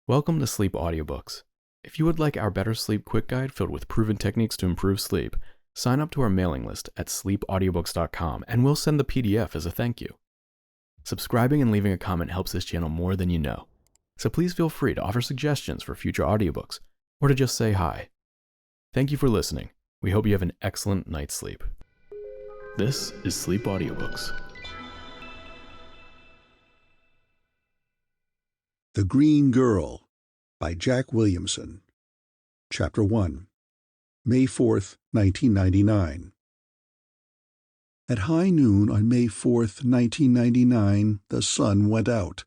Welcome to Sleep Audiobooks. If you would like our Better Sleep Quick Guide filled with proven techniques to improve sleep, sign up to our mailing list at sleepaudiobooks.com and we'll send the PDF as a thank you. Subscribing and leaving a comment helps this channel more than you know, so please feel free to offer suggestions for future audiobooks or to just say hi. Thank you for listening. We hope you have an excellent night's sleep. This is Sleep Audiobooks. The Green Girl by Jack Williamson. Chapter 1. May 4th, 1999. At high noon on May 4th, 1999, the sun went out.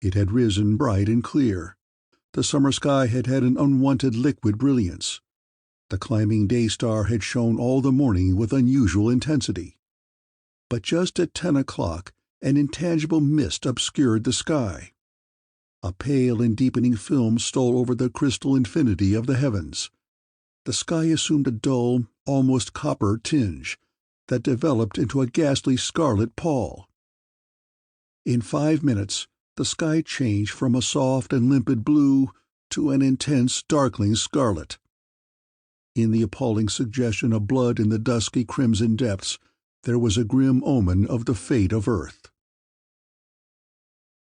It had risen bright and clear. The summer sky had had an unwonted liquid brilliance. The climbing day star had shone all the morning with unusual intensity. But just at 10 o'clock, an intangible mist obscured the sky. A pale and deepening film stole over the crystal infinity of the heavens. The sky assumed a dull, almost copper tinge that developed into a ghastly scarlet pall. In 5 minutes, the sky changed from a soft and limpid blue to an intense, darkling scarlet. In the appalling suggestion of blood in the dusky crimson depths, there was a grim omen of the fate of Earth.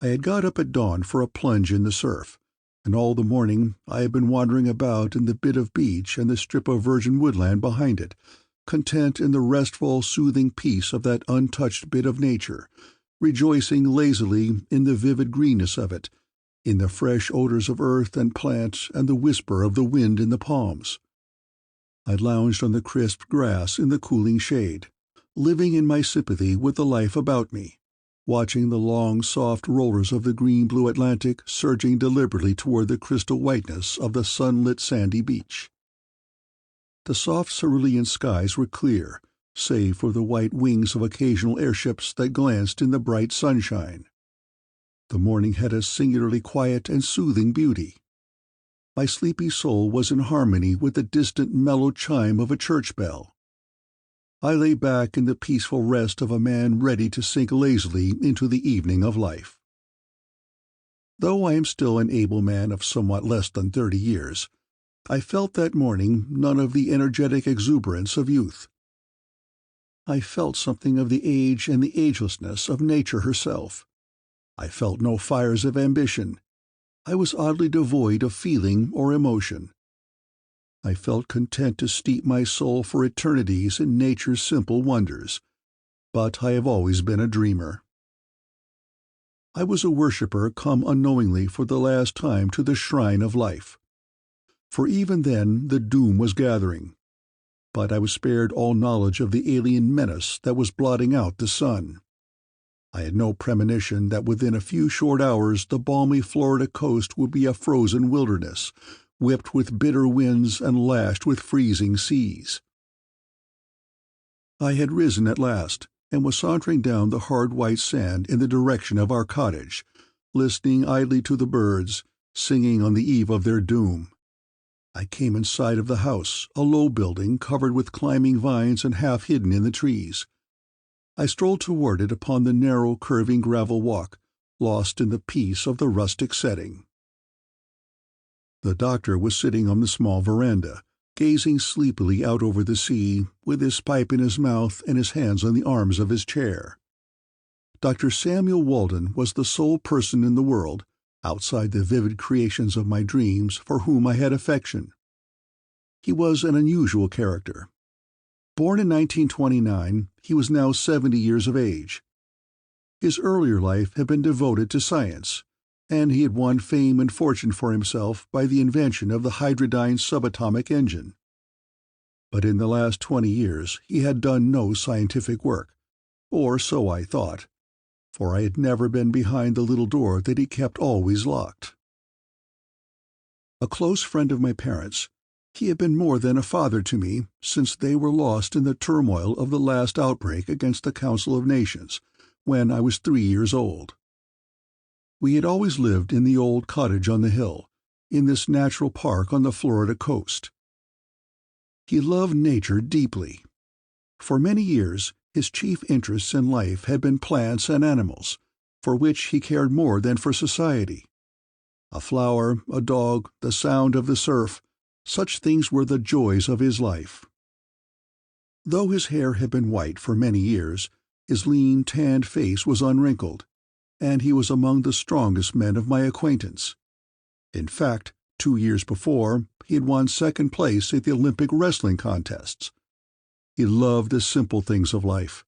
I had got up at dawn for a plunge in the surf, and all the morning I had been wandering about in the bit of beach and the strip of virgin woodland behind it, content in the restful, soothing peace of that untouched bit of nature, rejoicing lazily in the vivid greenness of it, in the fresh odors of earth and plant and the whisper of the wind in the palms. I lounged on the crisp grass in the cooling shade, living in my sympathy with the life about me, watching the long, soft rollers of the green-blue Atlantic surging deliberately toward the crystal whiteness of the sunlit sandy beach. The soft cerulean skies were clear, save for the white wings of occasional airships that glanced in the bright sunshine. The morning had a singularly quiet and soothing beauty. My sleepy soul was in harmony with the distant mellow chime of a church bell. I lay back in the peaceful rest of a man ready to sink lazily into the evening of life. Though I am still an able man of somewhat less than 30 years, I felt that morning none of the energetic exuberance of youth. I felt something of the age and the agelessness of nature herself. I felt no fires of ambition. I was oddly devoid of feeling or emotion. I felt content to steep my soul for eternities in nature's simple wonders, but I have always been a dreamer. I was a worshipper come unknowingly for the last time to the shrine of life. For even then the doom was gathering, but I was spared all knowledge of the alien menace that was blotting out the sun. I had no premonition that within a few short hours the balmy Florida coast would be a frozen wilderness, whipped with bitter winds and lashed with freezing seas. I had risen at last, and was sauntering down the hard white sand in the direction of our cottage, listening idly to the birds, singing on the eve of their doom. I came in sight of the house, a low building covered with climbing vines and half hidden in the trees. I strolled toward it upon the narrow, curving gravel walk, lost in the peace of the rustic setting. The doctor was sitting on the small veranda, gazing sleepily out over the sea, with his pipe in his mouth and his hands on the arms of his chair. Dr. Samuel Walden was the sole person in the world, outside the vivid creations of my dreams, for whom I had affection. He was an unusual character. Born in 1929, he was now 70 years of age. His earlier life had been devoted to science, and he had won fame and fortune for himself by the invention of the Hydrodon subatomic engine. But in the last 20 years he had done no scientific work, or so I thought, for I had never been behind the little door that he kept always locked. A close friend of my parents, he had been more than a father to me since they were lost in the turmoil of the last outbreak against the Council of Nations, when I was 3 years old. We had always lived in the old cottage on the hill, in this natural park on the Florida coast. He loved nature deeply. For many years his chief interests in life had been plants and animals, for which he cared more than for society. A flower, a dog, the sound of the surf, such things were the joys of his life. Though his hair had been white for many years, his lean, tanned face was unwrinkled, and he was among the strongest men of my acquaintance. In fact, 2 years before, he had won second place at the Olympic wrestling contests. He loved the simple things of life.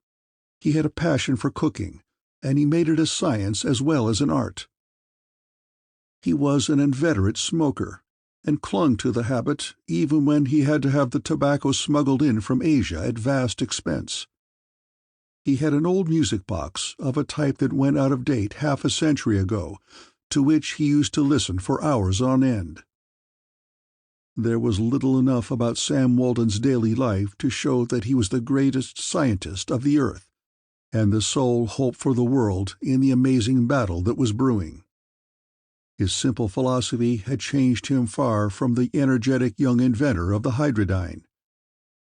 He had a passion for cooking, and he made it a science as well as an art. He was an inveterate smoker, and clung to the habit even when he had to have the tobacco smuggled in from Asia at vast expense. He had an old music box of a type that went out of date half a century ago, to which he used to listen for hours on end. There was little enough about Sam Walton's daily life to show that he was the greatest scientist of the earth, and the sole hope for the world in the amazing battle that was brewing. His simple philosophy had changed him far from the energetic young inventor of the Hydrodon.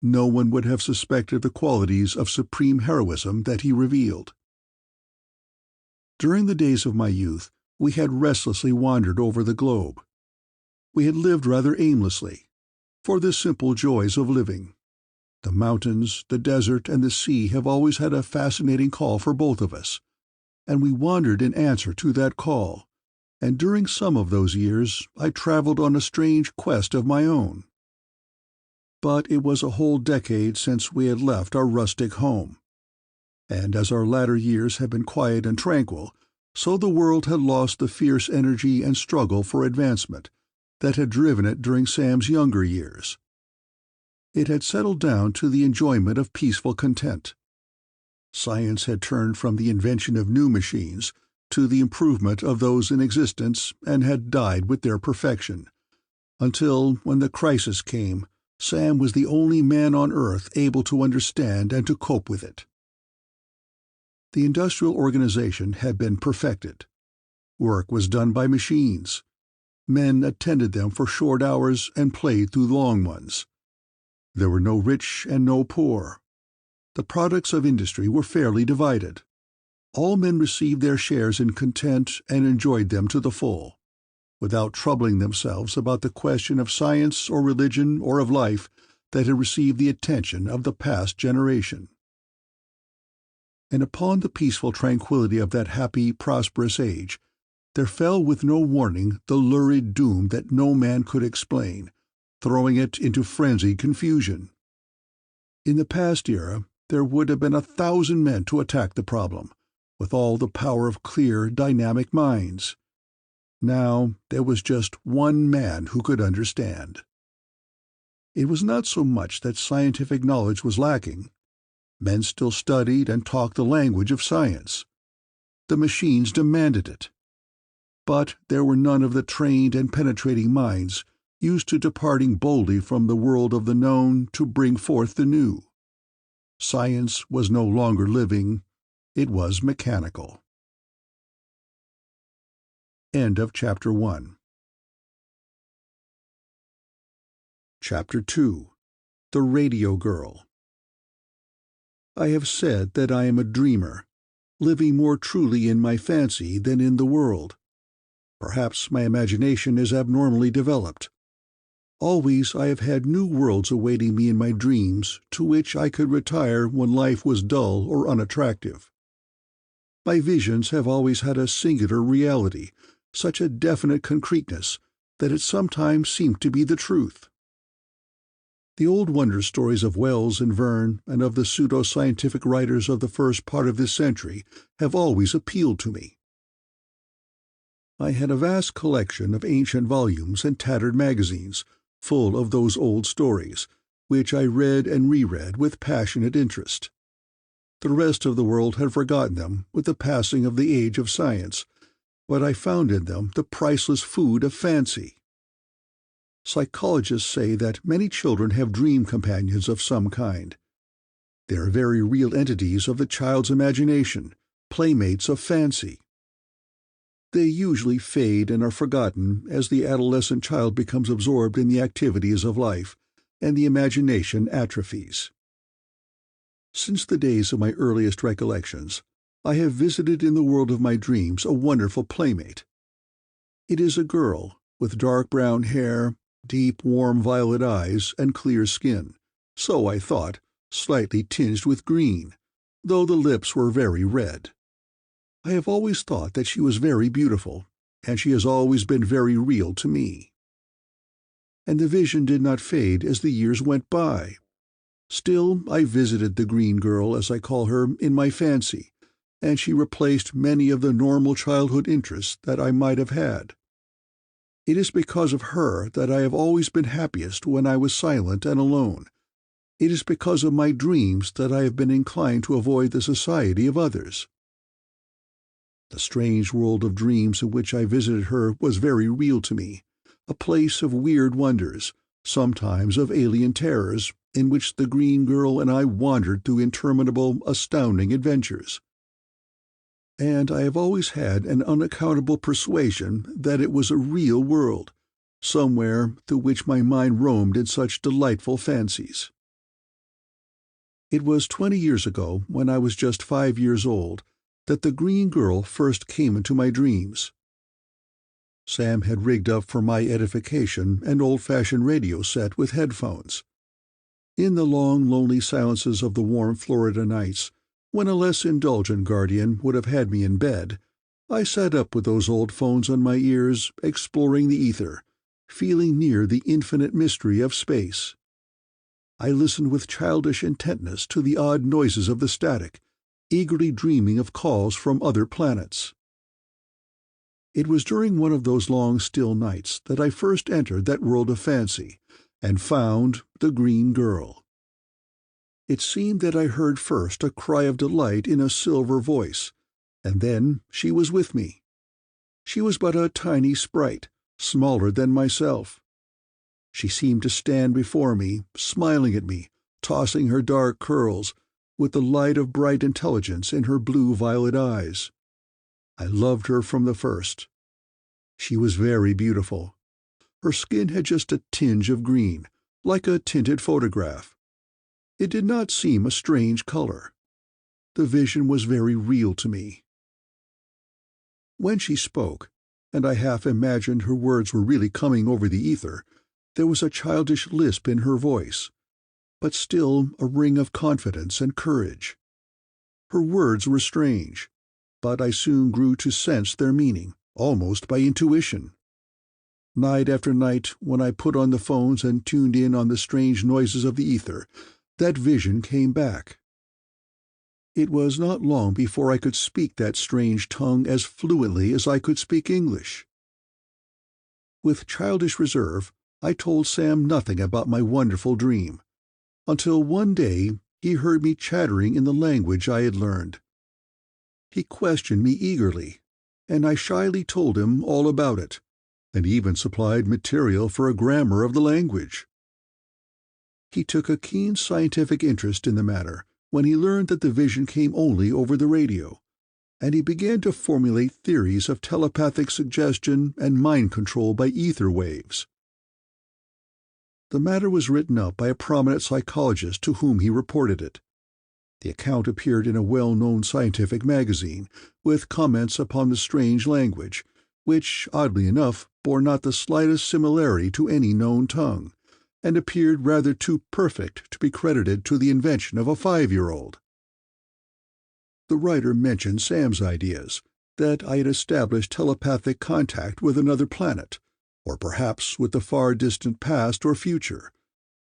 No one would have suspected the qualities of supreme heroism that he revealed. During the days of my youth, we had restlessly wandered over the globe. We had lived rather aimlessly, for the simple joys of living. The mountains, the desert, and the sea have always had a fascinating call for both of us, and we wandered in answer to that call, and during some of those years I traveled on a strange quest of my own. But it was a whole decade since we had left our rustic home, and as our latter years had been quiet and tranquil, so the world had lost the fierce energy and struggle for advancement that had driven it during Sam's younger years. It had settled down to the enjoyment of peaceful content. Science had turned from the invention of new machines to the improvement of those in existence, and had died with their perfection, until, when the crisis came, Sam was the only man on Earth able to understand and to cope with it. The industrial organization had been perfected. Work was done by machines. Men attended them for short hours and played through long ones. There were no rich and no poor. The products of industry were fairly divided. All men received their shares in content and enjoyed them to the full, without troubling themselves about the question of science or religion or of life that had received the attention of the past generation. And upon the peaceful tranquility of that happy, prosperous age, there fell with no warning the lurid doom that no man could explain, throwing it into frenzied confusion. In the past era, there would have been 1,000 men to attack the problem, with all the power of clear, dynamic minds. Now there was just one man who could understand. It was not so much that scientific knowledge was lacking. Men still studied and talked the language of science. The machines demanded it. But there were none of the trained and penetrating minds used to departing boldly from the world of the known to bring forth the new. Science was no longer living. It was mechanical. End of Chapter 1. Chapter 2. The Radio Girl. I have said that I am a dreamer, living more truly in my fancy than in the world. Perhaps my imagination is abnormally developed. Always I have had new worlds awaiting me in my dreams, to which I could retire when life was dull or unattractive. My visions have always had a singular reality, such a definite concreteness, that it sometimes seemed to be the truth. The old wonder stories of Wells and Verne and of the pseudo-scientific writers of the first part of this century have always appealed to me. I had a vast collection of ancient volumes and tattered magazines, full of those old stories, which I read and reread with passionate interest. The rest of the world had forgotten them with the passing of the age of science, but I found in them the priceless food of fancy. Psychologists say that many children have dream companions of some kind. They are very real entities of the child's imagination, playmates of fancy. They usually fade and are forgotten as the adolescent child becomes absorbed in the activities of life, and the imagination atrophies. Since the days of my earliest recollections, I have visited in the world of my dreams a wonderful playmate. It is a girl, with dark brown hair, deep warm violet eyes, and clear skin, so I thought, slightly tinged with green, though the lips were very red. I have always thought that she was very beautiful, and she has always been very real to me. And the vision did not fade as the years went by. Still, I visited the green girl, as I call her, in my fancy, and she replaced many of the normal childhood interests that I might have had. It is because of her that I have always been happiest when I was silent and alone. It is because of my dreams that I have been inclined to avoid the society of others. The strange world of dreams in which I visited her was very real to me, a place of weird wonders, sometimes of alien terrors, in which the green girl and I wandered through interminable, astounding adventures. And I have always had an unaccountable persuasion that it was a real world, somewhere through which my mind roamed in such delightful fancies. It was 20 years ago, when I was just 5 years old, that the green girl first came into my dreams. Sam had rigged up for my edification an old-fashioned radio set with headphones. In the long, lonely silences of the warm Florida nights, when a less indulgent guardian would have had me in bed, I sat up with those old phones on my ears, exploring the ether, feeling near the infinite mystery of space. I listened with childish intentness to the odd noises of the static, eagerly dreaming of calls from other planets. It was during one of those long, still nights that I first entered that world of fancy, and found the green girl. It seemed that I heard first a cry of delight in a silver voice, and then she was with me. She was but a tiny sprite, smaller than myself. She seemed to stand before me, smiling at me, tossing her dark curls, with the light of bright intelligence in her blue-violet eyes. I loved her from the first. She was very beautiful. Her skin had just a tinge of green, like a tinted photograph. It did not seem a strange color. The vision was very real to me. When she spoke, and I half imagined her words were really coming over the ether, there was a childish lisp in her voice, but still a ring of confidence and courage. Her words were strange, but I soon grew to sense their meaning, almost by intuition. Night after night, when I put on the phones and tuned in on the strange noises of the ether, that vision came back. It was not long before I could speak that strange tongue as fluently as I could speak English. With childish reserve, I told Sam nothing about my wonderful dream, until one day he heard me chattering in the language I had learned. He questioned me eagerly, and I shyly told him all about it, and even supplied material for a grammar of the language. He took a keen scientific interest in the matter when he learned that the vision came only over the radio, and he began to formulate theories of telepathic suggestion and mind control by ether waves. The matter was written up by a prominent psychologist to whom he reported it. The account appeared in a well-known scientific magazine, with comments upon the strange language, which, oddly enough, bore not the slightest similarity to any known tongue, and appeared rather too perfect to be credited to the invention of a 5-year-old. The writer mentioned Sam's ideas, that I had established telepathic contact with another planet, or perhaps with the far-distant past or future,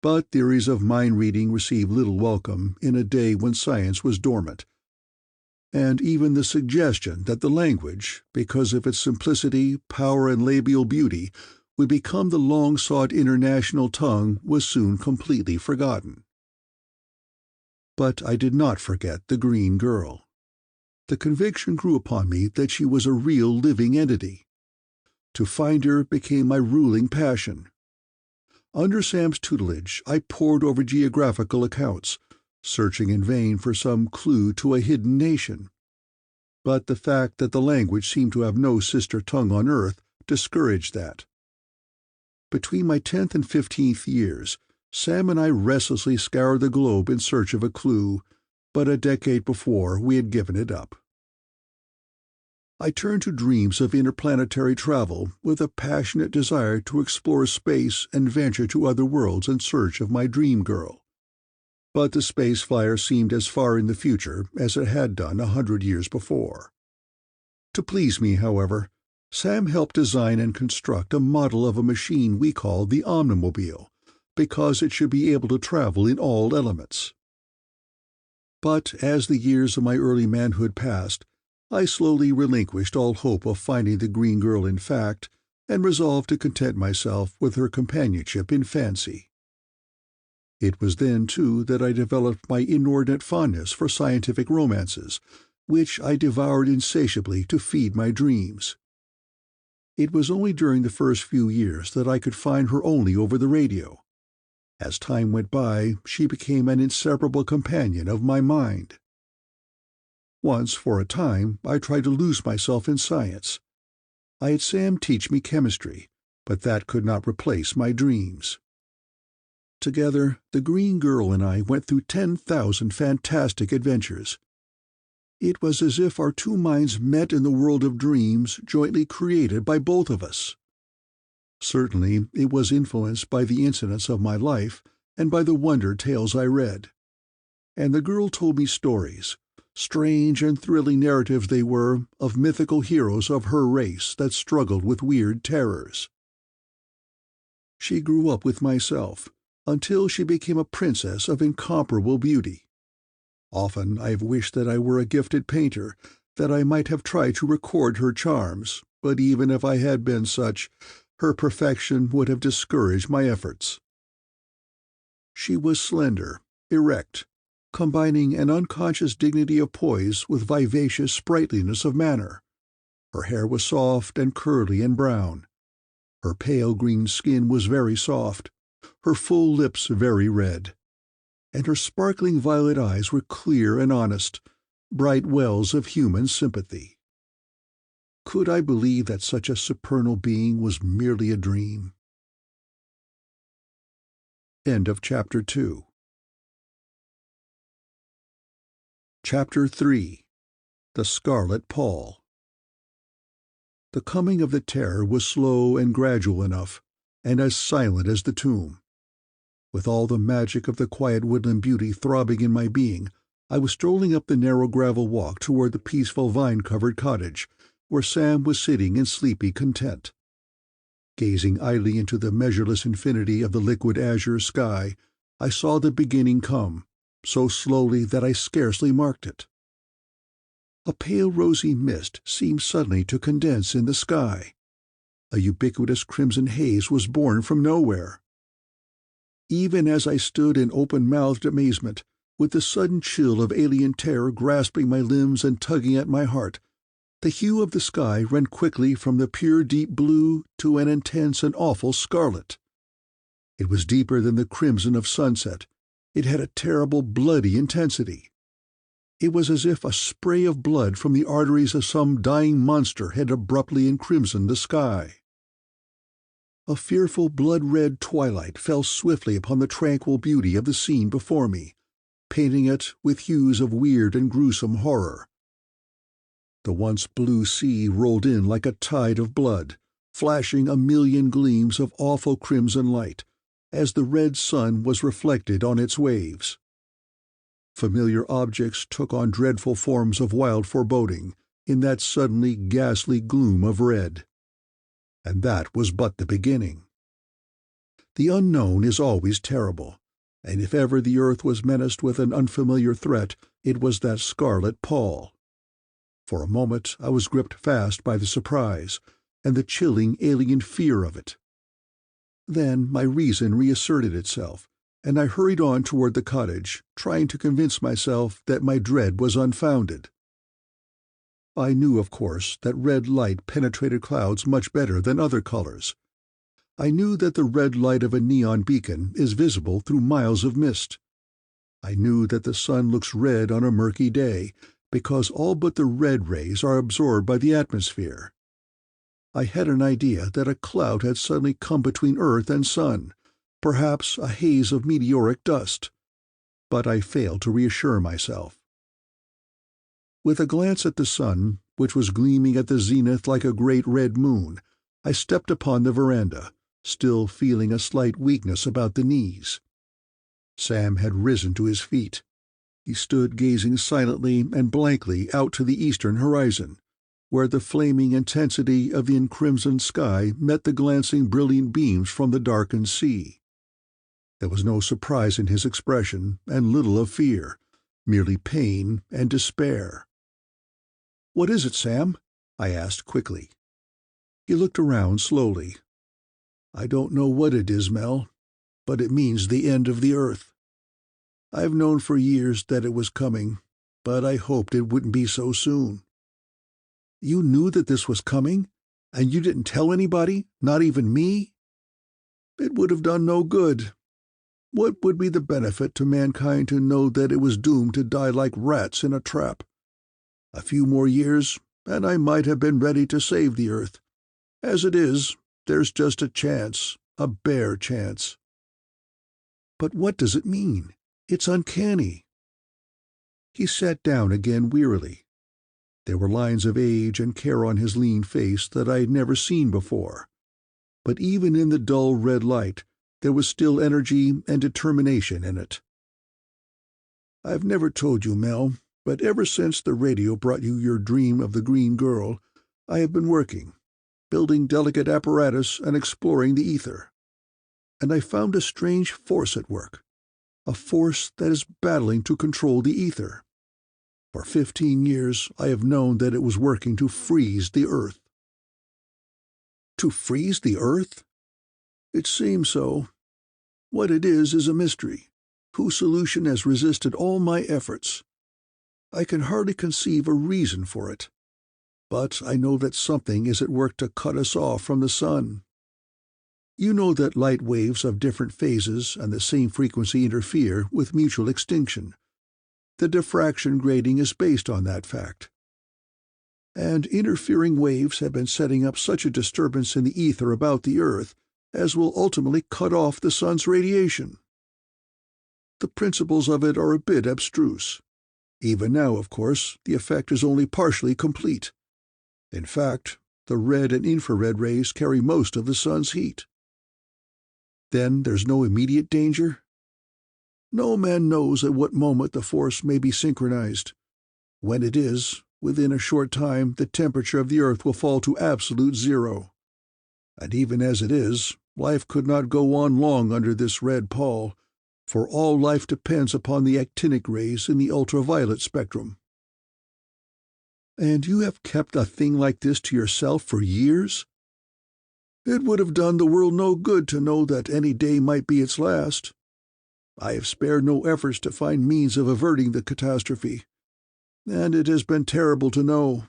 but theories of mind-reading received little welcome in a day when science was dormant, and even the suggestion that the language, because of its simplicity, power, and labial beauty, would become the long-sought international tongue was soon completely forgotten. But I did not forget the green girl. The conviction grew upon me that she was a real living entity. To find her became my ruling passion. Under Sam's tutelage, I pored over geographical accounts, searching in vain for some clue to a hidden nation. But the fact that the language seemed to have no sister tongue on Earth discouraged that. Between my 10th and 15th years, Sam and I restlessly scoured the globe in search of a clue, but a decade before we had given it up. I turned to dreams of interplanetary travel with a passionate desire to explore space and venture to other worlds in search of my dream girl. But the space flyer seemed as far in the future as it had done 100 years before. To please me, however, Sam helped design and construct a model of a machine we called the Omnimed Mobile, because it should be able to travel in all elements. But as the years of my early manhood passed, I slowly relinquished all hope of finding the green girl in fact, and resolved to content myself with her companionship in fancy. It was then, too, that I developed my inordinate fondness for scientific romances, which I devoured insatiably to feed my dreams. It was only during the first few years that I could find her only over the radio. As time went by, she became an inseparable companion of my mind. Once, for a time, I tried to lose myself in science. I had Sam teach me chemistry, but that could not replace my dreams. Together, the green girl and I went through 10,000 fantastic adventures. It was as if our two minds met in the world of dreams jointly created by both of us. Certainly, it was influenced by the incidents of my life and by the wonder tales I read. And the girl told me stories, strange and thrilling narratives they were, of mythical heroes of her race that struggled with weird terrors. She grew up with myself, until she became a princess of incomparable beauty. Often I have wished that I were a gifted painter, that I might have tried to record her charms, but even if I had been such, her perfection would have discouraged my efforts. She was slender, erect, combining an unconscious dignity of poise with vivacious sprightliness of manner. Her hair was soft and curly and brown. Her pale green skin was very soft, her full lips very red, and her sparkling violet eyes were clear and honest, bright wells of human sympathy. Could I believe that such a supernal being was merely a dream? End of Chapter 2. Chapter 3. The Scarlet Paul. The coming of the terror was slow and gradual enough, and as silent as the tomb. With all the magic of the quiet woodland beauty throbbing in my being, I was strolling up the narrow gravel walk toward the peaceful vine-covered cottage, where Sam was sitting in sleepy content. Gazing idly into the measureless infinity of the liquid azure sky, I saw the beginning come, so slowly that I scarcely marked it. A pale rosy mist seemed suddenly to condense in the sky. A ubiquitous crimson haze was born from nowhere. Even as I stood in open-mouthed amazement, with the sudden chill of alien terror grasping my limbs and tugging at my heart, the hue of the sky ran quickly from the pure deep blue to an intense and awful scarlet. It was deeper than the crimson of sunset. It had a terrible bloody intensity. It was as if a spray of blood from the arteries of some dying monster had abruptly encrimsoned the sky. A fearful blood-red twilight fell swiftly upon the tranquil beauty of the scene before me, painting it with hues of weird and gruesome horror. The once blue sea rolled in like a tide of blood, flashing a million gleams of awful crimson light, as the red sun was reflected on its waves. Familiar objects took on dreadful forms of wild foreboding in that suddenly ghastly gloom of red. And that was but the beginning. The unknown is always terrible, and if ever the earth was menaced with an unfamiliar threat, it was that Scarlet Paul. For a moment I was gripped fast by the surprise, and the chilling alien fear of it. Then my reason reasserted itself, and I hurried on toward the cottage, trying to convince myself that my dread was unfounded. I knew, of course, that red light penetrated clouds much better than other colors. I knew that the red light of a neon beacon is visible through miles of mist. I knew that the sun looks red on a murky day, because all but the red rays are absorbed by the atmosphere. I had an idea that a cloud had suddenly come between earth and sun, perhaps a haze of meteoric dust. But I failed to reassure myself. With a glance at the sun, which was gleaming at the zenith like a great red moon, I stepped upon the veranda, still feeling a slight weakness about the knees. Sam had risen to his feet. He stood gazing silently and blankly out to the eastern horizon, where the flaming intensity of the encrimsoned sky met the glancing brilliant beams from the darkened sea. There was no surprise in his expression, and little of fear, merely pain and despair. "What is it, Sam?" I asked quickly. He looked around slowly. "I don't know what it is, Mel, but it means the end of the earth. I've known for years that it was coming, but I hoped it wouldn't be so soon." "You knew that this was coming, and you didn't tell anybody, not even me?" "It would have done no good. What would be the benefit to mankind to know that it was doomed to die like rats in a trap? A few more years, and I might have been ready to save the earth. As it is, there's just a chance, a bare chance." "But what does it mean? It's uncanny." He sat down again wearily. There were lines of age and care on his lean face that I had never seen before. But even in the dull red light, there was still energy and determination in it. "I've never told you, Mel, but ever since the radio brought you your dream of the green girl, I have been working, building delicate apparatus and exploring the ether. And I found a strange force at work, a force that is battling to control the ether. For 15 years I have known that it was working to freeze the earth." "To freeze the earth?" "It seems so. What it is a mystery, whose solution has resisted all my efforts. I can hardly conceive a reason for it. But I know that something is at work to cut us off from the sun. You know that light waves of different phases and the same frequency interfere with mutual extinction. The diffraction grating is based on that fact. And interfering waves have been setting up such a disturbance in the ether about the earth as will ultimately cut off the sun's radiation. The principles of it are a bit abstruse. Even now, of course, the effect is only partially complete. In fact, the red and infrared rays carry most of the sun's heat." "Then there's no immediate danger?" "No man knows at what moment the force may be synchronized. When it is, within a short time the temperature of the earth will fall to absolute zero. And even as it is, life could not go on long under this red pall, for all life depends upon the actinic rays in the ultraviolet spectrum." "And you have kept a thing like this to yourself for years?" "It would have done the world no good to know that any day might be its last. I have spared no efforts to find means of averting the catastrophe, and it has been terrible to know.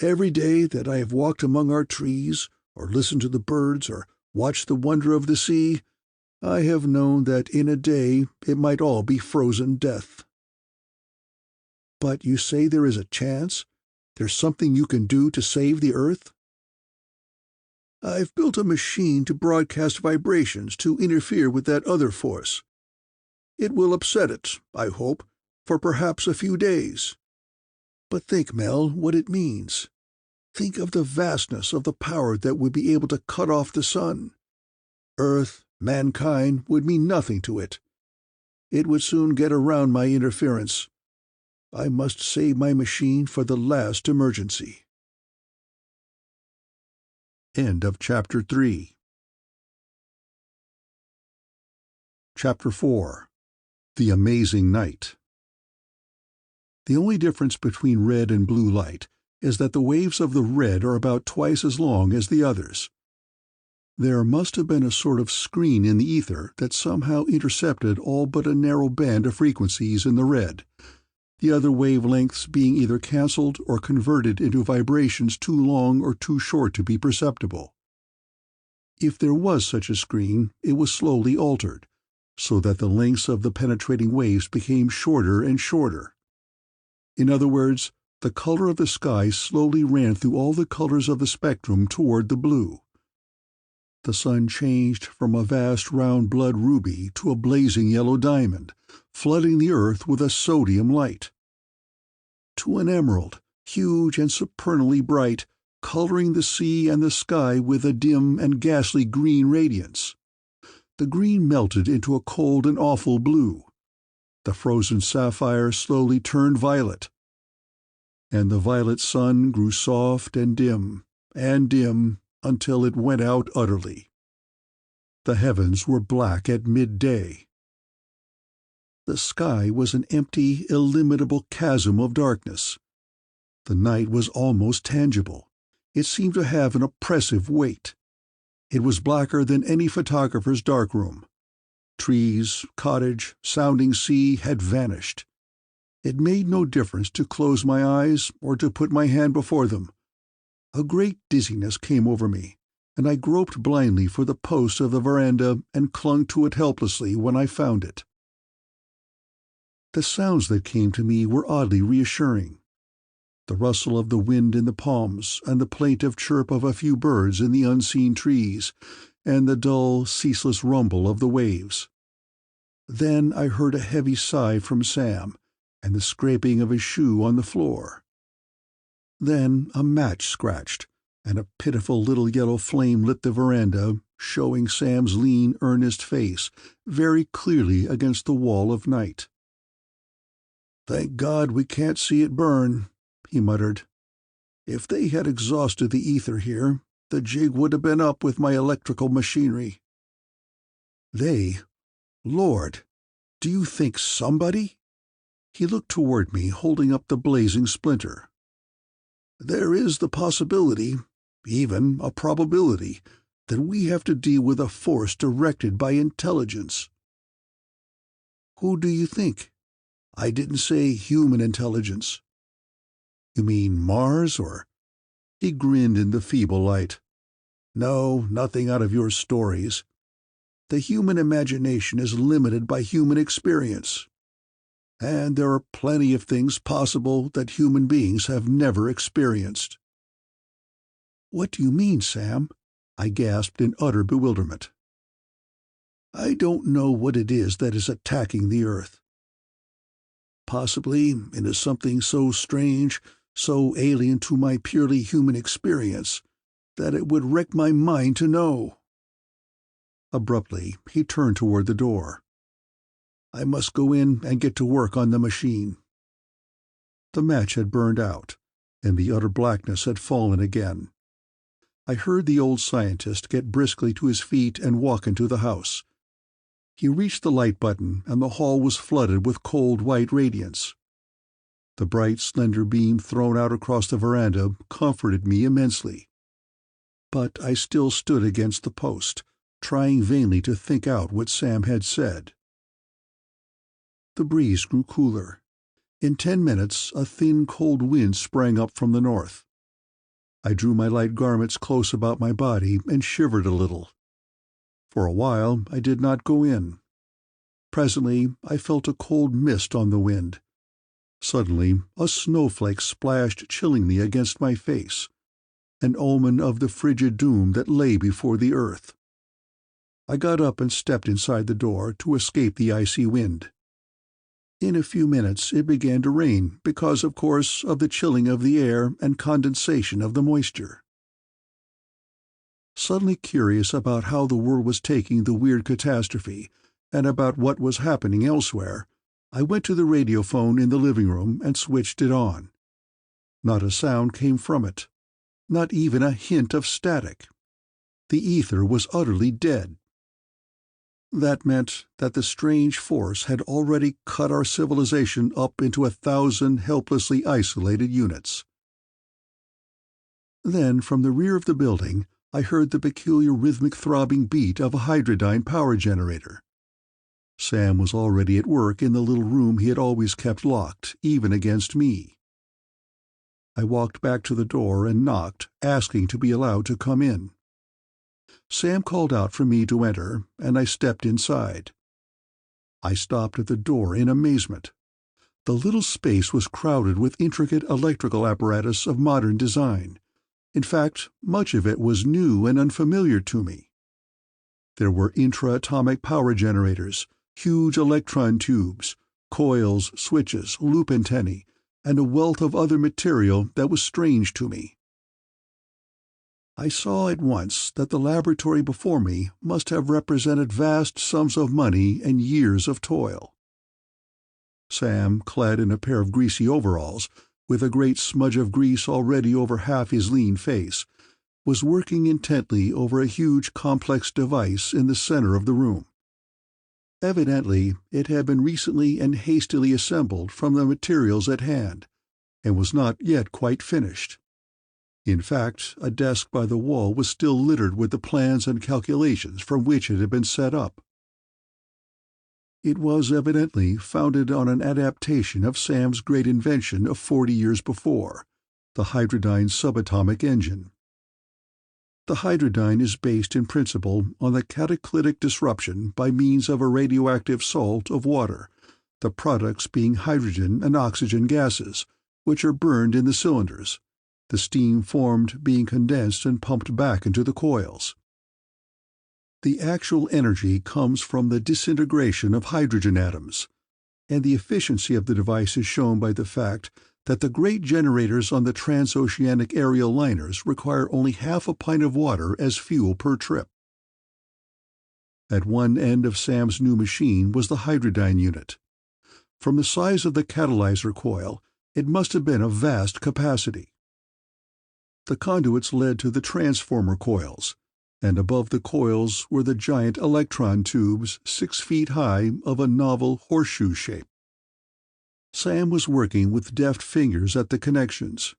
Every day that I have walked among our trees, or listened to the birds, or watched the wonder of the sea, I have known that in a day it might all be frozen death." "But you say there is a chance? There's something you can do to save the earth?" "I've built a machine to broadcast vibrations to interfere with that other force. It will upset it, I hope, for perhaps a few days. But think, Mel, what it means. Think of the vastness of the power that would be able to cut off the sun. Earth, mankind, would mean nothing to it. It would soon get around my interference. I must save my machine for the last emergency." End of Chapter 3. Chapter 4. The Amazing Night. The only difference between red and blue light is that the waves of the red are about twice as long as the others. There must have been a sort of screen in the ether that somehow intercepted all but a narrow band of frequencies in the red, the other wavelengths being either cancelled or converted into vibrations too long or too short to be perceptible. If there was such a screen, it was slowly altered, so that the lengths of the penetrating waves became shorter and shorter. In other words, the color of the sky slowly ran through all the colors of the spectrum toward the blue. The sun changed from a vast round blood ruby to a blazing yellow diamond, flooding the earth with a sodium light. To an emerald, huge and supernally bright, coloring the sea and the sky with a dim and ghastly green radiance. The green melted into a cold and awful blue. The frozen sapphire slowly turned violet. And the violet sun grew soft and dim, until it went out utterly. The heavens were black at midday. The sky was an empty, illimitable chasm of darkness. The night was almost tangible. It seemed to have an oppressive weight. It was blacker than any photographer's darkroom. Trees, cottage, sounding sea had vanished. It made no difference to close my eyes or to put my hand before them. A great dizziness came over me, and I groped blindly for the post of the veranda and clung to it helplessly when I found it. The sounds that came to me were oddly reassuring. The rustle of the wind in the palms, and the plaintive chirp of a few birds in the unseen trees, and the dull, ceaseless rumble of the waves. Then I heard a heavy sigh from Sam, and the scraping of his shoe on the floor. Then a match scratched, and a pitiful little yellow flame lit the veranda, showing Sam's lean, earnest face very clearly against the wall of night. "Thank God we can't see it burn," he muttered. "If they had exhausted the ether here, the jig would have been up with my electrical machinery." "They? Lord, do you think somebody—" He looked toward me, holding up the blazing splinter. "There is the possibility, even a probability, that we have to deal with a force directed by intelligence." "Who do you think?" "I didn't say human intelligence." "You mean Mars, or—" He grinned in the feeble light. "No, nothing out of your stories. The human imagination is limited by human experience. And there are plenty of things possible that human beings have never experienced." "What do you mean, Sam?" I gasped in utter bewilderment. "I don't know what it is that is attacking the Earth. Possibly it is something so strange, so alien to my purely human experience, that it would wreck my mind to know." Abruptly, he turned toward the door. "I must go in and get to work on the machine." The match had burned out, and the utter blackness had fallen again. I heard the old scientist get briskly to his feet and walk into the house. He reached the light button, and the hall was flooded with cold white radiance. The bright, slender beam thrown out across the veranda comforted me immensely. But I still stood against the post, trying vainly to think out what Sam had said. The breeze grew cooler. In 10 minutes a thin, cold wind sprang up from the north. I drew my light garments close about my body and shivered a little. For a while I did not go in. Presently I felt a cold mist on the wind. Suddenly a snowflake splashed chillingly against my face, an omen of the frigid doom that lay before the earth. I got up and stepped inside the door to escape the icy wind. In a few minutes it began to rain because, of course, of the chilling of the air and condensation of the moisture. Suddenly curious about how the world was taking the weird catastrophe, and about what was happening elsewhere, I went to the radiophone in the living room and switched it on. Not a sound came from it, not even a hint of static. The ether was utterly dead. That meant that the strange force had already cut our civilization up into 1,000 helplessly isolated units. Then, from the rear of the building, I heard the peculiar rhythmic throbbing beat of a Hydrodon power generator. Sam was already at work in the little room he had always kept locked, even against me. I walked back to the door and knocked, asking to be allowed to come in. Sam called out for me to enter, and I stepped inside. I stopped at the door in amazement. The little space was crowded with intricate electrical apparatus of modern design. In fact, much of it was new and unfamiliar to me. There were intra-atomic power generators, huge electron tubes, coils, switches, loop antennae, and a wealth of other material that was strange to me. I saw at once that the laboratory before me must have represented vast sums of money and years of toil. Sam, clad in a pair of greasy overalls, with a great smudge of grease already over half his lean face, was working intently over a huge complex device in the center of the room. Evidently it had been recently and hastily assembled from the materials at hand, and was not yet quite finished. In fact, a desk by the wall was still littered with the plans and calculations from which it had been set up. It was evidently founded on an adaptation of Sam's great invention of 40 years before, the Hydrodon subatomic engine. The Hydrodon is based in principle on the cataclytic disruption by means of a radioactive salt of water, the products being hydrogen and oxygen gases, which are burned in the cylinders, the steam formed being condensed and pumped back into the coils. The actual energy comes from the disintegration of hydrogen atoms, and the efficiency of the device is shown by the fact that the great generators on the transoceanic aerial liners require only half a pint of water as fuel per trip. At one end of Sam's new machine was the Hydrodon unit. From the size of the catalyzer coil, it must have been of vast capacity. The conduits led to the transformer coils, and above the coils were the giant electron tubes 6 feet high of a novel horseshoe shape. Sam was working with deft fingers at the connections.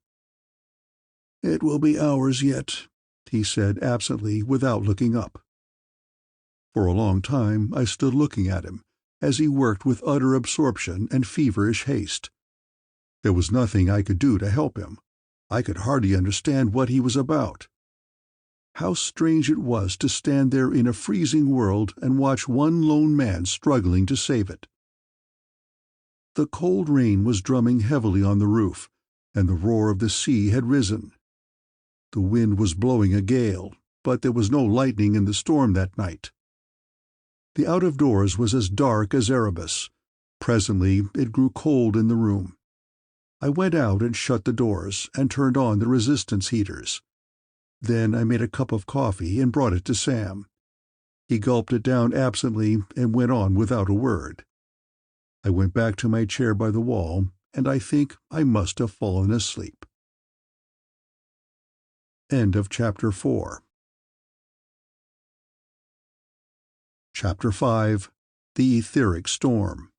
"It will be hours yet," he said absently without looking up. For a long time I stood looking at him, as he worked with utter absorption and feverish haste. There was nothing I could do to help him. I could hardly understand what he was about. How strange it was to stand there in a freezing world and watch one lone man struggling to save it. The cold rain was drumming heavily on the roof, and the roar of the sea had risen. The wind was blowing a gale, but there was no lightning in the storm that night. The out-of-doors was as dark as Erebus. Presently it grew cold in the room. I went out and shut the doors, and turned on the resistance heaters. Then I made a cup of coffee and brought it to Sam. He gulped it down absently and went on without a word. I went back to my chair by the wall, and I think I must have fallen asleep. End of Chapter 4. Chapter 5. The Etheric Storm.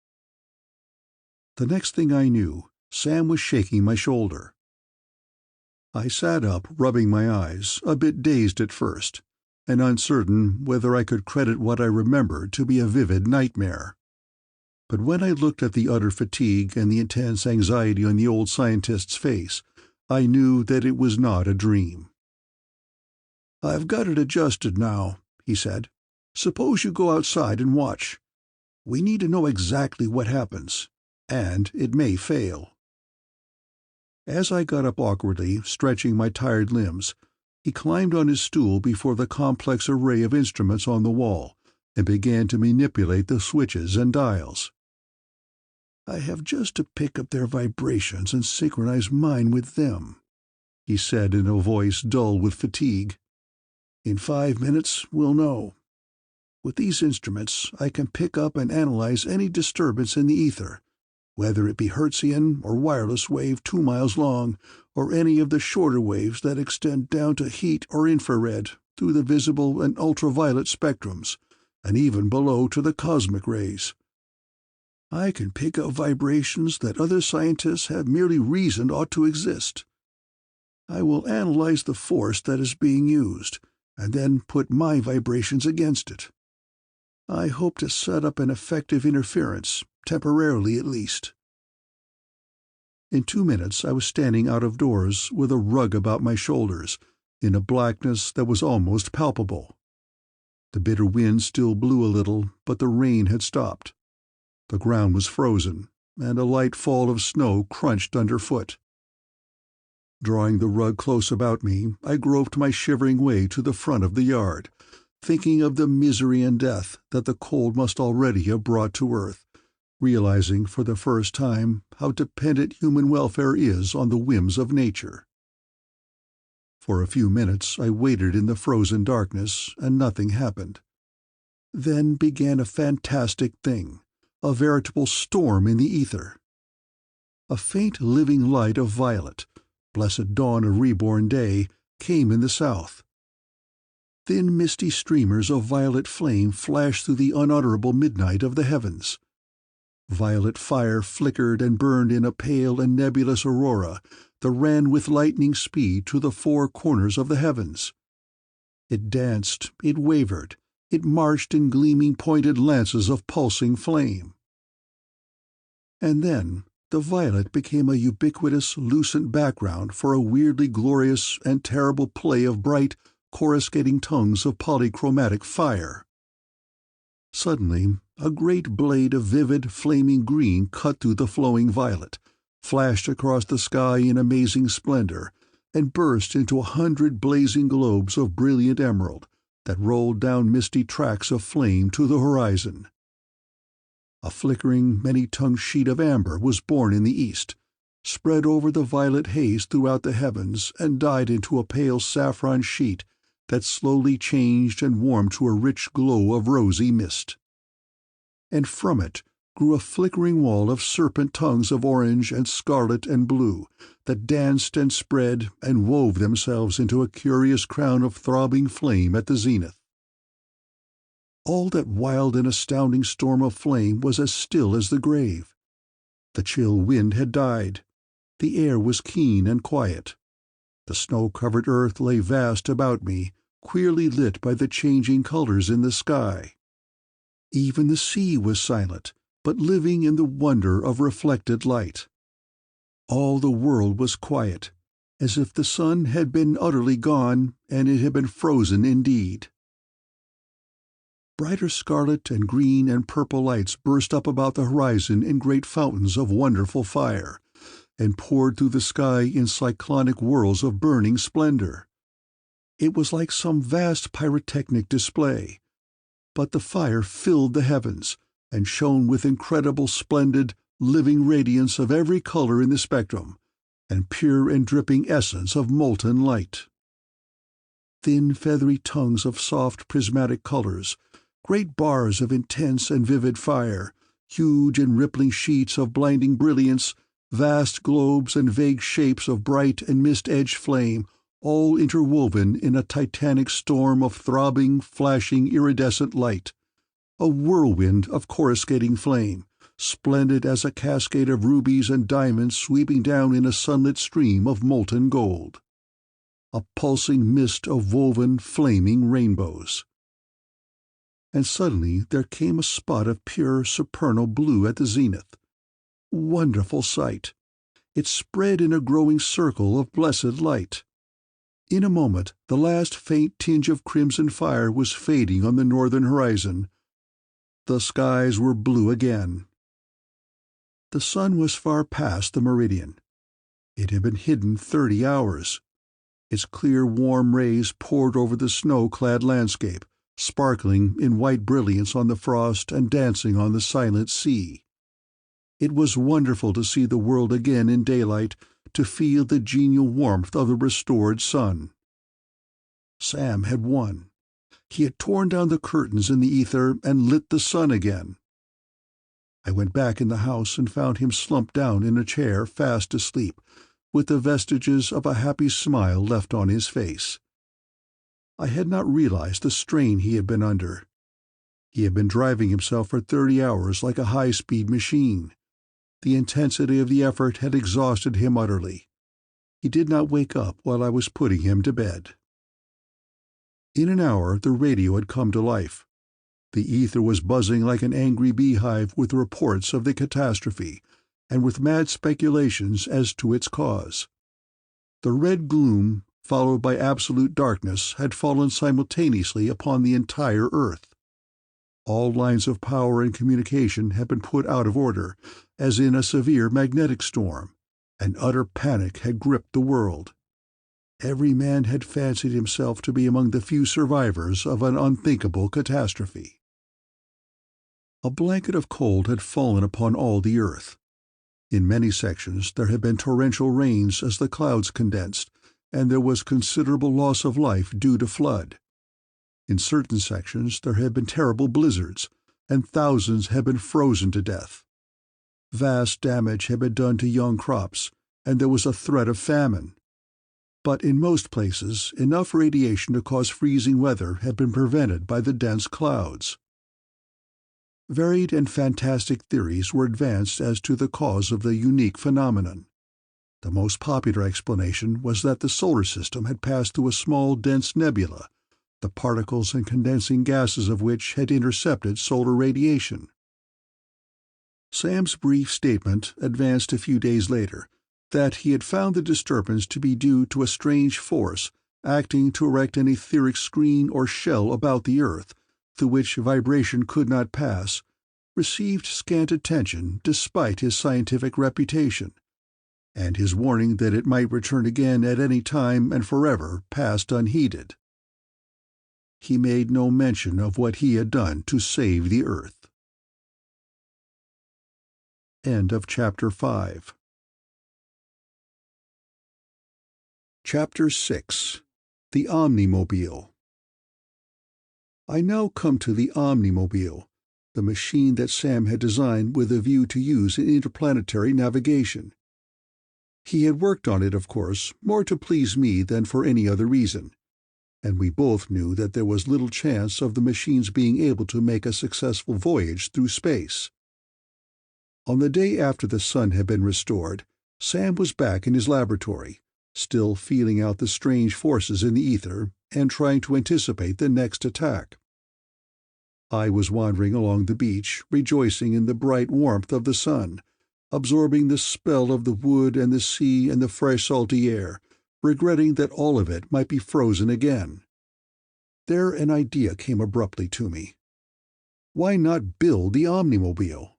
The next thing I knew, Sam was shaking my shoulder. I sat up, rubbing my eyes, a bit dazed at first, and uncertain whether I could credit what I remembered to be a vivid nightmare. But when I looked at the utter fatigue and the intense anxiety on the old scientist's face, I knew that it was not a dream. "I've got it adjusted now," he said. "Suppose you go outside and watch. We need to know exactly what happens, and it may fail." As I got up awkwardly, stretching my tired limbs, he climbed on his stool before the complex array of instruments on the wall and began to manipulate the switches and dials. "I have just to pick up their vibrations and synchronize mine with them," he said in a voice dull with fatigue. "In 5 minutes we'll know. With these instruments I can pick up and analyze any disturbance in the ether, whether it be Hertzian or wireless wave 2 miles long, or any of the shorter waves that extend down to heat or infrared through the visible and ultraviolet spectrums, and even below to the cosmic rays. I can pick up vibrations that other scientists have merely reasoned ought to exist. I will analyze the force that is being used, and then put my vibrations against it. I hope to set up an effective interference, temporarily at least." In 2 minutes I was standing out of doors with a rug about my shoulders, in a blackness that was almost palpable. The bitter wind still blew a little, but the rain had stopped. The ground was frozen, and a light fall of snow crunched underfoot. Drawing the rug close about me, I groped my shivering way to the front of the yard, thinking of the misery and death that the cold must already have brought to earth, realizing for the first time how dependent human welfare is on the whims of nature. For a few minutes I waited in the frozen darkness, and nothing happened. Then began a fantastic thing, a veritable storm in the ether. A faint living light of violet, blessed dawn of reborn day, came in the south. Thin misty streamers of violet flame flashed through the unutterable midnight of the heavens. Violet fire flickered and burned in a pale and nebulous aurora that ran with lightning speed to the four corners of the heavens. It danced, it wavered, it marched in gleaming pointed lances of pulsing flame. And then the violet became a ubiquitous, lucent background for a weirdly glorious and terrible play of bright, coruscating tongues of polychromatic fire. Suddenly, a great blade of vivid, flaming green cut through the flowing violet, flashed across the sky in amazing splendor, and burst into 100 blazing globes of brilliant emerald that rolled down misty tracks of flame to the horizon. A flickering, many-tongued sheet of amber was born in the east, spread over the violet haze throughout the heavens, and died into a pale saffron sheet that slowly changed and warmed to a rich glow of rosy mist. And from it grew a flickering wall of serpent tongues of orange and scarlet and blue that danced and spread and wove themselves into a curious crown of throbbing flame at the zenith. All that wild and astounding storm of flame was as still as the grave. The chill wind had died. The air was keen and quiet. The snow-covered earth lay vast about me, queerly lit by the changing colors in the sky. Even the sea was silent, but living in the wonder of reflected light. All the world was quiet, as if the sun had been utterly gone and it had been frozen indeed. Brighter scarlet and green and purple lights burst up about the horizon in great fountains of wonderful fire, and poured through the sky in cyclonic whirls of burning splendor. It was like some vast pyrotechnic display, but the fire filled the heavens, and shone with incredible splendid, living radiance of every color in the spectrum, and pure and dripping essence of molten light. Thin feathery tongues of soft prismatic colors, great bars of intense and vivid fire, huge and rippling sheets of blinding brilliance, vast globes and vague shapes of bright and mist-edged flame, all interwoven in a titanic storm of throbbing, flashing, iridescent light, a whirlwind of coruscating flame, splendid as a cascade of rubies and diamonds sweeping down in a sunlit stream of molten gold. A pulsing mist of woven, flaming rainbows. And suddenly there came a spot of pure supernal blue at the zenith. Wonderful sight! It spread in a growing circle of blessed light. In a moment the last faint tinge of crimson fire was fading on the northern horizon. The skies were blue again. The sun was far past the meridian. It had been hidden 30 hours. Its clear, warm rays poured over the snow-clad landscape, sparkling in white brilliance on the frost and dancing on the silent sea. It was wonderful to see the world again in daylight, to feel the genial warmth of the restored sun. Sam had won. He had torn down the curtains in the ether and lit the sun again. I went back in the house and found him slumped down in a chair fast asleep, with the vestiges of a happy smile left on his face. I had not realized the strain he had been under. He had been driving himself for 30 hours like a high-speed machine. The intensity of the effort had exhausted him utterly. He did not wake up while I was putting him to bed. In an hour the radio had come to life. The ether was buzzing like an angry beehive with reports of the catastrophe, and with mad speculations as to its cause. The red gloom, followed by absolute darkness, had fallen simultaneously upon the entire earth. All lines of power and communication had been put out of order, as in a severe magnetic storm, and utter panic had gripped the world. Every man had fancied himself to be among the few survivors of an unthinkable catastrophe. A blanket of cold had fallen upon all the earth. In many sections there had been torrential rains as the clouds condensed, and there was considerable loss of life due to flood. In certain sections there had been terrible blizzards, and thousands had been frozen to death. Vast damage had been done to young crops, and there was a threat of famine. But in most places enough radiation to cause freezing weather had been prevented by the dense clouds. Varied and fantastic theories were advanced as to the cause of the unique phenomenon. The most popular explanation was that the solar system had passed through a small dense nebula, the particles and condensing gases of which had intercepted solar radiation. Sam's brief statement advanced a few days later that he had found the disturbance to be due to a strange force acting to erect an etheric screen or shell about the earth, through which vibration could not pass, received scant attention despite his scientific reputation, and his warning that it might return again at any time and forever passed unheeded. He made no mention of what he had done to save the earth. End of Chapter 5. Chapter 6. The Omnimobile. I now come to the Omnimobile, the machine that Sam had designed with a view to use in interplanetary navigation. He had worked on it, of course, more to please me than for any other reason, and we both knew that there was little chance of the machine's being able to make a successful voyage through space. On the day after the sun had been restored, Sam was back in his laboratory, still feeling out the strange forces in the ether and trying to anticipate the next attack. I was wandering along the beach, rejoicing in the bright warmth of the sun, absorbing the spell of the wood and the sea and the fresh salty air, regretting that all of it might be frozen again. There an idea came abruptly to me. Why not build the Omnimobile?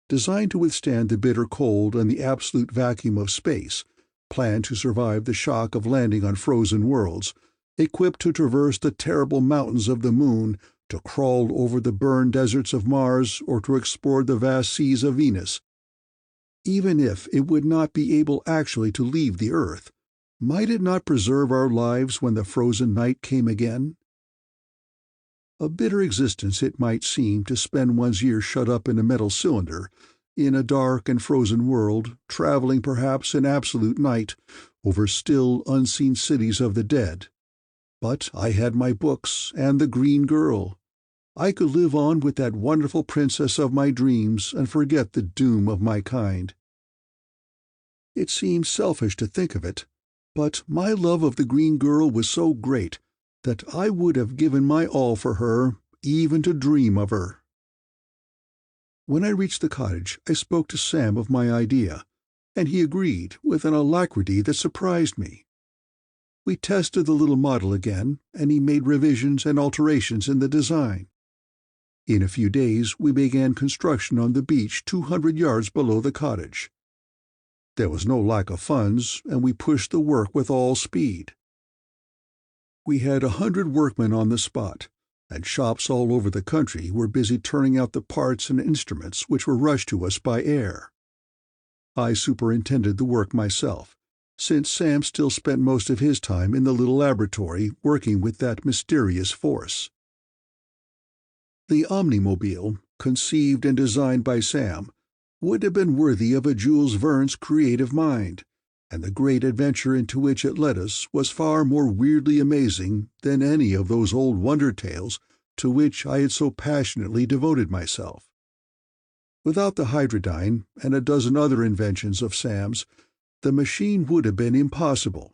Designed to withstand the bitter cold and the absolute vacuum of space, planned to survive the shock of landing on frozen worlds, equipped to traverse the terrible mountains of the moon, to crawl over the burned deserts of Mars, or to explore the vast seas of Venus. Even if it would not be able actually to leave the Earth, might it not preserve our lives when the frozen night came again? A bitter existence it might seem to spend one's years shut up in a metal cylinder, in a dark and frozen world, traveling perhaps in absolute night, over still, unseen cities of the dead. But I had my books and the Green Girl. I could live on with that wonderful princess of my dreams and forget the doom of my kind. It seems selfish to think of it, but my love of the Green Girl was so great that I would have given my all for her, even to dream of her. When I reached the cottage, I spoke to Sam of my idea, and he agreed with an alacrity that surprised me. We tested the little model again, and he made revisions and alterations in the design. In a few days we began construction on the beach 200 yards below the cottage. There was no lack of funds, and we pushed the work with all speed. We had 100 workmen on the spot, and shops all over the country were busy turning out the parts and instruments which were rushed to us by air. I superintended the work myself, since Sam still spent most of his time in the little laboratory working with that mysterious force. The Omnimobile, conceived and designed by Sam, would have been worthy of a Jules Verne's creative mind, and the great adventure into which it led us was far more weirdly amazing than any of those old wonder tales to which I had so passionately devoted myself. Without the Hydrodon and a dozen other inventions of Sam's, the machine would have been impossible.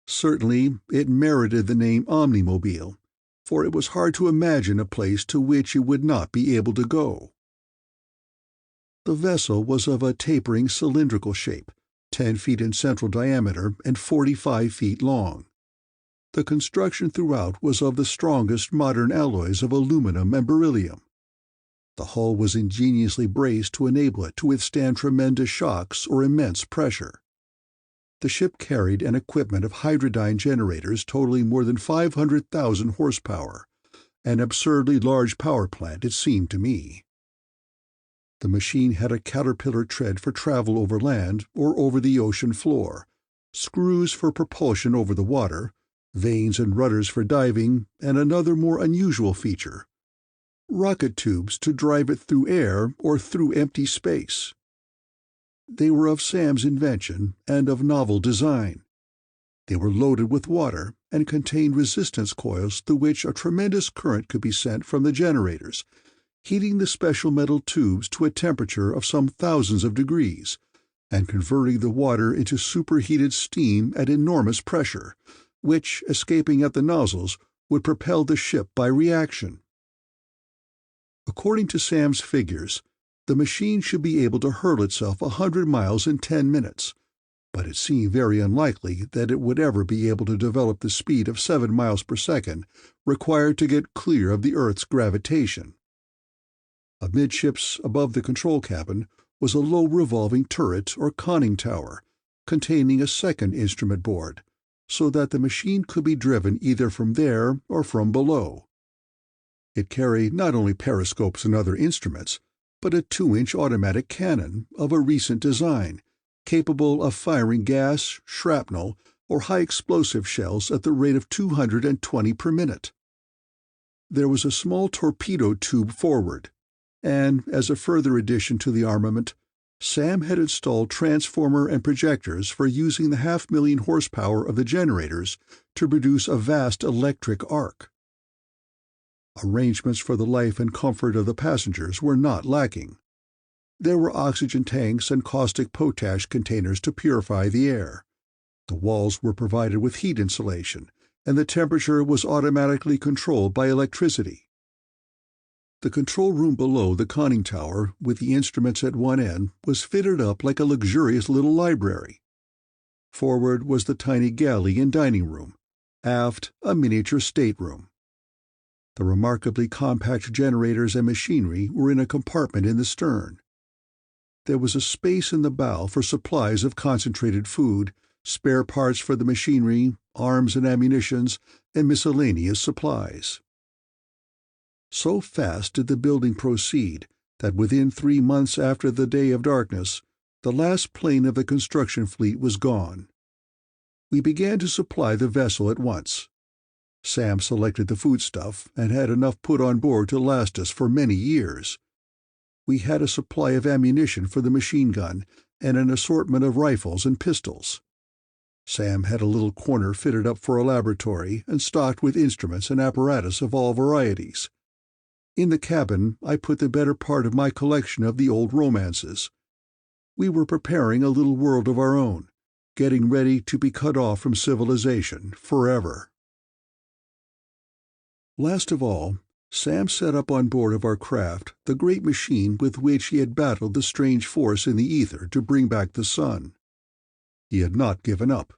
Certainly it merited the name Omnimobile, for it was hard to imagine a place to which it would not be able to go. The vessel was of a tapering cylindrical shape, 10 feet in central diameter and 45 feet long. The construction throughout was of the strongest modern alloys of aluminum and beryllium. The hull was ingeniously braced to enable it to withstand tremendous shocks or immense pressure. The ship carried an equipment of Hydrodon generators totaling more than 500,000 horsepower, An absurdly large power plant, it seemed to me. The machine had a caterpillar tread for travel over land or over the ocean floor, screws for propulsion over the water, vanes and rudders for diving, and another more unusual feature: rocket tubes to drive it through air or through empty space. They were of Sam's invention and of novel design. They were loaded with water and contained resistance coils through which a tremendous current could be sent from the generators, heating the special metal tubes to a temperature of some thousands of degrees, and converting the water into superheated steam at enormous pressure, which, escaping at the nozzles, would propel the ship by reaction. According to Sam's figures, the machine should be able to hurl itself 100 miles in 10 minutes, but it seemed very unlikely that it would ever be able to develop the speed of 7 miles per second required to get clear of the Earth's gravitation. Amidships, above the control cabin, was a low revolving turret or conning tower, containing a second instrument board, so that the machine could be driven either from there or from below. It carried not only periscopes and other instruments, but a 2-inch automatic cannon of a recent design, capable of firing gas, shrapnel, or high-explosive shells at the rate of 220 per minute. There was a small torpedo tube forward, and, as a further addition to the armament, Sam had installed transformer and projectors for using the 500,000 horsepower of the generators to produce a vast electric arc. Arrangements for the life and comfort of the passengers were not lacking. There were oxygen tanks and caustic potash containers to purify the air. The walls were provided with heat insulation, and the temperature was automatically controlled by electricity. The control room below the conning tower, with the instruments at one end, was fitted up like a luxurious little library. Forward was the tiny galley and dining room, aft a miniature stateroom. The remarkably compact generators and machinery were in a compartment in the stern. There was a space in the bow for supplies of concentrated food, spare parts for the machinery, arms and ammunitions, and miscellaneous supplies. So fast did the building proceed that within 3 months after the day of darkness, the last plane of the construction fleet was gone. We began to supply the vessel at once. Sam selected the foodstuff and had enough put on board to last us for many years. We had a supply of ammunition for the machine gun and an assortment of rifles and pistols. Sam had a little corner fitted up for a laboratory and stocked with instruments and apparatus of all varieties. In the cabin I put the better part of my collection of the old romances. We were preparing a little world of our own, getting ready to be cut off from civilization forever. Last of all, Sam set up on board of our craft the great machine with which he had battled the strange force in the ether to bring back the sun. He had not given up.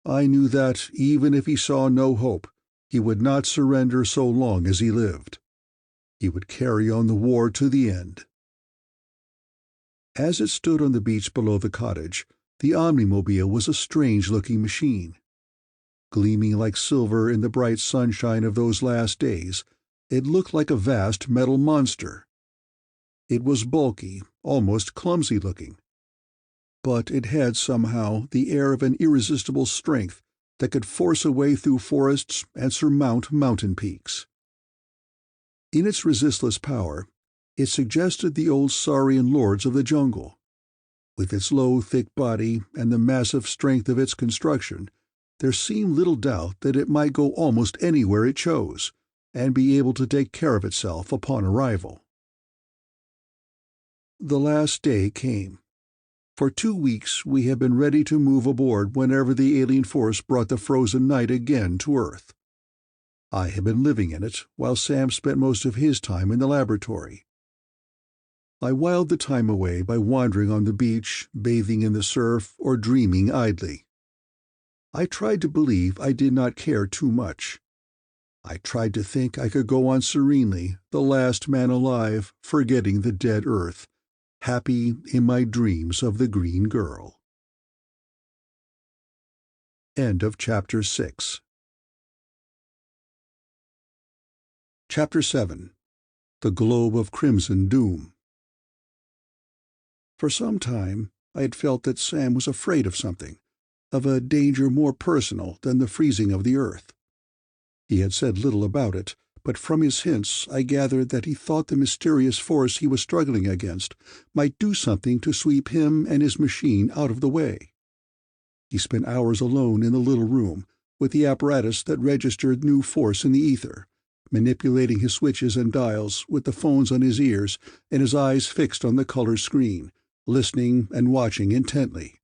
I knew that, even if he saw no hope, he would not surrender so long as he lived. He would carry on the war to the end. As it stood on the beach below the cottage, the Omnimed Mobile was a strange-looking machine. Gleaming like silver in the bright sunshine of those last days, it looked like a vast metal monster. It was bulky, almost clumsy-looking. But it had somehow the air of an irresistible strength that could force a way through forests and surmount mountain peaks. In its resistless power, it suggested the old saurian lords of the jungle. With its low, thick body and the massive strength of its construction, there seemed little doubt that it might go almost anywhere it chose, and be able to take care of itself upon arrival. The last day came. For 2 weeks we had been ready to move aboard whenever the alien force brought the frozen night again to Earth. I had been living in it, while Sam spent most of his time in the laboratory. I whiled the time away by wandering on the beach, bathing in the surf, or dreaming idly. I tried to believe I did not care too much. I tried to think I could go on serenely, the last man alive, forgetting the dead Earth, happy in my dreams of the green girl. End of chapter 6. Chapter 7. The Globe of Crimson Doom. For some time I had felt that Sam was afraid of something, of a danger more personal than the freezing of the earth. He had said little about it, but from his hints I gathered that he thought the mysterious force he was struggling against might do something to sweep him and his machine out of the way. He spent hours alone in the little room, with the apparatus that registered new force in the ether, manipulating his switches and dials with the phones on his ears and his eyes fixed on the color screen, listening and watching intently.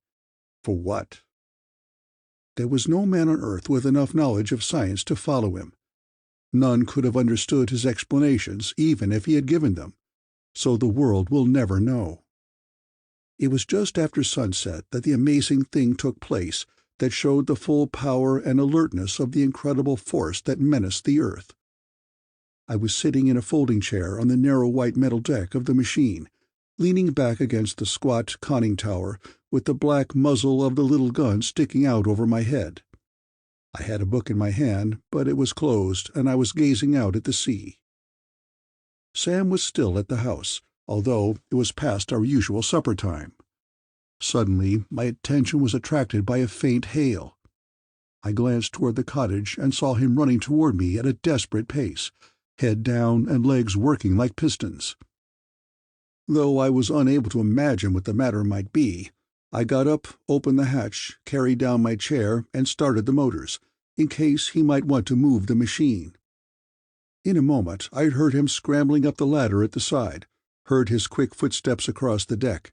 For what? There was no man on earth with enough knowledge of science to follow him. None could have understood his explanations even if he had given them, so the world will never know. It was just after sunset that the amazing thing took place that showed the full power and alertness of the incredible force that menaced the earth. I was sitting in a folding chair on the narrow white metal deck of the machine, leaning back against the squat conning tower with the black muzzle of the little gun sticking out over my head. I had a book in my hand, but it was closed, and I was gazing out at the sea. Sam was still at the house, although it was past our usual supper time. Suddenly my attention was attracted by a faint hail. I glanced toward the cottage and saw him running toward me at a desperate pace, head down and legs working like pistons. Though I was unable to imagine what the matter might be, I got up, opened the hatch, carried down my chair, and started the motors, in case he might want to move the machine. In a moment I heard him scrambling up the ladder at the side, heard his quick footsteps across the deck.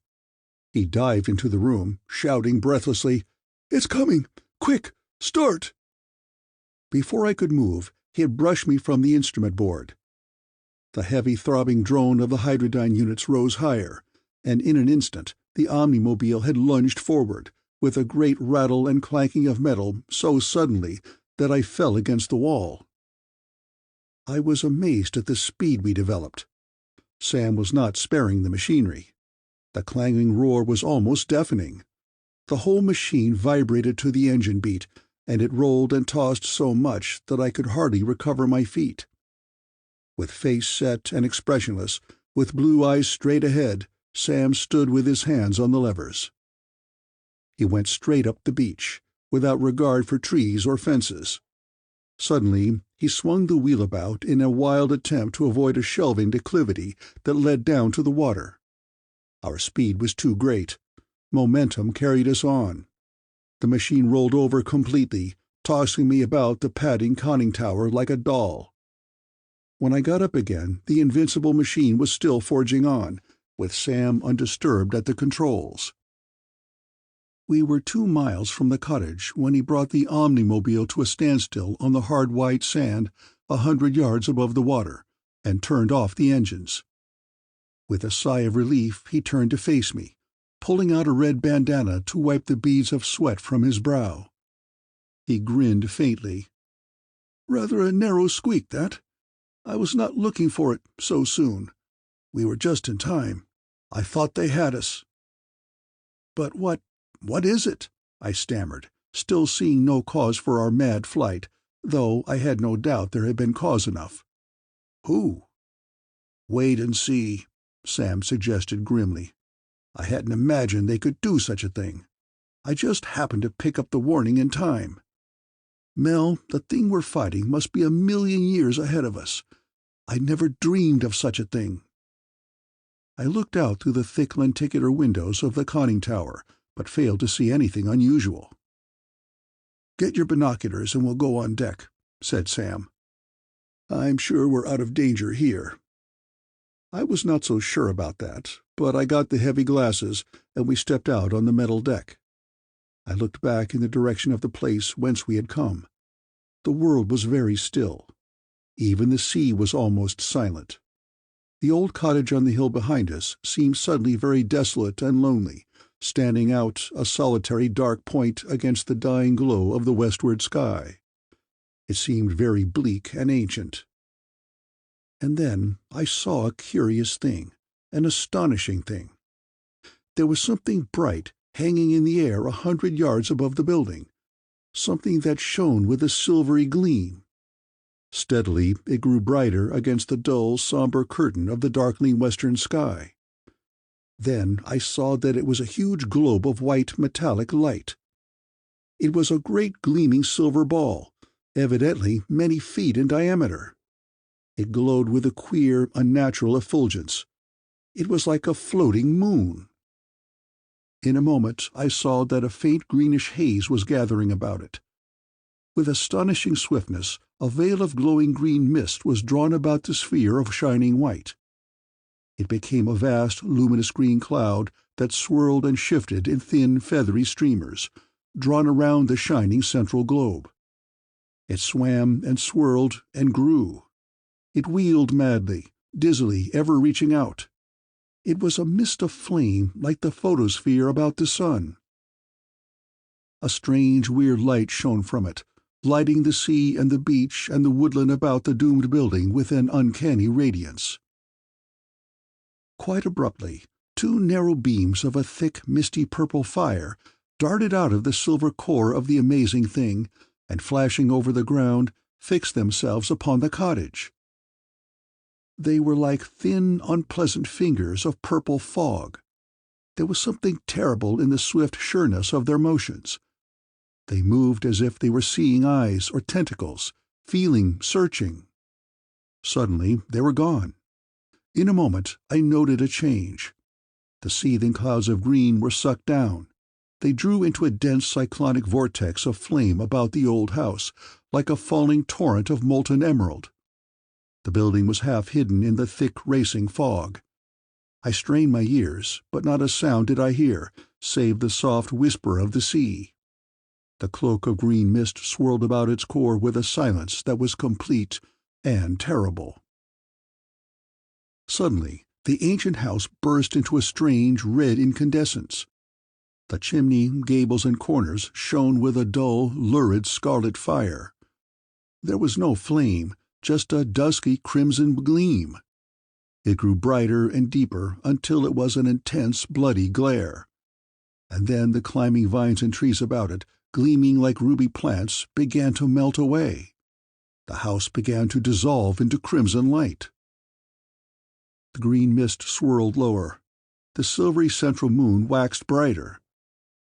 He dived into the room, shouting breathlessly, "It's coming! Quick! Start!" Before I could move, he had brushed me from the instrument board. The heavy throbbing drone of the Hydrodon units rose higher, and in an instant the Omnimed Mobile had lunged forward, with a great rattle and clanking of metal so suddenly that I fell against the wall. I was amazed at the speed we developed. Sam was not sparing the machinery. The clanging roar was almost deafening. The whole machine vibrated to the engine beat, and it rolled and tossed so much that I could hardly recover my feet. With face set and expressionless, with blue eyes straight ahead, Sam stood with his hands on the levers. He went straight up the beach, without regard for trees or fences. Suddenly he swung the wheel about in a wild attempt to avoid a shelving declivity that led down to the water. Our speed was too great. Momentum carried us on. The machine rolled over completely, tossing me about the padding conning tower like a doll. When I got up again, the invincible machine was still forging on, with Sam undisturbed at the controls. We were 2 miles from the cottage when he brought the Omnimobile to a standstill on the hard white sand 100 yards above the water, and turned off the engines. With a sigh of relief he turned to face me, pulling out a red bandana to wipe the beads of sweat from his brow. He grinned faintly. "Rather a narrow squeak, that. I was not looking for it so soon. We were just in time. I thought they had us." "But what is it?" I stammered, still seeing no cause for our mad flight, though I had no doubt there had been cause enough. "Who?" "Wait and see," Sam suggested grimly. "I hadn't imagined they could do such a thing. I just happened to pick up the warning in time. Mel, the thing we're fighting must be 1,000,000 years ahead of us. I never dreamed of such a thing." I looked out through the thick lenticular windows of the conning tower, but failed to see anything unusual. "Get your binoculars and we'll go on deck," said Sam. "I'm sure we're out of danger here." I was not so sure about that, but I got the heavy glasses and we stepped out on the metal deck. I looked back in the direction of the place whence we had come. The world was very still. Even the sea was almost silent. The old cottage on the hill behind us seemed suddenly very desolate and lonely, standing out a solitary dark point against the dying glow of the westward sky. It seemed very bleak and ancient. And then I saw a curious thing, an astonishing thing. There was something bright hanging in the air 100 yards above the building, something that shone with a silvery gleam. Steadily it grew brighter against the dull, somber curtain of the darkling western sky. Then I saw that it was a huge globe of white metallic light. It was a great gleaming silver ball, evidently many feet in diameter. It glowed with a queer, unnatural effulgence. It was like a floating moon. In a moment I saw that a faint greenish haze was gathering about it. With astonishing swiftness, a veil of glowing green mist was drawn about the sphere of shining white. It became a vast, luminous green cloud that swirled and shifted in thin, feathery streamers, drawn around the shining central globe. It swam and swirled and grew. It wheeled madly, dizzily, ever reaching out. It was a mist of flame like the photosphere about the sun. A strange, weird light shone from it, lighting the sea and the beach and the woodland about the doomed building with an uncanny radiance. Quite abruptly, two narrow beams of a thick, misty purple fire darted out of the silver core of the amazing thing, and flashing over the ground, fixed themselves upon the cottage. They were like thin, unpleasant fingers of purple fog. There was something terrible in the swift sureness of their motions. They moved as if they were seeing eyes or tentacles, feeling, searching. Suddenly they were gone. In a moment I noted a change. The seething clouds of green were sucked down. They drew into a dense cyclonic vortex of flame about the old house, like a falling torrent of molten emerald. The building was half hidden in the thick, racing fog. I strained my ears, but not a sound did I hear, save the soft whisper of the sea. The cloak of green mist swirled about its core with a silence that was complete and terrible. Suddenly, the ancient house burst into a strange red incandescence. The chimney, gables, and corners shone with a dull, lurid scarlet fire. There was no flame, just a dusky crimson gleam. It grew brighter and deeper until it was an intense, bloody glare. And then the climbing vines and trees about it, gleaming like ruby plants, began to melt away. The house began to dissolve into crimson light. The green mist swirled lower. The silvery central moon waxed brighter.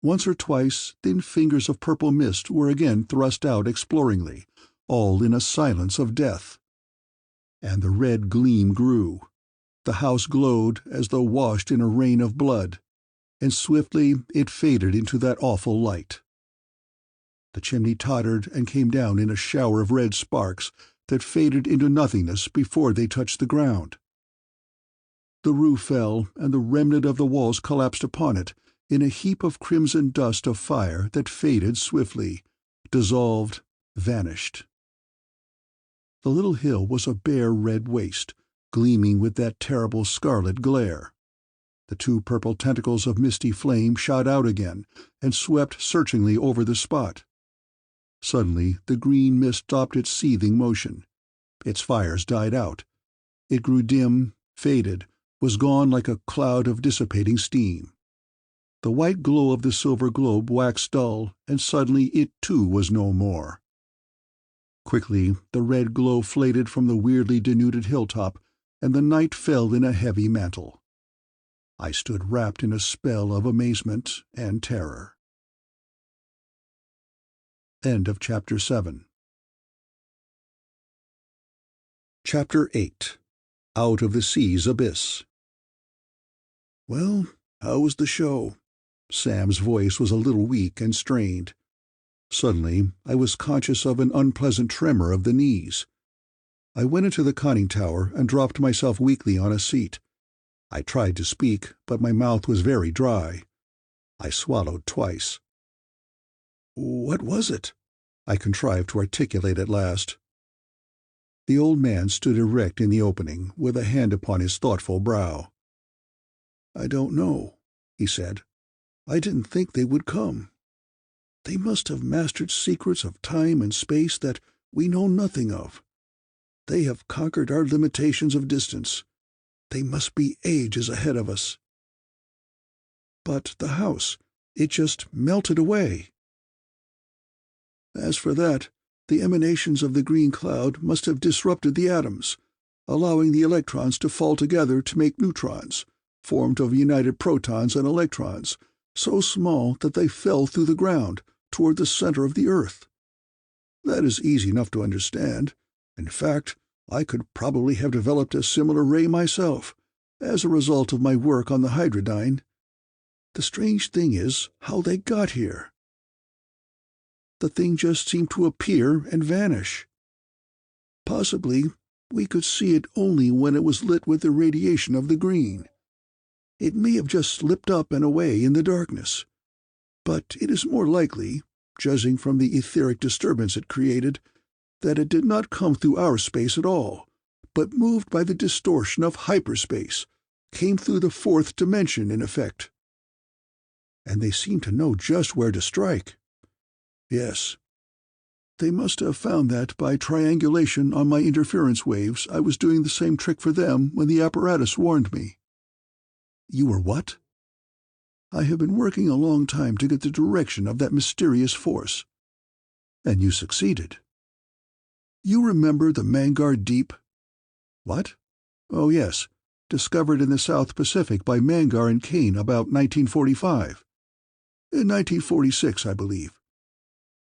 Once or twice thin fingers of purple mist were again thrust out exploringly, all in a silence of death. And the red gleam grew. The house glowed as though washed in a rain of blood, and swiftly it faded into that awful light. The chimney tottered and came down in a shower of red sparks that faded into nothingness before they touched the ground. The roof fell, and the remnant of the walls collapsed upon it in a heap of crimson dust of fire that faded swiftly, dissolved, vanished. The little hill was a bare red waste, gleaming with that terrible scarlet glare. The two purple tentacles of misty flame shot out again and swept searchingly over the spot. Suddenly the green mist stopped its seething motion. Its fires died out. It grew dim, faded, was gone like a cloud of dissipating steam. The white glow of the silver globe waxed dull, and suddenly it too was no more. Quickly the red glow faded from the weirdly denuded hilltop, and the night fell in a heavy mantle. I stood wrapped in a spell of amazement and terror. End of Chapter 7. Chapter 8. Out of the Sea's Abyss. "Well, how was the show?" Sam's voice was a little weak and strained. Suddenly I was conscious of an unpleasant tremor of the knees. I went into the conning tower and dropped myself weakly on a seat. I tried to speak, but my mouth was very dry. I swallowed twice. "What was it?" I contrived to articulate at last. The old man stood erect in the opening, with a hand upon his thoughtful brow. "I don't know," he said. "I didn't think they would come. They must have mastered secrets of time and space that we know nothing of. They have conquered our limitations of distance. They must be ages ahead of us. But the house, it just melted away." "As for that, The emanations of the green cloud must have disrupted the atoms, allowing the electrons to fall together to make neutrons, formed of united protons and electrons, so small that they fell through the ground toward the center of the Earth. That is easy enough to understand. In fact, I could probably have developed a similar ray myself, as a result of my work on the Hydrodon. The strange thing is how they got here. The thing just seemed to appear and vanish. Possibly we could see it only when it was lit with the radiation of the green. It may have just slipped up and away in the darkness, but it is more likely, judging from the etheric disturbance it created, that it did not come through our space at all, but moved by the distortion of hyperspace, came through the fourth dimension in effect. And they seem to know just where to strike. Yes. They must have found that by triangulation on my interference waves I was doing the same trick for them when the apparatus warned me. You were what? I have been working a long time to get the direction of that mysterious force. And you succeeded. You remember the Mangar Deep? What? Oh, yes. Discovered in the South Pacific by Mangar and Kane about 1945. In 1946, I believe.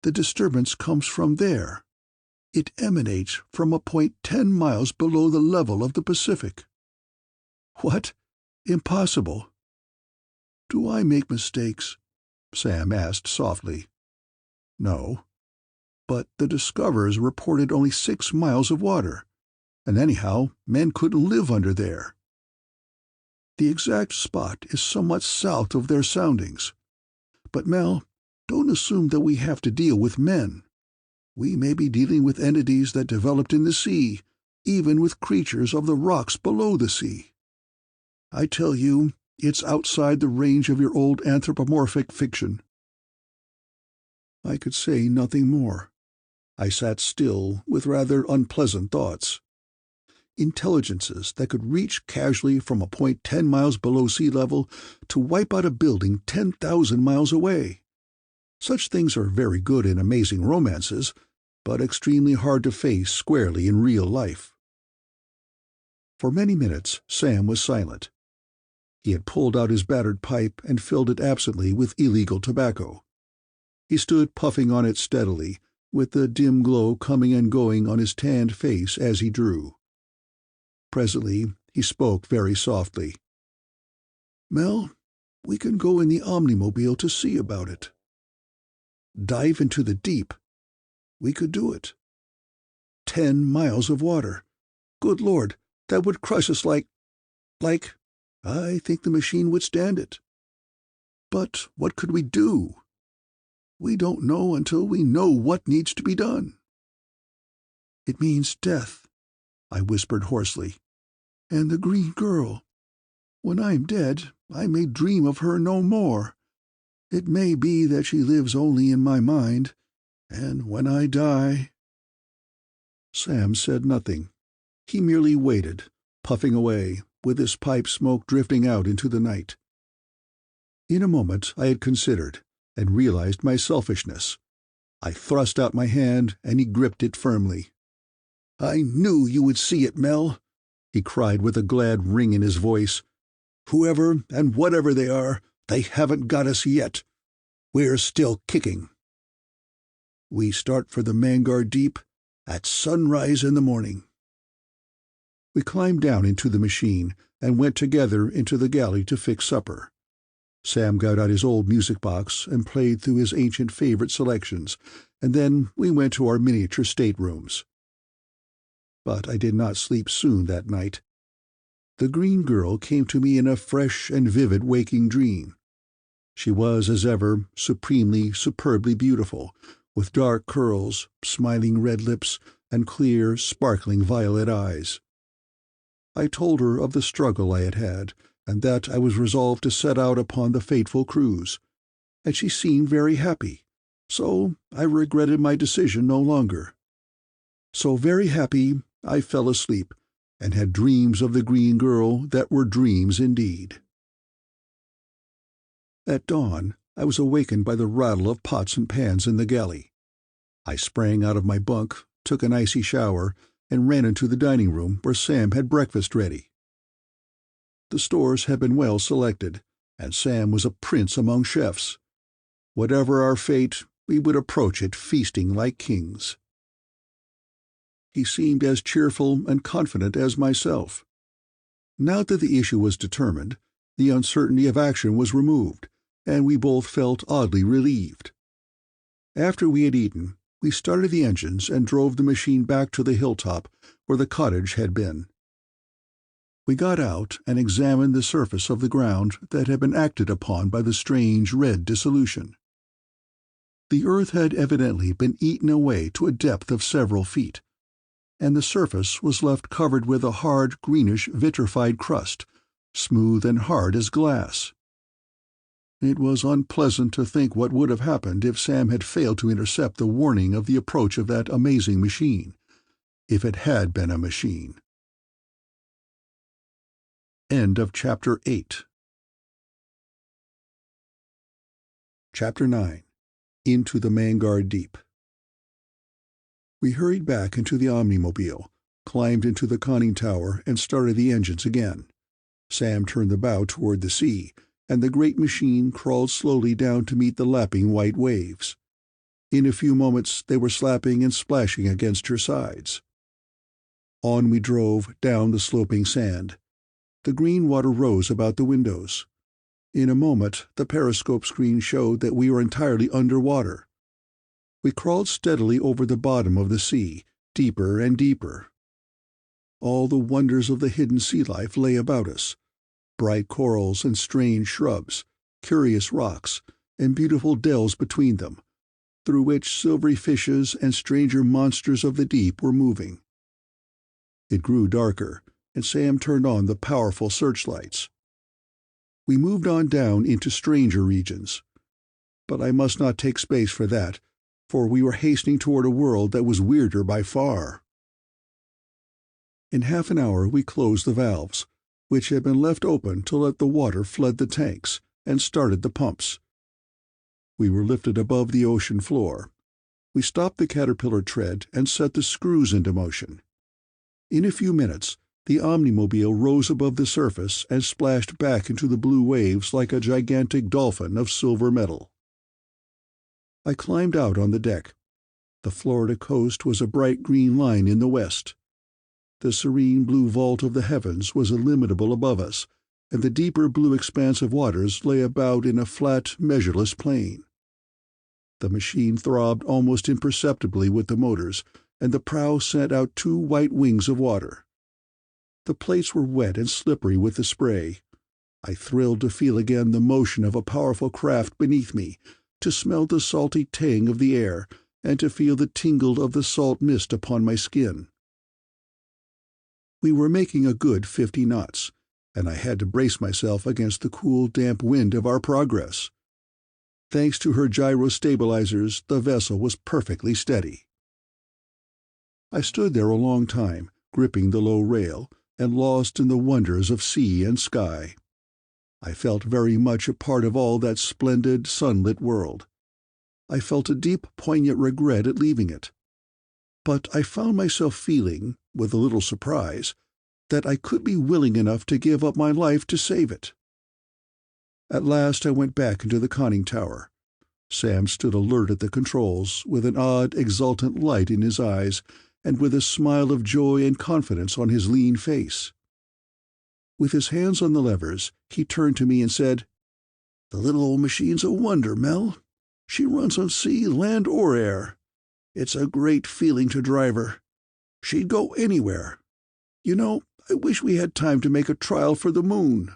The disturbance comes from there. It emanates from a point 10 miles below the level of the Pacific. What? Impossible. Do I make mistakes? Sam asked softly. No. But the discoverers reported only 6 miles of water, and anyhow, men couldn't live under there. The exact spot is somewhat south of their soundings. But Mel, don't assume that we have to deal with men. We may be dealing with entities that developed in the sea, even with creatures of the rocks below the sea. I tell you, it's outside the range of your old anthropomorphic fiction. I could say nothing more. I sat still with rather unpleasant thoughts. Intelligences that could reach casually from a point 10 miles below sea level to wipe out a building 10,000 miles away. Such things are very good in amazing romances, but extremely hard to face squarely in real life. For many minutes Sam was silent. He had pulled out his battered pipe and filled it absently with illegal tobacco. He stood puffing on it steadily, with the dim glow coming and going on his tanned face as he drew. Presently he spoke very softly. "Mel, we can go in the Omnimobile to see about it." Dive into the deep? We could do it. 10 miles of water. Good Lord, that would crush us like... I think the machine would stand it. But what could we do? We don't know until we know what needs to be done. It means death, I whispered hoarsely. And the green girl. When I'm dead, I may dream of her no more. It may be that she lives only in my mind, and when I die... Sam said nothing. He merely waited, puffing away, with his pipe smoke drifting out into the night. In a moment I had considered, and realized my selfishness. I thrust out my hand, and he gripped it firmly. "I knew you would see it, Mel," he cried with a glad ring in his voice. "Whoever and whatever they are, they haven't got us yet. We're still kicking. We start for the Mangar Deep at sunrise in the morning." We climbed down into the machine and went together into the galley to fix supper. Sam got out his old music box and played through his ancient favorite selections, and then we went to our miniature staterooms. But I did not sleep soon that night. The green girl came to me in a fresh and vivid waking dream. She was, as ever, supremely, superbly beautiful, with dark curls, smiling red lips, and clear, sparkling violet eyes. I told her of the struggle I had had, and that I was resolved to set out upon the fateful cruise, and she seemed very happy, so I regretted my decision no longer. So very happy, I fell asleep, and had dreams of the green girl that were dreams indeed. At dawn, I was awakened by the rattle of pots and pans in the galley. I sprang out of my bunk, took an icy shower, and ran into the dining room where Sam had breakfast ready. The stores had been well selected, and Sam was a prince among chefs. Whatever our fate, we would approach it feasting like kings. He seemed as cheerful and confident as myself. Now that the issue was determined, the uncertainty of action was removed, and we both felt oddly relieved. After we had eaten, we started the engines and drove the machine back to the hilltop where the cottage had been. We got out and examined the surface of the ground that had been acted upon by the strange red dissolution. The earth had evidently been eaten away to a depth of several feet, and the surface was left covered with a hard greenish vitrified crust, smooth and hard as glass. It was unpleasant to think what would have happened if Sam had failed to intercept the warning of the approach of that amazing machine, if it had been a machine. End of Chapter 8. Chapter 9. Into the Mangard Deep. We hurried back into the Omnimobile, climbed into the conning tower, and started the engines again. Sam turned the bow toward the sea, and the great machine crawled slowly down to meet the lapping white waves. In a few moments they were slapping and splashing against her sides. On we drove, down the sloping sand. The green water rose about the windows. In a moment the periscope screen showed that we were entirely under water. We crawled steadily over the bottom of the sea, deeper and deeper. All the wonders of the hidden sea life lay about us. Bright corals and strange shrubs, curious rocks, and beautiful dells between them, through which silvery fishes and stranger monsters of the deep were moving. It grew darker, and Sam turned on the powerful searchlights. We moved on down into stranger regions. But I must not take space for that, for we were hastening toward a world that was weirder by far. In half an hour we closed the valves, which had been left open to let the water flood the tanks, and started the pumps. We were lifted above the ocean floor. We stopped the caterpillar tread and set the screws into motion. In a few minutes, the Omnimobile rose above the surface and splashed back into the blue waves like a gigantic dolphin of silver metal. I climbed out on the deck. The Florida coast was a bright green line in the west. The serene blue vault of the heavens was illimitable above us, and the deeper blue expanse of waters lay about in a flat, measureless plain. The machine throbbed almost imperceptibly with the motors, and the prow sent out 2 white wings of water. The plates were wet and slippery with the spray. I thrilled to feel again the motion of a powerful craft beneath me, to smell the salty tang of the air, and to feel the tingle of the salt mist upon my skin. We were making a good 50 knots, and I had to brace myself against the cool, damp wind of our progress. Thanks to her gyro-stabilizers, the vessel was perfectly steady. I stood there a long time, gripping the low rail, and lost in the wonders of sea and sky. I felt very much a part of all that splendid, sunlit world. I felt a deep, poignant regret at leaving it. But I found myself feeling, with a little surprise, that I could be willing enough to give up my life to save it. At last I went back into the conning tower. Sam stood alert at the controls, with an odd, exultant light in his eyes, and with a smile of joy and confidence on his lean face. With his hands on the levers, he turned to me and said, "The little old machine's a wonder, Mel. She runs on sea, land, or air. It's a great feeling to drive her. She'd go anywhere. You know, I wish we had time to make a trial for the moon."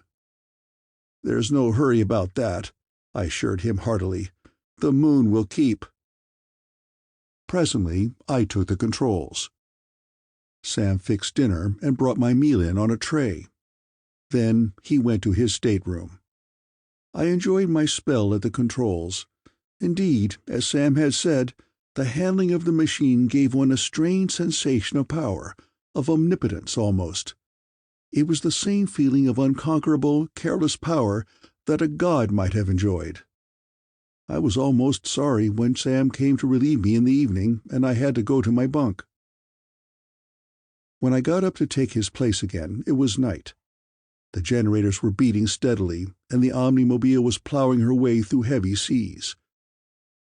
"There's no hurry about that," I assured him heartily. "The moon will keep." Presently I took the controls. Sam fixed dinner and brought my meal in on a tray. Then he went to his stateroom. I enjoyed my spell at the controls. Indeed, as Sam had said, the handling of the machine gave one a strange sensation of power, of omnipotence almost. It was the same feeling of unconquerable, careless power that a god might have enjoyed. I was almost sorry when Sam came to relieve me in the evening and I had to go to my bunk. When I got up to take his place again, it was night. The generators were beating steadily, and the Omnimed Mobile was plowing her way through heavy seas.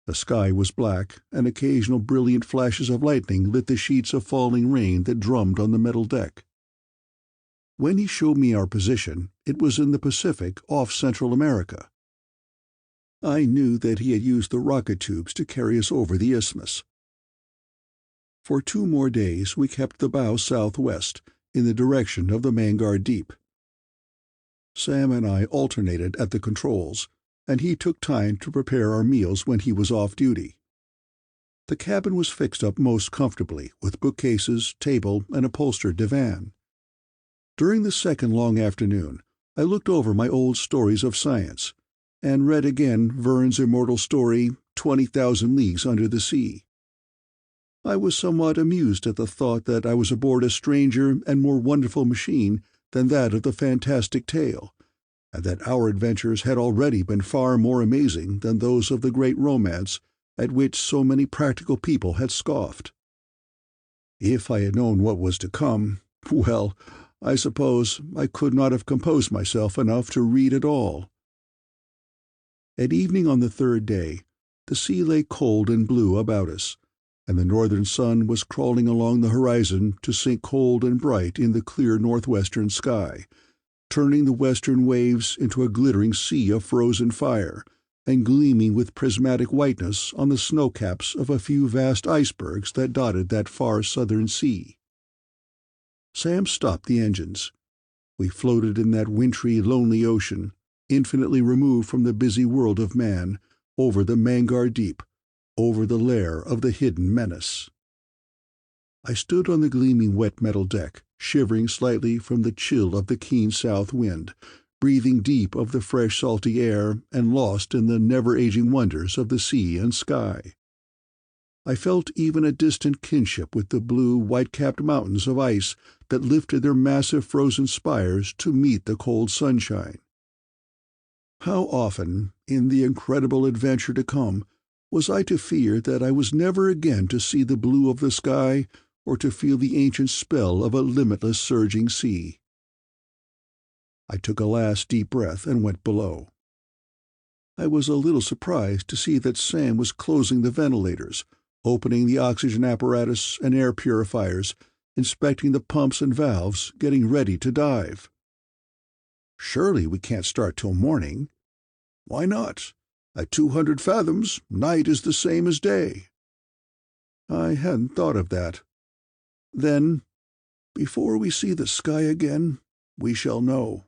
The sky was black, and occasional brilliant flashes of lightning lit the sheets of falling rain that drummed on the metal deck. When he showed me our position, it was in the Pacific off Central America. I knew that he had used the rocket tubes to carry us over the isthmus. For 2 more days we kept the bow southwest, in the direction of the Vanguard Deep. Sam and I alternated at the controls, and he took time to prepare our meals when he was off duty. The cabin was fixed up most comfortably with bookcases, table, and upholstered divan. During the second long afternoon, I looked over my old stories of science, and read again Verne's immortal story, 20,000 Leagues Under the Sea. I was somewhat amused at the thought that I was aboard a stranger and more wonderful machine than that of the fantastic tale, and that our adventures had already been far more amazing than those of the great romance at which so many practical people had scoffed. If I had known what was to come, well, I suppose I could not have composed myself enough to read it all. At evening on the 3rd day, the sea lay cold and blue about us, and the northern sun was crawling along the horizon to sink cold and bright in the clear northwestern sky, turning the western waves into a glittering sea of frozen fire, and gleaming with prismatic whiteness on the snow-caps of a few vast icebergs that dotted that far southern sea. Sam stopped the engines. We floated in that wintry, lonely ocean, infinitely removed from the busy world of man, over the Vanguard Deep, over the lair of the hidden menace. I stood on the gleaming wet metal deck, shivering slightly from the chill of the keen south wind, breathing deep of the fresh salty air and lost in the never-aging wonders of the sea and sky. I felt even a distant kinship with the blue, white-capped mountains of ice that lifted their massive frozen spires to meet the cold sunshine. How often, in the incredible adventure to come, was I to fear that I was never again to see the blue of the sky or to feel the ancient spell of a limitless surging sea? I took a last deep breath and went below. I was a little surprised to see that Sam was closing the ventilators, opening the oxygen apparatus and air purifiers, inspecting the pumps and valves, getting ready to dive. "Surely we can't start till morning." "Why not? At 200 fathoms, night is the same as day." I hadn't thought of that. Then, before we see the sky again, we shall know.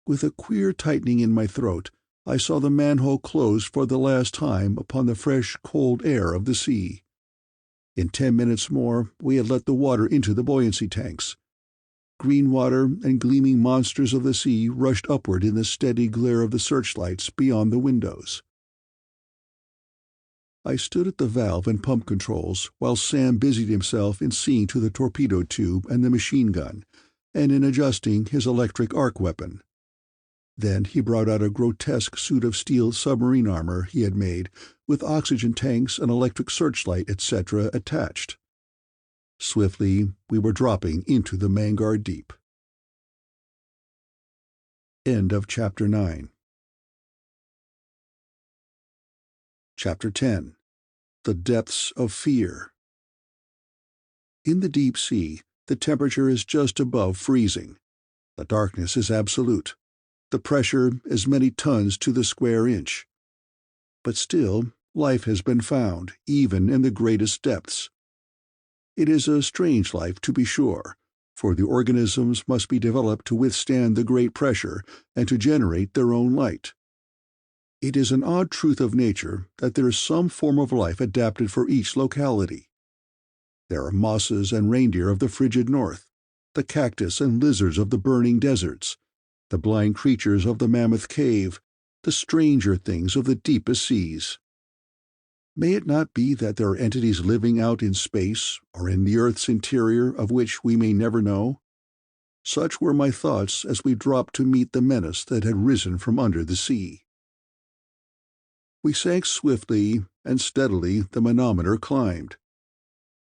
With a queer tightening in my throat, I saw the manhole close for the last time upon the fresh, cold air of the sea. In 10 minutes more we had let the water into the buoyancy tanks. Green water and gleaming monsters of the sea rushed upward in the steady glare of the searchlights beyond the windows. I stood at the valve and pump controls while Sam busied himself in seeing to the torpedo tube and the machine gun, and in adjusting his electric arc weapon. Then he brought out a grotesque suit of steel submarine armor he had made, with oxygen tanks and electric searchlight, etc., attached. Swiftly we were dropping into the Vanguard Deep. End of Chapter 9. Chapter 10. The Depths of Fear. In the deep sea, the temperature is just above freezing. The darkness is absolute. The pressure is many tons to the square inch. But still, life has been found, even in the greatest depths. It is a strange life, to be sure, for the organisms must be developed to withstand the great pressure and to generate their own light. It is an odd truth of nature that there is some form of life adapted for each locality. There are mosses and reindeer of the frigid north, the cactus and lizards of the burning deserts, the blind creatures of the mammoth cave, the stranger things of the deepest seas. May it not be that there are entities living out in space or in the Earth's interior of which we may never know? Such were my thoughts as we dropped to meet the menace that had risen from under the sea. We sank swiftly, and steadily the manometer climbed.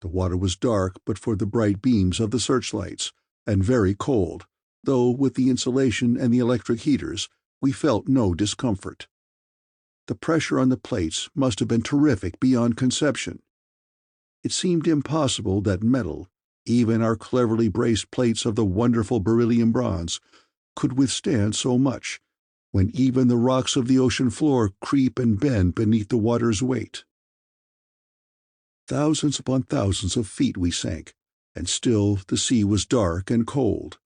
The water was dark but for the bright beams of the searchlights, and very cold, though with the insulation and the electric heaters we felt no discomfort. The pressure on the plates must have been terrific beyond conception. It seemed impossible that metal, even our cleverly braced plates of the wonderful beryllium bronze, could withstand so much, when even the rocks of the ocean floor creep and bend beneath the water's weight. Thousands upon thousands of feet we sank, and still the sea was dark and cold.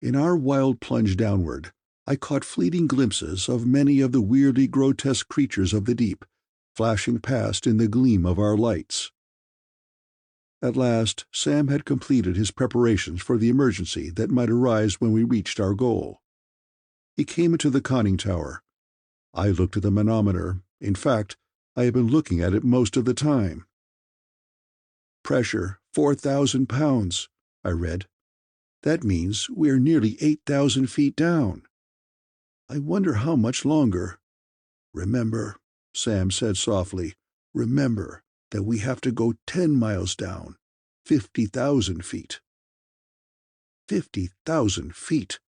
In our wild plunge downward, I caught fleeting glimpses of many of the weirdly grotesque creatures of the deep, flashing past in the gleam of our lights. At last, Sam had completed his preparations for the emergency that might arise when we reached our goal. He came into the conning tower. I looked at the manometer. In fact, I had been looking at it most of the time. "Pressure, 4,000 pounds," I read. "That means we are nearly 8,000 feet down. I wonder how much longer." "Remember," Sam said softly, "remember that we have to go 10 miles down, 50,000 feet." 50,000 feet!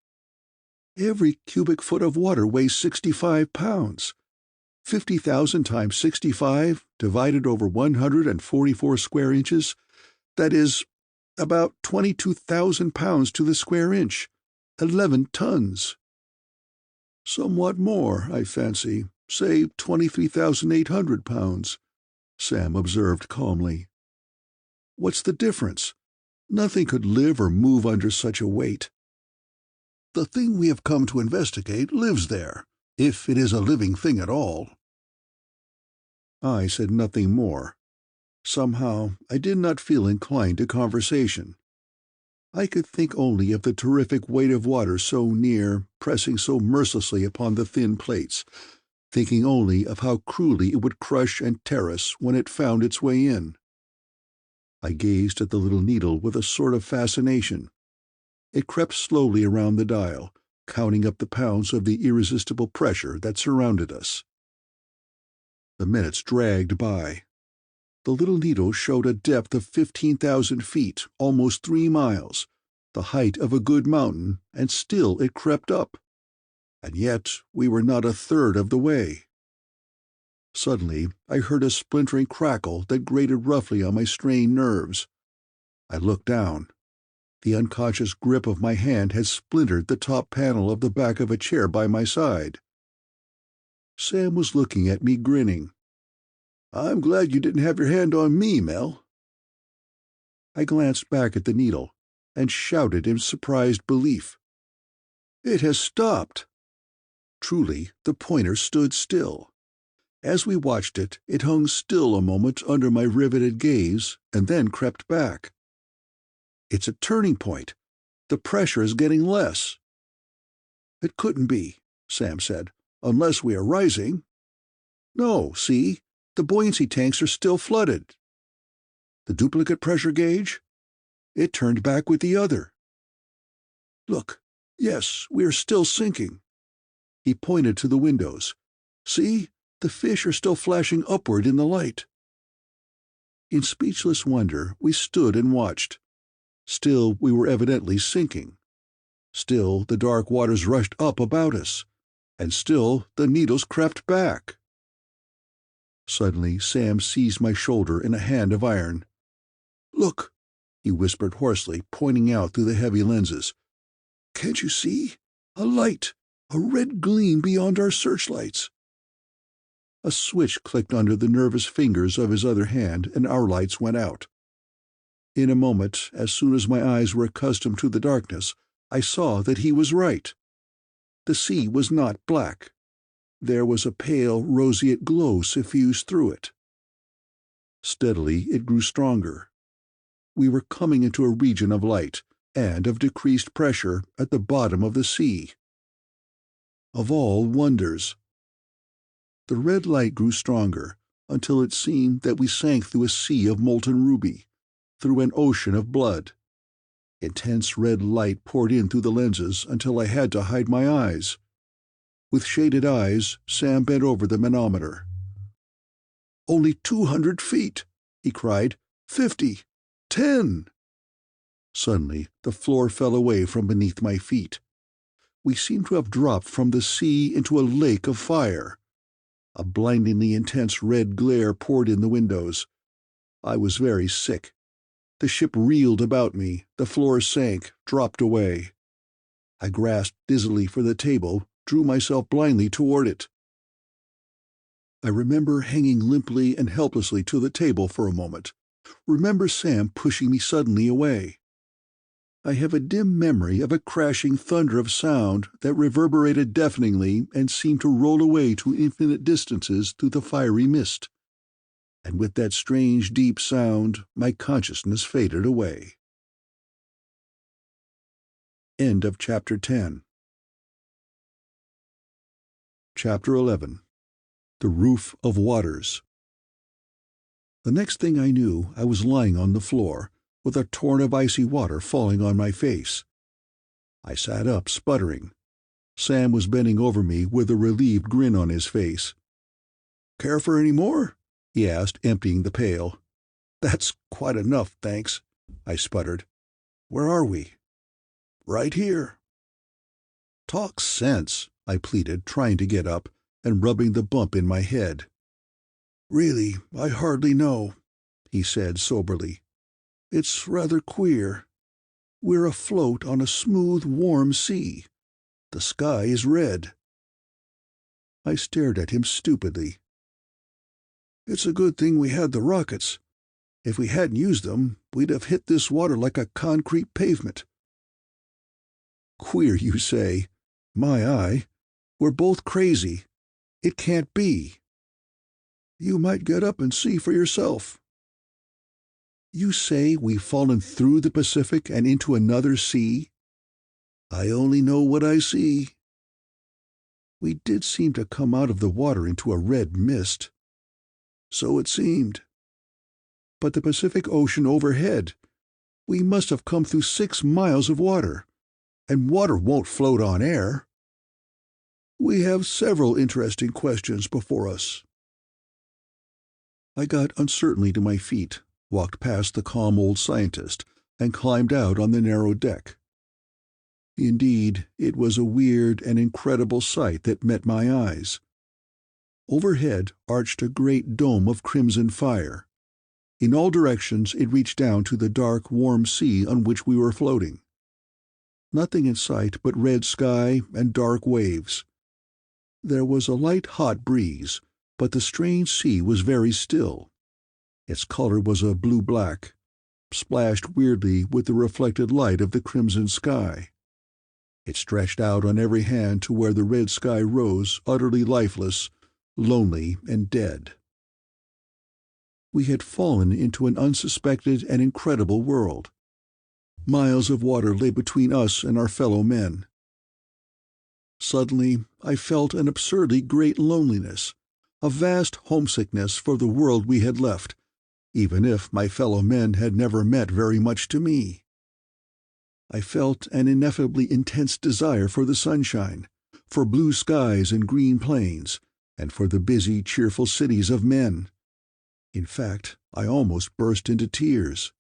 Every cubic foot of water weighs 65 pounds. 50,000 times 65 divided over 144 square inches, that is about 22,000 pounds to the square inch, 11 tons. "Somewhat more, I fancy, say 23,800 pounds," Sam observed calmly. "What's the difference? Nothing could live or move under such a weight." "The thing we have come to investigate lives there, if it is a living thing at all." I said nothing more. Somehow I did not feel inclined to conversation. I could think only of the terrific weight of water so near, pressing so mercilessly upon the thin plates, thinking only of how cruelly it would crush and tear us when it found its way in. I gazed at the little needle with a sort of fascination. It crept slowly around the dial, counting up the pounds of the irresistible pressure that surrounded us. The minutes dragged by. The little needle showed a depth of 15,000 feet, almost 3 miles, the height of a good mountain, and still it crept up. And yet we were not a third of the way. Suddenly I heard a splintering crackle that grated roughly on my strained nerves. I looked down. The unconscious grip of my hand had splintered the top panel of the back of a chair by my side. Sam was looking at me, grinning. "I'm glad you didn't have your hand on me, Mel." I glanced back at the needle, and shouted in surprised belief. "It has stopped!" Truly, the pointer stood still. As we watched it, it hung still a moment under my riveted gaze, and then crept back. "It's a turning point. The pressure is getting less." "It couldn't be," Sam said, "unless we are rising. No, see? The buoyancy tanks are still flooded." "The duplicate pressure gauge?" "It turned back with the other." "Look, yes, we are still sinking." He pointed to the windows. "See, the fish are still flashing upward in the light." In speechless wonder we stood and watched. Still we were evidently sinking. Still the dark waters rushed up about us, and still the needles crept back. Suddenly Sam seized my shoulder in a hand of iron. "Look," he whispered hoarsely, pointing out through the heavy lenses. "Can't you see? A light, a red gleam beyond our searchlights." A switch clicked under the nervous fingers of his other hand, and our lights went out. In a moment, as soon as my eyes were accustomed to the darkness, I saw that he was right. The sea was not black. There was a pale, roseate glow suffused through it. Steadily it grew stronger. We were coming into a region of light, and of decreased pressure at the bottom of the sea. Of all wonders! The red light grew stronger, until it seemed that we sank through a sea of molten ruby, through an ocean of blood. Intense red light poured in through the lenses until I had to hide my eyes. With shaded eyes, Sam bent over the manometer. "Only 200 feet!" he cried. "50! 10!" Suddenly, the floor fell away from beneath my feet. We seemed to have dropped from the sea into a lake of fire. A blindingly intense red glare poured in the windows. I was very sick. The ship reeled about me, the floor sank, dropped away. I grasped dizzily for the table, drew myself blindly toward it. I remember hanging limply and helplessly to the table for a moment. Remember Sam pushing me suddenly away. I have a dim memory of a crashing thunder of sound that reverberated deafeningly and seemed to roll away to infinite distances through the fiery mist. And with that strange deep sound, my consciousness faded away. End of Chapter 10. Chapter 11. The Roof of Waters. The next thing I knew, I was lying on the floor, with a torrent of icy water falling on my face. I sat up, sputtering. Sam was bending over me with a relieved grin on his face. "Care for any more?" he asked, emptying the pail. "That's quite enough, thanks," I sputtered. "Where are we?" "Right here." "Talk sense," I pleaded, trying to get up, and rubbing the bump in my head. "Really, I hardly know," he said soberly. "It's rather queer. We're afloat on a smooth, warm sea. The sky is red." I stared at him stupidly. "It's a good thing we had the rockets. If we hadn't used them, we'd have hit this water like a concrete pavement." "Queer, you say? My eye. We're both crazy. It can't be." "You might get up and see for yourself." "You say we've fallen through the Pacific and into another sea?" "I only know what I see." "We did seem to come out of the water into a red mist." "So it seemed." "But the Pacific Ocean overhead. We must have come through 6 miles of water. And water won't float on air." "We have several interesting questions before us." I got uncertainly to my feet, walked past the calm old scientist, and climbed out on the narrow deck. Indeed, it was a weird and incredible sight that met my eyes. Overhead arched a great dome of crimson fire. In all directions it reached down to the dark, warm sea on which we were floating. Nothing in sight but red sky and dark waves. There was a light, hot breeze, but the strange sea was very still. Its color was a blue-black, splashed weirdly with the reflected light of the crimson sky. It stretched out on every hand to where the red sky rose utterly lifeless, lonely and dead. We had fallen into an unsuspected and incredible world. Miles of water lay between us and our fellow men. Suddenly I felt an absurdly great loneliness, a vast homesickness for the world we had left, even if my fellow men had never meant very much to me. I felt an ineffably intense desire for the sunshine, for blue skies and green plains, and for the busy, cheerful cities of men. In fact, I almost burst into tears.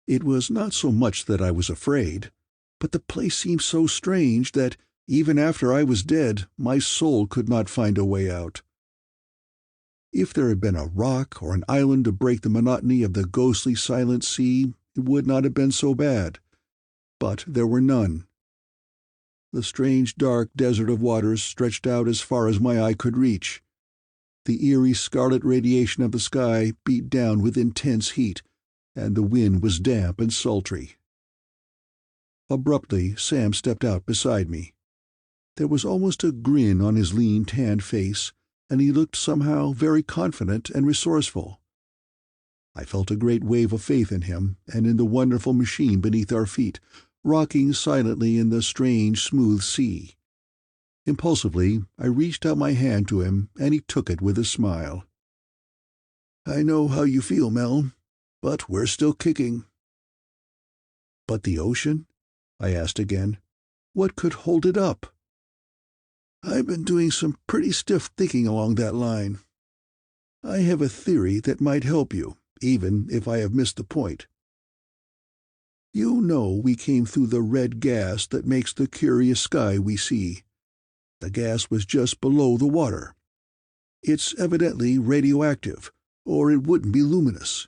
It was not so much that I was afraid, but the place seemed so strange that, even after I was dead, my soul could not find a way out. If there had been a rock or an island to break the monotony of the ghostly silent sea, it would not have been so bad. But there were none. The strange dark desert of waters stretched out as far as my eye could reach. The eerie scarlet radiation of the sky beat down with intense heat, and the wind was damp and sultry. Abruptly, Sam stepped out beside me. There was almost a grin on his lean, tanned face, and he looked somehow very confident and resourceful. I felt a great wave of faith in him and in the wonderful machine beneath our feet, rocking silently in the strange, smooth sea. Impulsively, I reached out my hand to him, and he took it with a smile. "I know how you feel, Mel, but we're still kicking." "But the ocean?" I asked again. "What could hold it up?" I've been doing some pretty stiff thinking along that line. I have a theory that might help you, even if I have missed the point. You know we came through the red gas that makes the curious sky we see. The gas was just below the water. It's evidently radioactive, or it wouldn't be luminous.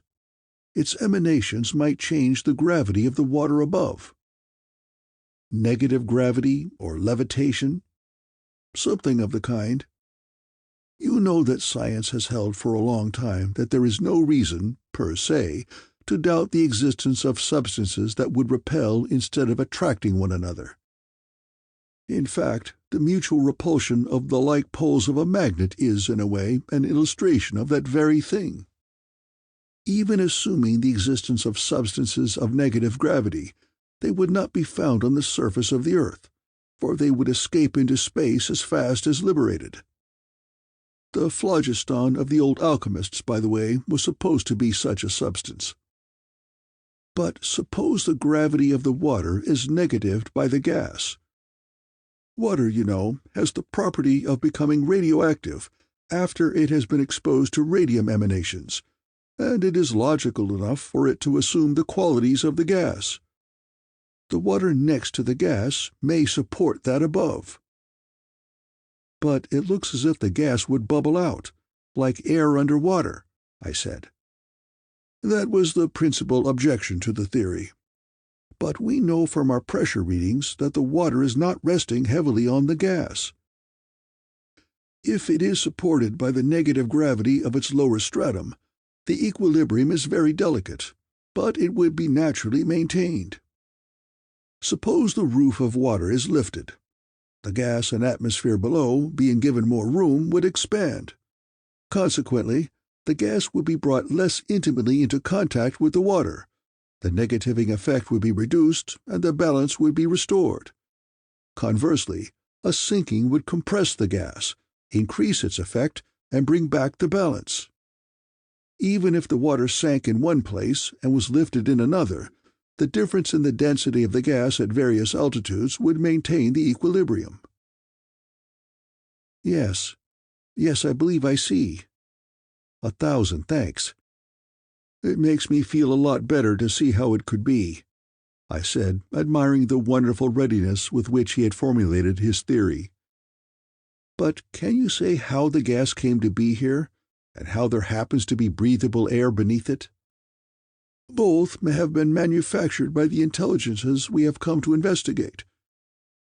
Its emanations might change the gravity of the water above. Negative gravity or levitation? Something of the kind. You know that science has held for a long time that there is no reason, per se, to doubt the existence of substances that would repel instead of attracting one another. In fact, the mutual repulsion of the like poles of a magnet is, in a way, an illustration of that very thing. Even assuming the existence of substances of negative gravity, they would not be found on the surface of the earth, for they would escape into space as fast as liberated. The phlogiston of the old alchemists, by the way, was supposed to be such a substance. But suppose the gravity of the water is negatived by the gas. Water, you know, has the property of becoming radioactive after it has been exposed to radium emanations, and it is logical enough for it to assume the qualities of the gas. The water next to the gas may support that above. But it looks as if the gas would bubble out, like air under water, I said. That was the principal objection to the theory. But we know from our pressure readings that the water is not resting heavily on the gas. If it is supported by the negative gravity of its lower stratum, the equilibrium is very delicate, but it would be naturally maintained. Suppose the roof of water is lifted. The gas and atmosphere below, being given more room, would expand. Consequently, the gas would be brought less intimately into contact with the water. The negativing effect would be reduced, and the balance would be restored. Conversely, a sinking would compress the gas, increase its effect, and bring back the balance. Even if the water sank in one place and was lifted in another, the difference in the density of the gas at various altitudes would maintain the equilibrium. Yes, I believe I see. 1,000 thanks. It makes me feel a lot better to see how it could be, I said, admiring the wonderful readiness with which he had formulated his theory. But can you say how the gas came to be here, and how there happens to be breathable air beneath it? Both may have been manufactured by the intelligences we have come to investigate.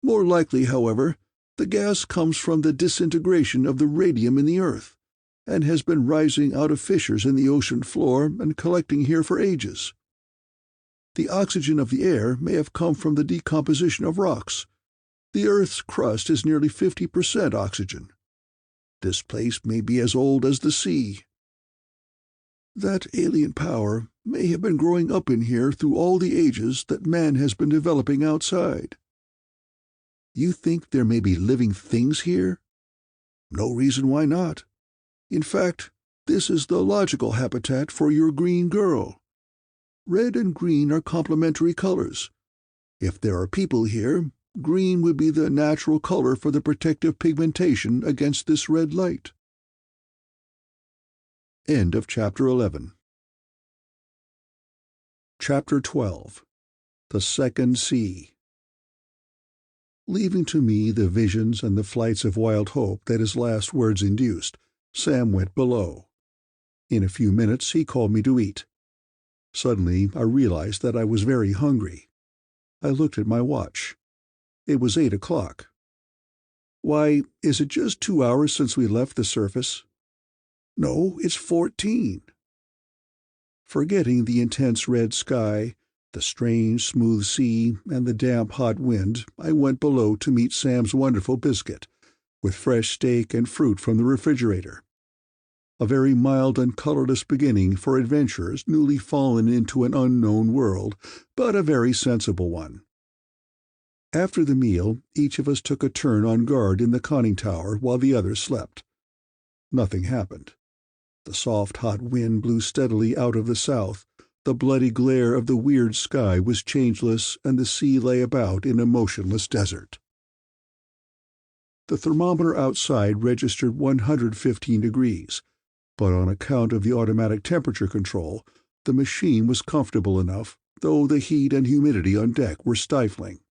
More likely, however, the gas comes from the disintegration of the radium in the earth, and has been rising out of fissures in the ocean floor and collecting here for ages. The oxygen of the air may have come from the decomposition of rocks. The Earth's crust is nearly 50% oxygen. This place may be as old as the sea. That alien power may have been growing up in here through all the ages that man has been developing outside. You think there may be living things here? No reason why not. In fact, this is the logical habitat for your green girl. Red and green are complementary colors. If there are people here, green would be the natural color for the protective pigmentation against this red light. End of Chapter 11. Chapter 12. The Second Sea. Leaving to me the visions and the flights of wild hope that his last words induced, Sam went below. In a few minutes he called me to eat. Suddenly I realized that I was very hungry. I looked at my watch. It was 8 o'clock. Why, is it just 2 hours since we left the surface? No, it's 14. Forgetting the intense red sky, the strange smooth sea, and the damp hot wind, I went below to meet Sam's wonderful biscuit, with fresh steak and fruit from the refrigerator. A very mild and colorless beginning for adventurers newly fallen into an unknown world, but a very sensible one. After the meal, each of us took a turn on guard in the conning tower while the others slept. Nothing happened. The soft hot wind blew steadily out of the south, the bloody glare of the weird sky was changeless, and the sea lay about in a motionless desert. The thermometer outside registered 115 degrees, but on account of the automatic temperature control, the machine was comfortable enough, though the heat and humidity on deck were stifling.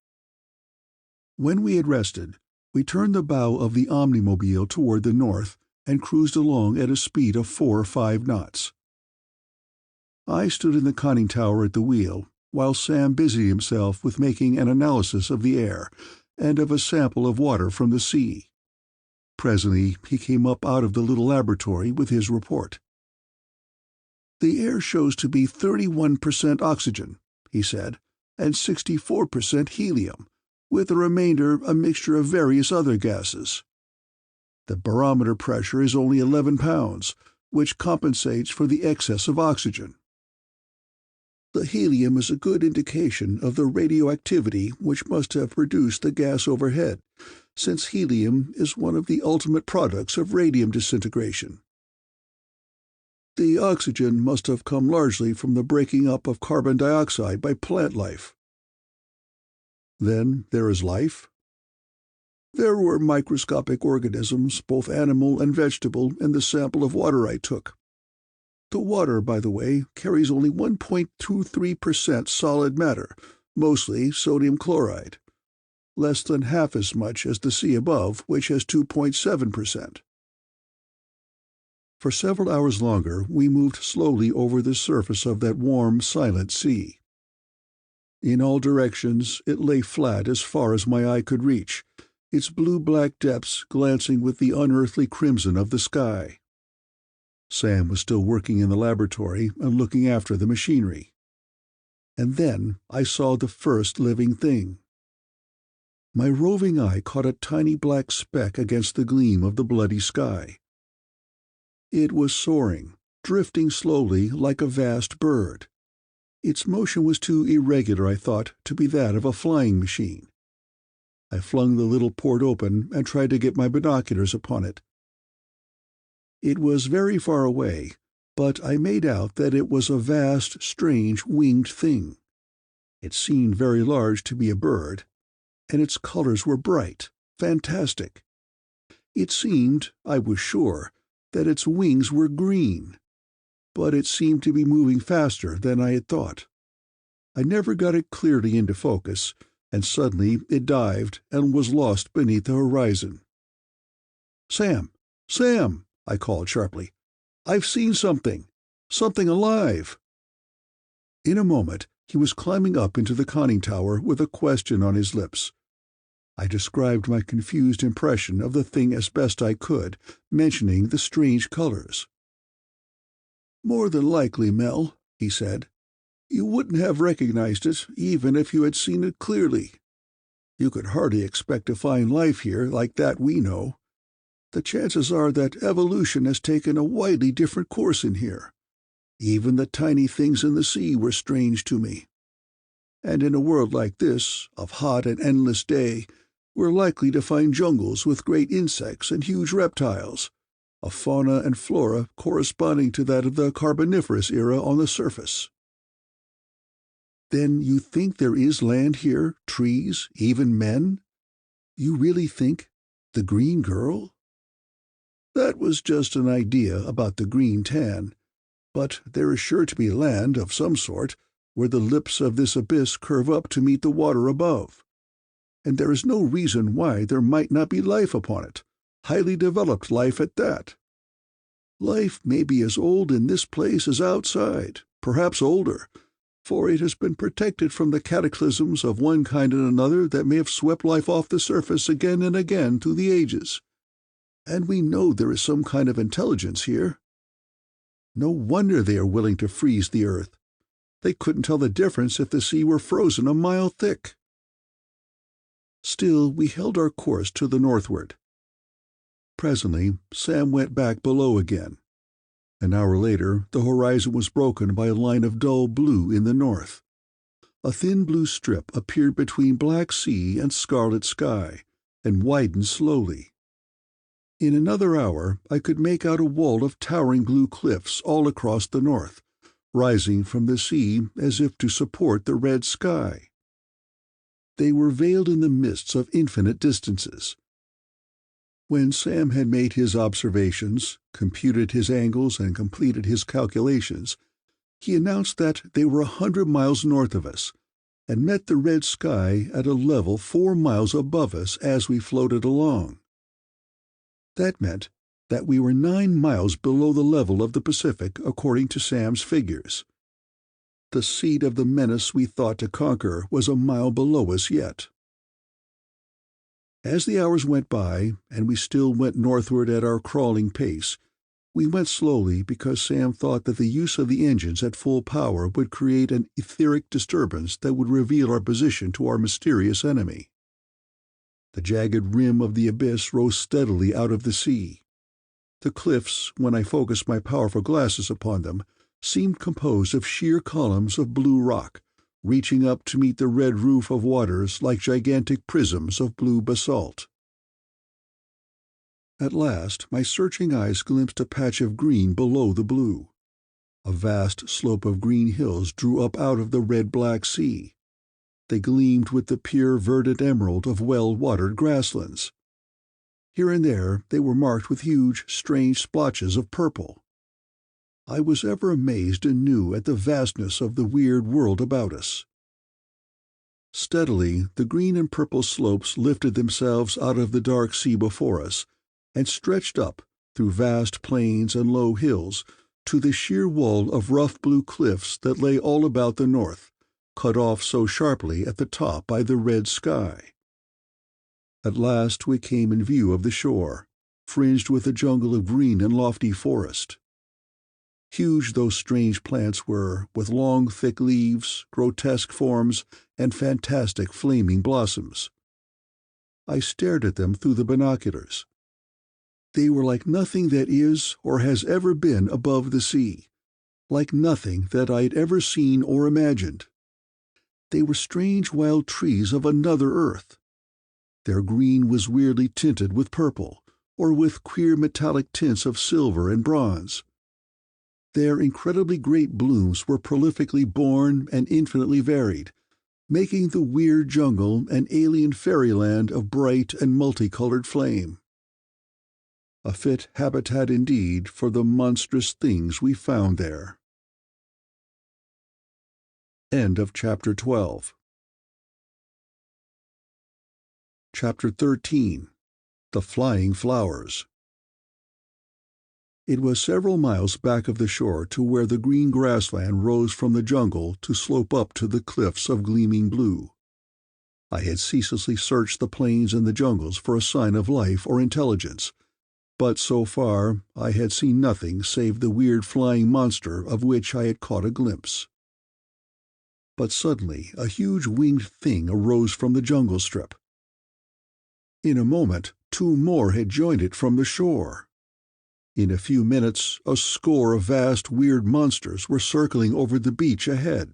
When we had rested, we turned the bow of the Omnimed Mobile toward the north and cruised along at a speed of 4 or 5 knots. I stood in the conning tower at the wheel, while Sam busied himself with making an analysis of the air and of a sample of water from the sea. Presently he came up out of the little laboratory with his report. "The air shows to be 31% oxygen," he said, "and 64% helium, with the remainder a mixture of various other gases. The barometer pressure is only 11 pounds, which compensates for the excess of oxygen. The helium is a good indication of the radioactivity which must have produced the gas overhead, since helium is one of the ultimate products of radium disintegration. The oxygen must have come largely from the breaking up of carbon dioxide by plant life." "Then there is life?" "There were microscopic organisms, both animal and vegetable, in the sample of water I took. The water, by the way, carries only 1.23% solid matter, mostly sodium chloride, less than half as much as the sea above, which has 2.7%. For several hours longer we moved slowly over the surface of that warm, silent sea. In all directions it lay flat as far as my eye could reach, its blue-black depths glancing with the unearthly crimson of the sky. Sam was still working in the laboratory and looking after the machinery. And then I saw the first living thing. My roving eye caught a tiny black speck against the gleam of the bloody sky. It was soaring, drifting slowly like a vast bird. Its motion was too irregular, I thought, to be that of a flying machine. I flung the little port open and tried to get my binoculars upon it. It was very far away, but I made out that it was a vast, strange, winged thing. It seemed very large to be a bird, and its colors were bright, fantastic. It seemed, I was sure, that its wings were green, but it seemed to be moving faster than I had thought. I never got it clearly into focus, and suddenly it dived and was lost beneath the horizon. "Sam! Sam!" I called sharply. "I've seen something! Something alive!" In a moment he was climbing up into the conning tower with a question on his lips. I described my confused impression of the thing as best I could, mentioning the strange colors. "More than likely, Mel," he said. "You wouldn't have recognized it, even if you had seen it clearly. You could hardly expect to find life here like that we know. The chances are that evolution has taken a widely different course in here. Even the tiny things in the sea were strange to me. And in a world like this, of hot and endless day, we're likely to find jungles with great insects and huge reptiles, a fauna and flora corresponding to that of the Carboniferous era on the surface." "Then you think there is land here, trees, even men? You really think the Green Girl?" "That was just an idea about the green tan, but there is sure to be land of some sort where the lips of this abyss curve up to meet the water above. And there is no reason why there might not be life upon it, highly developed life at that. Life may be as old in this place as outside, perhaps older, for it has been protected from the cataclysms of one kind and another that may have swept life off the surface again and again through the ages. And we know there is some kind of intelligence here. No wonder they are willing to freeze the earth. They couldn't tell the difference if the sea were frozen a mile thick." Still we held our course to the northward. Presently Sam went back below again. An hour later the horizon was broken by a line of dull blue in the north. A thin blue strip appeared between black sea and scarlet sky, and widened slowly. In another hour I could make out a wall of towering blue cliffs all across the north, rising from the sea as if to support the red sky. They were veiled in the mists of infinite distances. When Sam had made his observations, computed his angles, and completed his calculations, he announced that they were 100 miles north of us, and met the red sky at a level 4 miles above us as we floated along. That meant that we were 9 miles below the level of the Pacific, according to Sam's figures. The seat of the menace we thought to conquer was a mile below us yet. As the hours went by, and we still went northward at our crawling pace, we went slowly because Sam thought that the use of the engines at full power would create an etheric disturbance that would reveal our position to our mysterious enemy. The jagged rim of the abyss rose steadily out of the sea. The cliffs, when I focused my powerful glasses upon them, seemed composed of sheer columns of blue rock, reaching up to meet the red roof of waters like gigantic prisms of blue basalt. At last my searching eyes glimpsed a patch of green below the blue. A vast slope of green hills drew up out of the red-black sea. They gleamed with the pure verdant emerald of well-watered grasslands. Here and there they were marked with huge, strange splotches of purple. I was ever amazed anew at the vastness of the weird world about us. Steadily the green and purple slopes lifted themselves out of the dark sea before us, and stretched up, through vast plains and low hills, to the sheer wall of rough blue cliffs that lay all about the north, cut off so sharply at the top by the red sky. At last we came in view of the shore, fringed with a jungle of green and lofty forest. Huge those strange plants were, with long thick leaves, grotesque forms, and fantastic flaming blossoms. I stared at them through the binoculars. They were like nothing that is or has ever been above the sea, like nothing that I had ever seen or imagined. They were strange wild trees of another earth. Their green was weirdly tinted with purple, or with queer metallic tints of silver and bronze. Their incredibly great blooms were prolifically born and infinitely varied, making the weird jungle an alien fairyland of bright and multicolored flame. A fit habitat indeed for the monstrous things we found there. End of Chapter 12. Chapter 13. The Flying Flowers. It was several miles back of the shore to where the green grassland rose from the jungle to slope up to the cliffs of gleaming blue. I had ceaselessly searched the plains and the jungles for a sign of life or intelligence, but so far I had seen nothing save the weird flying monster of which I had caught a glimpse. But suddenly a huge winged thing arose from the jungle strip. In a moment 2 more had joined it from the shore. In a few minutes a score of vast weird monsters were circling over the beach ahead.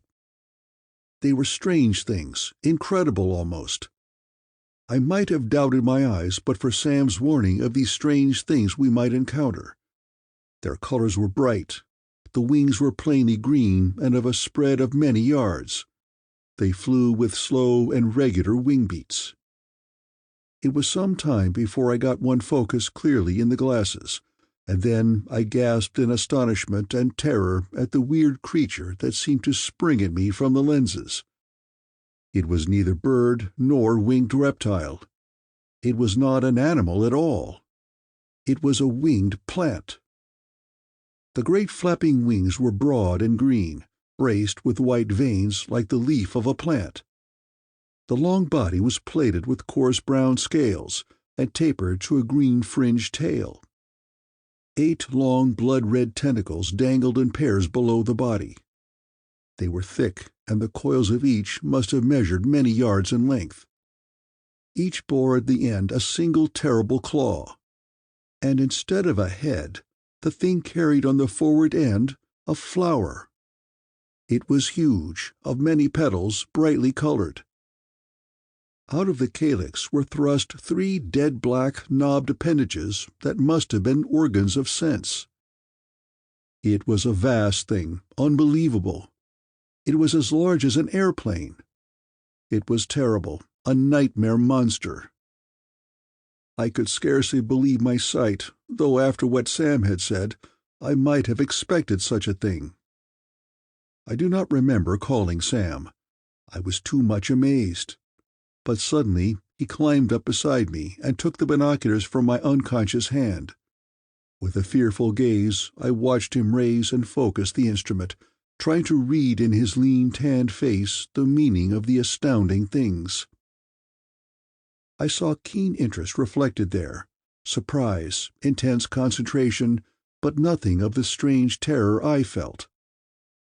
They were strange things, incredible almost. I might have doubted my eyes but for Sam's warning of these strange things we might encounter. Their colors were bright. The wings were plainly green and of a spread of many yards. They flew with slow and regular wing beats. It was some time before I got one focus clearly in the glasses, and then I gasped in astonishment and terror at the weird creature that seemed to spring at me from the lenses. It was neither bird nor winged reptile. It was not an animal at all. It was a winged plant. The great flapping wings were broad and green, braced with white veins like the leaf of a plant. The long body was plated with coarse brown scales and tapered to a green-fringed tail. 8 long blood-red tentacles dangled in pairs below the body. They were thick, and the coils of each must have measured many yards in length. Each bore at the end a single terrible claw, and instead of a head, the thing carried on the forward end a flower. It was huge, of many petals, brightly colored. Out of the calyx were thrust 3 dead black knobbed appendages that must have been organs of sense. It was a vast thing, unbelievable. It was as large as an airplane. It was terrible, a nightmare monster. I could scarcely believe my sight, though after what Sam had said, I might have expected such a thing. I do not remember calling Sam. I was too much amazed. But suddenly he climbed up beside me and took the binoculars from my unconscious hand. With a fearful gaze, I watched him raise and focus the instrument, trying to read in his lean, tanned face the meaning of the astounding things. I saw keen interest reflected there, surprise, intense concentration, but nothing of the strange terror I felt.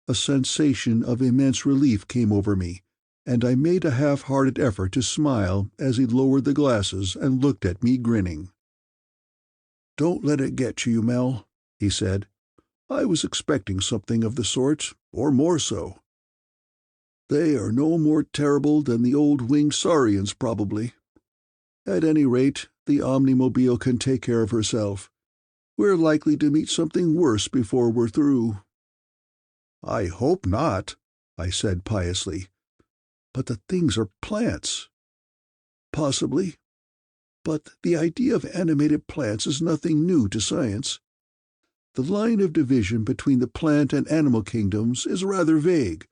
A sensation of immense relief came over me, and I made a half-hearted effort to smile as he lowered the glasses and looked at me grinning. "Don't let it get to you, Mel," he said. "I was expecting something of the sort, or more so. They are no more terrible than the old winged saurians, probably. At any rate, the Omnimobile can take care of herself. We're likely to meet something worse before we're through." "I hope not," I said piously. "But the things are plants." "Possibly. But the idea of animated plants is nothing new to science. The line of division between the plant and animal kingdoms is rather vague,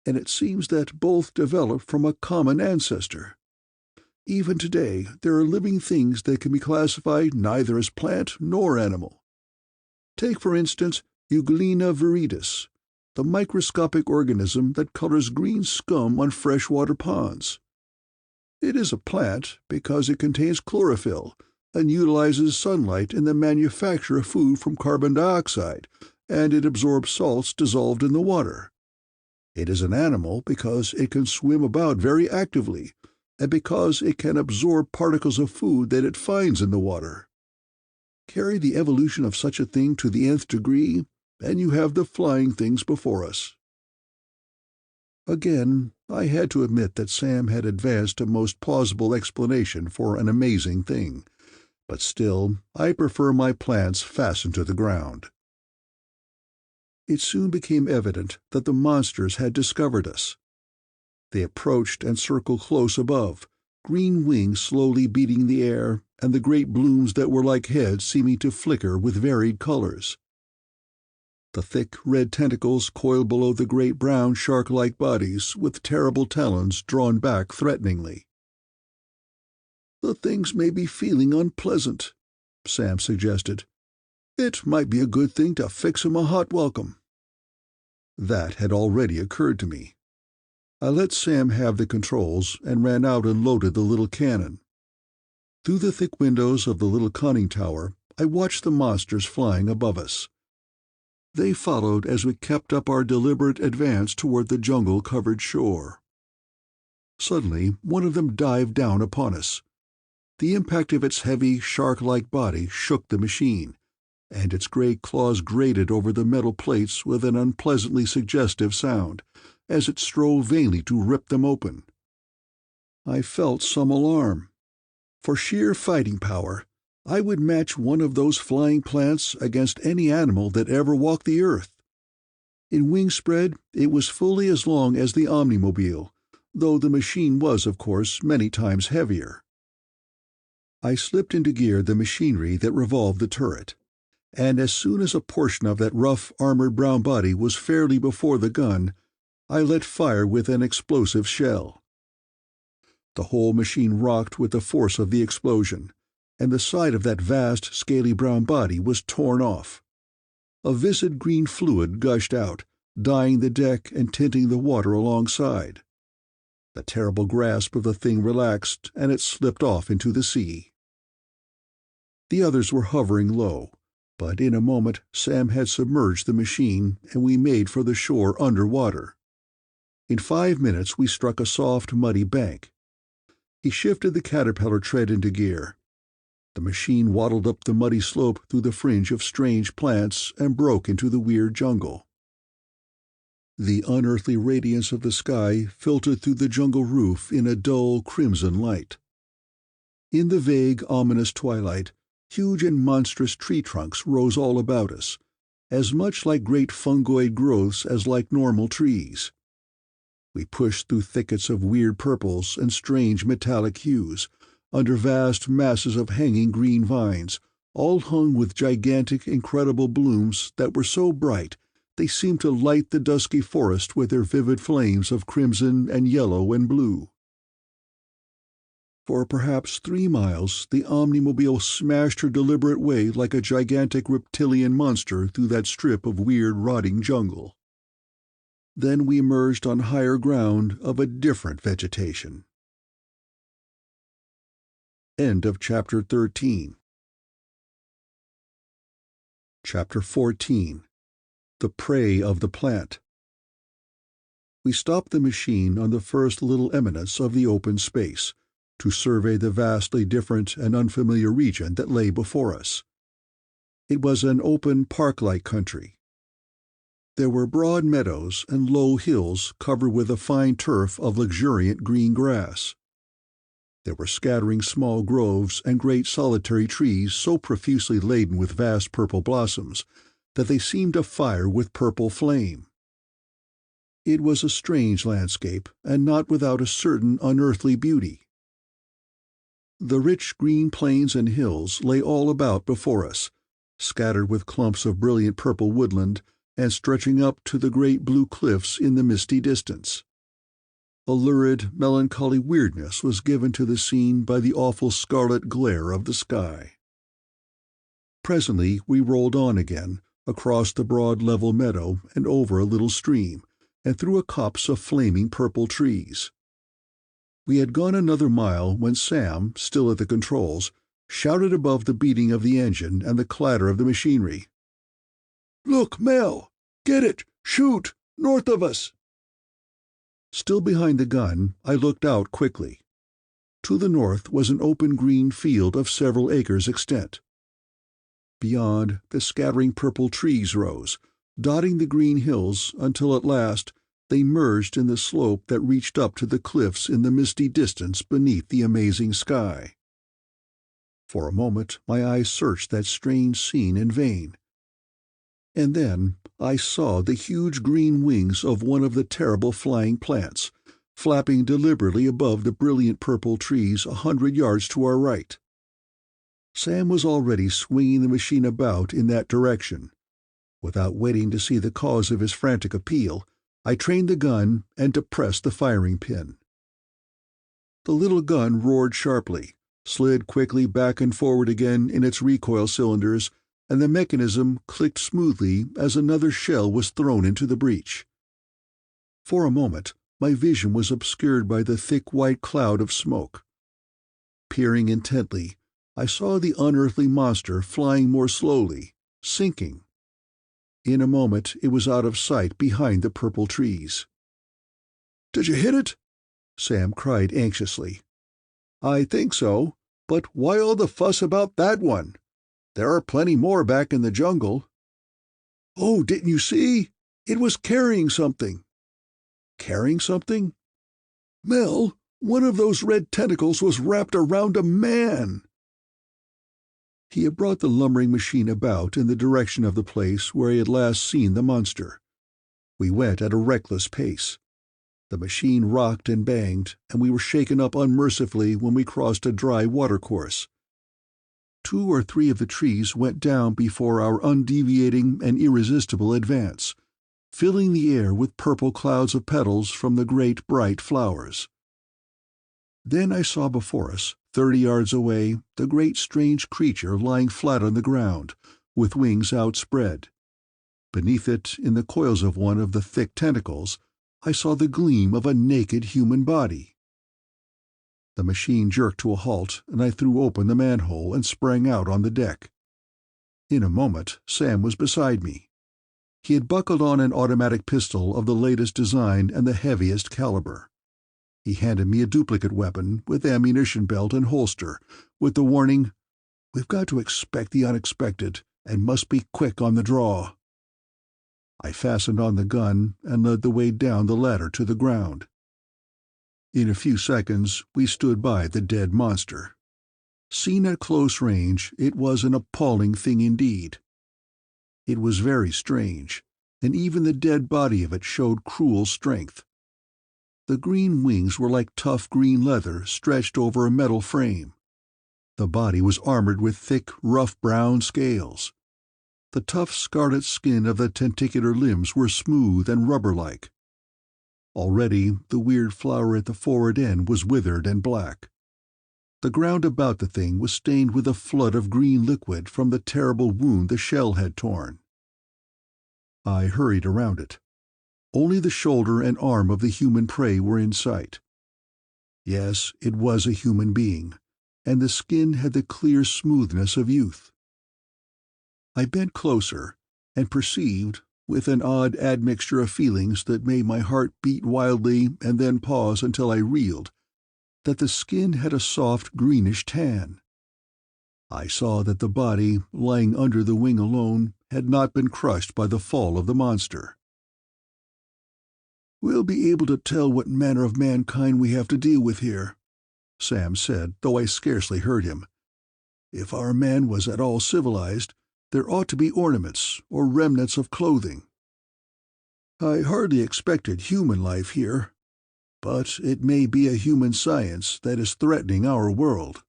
and it seems that both developed from a common ancestor. Even today, there are living things that can be classified neither as plant nor animal. Take, for instance, Euglena viridis, the microscopic organism that colors green scum on freshwater ponds. It is a plant because it contains chlorophyll and utilizes sunlight in the manufacture of food from carbon dioxide, and it absorbs salts dissolved in the water. It is an animal because it can swim about very actively, and because it can absorb particles of food that it finds in the water. Carry the evolution of such a thing to the nth degree, and you have the flying things before us." Again, I had to admit that Sam had advanced a most plausible explanation for an amazing thing, but still I prefer my plants fastened to the ground. It soon became evident that the monsters had discovered us. They approached and circled close above, green wings slowly beating the air, and the great blooms that were like heads seeming to flicker with varied colors. The thick red tentacles coiled below the great brown shark-like bodies, with terrible talons drawn back threateningly. "The things may be feeling unpleasant," Sam suggested. "It might be a good thing to fix 'em a hot welcome." That had already occurred to me. I let Sam have the controls and ran out and loaded the little cannon. Through the thick windows of the little conning tower, I watched the monsters flying above us. They followed as we kept up our deliberate advance toward the jungle-covered shore. Suddenly, one of them dived down upon us. The impact of its heavy, shark-like body shook the machine, and its great claws grated over the metal plates with an unpleasantly suggestive sound, as it strove vainly to rip them open. I felt some alarm. For sheer fighting power, I would match one of those flying plants against any animal that ever walked the earth. In wingspread, it was fully as long as the Omnimobile, though the machine was, of course, many times heavier. I slipped into gear the machinery that revolved the turret, and as soon as a portion of that rough, armored brown body was fairly before the gun, I let fire with an explosive shell. The whole machine rocked with the force of the explosion, and the side of that vast, scaly brown body was torn off. A viscid green fluid gushed out, dyeing the deck and tinting the water alongside. The terrible grasp of the thing relaxed, and it slipped off into the sea. The others were hovering low, but in a moment Sam had submerged the machine, and we made for the shore under water. In 5 minutes we struck a soft, muddy bank. He shifted the caterpillar tread into gear. The machine waddled up the muddy slope through the fringe of strange plants and broke into the weird jungle. The unearthly radiance of the sky filtered through the jungle roof in a dull crimson light. In the vague, ominous twilight, huge and monstrous tree trunks rose all about us, as much like great fungoid growths as like normal trees. We pushed through thickets of weird purples and strange metallic hues, under vast masses of hanging green vines, all hung with gigantic, incredible blooms that were so bright they seemed to light the dusky forest with their vivid flames of crimson and yellow and blue. For perhaps 3 miles the Omnimed Mobile smashed her deliberate way like a gigantic reptilian monster through that strip of weird rotting jungle. Then we emerged on higher ground of a different vegetation. End of Chapter 13. Chapter 14. The Prey of the Plant. We stopped the machine on the first little eminence of the open space, to survey the vastly different and unfamiliar region that lay before us. It was an open park-like country. There were broad meadows and low hills covered with a fine turf of luxuriant green grass. There were scattering small groves and great solitary trees so profusely laden with vast purple blossoms that they seemed afire with purple flame. It was a strange landscape, and not without a certain unearthly beauty. The rich green plains and hills lay all about before us, scattered with clumps of brilliant purple woodland and stretching up to the great blue cliffs in the misty distance. A lurid, melancholy weirdness was given to the scene by the awful scarlet glare of the sky. Presently we rolled on again, across the broad level meadow and over a little stream, and through a copse of flaming purple trees. We had gone another mile when Sam, still at the controls, shouted above the beating of the engine and the clatter of the machinery. "Look, Mel! Get it! Shoot! North of us!" Still behind the gun, I looked out quickly. To the north was an open green field of several acres extent. Beyond, the scattering purple trees rose, dotting the green hills until at last they merged in the slope that reached up to the cliffs in the misty distance beneath the amazing sky. For a moment my eyes searched that strange scene in vain. And then I saw the huge green wings of one of the terrible flying plants, flapping deliberately above the brilliant purple trees 100 yards to our right. Sam was already swinging the machine about in that direction. Without waiting to see the cause of his frantic appeal, I trained the gun and depressed the firing pin. The little gun roared sharply, slid quickly back and forward again in its recoil cylinders, and the mechanism clicked smoothly as another shell was thrown into the breech. For a moment my vision was obscured by the thick white cloud of smoke. Peering intently, I saw the unearthly monster flying more slowly, sinking. In a moment it was out of sight behind the purple trees. "Did you hit it?" Sam cried anxiously. "I think so, but why all the fuss about that one? There are plenty more back in the jungle." "Oh, didn't you see? It was carrying something." "Carrying something?" "Mel, one of those red tentacles was wrapped around a man." He had brought the lumbering machine about in the direction of the place where he had last seen the monster. We went at a reckless pace. The machine rocked and banged, and we were shaken up unmercifully when we crossed a dry watercourse. 2 or 3 of the trees went down before our undeviating and irresistible advance, filling the air with purple clouds of petals from the great bright flowers. Then I saw before us, 30 yards away, the great strange creature lying flat on the ground, with wings outspread. Beneath it, in the coils of one of the thick tentacles, I saw the gleam of a naked human body. The machine jerked to a halt, and I threw open the manhole and sprang out on the deck. In a moment Sam was beside me. He had buckled on an automatic pistol of the latest design and the heaviest caliber. He handed me a duplicate weapon with ammunition belt and holster, with the warning, "We've got to expect the unexpected, and must be quick on the draw." I fastened on the gun and led the way down the ladder to the ground. In a few seconds we stood by the dead monster. Seen at close range, it was an appalling thing indeed. It was very strange, and even the dead body of it showed cruel strength. The green wings were like tough green leather stretched over a metal frame. The body was armored with thick, rough brown scales. The tough scarlet skin of the tentacular limbs were smooth and rubber-like. Already the weird flower at the forward end was withered and black. The ground about the thing was stained with a flood of green liquid from the terrible wound the shell had torn. I hurried around it. Only the shoulder and arm of the human prey were in sight. Yes, it was a human being, and the skin had the clear smoothness of youth. I bent closer, and perceived, with an odd admixture of feelings that made my heart beat wildly and then pause until I reeled, that the skin had a soft greenish tan. I saw that the body, lying under the wing alone, had not been crushed by the fall of the monster. "We'll be able to tell what manner of mankind we have to deal with here," Sam said, though I scarcely heard him. "If our man was at all civilized, there ought to be ornaments or remnants of clothing. I hardly expected human life here, but it may be a human science that is threatening our world."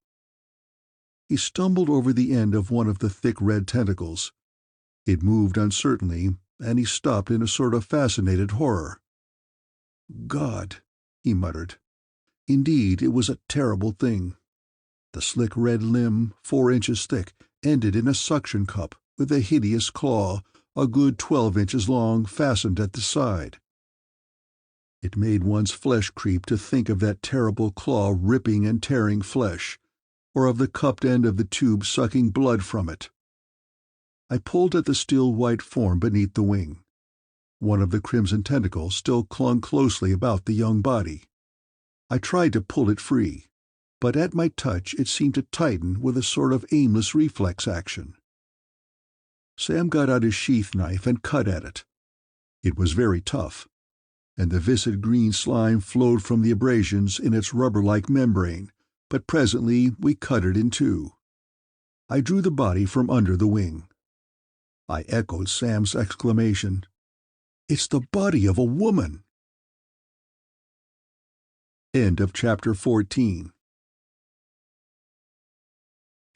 He stumbled over the end of one of the thick red tentacles. It moved uncertainly, and he stopped in a sort of fascinated horror. "God," he muttered. Indeed, it was a terrible thing. The slick red limb, 4 inches thick, ended in a suction cup with a hideous claw, a good 12 inches long, fastened at the side. It made one's flesh creep to think of that terrible claw ripping and tearing flesh, or of the cupped end of the tube sucking blood from it. I pulled at the still white form beneath the wing. One of the crimson tentacles still clung closely about the young body. I tried to pull it free, but at my touch it seemed to tighten with a sort of aimless reflex action. Sam got out his sheath knife and cut at it. It was very tough, and the viscid green slime flowed from the abrasions in its rubber-like membrane, but presently we cut it in two. I drew the body from under the wing. I echoed Sam's exclamation. "It's the body of a woman!" End of Chapter 14.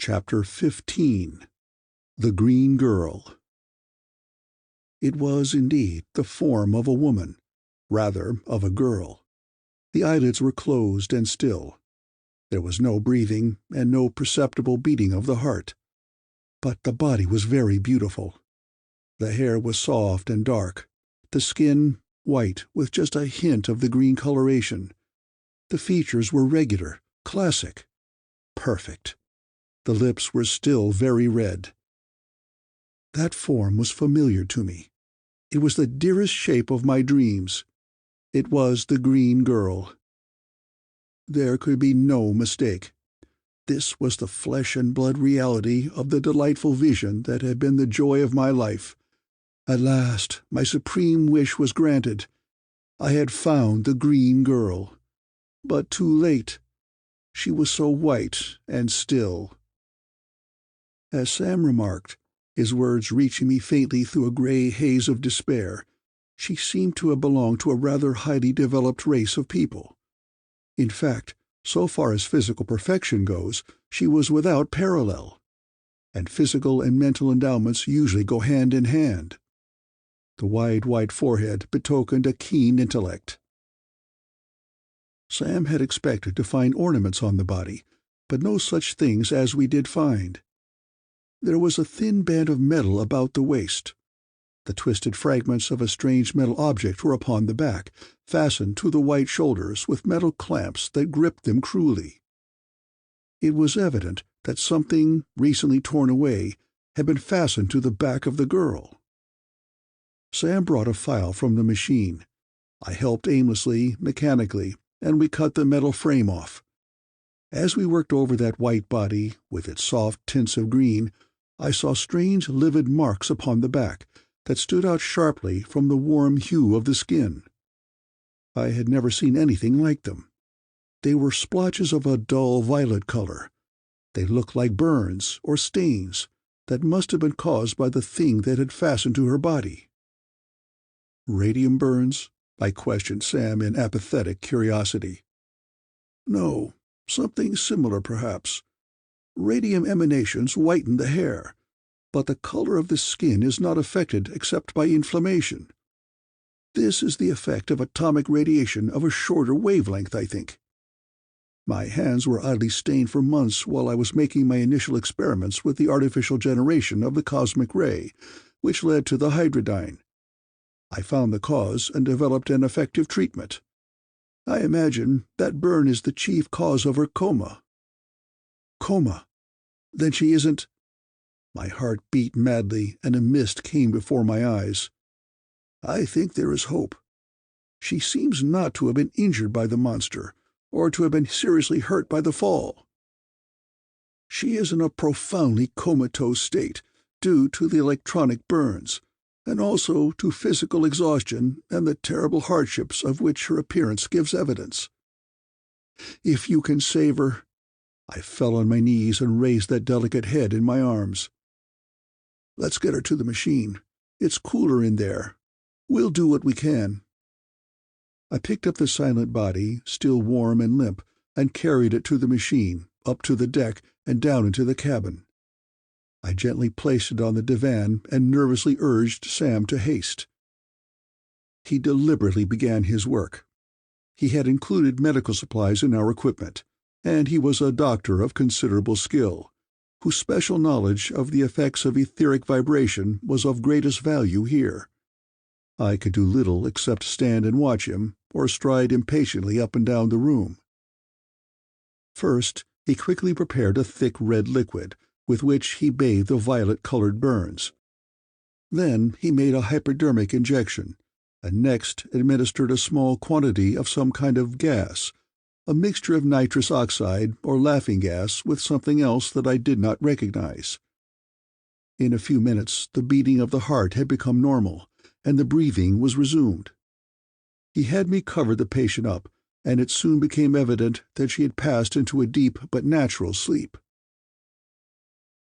Chapter 15. The Green Girl. It was, indeed, the form of a woman, rather of a girl. The eyelids were closed and still. There was no breathing and no perceptible beating of the heart. But the body was very beautiful. The hair was soft and dark, the skin white with just a hint of the green coloration. The features were regular, classic, perfect. The lips were still very red. That form was familiar to me. It was the dearest shape of my dreams. It was the Green Girl. There could be no mistake. This was the flesh and blood reality of the delightful vision that had been the joy of my life. At last my supreme wish was granted. I had found the Green Girl. But too late. She was so white and still. As Sam remarked, his words reaching me faintly through a gray haze of despair, she seemed to have belonged to a rather highly developed race of people. In fact, so far as physical perfection goes, she was without parallel. And physical and mental endowments usually go hand in hand. The wide white forehead betokened a keen intellect. Sam had expected to find ornaments on the body, but no such things as we did find. There was a thin band of metal about the waist. The twisted fragments of a strange metal object were upon the back, fastened to the white shoulders with metal clamps that gripped them cruelly. It was evident that something, recently torn away, had been fastened to the back of the girl. Sam brought a file from the machine. I helped aimlessly, mechanically, and we cut the metal frame off. As we worked over that white body, with its soft tints of green, I saw strange livid marks upon the back that stood out sharply from the warm hue of the skin. I had never seen anything like them. They were splotches of a dull violet color. They looked like burns or stains that must have been caused by the thing that had fastened to her body. "Radium burns?" I questioned Sam in apathetic curiosity. "No, something similar perhaps. Radium emanations whiten the hair, but the color of the skin is not affected except by inflammation. This is the effect of atomic radiation of a shorter wavelength, I think. My hands were oddly stained for months while I was making my initial experiments with the artificial generation of the cosmic ray, which led to the Hydrodon. I found the cause and developed an effective treatment. I imagine that burn is the chief cause of her coma. Coma? Then she isn't— My heart beat madly, and a mist came before my eyes. I think there is hope. She seems not to have been injured by the monster, or to have been seriously hurt by the fall. She is in a profoundly comatose state, due to the electronic burns, and also to physical exhaustion and the terrible hardships of which her appearance gives evidence. If you can save her— I fell on my knees and raised that delicate head in my arms. Let's get her to the machine. It's cooler in there. We'll do what we can. I picked up the silent body, still warm and limp, and carried it to the machine, up to the deck, and down into the cabin. I gently placed it on the divan and nervously urged Sam to haste. He deliberately began his work. He had included medical supplies in our equipment, and he was a doctor of considerable skill, whose special knowledge of the effects of etheric vibration was of greatest value here. I could do little except stand and watch him, or stride impatiently up and down the room. First, he quickly prepared a thick red liquid, with which he bathed the violet-colored burns. Then he made a hypodermic injection, and next administered a small quantity of some kind of gas, a mixture of nitrous oxide or laughing gas with something else that I did not recognize. In a few minutes the beating of the heart had become normal, and the breathing was resumed. He had me cover the patient up, and it soon became evident that she had passed into a deep but natural sleep.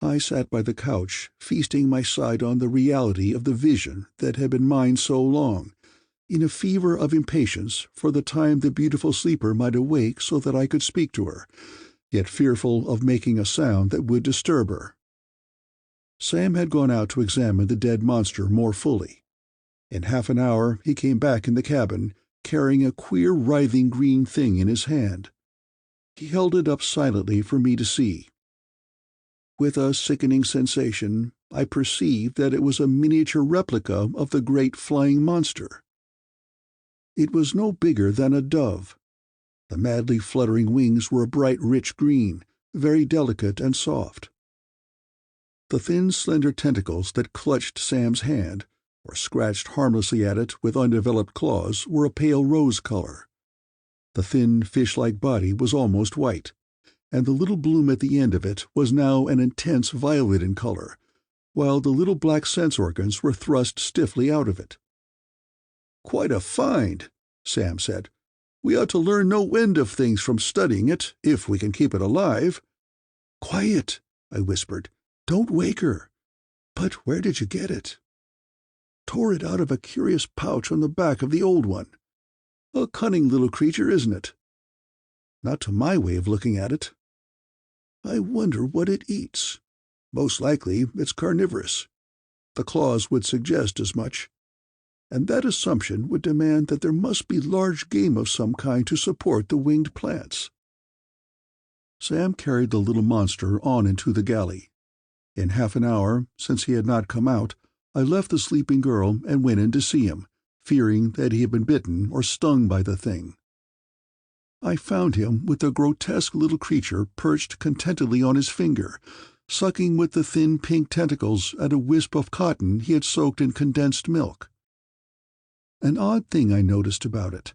I sat by the couch, feasting my sight on the reality of the vision that had been mine so long, in a fever of impatience for the time the beautiful sleeper might awake so that I could speak to her, yet fearful of making a sound that would disturb her. Sam had gone out to examine the dead monster more fully. In half an hour he came back in the cabin, carrying a queer writhing green thing in his hand. He held it up silently for me to see. With a sickening sensation, I perceived that it was a miniature replica of the great flying monster. It was no bigger than a dove. The madly fluttering wings were a bright rich green, very delicate and soft. The thin slender tentacles that clutched Sam's hand, or scratched harmlessly at it with undeveloped claws, were a pale rose color. The thin fish-like body was almost white, and the little bloom at the end of it was now an intense violet in color, while the little black sense organs were thrust stiffly out of it. "Quite a find," Sam said. "We ought to learn no end of things from studying it, if we can keep it alive." "Quiet," I whispered. "Don't wake her. But where did you get it?" "Tore it out of a curious pouch on the back of the old one. A cunning little creature, isn't it?" "Not to my way of looking at it." "I wonder what it eats. Most likely it's carnivorous. The claws would suggest as much. And that assumption would demand that there must be large game of some kind to support the winged plants." Sam carried the little monster on into the galley. In half an hour, since he had not come out, I left the sleeping girl and went in to see him, fearing that he had been bitten or stung by the thing. I found him with the grotesque little creature perched contentedly on his finger, sucking with the thin pink tentacles at a wisp of cotton he had soaked in condensed milk. An odd thing I noticed about it.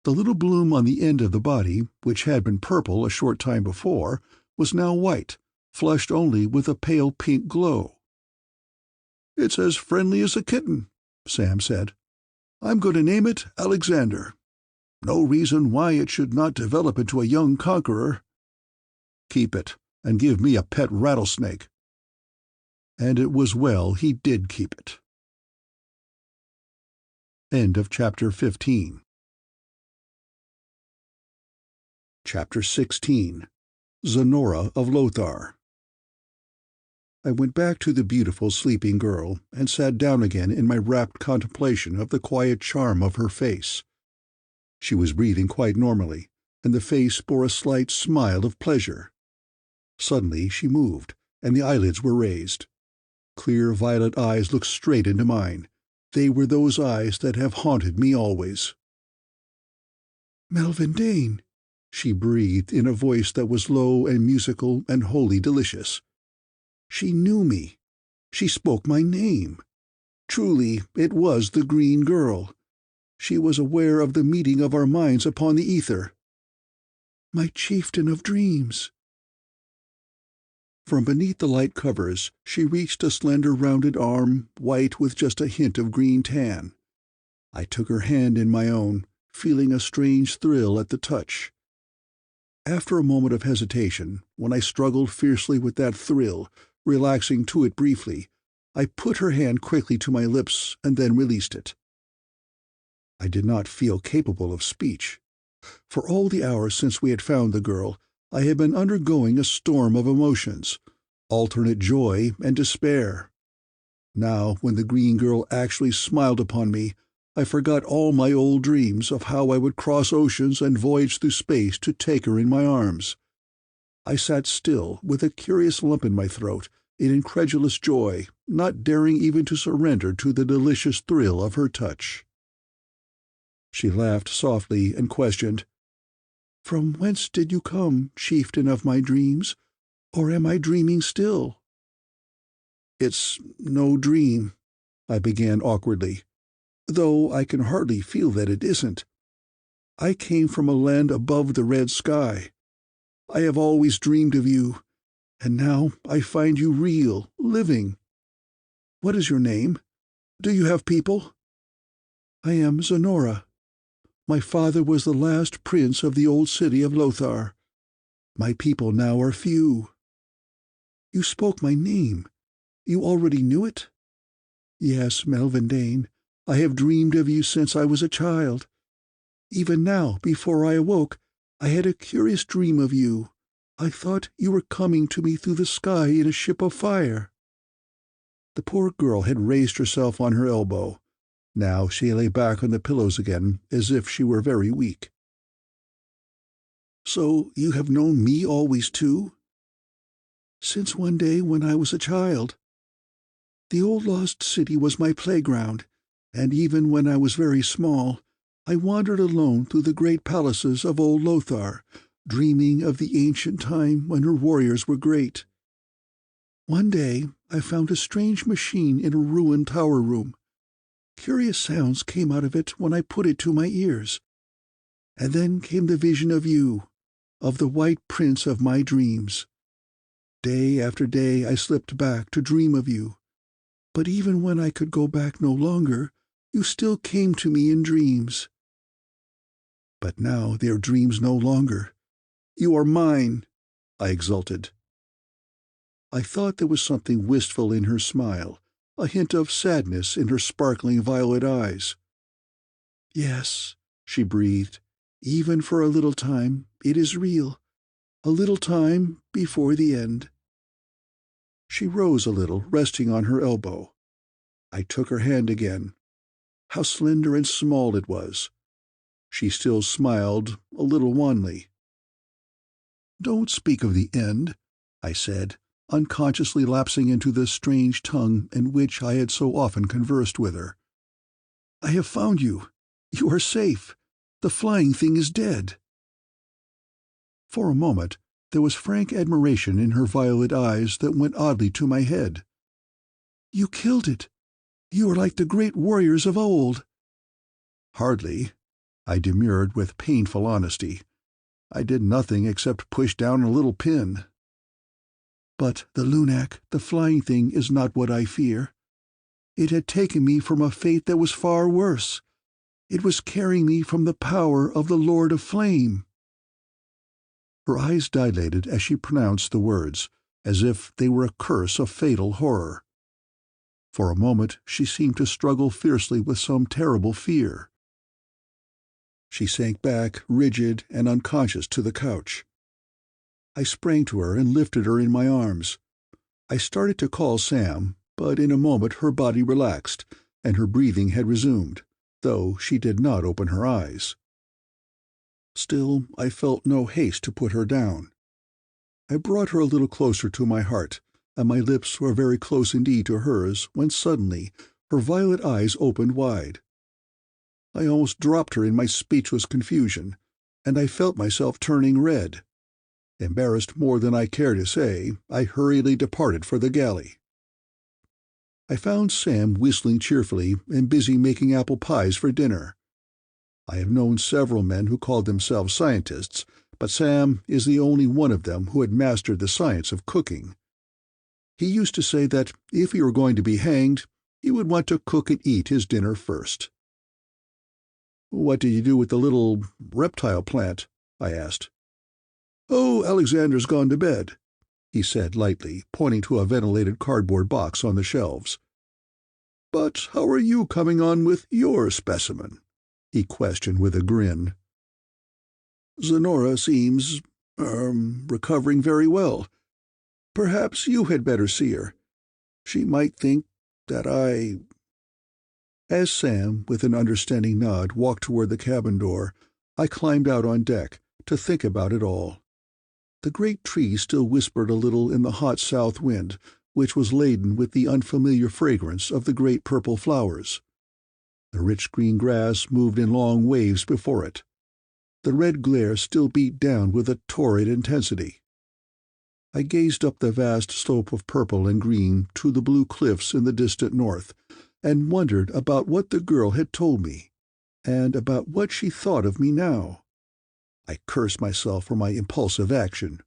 The little bloom on the end of the body, which had been purple a short time before, was now white, flushed only with a pale pink glow. "It's as friendly as a kitten," Sam said. "I'm going to name it Alexander. No reason why it should not develop into a young conqueror." "Keep it, and give me a pet rattlesnake." And it was well he did keep it. End of Chapter 15. Chapter 16. Zenora of Lothar. I went back to the beautiful sleeping girl and sat down again in my rapt contemplation of the quiet charm of her face. She was breathing quite normally, and the face bore a slight smile of pleasure. Suddenly she moved, and the eyelids were raised. Clear violet eyes looked straight into mine. They were those eyes that have haunted me always. "Melvin Dane," she breathed in a voice that was low and musical and wholly delicious. She knew me. She spoke my name. Truly, it was the green girl. She was aware of the meeting of our minds upon the ether. "My chieftain of dreams." From beneath the light covers she reached a slender rounded arm, white with just a hint of green tan. I took her hand in my own, feeling a strange thrill at the touch. After a moment of hesitation, when I struggled fiercely with that thrill, relaxing to it briefly, I put her hand quickly to my lips and then released it. I did not feel capable of speech. For all the hours since we had found the girl, I had been undergoing a storm of emotions, alternate joy and despair. Now, when the green girl actually smiled upon me, I forgot all my old dreams of how I would cross oceans and voyage through space to take her in my arms. I sat still, with a curious lump in my throat, in incredulous joy, not daring even to surrender to the delicious thrill of her touch. She laughed softly and questioned, "From whence did you come, chieftain of my dreams? Or am I dreaming still?" "It's no dream," I began awkwardly, "though I can hardly feel that it isn't. I came from a land above the red sky. I have always dreamed of you, and now I find you real, living. What is your name? Do you have people?" "I am Zenora. My father was the last prince of the old city of Lothar. My people now are few." "You spoke my name. You already knew it?" "Yes, Melvin Dane. I have dreamed of you since I was a child. Even now, before I awoke, I had a curious dream of you. I thought you were coming to me through the sky in a ship of fire." The poor girl had raised herself on her elbow. Now she lay back on the pillows again, as if she were very weak. "So you have known me always, too?" "Since one day when I was a child. The old lost city was my playground, and even when I was very small, I wandered alone through the great palaces of old Lothar, dreaming of the ancient time when her warriors were great. One day I found a strange machine in a ruined tower room. Curious sounds came out of it when I put it to my ears. And then came the vision of you, of the white prince of my dreams. Day after day I slipped back to dream of you. But even when I could go back no longer, you still came to me in dreams. But now they are dreams no longer. You are mine," I exulted. I thought there was something wistful in her smile, a hint of sadness in her sparkling violet eyes. "Yes," she breathed, "even for a little time it is real, a little time before the end." She rose a little, resting on her elbow. I took her hand again. How slender and small it was. She still smiled, a little wanly. "Don't speak of the end," I said, unconsciously lapsing into the strange tongue in which I had so often conversed with her. "I have found you. You are safe. The flying thing is dead." For a moment there was frank admiration in her violet eyes that went oddly to my head. "You killed it. You are like the great warriors of old." "Hardly," I demurred with painful honesty. "I did nothing except push down a little pin." "But the Lunac, the flying thing, is not what I fear. It had taken me from a fate that was far worse. It was carrying me from the power of the Lord of Flame." Her eyes dilated as she pronounced the words, as if they were a curse of fatal horror. For a moment she seemed to struggle fiercely with some terrible fear. She sank back, rigid and unconscious, to the couch. I sprang to her and lifted her in my arms. I started to call Sam, but in a moment her body relaxed, and her breathing had resumed, though she did not open her eyes. Still, I felt no haste to put her down. I brought her a little closer to my heart, and my lips were very close indeed to hers when suddenly her violet eyes opened wide. I almost dropped her in my speechless confusion, and I felt myself turning red. Embarrassed more than I care to say, I hurriedly departed for the galley. I found Sam whistling cheerfully and busy making apple pies for dinner. I have known several men who called themselves scientists, but Sam is the only one of them who had mastered the science of cooking. He used to say that if he were going to be hanged, he would want to cook and eat his dinner first. "What did you do with the little reptile plant?" I asked. "Oh, Alexander's gone to bed," he said lightly, pointing to a ventilated cardboard box on the shelves. "But how are you coming on with your specimen?" he questioned with a grin. "Zenora seems, recovering very well. Perhaps you had better see her. She might think that I—" As Sam, with an understanding nod, walked toward the cabin door, I climbed out on deck to think about it all. The great trees still whispered a little in the hot south wind, which was laden with the unfamiliar fragrance of the great purple flowers. The rich green grass moved in long waves before it. The red glare still beat down with a torrid intensity. I gazed up the vast slope of purple and green to the blue cliffs in the distant north, and wondered about what the girl had told me, and about what she thought of me now. I cursed myself for my impulsive action.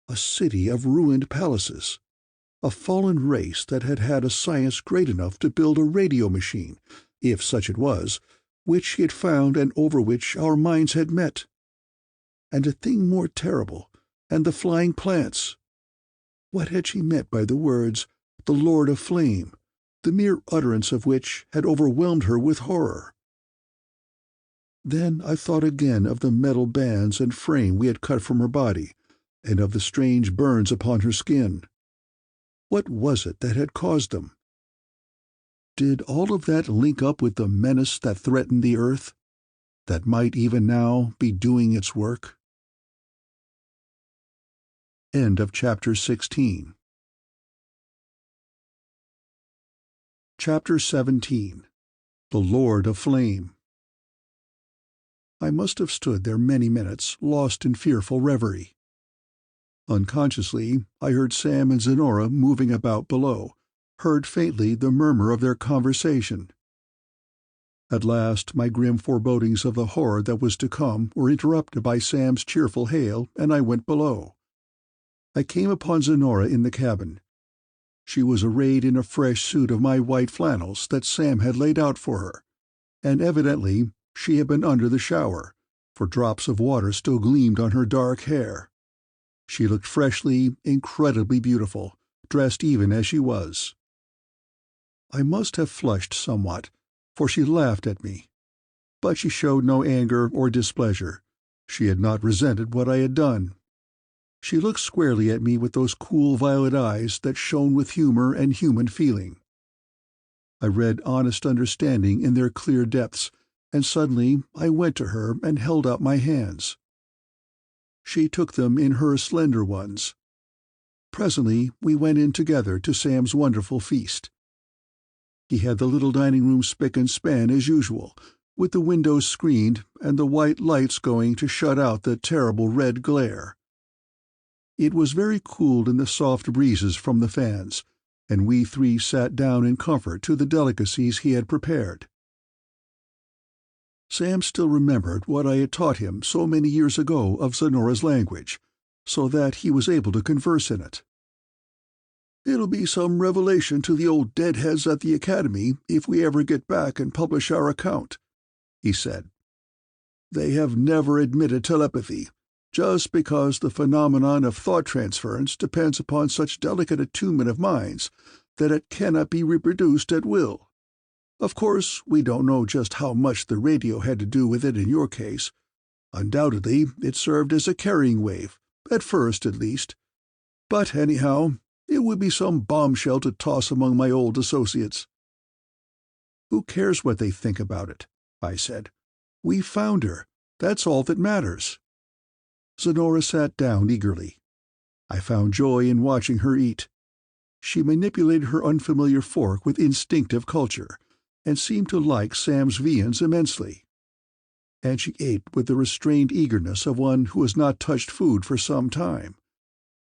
A city of ruined palaces. A fallen race that had had a science great enough to build a radio machine, if such it was, which she had found and over which our minds had met. And a thing more terrible, and the flying plants. What had she meant by the words, "the Lord of Flame," the mere utterance of which had overwhelmed her with horror? Then I thought again of the metal bands and frame we had cut from her body, and of the strange burns upon her skin. What was it that had caused them? Did all of that link up with the menace that threatened the earth, that might even now be doing its work? End of Chapter 16. Chapter 17. The Lord of Flame. I must have stood there many minutes, lost in fearful reverie. Unconsciously, I heard Sam and Zenora moving about below, heard faintly the murmur of their conversation. At last my grim forebodings of the horror that was to come were interrupted by Sam's cheerful hail, and I went below. I came upon Zenora in the cabin. She was arrayed in a fresh suit of my white flannels that Sam had laid out for her, and evidently she had been under the shower, for drops of water still gleamed on her dark hair. She looked freshly, incredibly beautiful, dressed even as she was. I must have flushed somewhat, for she laughed at me. But she showed no anger or displeasure. She had not resented what I had done. She looked squarely at me with those cool violet eyes that shone with humor and human feeling. I read honest understanding in their clear depths, and suddenly I went to her and held out my hands. She took them in her slender ones. Presently we went in together to Sam's wonderful feast. He had the little dining room spick and span as usual, with the windows screened and the white lights going to shut out the terrible red glare. It was very cool in the soft breezes from the fans, and we three sat down in comfort to the delicacies he had prepared. Sam still remembered what I had taught him so many years ago of Zenora's language, so that he was able to converse in it. "It'll be some revelation to the old deadheads at the Academy if we ever get back and publish our account," he said. "They have never admitted telepathy, just because the phenomenon of thought transference depends upon such delicate attunement of minds that it cannot be reproduced at will. Of course, we don't know just how much the radio had to do with it in your case. Undoubtedly, it served as a carrying wave, at first at least. But anyhow, it would be some bombshell to toss among my old associates." "Who cares what they think about it?" I said. "We found her. That's all that matters." Zenora sat down eagerly. I found joy in watching her eat. She manipulated her unfamiliar fork with instinctive culture, and seemed to like Sam's viands immensely. And she ate with the restrained eagerness of one who has not touched food for some time.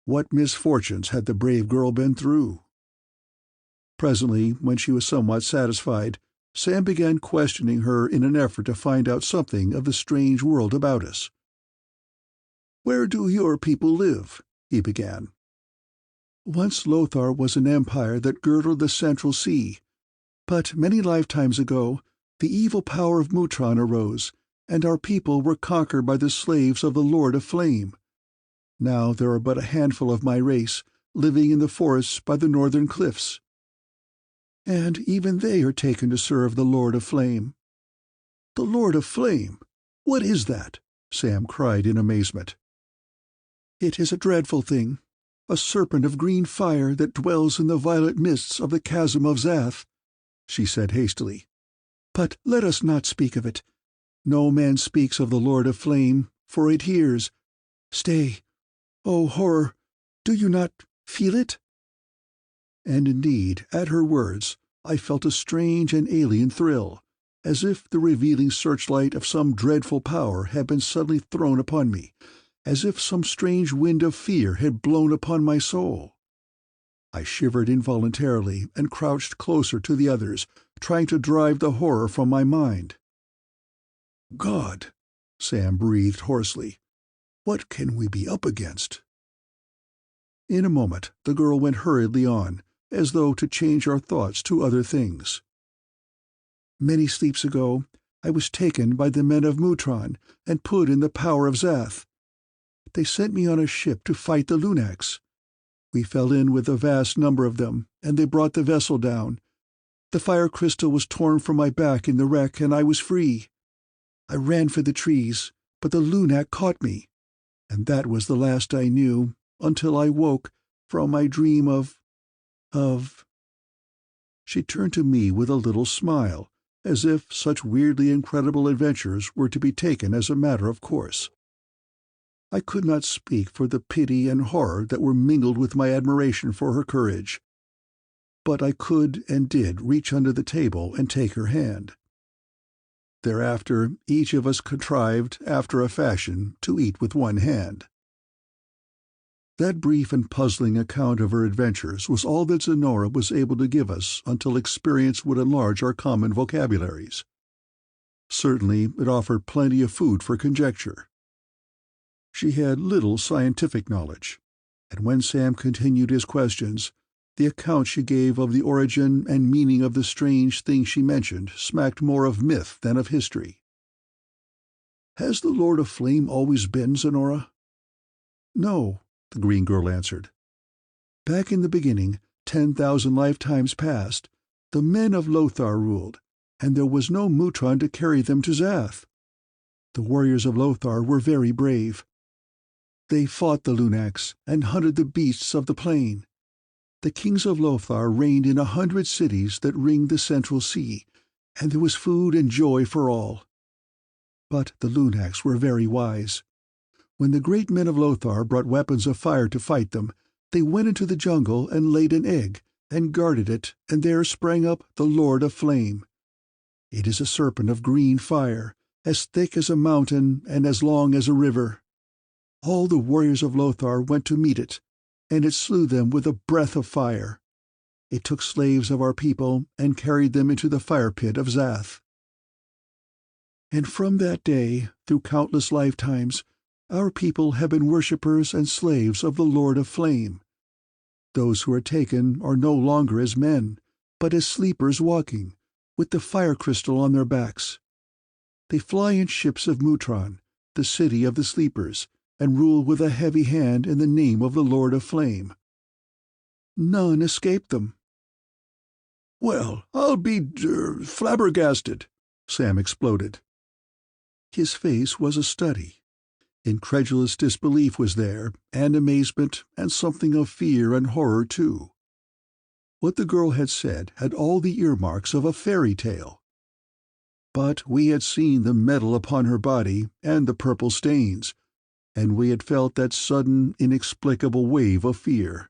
What misfortunes had the brave girl been through? Presently, when she was somewhat satisfied, Sam began questioning her in an effort to find out something of the strange world about us. "Where do your people live?" he began. "Once Lothar was an empire that girdled the Central Sea, but many lifetimes ago the evil power of Mutron arose, and our people were conquered by the slaves of the Lord of Flame. Now there are but a handful of my race, living in the forests by the northern cliffs. And even they are taken to serve the Lord of Flame." "The Lord of Flame? What is that?" Sam cried in amazement. "It is a dreadful thing, a serpent of green fire that dwells in the violet mists of the chasm of Zath," she said hastily. "But let us not speak of it. No man speaks of the Lord of Flame, for it hears. Stay. Oh, horror! Do you not feel it?" And indeed, at her words, I felt a strange and alien thrill, as if the revealing searchlight of some dreadful power had been suddenly thrown upon me, as if some strange wind of fear had blown upon my soul. I shivered involuntarily and crouched closer to the others, trying to drive the horror from my mind. "God," Sam breathed hoarsely, "what can we be up against?" In a moment the girl went hurriedly on, as though to change our thoughts to other things. "Many sleeps ago I was taken by the men of Mutron and put in the power of Zath. They sent me on a ship to fight the Lunacs. We fell in with a vast number of them, and they brought the vessel down. The fire crystal was torn from my back in the wreck, and I was free. I ran for the trees, but the Lunac caught me, and that was the last I knew, until I woke from my dream of... She turned to me with a little smile, as if such weirdly incredible adventures were to be taken as a matter of course. I could not speak for the pity and horror that were mingled with my admiration for her courage, but I could and did reach under the table and take her hand. Thereafter each of us contrived, after a fashion, to eat with one hand. That brief and puzzling account of her adventures was all that Zenora was able to give us until experience would enlarge our common vocabularies. Certainly it offered plenty of food for conjecture. She had little scientific knowledge, and when Sam continued his questions, the account she gave of the origin and meaning of the strange thing she mentioned smacked more of myth than of history. "Has the Lord of Flame always been, Zenora?" "No," the green girl answered. "Back in the beginning, 10,000 lifetimes past, the men of Lothar ruled, and there was no Mutron to carry them to Zath. The warriors of Lothar were very brave. They fought the Lunacs and hunted the beasts of the plain. The kings of Lothar reigned in 100 cities that ringed the Central Sea, and there was food and joy for all. But the Lunacs were very wise. When the great men of Lothar brought weapons of fire to fight them, they went into the jungle and laid an egg, and guarded it, and there sprang up the Lord of Flame. It is a serpent of green fire, as thick as a mountain and as long as a river. All the warriors of Lothar went to meet it, and it slew them with a breath of fire. It took slaves of our people and carried them into the fire pit of Zath. And from that day, through countless lifetimes, our people have been worshippers and slaves of the Lord of Flame. Those who are taken are no longer as men, but as sleepers walking, with the fire crystal on their backs. They fly in ships of Mutron, the city of the sleepers, and rule with a heavy hand in the name of the Lord of Flame. None escape them." "Well, I'll be flabbergasted!" Sam exploded. His face was a study. Incredulous disbelief was there, and amazement, and something of fear and horror too. What the girl had said had all the earmarks of a fairy tale. But we had seen the metal upon her body and the purple stains, and we had felt that sudden, inexplicable wave of fear.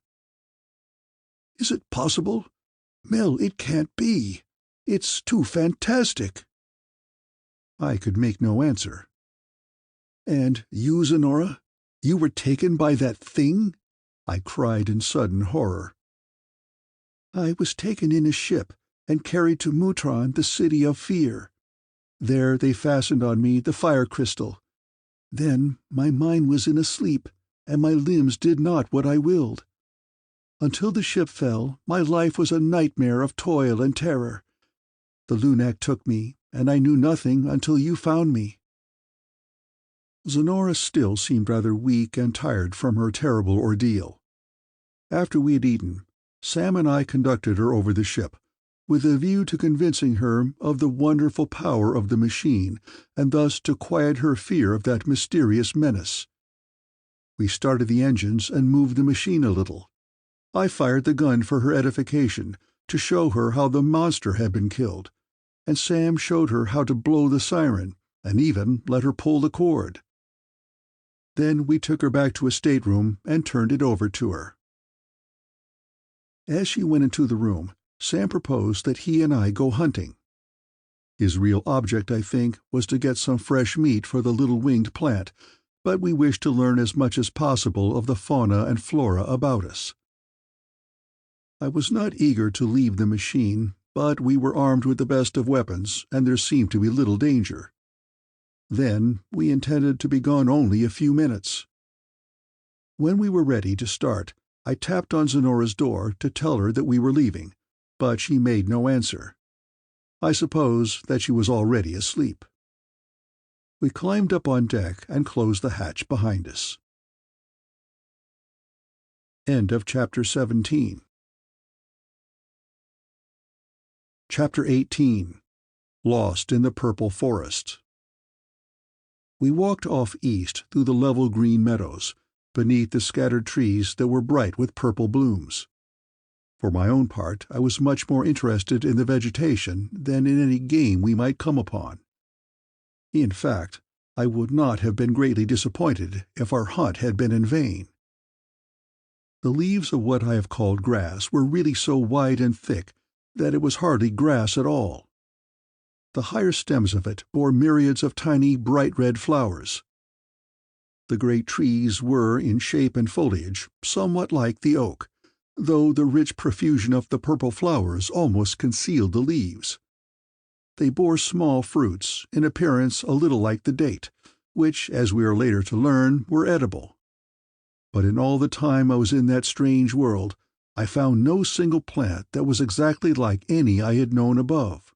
"Is it possible? Mel, it can't be. It's too fantastic." I could make no answer. "And you, Zenora? You were taken by that thing?" I cried in sudden horror. "I was taken in a ship and carried to Mutron, the city of fear. There they fastened on me the fire crystal. Then my mind was in a sleep, and my limbs did not what I willed. Until the ship fell, my life was a nightmare of toil and terror. The Lunac took me, and I knew nothing until you found me." Zenora still seemed rather weak and tired from her terrible ordeal. After we had eaten, Sam and I conducted her over the ship, with a view to convincing her of the wonderful power of the machine, and thus to quiet her fear of that mysterious menace. We started the engines and moved the machine a little. I fired the gun for her edification, to show her how the monster had been killed, and Sam showed her how to blow the siren, and even let her pull the cord. Then we took her back to a stateroom and turned it over to her. As she went into the room, Sam proposed that he and I go hunting. His real object, I think, was to get some fresh meat for the little winged plant, but we wished to learn as much as possible of the fauna and flora about us. I was not eager to leave the machine, but we were armed with the best of weapons, and there seemed to be little danger. Then we intended to be gone only a few minutes. When we were ready to start, I tapped on Zenora's door to tell her that we were leaving, but she made no answer. I suppose that she was already asleep. We climbed up on deck and closed the hatch behind us. End of Chapter 17. Chapter 18. Lost in the Purple Forest. We walked off east through the level green meadows, beneath the scattered trees that were bright with purple blooms. For my own part, I was much more interested in the vegetation than in any game we might come upon. In fact, I would not have been greatly disappointed if our hunt had been in vain. The leaves of what I have called grass were really so wide and thick that it was hardly grass at all. The higher stems of it bore myriads of tiny bright red flowers. The great trees were, in shape and foliage, somewhat like the oak, though the rich profusion of the purple flowers almost concealed the leaves. They bore small fruits, in appearance a little like the date, which, as we are later to learn, were edible. But in all the time I was in that strange world, I found no single plant that was exactly like any I had known above.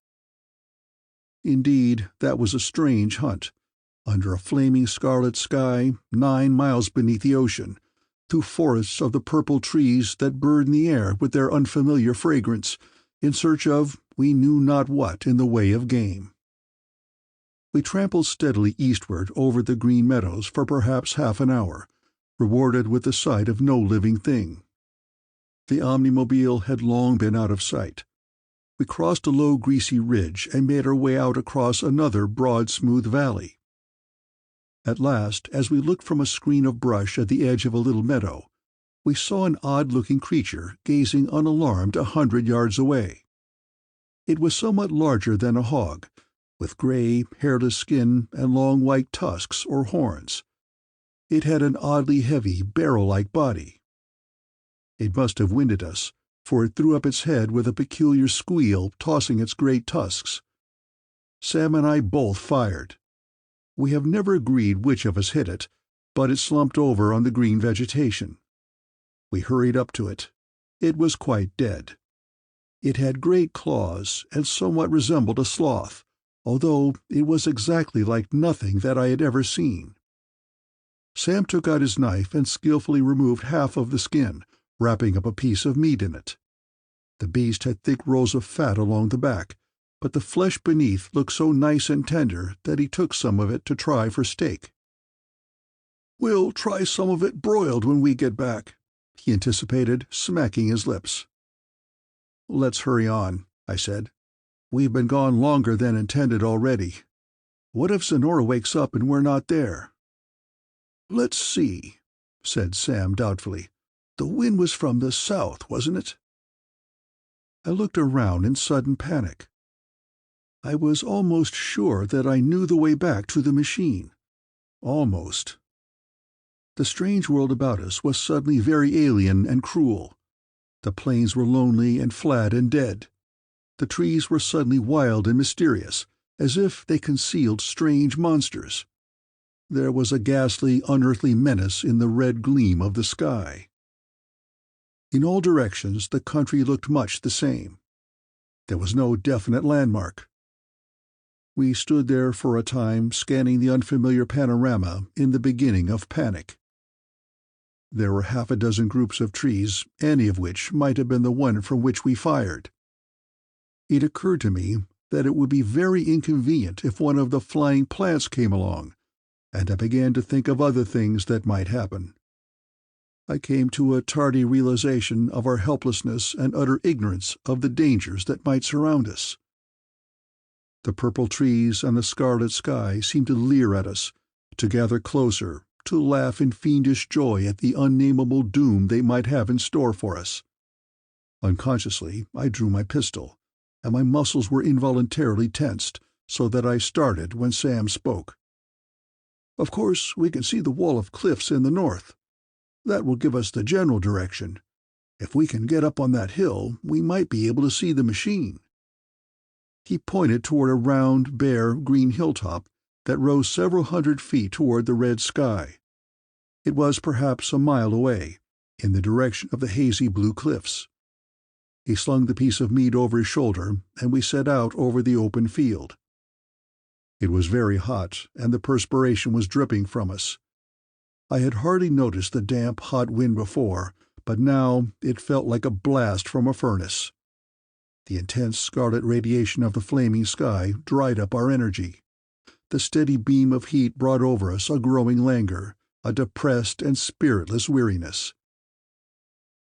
Indeed, that was a strange hunt, under a flaming scarlet sky 9 miles beneath the ocean, through forests of the purple trees that burdened the air with their unfamiliar fragrance, in search of we knew not what in the way of game. We trampled steadily eastward over the green meadows for perhaps half an hour, rewarded with the sight of no living thing. The Omnimed Mobile had long been out of sight. We crossed a low greasy ridge and made our way out across another broad smooth valley. At last, as we looked from a screen of brush at the edge of a little meadow, we saw an odd-looking creature gazing unalarmed 100 yards away. It was somewhat larger than a hog, with gray, hairless skin and long white tusks or horns. It had an oddly heavy, barrel-like body. It must have winded us, for it threw up its head with a peculiar squeal, tossing its great tusks. Sam and I both fired. We have never agreed which of us hit it, but it slumped over on the green vegetation. We hurried up to it. It was quite dead. It had great claws and somewhat resembled a sloth, although it was exactly like nothing that I had ever seen. Sam took out his knife and skillfully removed half of the skin, wrapping up a piece of meat in it. The beast had thick rolls of fat along the back, but the flesh beneath looked so nice and tender that he took some of it to try for steak. "We'll try some of it broiled when we get back," he anticipated, smacking his lips. "Let's hurry on," I said. "We've been gone longer than intended already. What if Sonora wakes up and we're not there?" "Let's see," said Sam doubtfully. "The wind was from the south, wasn't it?" I looked around in sudden panic. I was almost sure that I knew the way back to the machine. Almost. The strange world about us was suddenly very alien and cruel. The plains were lonely and flat and dead. The trees were suddenly wild and mysterious, as if they concealed strange monsters. There was a ghastly, unearthly menace in the red gleam of the sky. In all directions the country looked much the same. There was no definite landmark. We stood there for a time, scanning the unfamiliar panorama in the beginning of panic. There were half a dozen groups of trees, any of which might have been the one from which we fired. It occurred to me that it would be very inconvenient if one of the flying plants came along, and I began to think of other things that might happen. I came to a tardy realization of our helplessness and utter ignorance of the dangers that might surround us. The purple trees and the scarlet sky seemed to leer at us, to gather closer, to laugh in fiendish joy at the unnamable doom they might have in store for us. Unconsciously, I drew my pistol, and my muscles were involuntarily tensed, so that I started when Sam spoke. "Of course, we can see the wall of cliffs in the north. That will give us the general direction. If we can get up on that hill, we might be able to see the machine." He pointed toward a round, bare, green hilltop that rose several hundred feet toward the red sky. It was perhaps a mile away, in the direction of the hazy blue cliffs. He slung the piece of meat over his shoulder, and we set out over the open field. It was very hot, and the perspiration was dripping from us. I had hardly noticed the damp, hot wind before, but now it felt like a blast from a furnace. The intense scarlet radiation of the flaming sky dried up our energy. The steady beam of heat brought over us a growing languor, a depressed and spiritless weariness.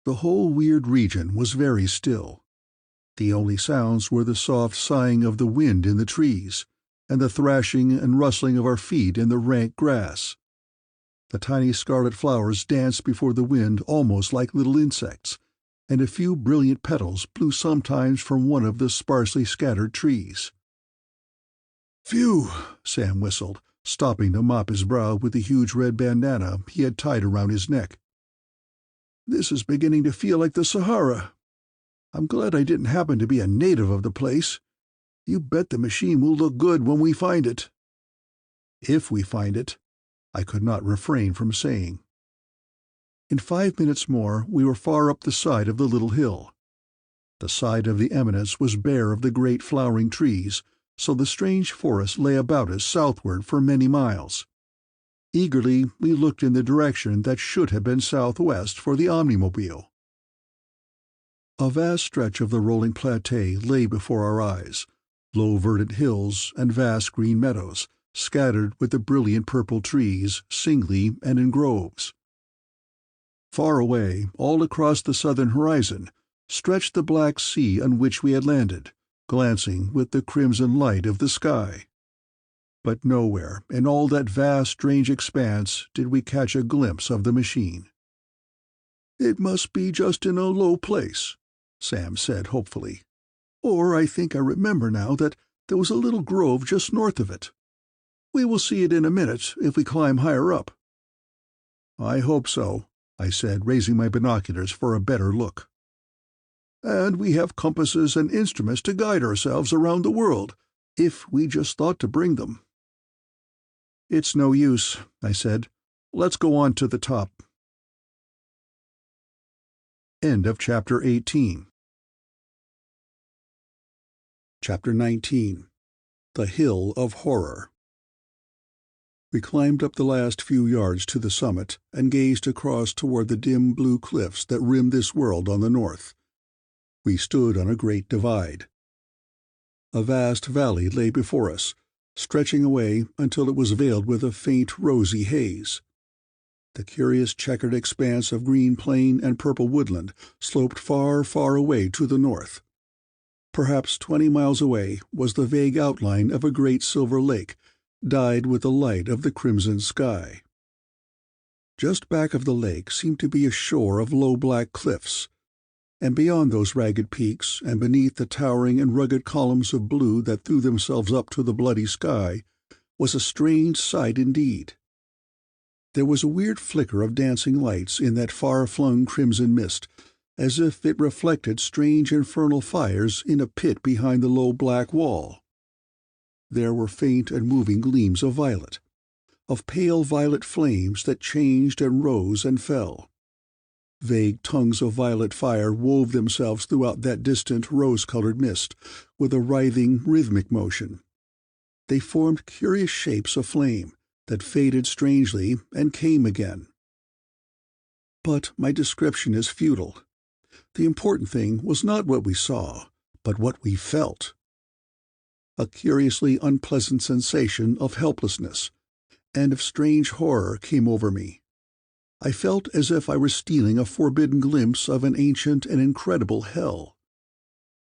The whole weird region was very still. The only sounds were the soft sighing of the wind in the trees, and the thrashing and rustling of our feet in the rank grass. The tiny scarlet flowers danced before the wind almost like little insects, and a few brilliant petals blew sometimes from one of the sparsely scattered trees. "Phew!" Sam whistled, stopping to mop his brow with the huge red bandana he had tied around his neck. "This is beginning to feel like the Sahara. I'm glad I didn't happen to be a native of the place. You bet the machine will look good when we find it." "If we find it," I could not refrain from saying. In 5 minutes more we were far up the side of the little hill. The side of the eminence was bare of the great flowering trees, so the strange forest lay about us southward for many miles. Eagerly we looked in the direction that should have been southwest for the Omnimobile. A vast stretch of the rolling plateau lay before our eyes, low verdant hills and vast green meadows, scattered with the brilliant purple trees, singly and in groves. Far away, all across the southern horizon, stretched the black sea on which we had landed, glancing with the crimson light of the sky. But nowhere in all that vast, strange expanse did we catch a glimpse of the machine. "It must be just in a low place," Sam said hopefully. "Or I think I remember now that there was a little grove just north of it. We will see it in a minute if we climb higher up." "I hope so," I said, raising my binoculars for a better look. "And we have compasses and instruments to guide ourselves around the world, if we just thought to bring them." "It's no use," I said. "Let's go on to the top." End of Chapter 18. Chapter 19. The Hill of Horror. We climbed up the last few yards to the summit and gazed across toward the dim blue cliffs that rimmed this world on the north. We stood on a great divide. A vast valley lay before us, stretching away until it was veiled with a faint rosy haze. The curious checkered expanse of green plain and purple woodland sloped far, far away to the north. Perhaps 20 miles away was the vague outline of a great silver lake, dyed with the light of the crimson sky. Just back of the lake seemed to be a shore of low black cliffs, and beyond those ragged peaks and beneath the towering and rugged columns of blue that threw themselves up to the bloody sky was a strange sight indeed. There was a weird flicker of dancing lights in that far-flung crimson mist, as if it reflected strange infernal fires in a pit behind the low black wall. There were faint and moving gleams of violet, of pale violet flames that changed and rose and fell. Vague tongues of violet fire wove themselves throughout that distant rose-colored mist, with a writhing, rhythmic motion. They formed curious shapes of flame that faded strangely and came again. But my description is futile. The important thing was not what we saw, but what we felt. A curiously unpleasant sensation of helplessness and of strange horror came over me. I felt as if I were stealing a forbidden glimpse of an ancient and incredible hell.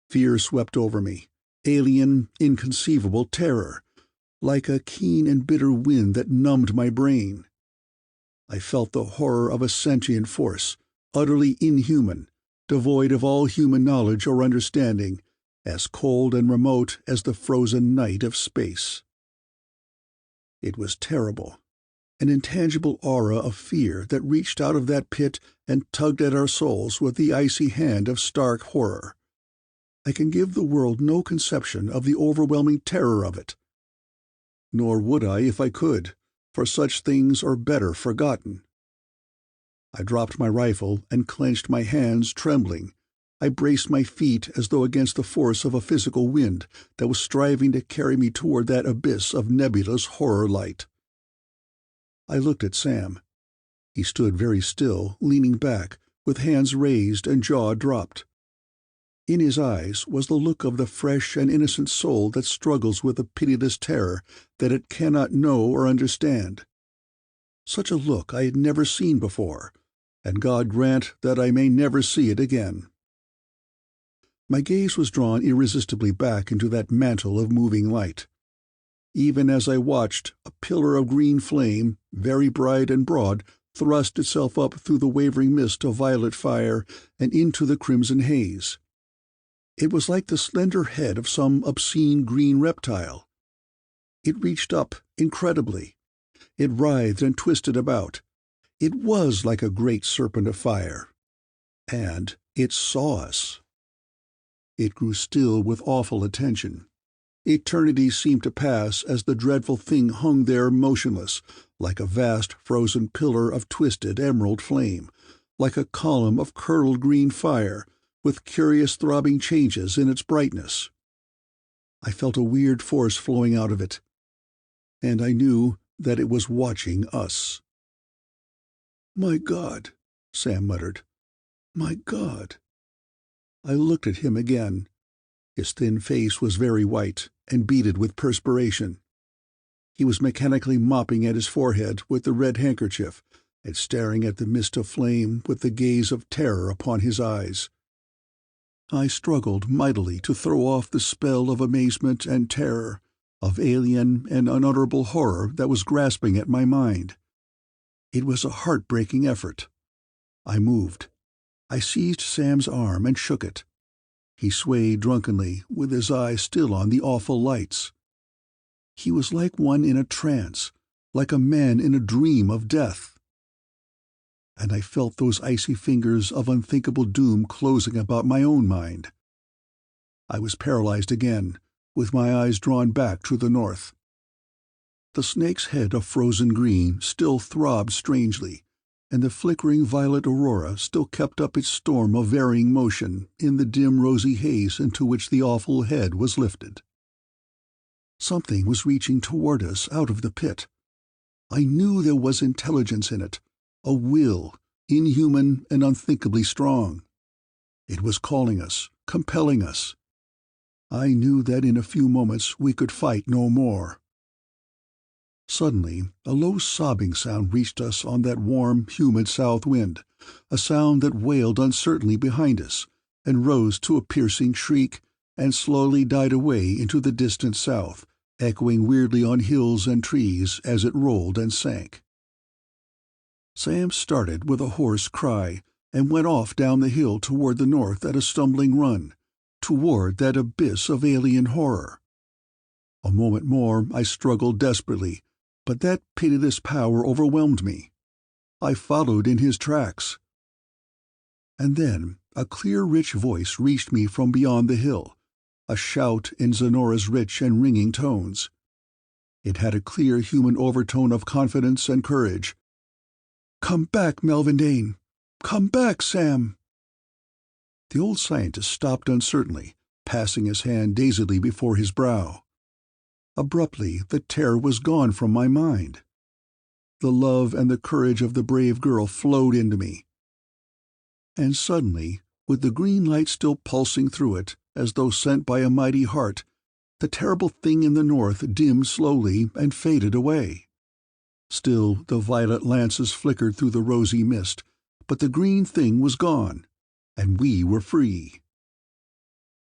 Fear swept over me, alien, inconceivable terror, like a keen and bitter wind that numbed my brain. I felt the horror of a sentient force, utterly inhuman, devoid of all human knowledge or understanding, as cold and remote as the frozen night of space. It was terrible, an intangible aura of fear that reached out of that pit and tugged at our souls with the icy hand of stark horror. I can give the world no conception of the overwhelming terror of it. Nor would I if I could, for such things are better forgotten. I dropped my rifle and clenched my hands, trembling. I braced my feet as though against the force of a physical wind that was striving to carry me toward that abyss of nebulous horror light. I looked at Sam. He stood very still, leaning back, with hands raised and jaw dropped. In his eyes was the look of the fresh and innocent soul that struggles with a pitiless terror that it cannot know or understand. Such a look I had never seen before, and God grant that I may never see it again. My gaze was drawn irresistibly back into that mantle of moving light. Even as I watched, a pillar of green flame, very bright and broad, thrust itself up through the wavering mist of violet fire and into the crimson haze. It was like the slender head of some obscene green reptile. It reached up incredibly. It writhed and twisted about. It was like a great serpent of fire. And it saw us. It grew still with awful attention. Eternity seemed to pass as the dreadful thing hung there motionless, like a vast frozen pillar of twisted emerald flame, like a column of curdled green fire, with curious throbbing changes in its brightness. I felt a weird force flowing out of it, and I knew that it was watching us. "My God," Sam muttered. "My God." I looked at him again. His thin face was very white and beaded with perspiration. He was mechanically mopping at his forehead with the red handkerchief and staring at the mist of flame with the gaze of terror upon his eyes. I struggled mightily to throw off the spell of amazement and terror, of alien and unutterable horror that was grasping at my mind. It was a heart-breaking effort. I moved. I seized Sam's arm and shook it. He swayed drunkenly, with his eyes still on the awful lights. He was like one in a trance, like a man in a dream of death. And I felt those icy fingers of unthinkable doom closing about my own mind. I was paralyzed again, with my eyes drawn back to the north. The snake's head of frozen green still throbbed strangely, and the flickering violet aurora still kept up its storm of varying motion in the dim rosy haze into which the awful head was lifted. Something was reaching toward us out of the pit. I knew there was intelligence in it, a will, inhuman and unthinkably strong. It was calling us, compelling us. I knew that in a few moments we could fight no more. Suddenly, a low sobbing sound reached us on that warm, humid south wind, a sound that wailed uncertainly behind us, and rose to a piercing shriek, and slowly died away into the distant south, echoing weirdly on hills and trees as it rolled and sank. Sam started with a hoarse cry, and went off down the hill toward the north at a stumbling run, toward that abyss of alien horror. A moment more I struggled desperately, but that pitiless power overwhelmed me. I followed in his tracks. And then a clear, rich voice reached me from beyond the hill, a shout in Zenora's rich and ringing tones. It had a clear human overtone of confidence and courage. "Come back, Melvin Dane! Come back, Sam!" The old scientist stopped uncertainly, passing his hand dazedly before his brow. Abruptly, the terror was gone from my mind. The love and the courage of the brave girl flowed into me. And suddenly, with the green light still pulsing through it, as though sent by a mighty heart, the terrible thing in the north dimmed slowly and faded away. Still the violet lances flickered through the rosy mist, but the green thing was gone, and we were free.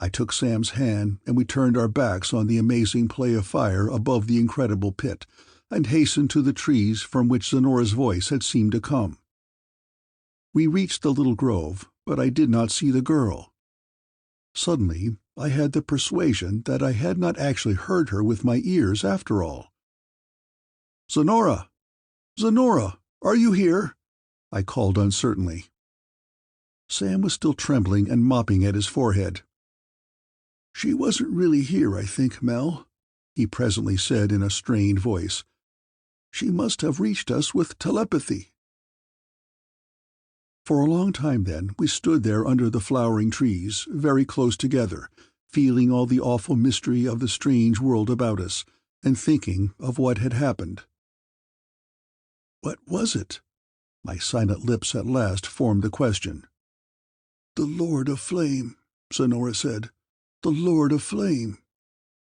I took Sam's hand, and we turned our backs on the amazing play of fire above the incredible pit, and hastened to the trees from which Zenora's voice had seemed to come. We reached the little grove, but I did not see the girl. Suddenly I had the persuasion that I had not actually heard her with my ears after all. "Zenora! Zenora! Are you here?" I called uncertainly. Sam was still trembling and mopping at his forehead. "She wasn't really here, I think, Mel," he presently said in a strained voice. "She must have reached us with telepathy." For a long time then we stood there under the flowering trees, very close together, feeling all the awful mystery of the strange world about us, and thinking of what had happened. "What was it?" My silent lips at last formed the question. "The Lord of Flame," Zenora said. "The Lord of Flame.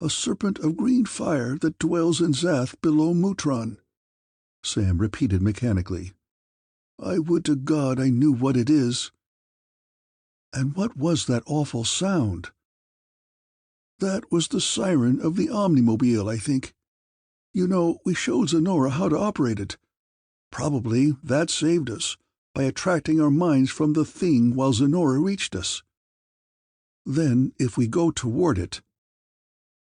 A serpent of green fire that dwells in Zath below Mutron," Sam repeated mechanically. "I would to God I knew what it is." "And what was that awful sound?" "That was the siren of the Omnimed Mobile, I think. You know, we showed Zenora how to operate it. Probably that saved us, by attracting our minds from the thing while Zenora reached us. Then, if we go toward it—"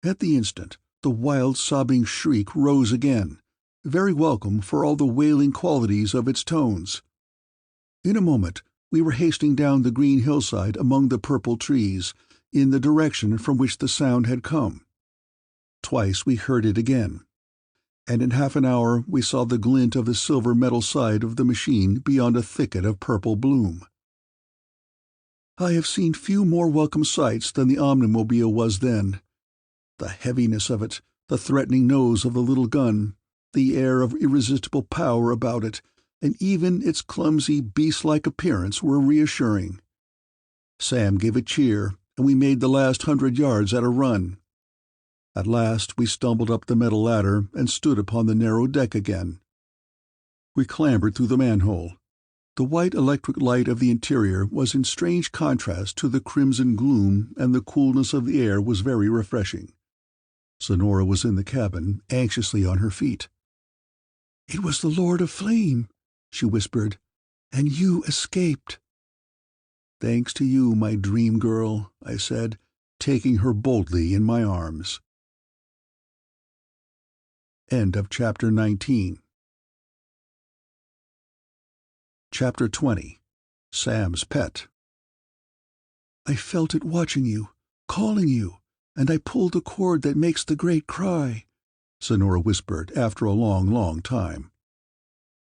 At the instant, the wild sobbing shriek rose again, very welcome for all the wailing qualities of its tones. In a moment we were hastening down the green hillside among the purple trees, in the direction from which the sound had come. Twice we heard it again, and in half an hour we saw the glint of the silver metal side of the machine beyond a thicket of purple bloom. I have seen few more welcome sights than the Omnimobile was then. The heaviness of it, the threatening nose of the little gun, the air of irresistible power about it, and even its clumsy, beast-like appearance were reassuring. Sam gave a cheer, and we made the last 100 yards at a run. At last we stumbled up the metal ladder and stood upon the narrow deck again. We clambered through the manhole. The white electric light of the interior was in strange contrast to the crimson gloom, and the coolness of the air was very refreshing. Zenora was in the cabin, anxiously on her feet. "It was the Lord of Flame," she whispered, "and you escaped." "Thanks to you, my dream girl," I said, taking her boldly in my arms. End of Chapter 19. Chapter 20. Sam's Pet. "I felt it watching you, calling you, and I pulled the cord that makes the great cry," Zenora whispered after a long, long time.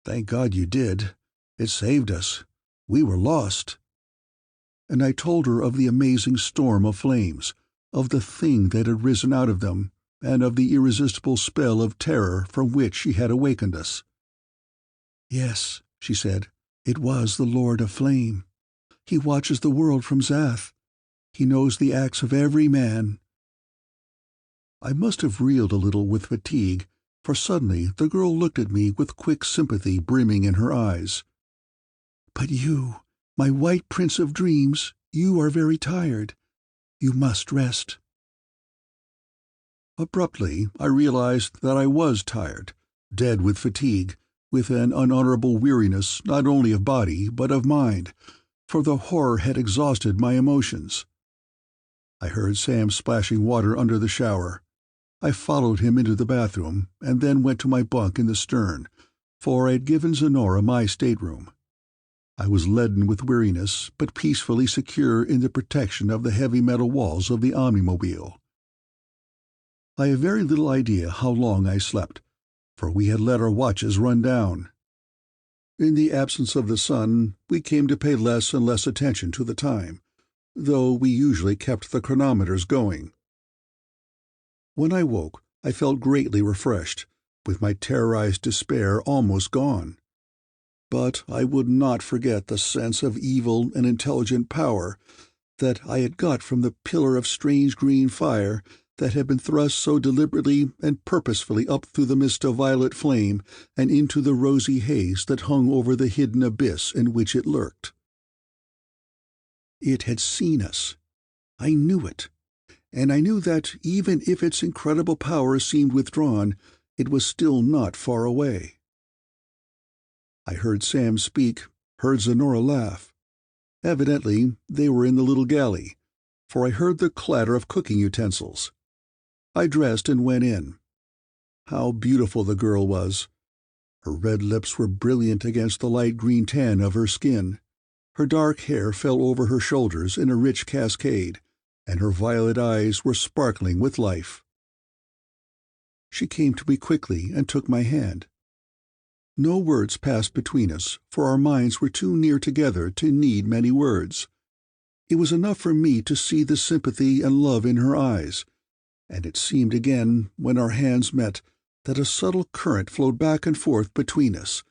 "Thank God you did. It saved us. We were lost." And I told her of the amazing storm of flames, of the thing that had risen out of them, and of the irresistible spell of terror from which she had awakened us. "Yes," she said, "it was the Lord of Flame. He watches the world from Zath. He knows the acts of every man." I must have reeled a little with fatigue, for suddenly the girl looked at me with quick sympathy brimming in her eyes. "But you, my white prince of dreams, you are very tired. You must rest." Abruptly, I realized that I was tired, dead with fatigue, with an unutterable weariness not only of body but of mind, for the horror had exhausted my emotions. I heard Sam splashing water under the shower. I followed him into the bathroom, and then went to my bunk in the stern, for I had given Zenora my stateroom. I was leaden with weariness, but peacefully secure in the protection of the heavy metal walls of the Omnimed Mobile. I have very little idea how long I slept, for we had let our watches run down. In the absence of the sun, we came to pay less and less attention to the time, though we usually kept the chronometers going. When I woke, I felt greatly refreshed, with my terrorized despair almost gone. But I would not forget the sense of evil and intelligent power that I had got from the pillar of strange green fire that had been thrust so deliberately and purposefully up through the mist of violet flame and into the rosy haze that hung over the hidden abyss in which it lurked. It had seen us. I knew it, and I knew that even if its incredible power seemed withdrawn, it was still not far away. I heard Sam speak, heard Zenora laugh. Evidently they were in the little galley, for I heard the clatter of cooking utensils. I dressed and went in. How beautiful the girl was! Her red lips were brilliant against the light green tan of her skin. Her dark hair fell over her shoulders in a rich cascade, and her violet eyes were sparkling with life. She came to me quickly and took my hand. No words passed between us, for our minds were too near together to need many words. It was enough for me to see the sympathy and love in her eyes, and it seemed again, when our hands met, that a subtle current flowed back and forth between us,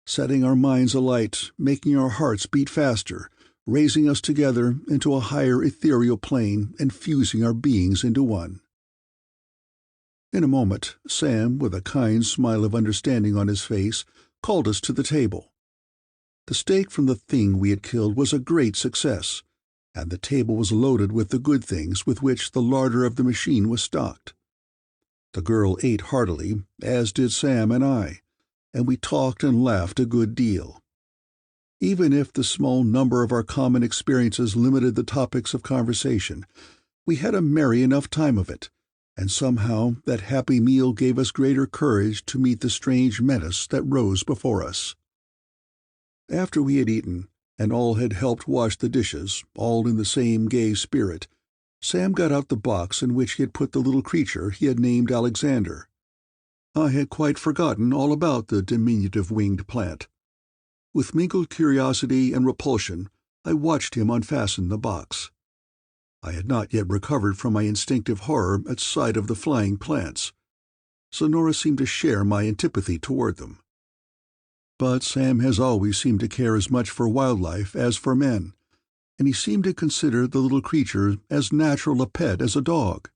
setting our minds alight, making our hearts beat faster, raising us together into a higher ethereal plane and fusing our beings into one. In a moment, Sam, with a kind smile of understanding on his face, called us to the table. The steak from the thing we had killed was a great success, and the table was loaded with the good things with which the larder of the machine was stocked. The girl ate heartily, as did Sam and I, and we talked and laughed a good deal. Even if the small number of our common experiences limited the topics of conversation, we had a merry enough time of it, and somehow that happy meal gave us greater courage to meet the strange menace that rose before us. After we had eaten, and all had helped wash the dishes, all in the same gay spirit, Sam got out the box in which he had put the little creature he had named Alexander. I had quite forgotten all about the diminutive winged plant. With mingled curiosity and repulsion, I watched him unfasten the box. I had not yet recovered from my instinctive horror at sight of the flying plants. Zenora seemed to share my antipathy toward them. But Sam has always seemed to care as much for wildlife as for men, and he seemed to consider the little creature as natural a pet as a dog.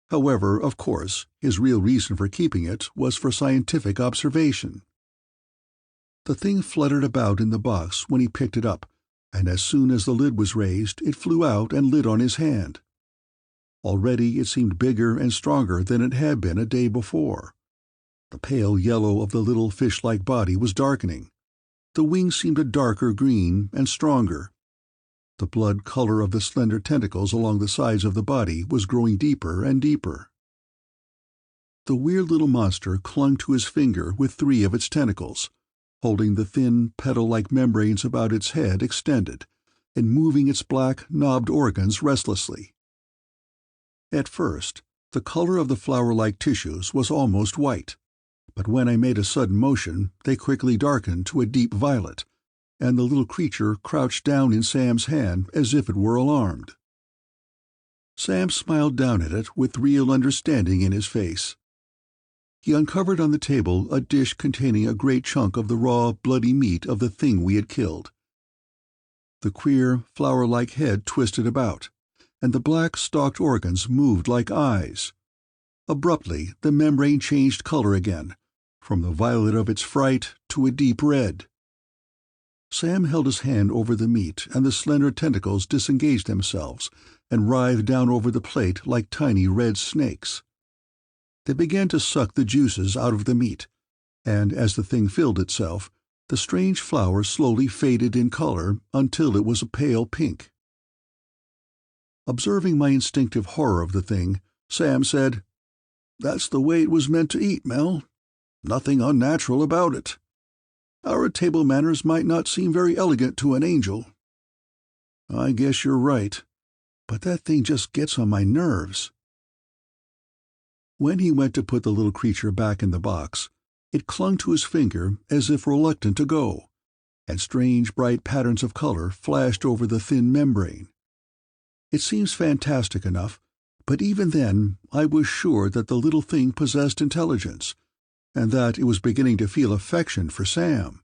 However, of course, his real reason for keeping it was for scientific observation. The thing fluttered about in the box when he picked it up, and as soon as the lid was raised, it flew out and lit on his hand. Already it seemed bigger and stronger than it had been a day before. The pale yellow of the little fish-like body was darkening. The wings seemed a darker green and stronger. The blood color of the slender tentacles along the sides of the body was growing deeper and deeper. The weird little monster clung to his finger with 3 of its tentacles, holding the thin, petal-like membranes about its head extended, and moving its black, knobbed organs restlessly. At first, the color of the flower-like tissues was almost white, but when I made a sudden motion, they quickly darkened to a deep violet, and the little creature crouched down in Sam's hand as if it were alarmed. Sam smiled down at it with real understanding in his face. He uncovered on the table a dish containing a great chunk of the raw, bloody meat of the thing we had killed. The queer, flower-like head twisted about, and the black, stalked organs moved like eyes. Abruptly, the membrane changed color again, from the violet of its fright to a deep red. Sam held his hand over the meat, and the slender tentacles disengaged themselves and writhed down over the plate like tiny red snakes. They began to suck the juices out of the meat, and as the thing filled itself, the strange flower slowly faded in color until it was a pale pink. Observing my instinctive horror of the thing, Sam said, "That's the way it was meant to eat, Mel. Nothing unnatural about it. Our table manners might not seem very elegant to an angel." "I guess you're right, but that thing just gets on my nerves." When he went to put the little creature back in the box, it clung to his finger as if reluctant to go, and strange bright patterns of color flashed over the thin membrane. It seems fantastic enough, but even then I was sure that the little thing possessed intelligence, and that it was beginning to feel affection for Sam.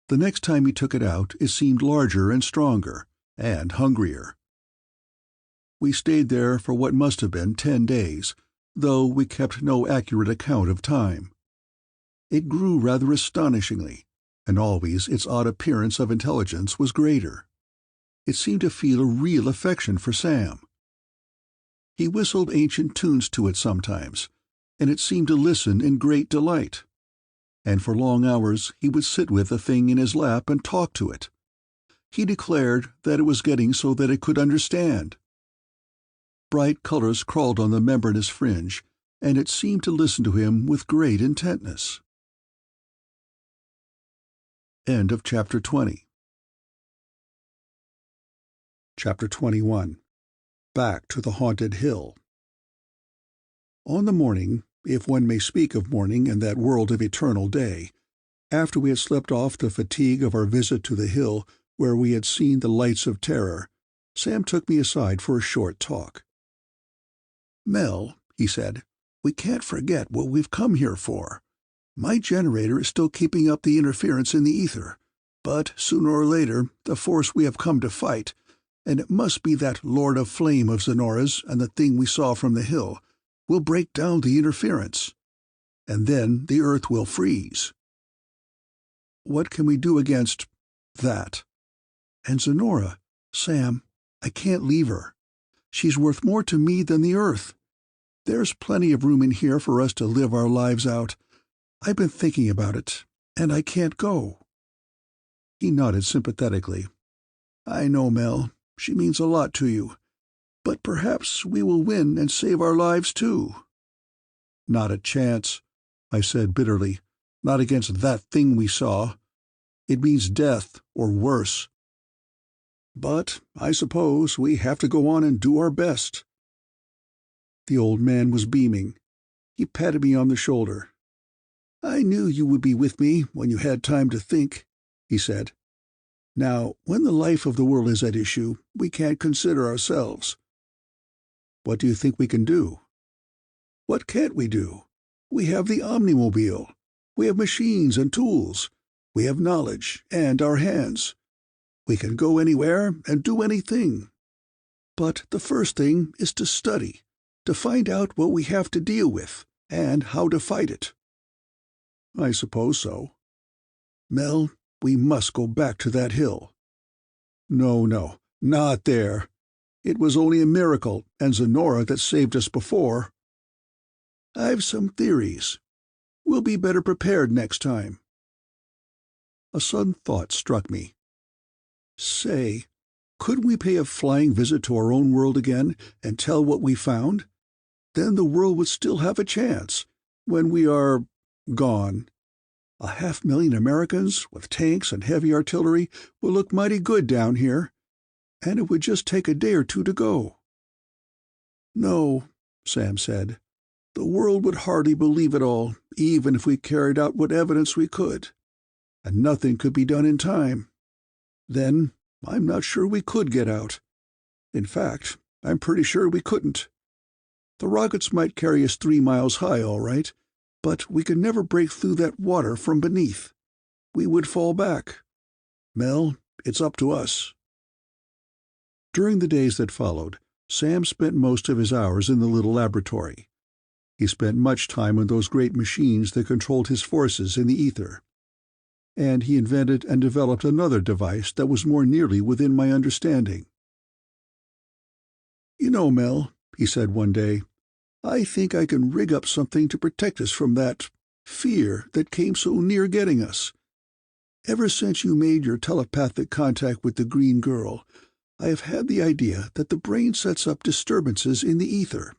The next time he took it out, it seemed larger and stronger, and hungrier. We stayed there for what must have been 10 days, though we kept no accurate account of time. It grew rather astonishingly, and always its odd appearance of intelligence was greater. It seemed to feel a real affection for Sam. He whistled ancient tunes to it sometimes, and it seemed to listen in great delight. And for long hours he would sit with the thing in his lap and talk to it. He declared that it was getting so that it could understand. Bright colors crawled on the membranous fringe, and it seemed to listen to him with great intentness. End of Chapter 20. Chapter 21. Back to the Haunted Hill. On the morning, if one may speak of morning in that world of eternal day, after we had slept off the fatigue of our visit to the hill where we had seen the lights of terror, Sam took me aside for a short talk. "Mel," he said, "we can't forget what we've come here for. My generator is still keeping up the interference in the ether, but sooner or later the force we have come to fight, and it must be that Lord of Flame of Zenora's and the thing we saw from the hill, will break down the interference, and then the earth will freeze. What can we do against that? And Zenora, Sam, I can't leave her. She's worth more to me than the earth. There's plenty of room in here for us to live our lives out. I've been thinking about it, and I can't go." He nodded sympathetically. "I know, Mel. She means a lot to you. But perhaps we will win and save our lives, too." "Not a chance," I said bitterly. "Not against that thing we saw. It means death, or worse. But I suppose we have to go on and do our best." The old man was beaming. He patted me on the shoulder. "I knew you would be with me when you had time to think," he said. "Now, when the life of the world is at issue, we can't consider ourselves." "What do you think we can do?" "What can't we do? We have the Omnimed Mobile. We have machines and tools. We have knowledge and our hands. We can go anywhere and do anything. But the first thing is to study, to find out what we have to deal with, and how to fight it." "I suppose so." "Mel, we must go back to that hill." No, not there. It was only a miracle, and Zenora that saved us before." "I've some theories. We'll be better prepared next time." A sudden thought struck me. Say, couldn't we pay a flying visit to our own world again and tell what we found? Then the world would still have a chance, when we are gone. 500,000 Americans, with tanks and heavy artillery, will look mighty good down here, and it would just take a day or two to go." "No," Sam said. "The world would hardly believe it all, even if we carried out what evidence we could. And nothing could be done in time. Then I'm not sure we could get out. In fact, I'm pretty sure we couldn't. The rockets might carry us 3 miles high, all right, but we could never break through that water from beneath. We would fall back. Mel, it's up to us." During the days that followed, Sam spent most of his hours in the little laboratory. He spent much time on those great machines that controlled his forces in the ether. And he invented and developed another device that was more nearly within my understanding. "You know, Mel," he said one day, "I think I can rig up something to protect us from that fear that came so near getting us. Ever since you made your telepathic contact with the green girl, I have had the idea that the brain sets up disturbances in the ether.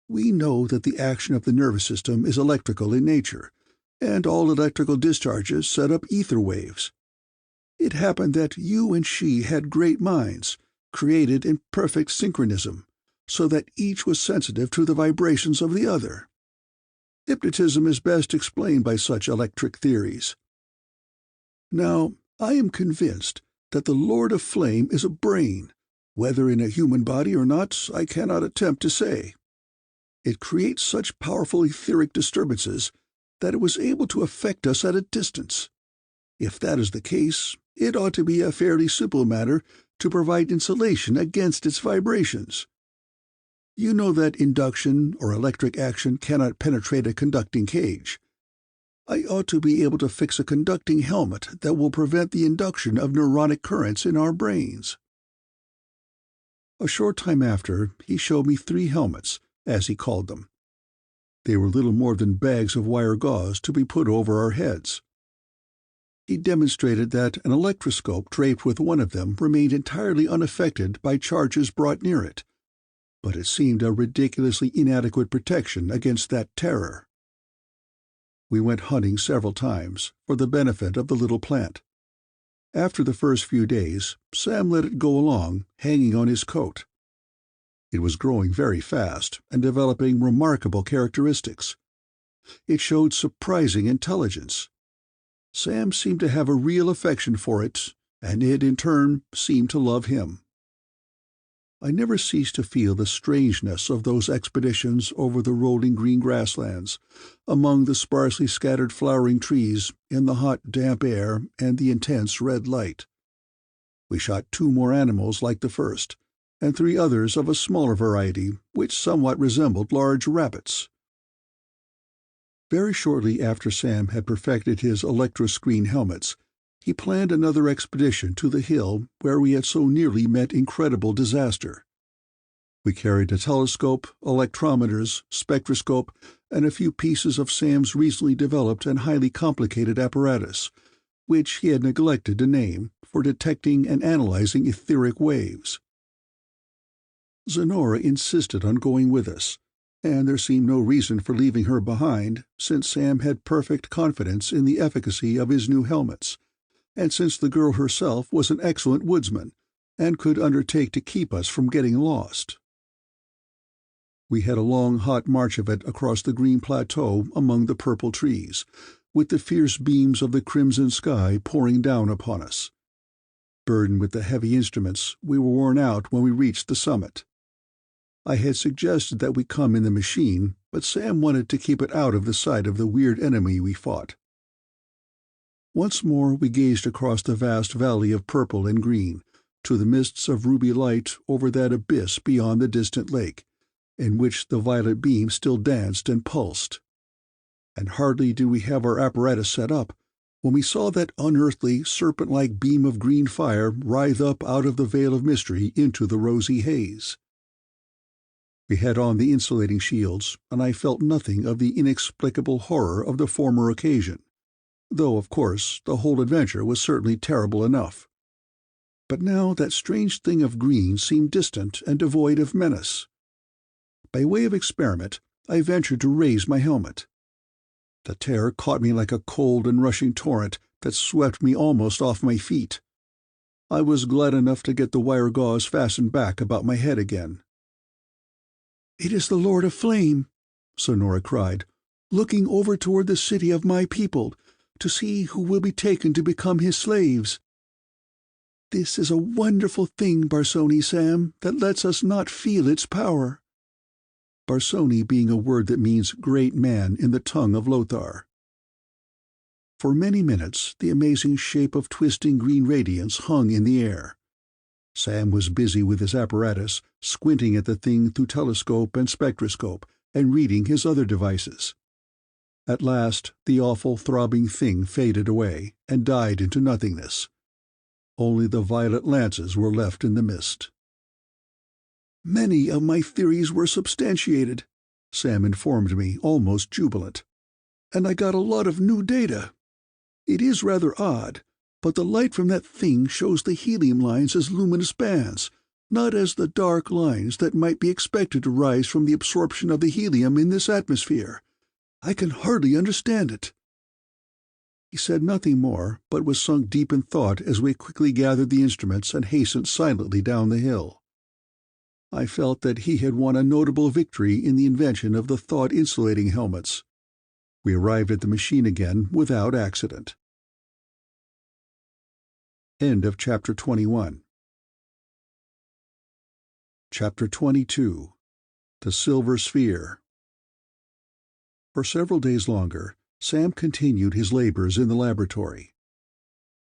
We know that the action of the nervous system is electrical in nature, and all electrical discharges set up ether waves. It happened that you and she had great minds, created in perfect synchronism, so that each was sensitive to the vibrations of the other. Hypnotism is best explained by such electric theories. Now, I am convinced that the Lord of Flame is a brain. Whether in a human body or not, I cannot attempt to say. It creates such powerful etheric disturbances that it was able to affect us at a distance. If that is the case, it ought to be a fairly simple matter to provide insulation against its vibrations. You know that induction or electric action cannot penetrate a conducting cage. I ought to be able to fix a conducting helmet that will prevent the induction of neuronic currents in our brains." A short time after, he showed me 3 helmets, as he called them. They were little more than bags of wire gauze to be put over our heads. He demonstrated that an electroscope draped with one of them remained entirely unaffected by charges brought near it, but it seemed a ridiculously inadequate protection against that terror. We went hunting several times, for the benefit of the little plant. After the first few days, Sam let it go along, hanging on his coat. It was growing very fast and developing remarkable characteristics. It showed surprising intelligence. Sam seemed to have a real affection for it, and it, in turn, seemed to love him. I never ceased to feel the strangeness of those expeditions over the rolling green grasslands, among the sparsely scattered flowering trees, in the hot, damp air and the intense red light. We shot 2 more animals like the first, and 3 others of a smaller variety, which somewhat resembled large rabbits. Very shortly after Sam had perfected his electro-screen helmets, he planned another expedition to the hill where we had so nearly met incredible disaster. We carried a telescope, electrometers, spectroscope, and a few pieces of Sam's recently developed and highly complicated apparatus, which he had neglected to name, for detecting and analyzing etheric waves. Zenora insisted on going with us, and there seemed no reason for leaving her behind, since Sam had perfect confidence in the efficacy of his new helmets, and since the girl herself was an excellent woodsman, and could undertake to keep us from getting lost. We had a long, hot march of it across the green plateau among the purple trees, with the fierce beams of the crimson sky pouring down upon us. Burdened with the heavy instruments, we were worn out when we reached the summit. I had suggested that we come in the machine, but Sam wanted to keep it out of the sight of the weird enemy we fought. Once more we gazed across the vast valley of purple and green, to the mists of ruby light over that abyss beyond the distant lake, in which the violet beam still danced and pulsed. And hardly did we have our apparatus set up, when we saw that unearthly, serpent-like beam of green fire writhe up out of the veil of mystery into the rosy haze. We had on the insulating shields, and I felt nothing of the inexplicable horror of the former occasion, though, of course, the whole adventure was certainly terrible enough. But now that strange thing of green seemed distant and devoid of menace. By way of experiment, I ventured to raise my helmet. The terror caught me like a cold and rushing torrent that swept me almost off my feet. I was glad enough to get the wire gauze fastened back about my head again. "It is the Lord of Flame," Sonora cried, "looking over toward the city of my people, to see who will be taken to become his slaves. This is a wonderful thing, Barsoni Sam, that lets us not feel its power." Barsoni being a word that means great man in the tongue of Lothar. For many minutes the amazing shape of twisting green radiance hung in the air. Sam was busy with his apparatus, squinting at the thing through telescope and spectroscope, and reading his other devices. At last, the awful throbbing thing faded away and died into nothingness. Only the violet lances were left in the mist. "Many of my theories were substantiated," Sam informed me, almost jubilant. "And I got a lot of new data. It is rather odd, but the light from that thing shows the helium lines as luminous bands, not as the dark lines that might be expected to rise from the absorption of the helium in this atmosphere. I can hardly understand it." He said nothing more, but was sunk deep in thought as we quickly gathered the instruments and hastened silently down the hill. I felt that he had won a notable victory in the invention of the thought-insulating helmets. We arrived at the machine again without accident. End of Chapter 21. Chapter 22. The Silver Sphere. For several days longer, Sam continued his labors in the laboratory.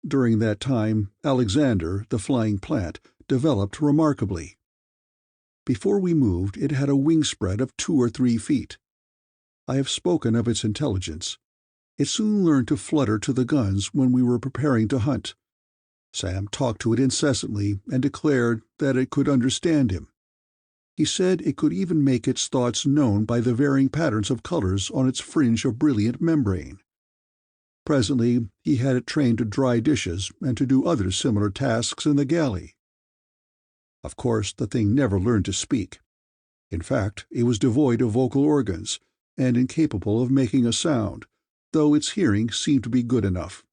During that time, Alexander, the flying plant, developed remarkably. Before we moved, it had a wingspread of 2 or 3 feet. I have spoken of its intelligence. It soon learned to flutter to the guns when we were preparing to hunt. Sam talked to it incessantly and declared that it could understand him. He said it could even make its thoughts known by the varying patterns of colors on its fringe of brilliant membrane. Presently he had it trained to dry dishes and to do other similar tasks in the galley. Of course, the thing never learned to speak. In fact, it was devoid of vocal organs, and incapable of making a sound, though its hearing seemed to be good enough.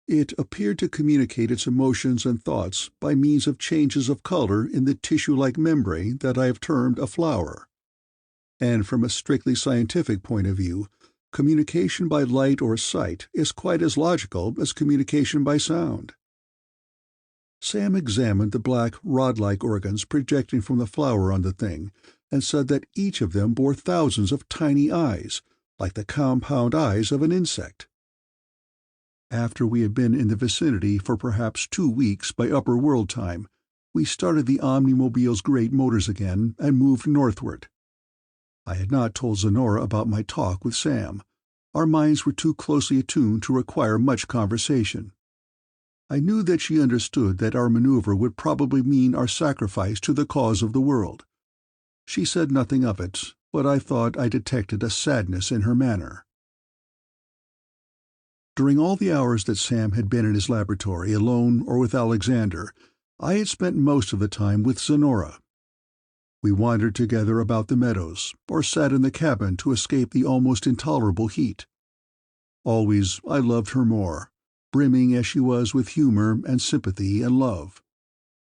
It appeared to communicate its emotions and thoughts by means of changes of color in the tissue-like membrane that I have termed a flower. And from a strictly scientific point of view, communication by light or sight is quite as logical as communication by sound. Sam examined the black rod-like organs projecting from the flower on the thing, and said that each of them bore thousands of tiny eyes, like the compound eyes of an insect. After we had been in the vicinity for perhaps 2 weeks by upper world time, we started the Omnimed Mobile's great motors again and moved northward. I had not told Zenora about my talk with Sam. Our minds were too closely attuned to require much conversation. I knew that she understood that our maneuver would probably mean our sacrifice to the cause of the world. She said nothing of it, but I thought I detected a sadness in her manner. During all the hours that Sam had been in his laboratory alone or with Alexander, I had spent most of the time with Zenora. We wandered together about the meadows, or sat in the cabin to escape the almost intolerable heat. Always I loved her more, brimming as she was with humor and sympathy and love.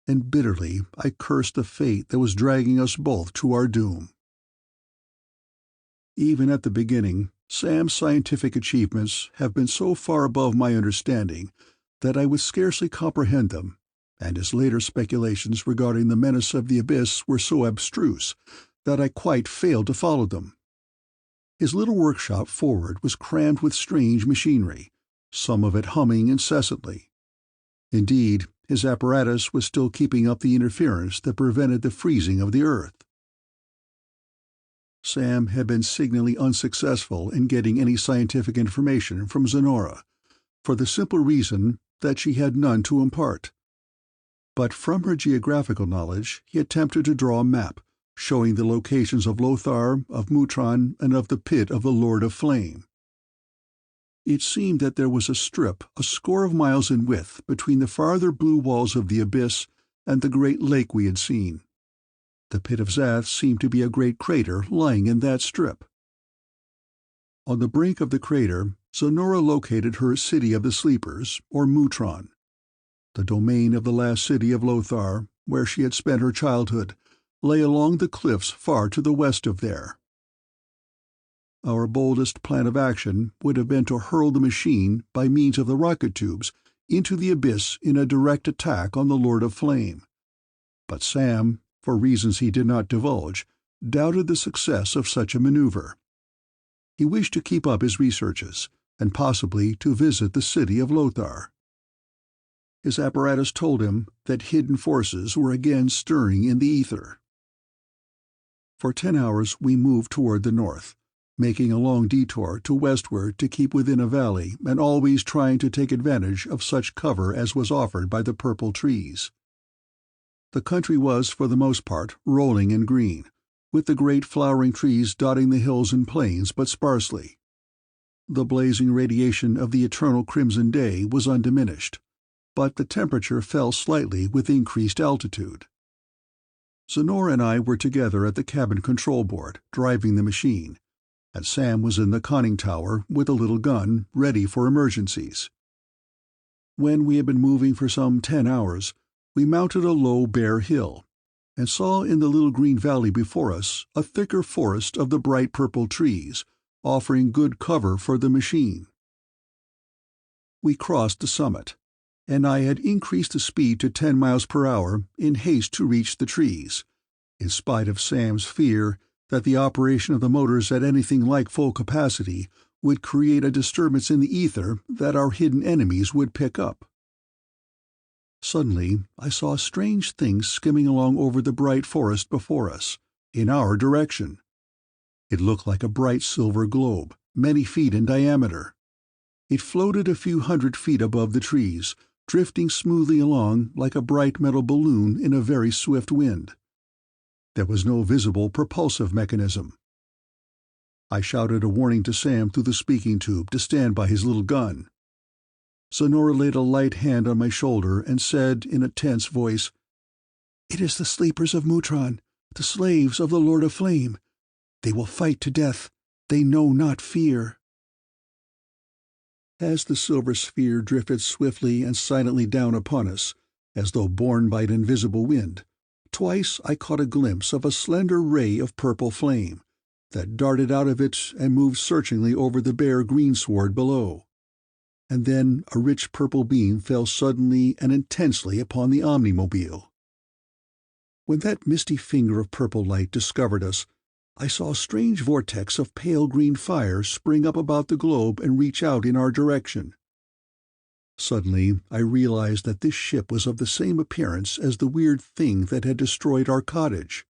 And bitterly I cursed the fate that was dragging us both to our doom. Even at the beginning, Sam's scientific achievements have been so far above my understanding that I would scarcely comprehend them, and his later speculations regarding the menace of the abyss were so abstruse that I quite failed to follow them. His little workshop forward was crammed with strange machinery, some of it humming incessantly. Indeed, his apparatus was still keeping up the interference that prevented the freezing of the earth. Sam had been signally unsuccessful in getting any scientific information from Zenora, for the simple reason that she had none to impart. But from her geographical knowledge he attempted to draw a map, showing the locations of Lothar, of Mutron, and of the pit of the Lord of Flame. It seemed that there was a strip a score of miles in width between the farther blue walls of the abyss and the great lake we had seen. The pit of Zath seemed to be a great crater lying in that strip. On the brink of the crater, Zenora located her City of the Sleepers, or Mutron. The domain of the last city of Lothar, where she had spent her childhood, lay along the cliffs far to the west of there. Our boldest plan of action would have been to hurl the machine, by means of the rocket tubes, into the abyss in a direct attack on the Lord of Flame. But Sam, for reasons he did not divulge, doubted the success of such a maneuver. He wished to keep up his researches, and possibly to visit the city of Lothar. his apparatus told him that hidden forces were again stirring in the ether. For 10 hours we moved toward the north, making a long detour to westward to keep within a valley and always trying to take advantage of such cover as was offered by the purple trees. The country was, for the most part, rolling and green, with the great flowering trees dotting the hills and plains but sparsely. The blazing radiation of the eternal crimson day was undiminished, but the temperature fell slightly with increased altitude. Zenora and I were together at the cabin control board, driving the machine, and Sam was in the conning tower with a little gun, ready for emergencies. When we had been moving for some 10 hours, we mounted a low, bare hill, and saw in the little green valley before us a thicker forest of the bright purple trees, offering good cover for the machine. We crossed the summit, and I had increased the speed to 10 miles per hour in haste to reach the trees, in spite of Sam's fear that the operation of the motors at anything like full capacity would create a disturbance in the ether that our hidden enemies would pick up. Suddenly I saw a strange thing skimming along over the bright forest before us, in our direction. It looked like a bright silver globe, many feet in diameter. It floated a few hundred feet above the trees, drifting smoothly along like a bright metal balloon in a very swift wind. There was no visible propulsive mechanism. I shouted a warning to Sam through the speaking tube to stand by his little gun. Zenora laid a light hand on my shoulder and said in a tense voice, "It is the sleepers of Mutron, the slaves of the Lord of Flame. They will fight to death. They know not fear." As the silver sphere drifted swiftly and silently down upon us, as though borne by an invisible wind, twice I caught a glimpse of a slender ray of purple flame that darted out of it and moved searchingly over the bare greensward below. And then a rich purple beam fell suddenly and intensely upon the Omnimobile. When that misty finger of purple light discovered us, I saw a strange vortex of pale green fire spring up about the globe and reach out in our direction. Suddenly I realized that this ship was of the same appearance as the weird thing that had destroyed our cottage.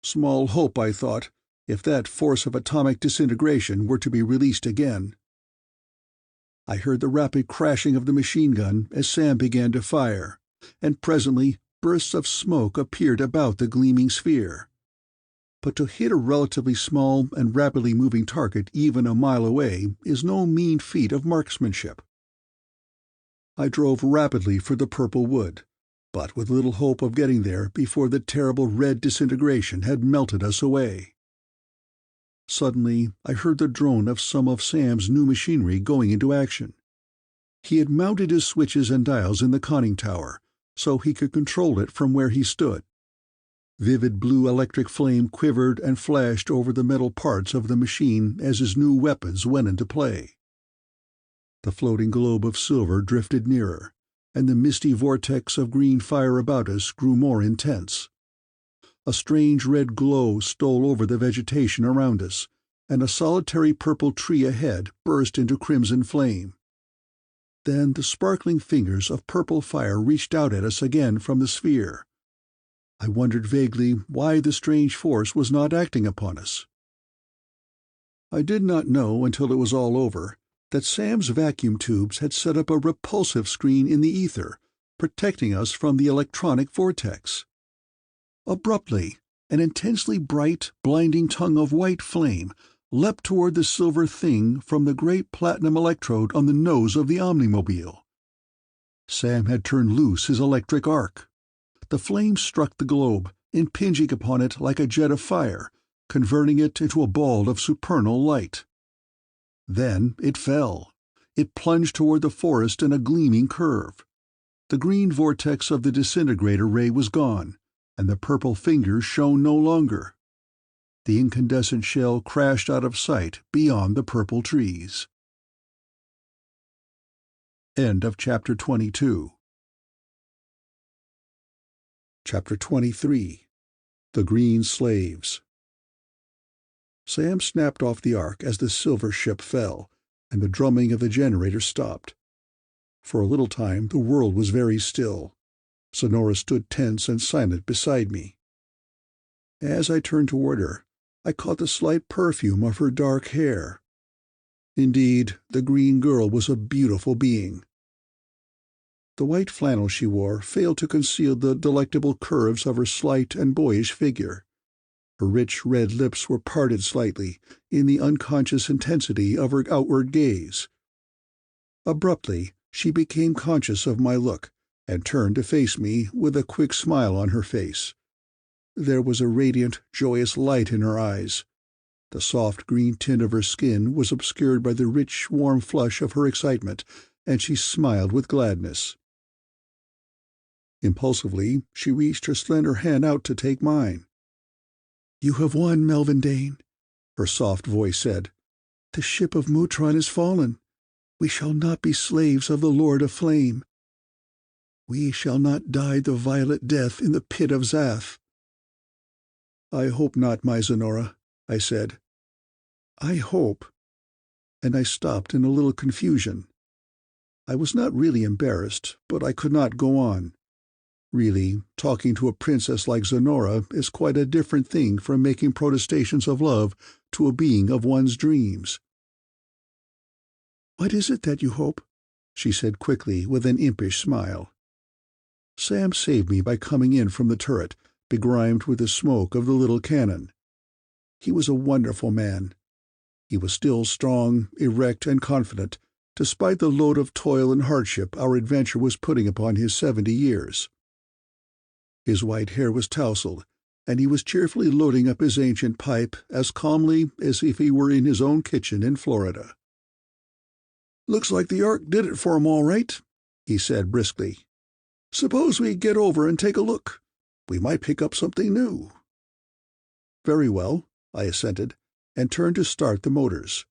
Small hope, I thought, if that force of atomic disintegration were to be released again. I heard the rapid crashing of the machine gun as Sam began to fire, and presently bursts of smoke appeared about the gleaming sphere. But to hit a relatively small and rapidly moving target even a mile away is no mean feat of marksmanship. I drove rapidly for the purple wood, but with little hope of getting there before the terrible red disintegration had melted us away. Suddenly I heard the drone of some of Sam's new machinery going into action. He had mounted his switches and dials in the conning tower, so he could control it from where he stood. Vivid blue electric flame quivered and flashed over the metal parts of the machine as his new weapons went into play. The floating globe of silver drifted nearer, and the misty vortex of green fire about us grew more intense. A strange red glow stole over the vegetation around us, and a solitary purple tree ahead burst into crimson flame. Then the sparkling fingers of purple fire reached out at us again from the sphere. I wondered vaguely why the strange force was not acting upon us. I did not know until it was all over that Sam's vacuum tubes had set up a repulsive screen in the ether, protecting us from the electronic vortex. Abruptly, an intensely bright, blinding tongue of white flame leapt toward the silver thing from the great platinum electrode on the nose of the Omnimobile. Sam had turned loose his electric arc. The flame struck the globe, impinging upon it like a jet of fire, converting it into a ball of supernal light. Then it fell. It plunged toward the forest in a gleaming curve. The green vortex of the disintegrator ray was gone, and the purple fingers shone no longer. The incandescent shell crashed out of sight beyond the purple trees. End of Chapter 22. Chapter 23. The Green Slaves. Sam snapped off the arc as the silver ship fell, and the drumming of the generator stopped. For a little time the world was very still. Sonora stood tense and silent beside me. As I turned toward her, I caught the slight perfume of her dark hair. Indeed, the green girl was a beautiful being. The white flannel she wore failed to conceal the delectable curves of her slight and boyish figure. Her rich red lips were parted slightly in the unconscious intensity of her outward gaze. Abruptly, she became conscious of my look and turned to face me with a quick smile on her face. There was a radiant, joyous light in her eyes. The soft green tint of her skin was obscured by the rich, warm flush of her excitement, and she smiled with gladness. Impulsively, she reached her slender hand out to take mine. "You have won, Melvin Dane," her soft voice said. "The ship of Mutron is fallen. We shall not be slaves of the Lord of Flame. We shall not die the violet death in the pit of Zath." "I hope not, my Sonora," I said. "I hope—" and I stopped in a little confusion. I was not really embarrassed, but I could not go on. Really, talking to a princess like Sonora is quite a different thing from making protestations of love to a being of one's dreams. "What is it that you hope?" she said quickly with an impish smile. Sam saved me by coming in from the turret, begrimed with the smoke of the little cannon. He was a wonderful man. He was still strong, erect, and confident, despite the load of toil and hardship our adventure was putting upon his 70 years. His white hair was tousled, and he was cheerfully loading up his ancient pipe as calmly as if he were in his own kitchen in Florida. "Looks like the Ark did it for 'em all right," he said briskly. "Suppose we get over and take a look. We might pick up something new." "Very well," I assented, and turned to start the motors.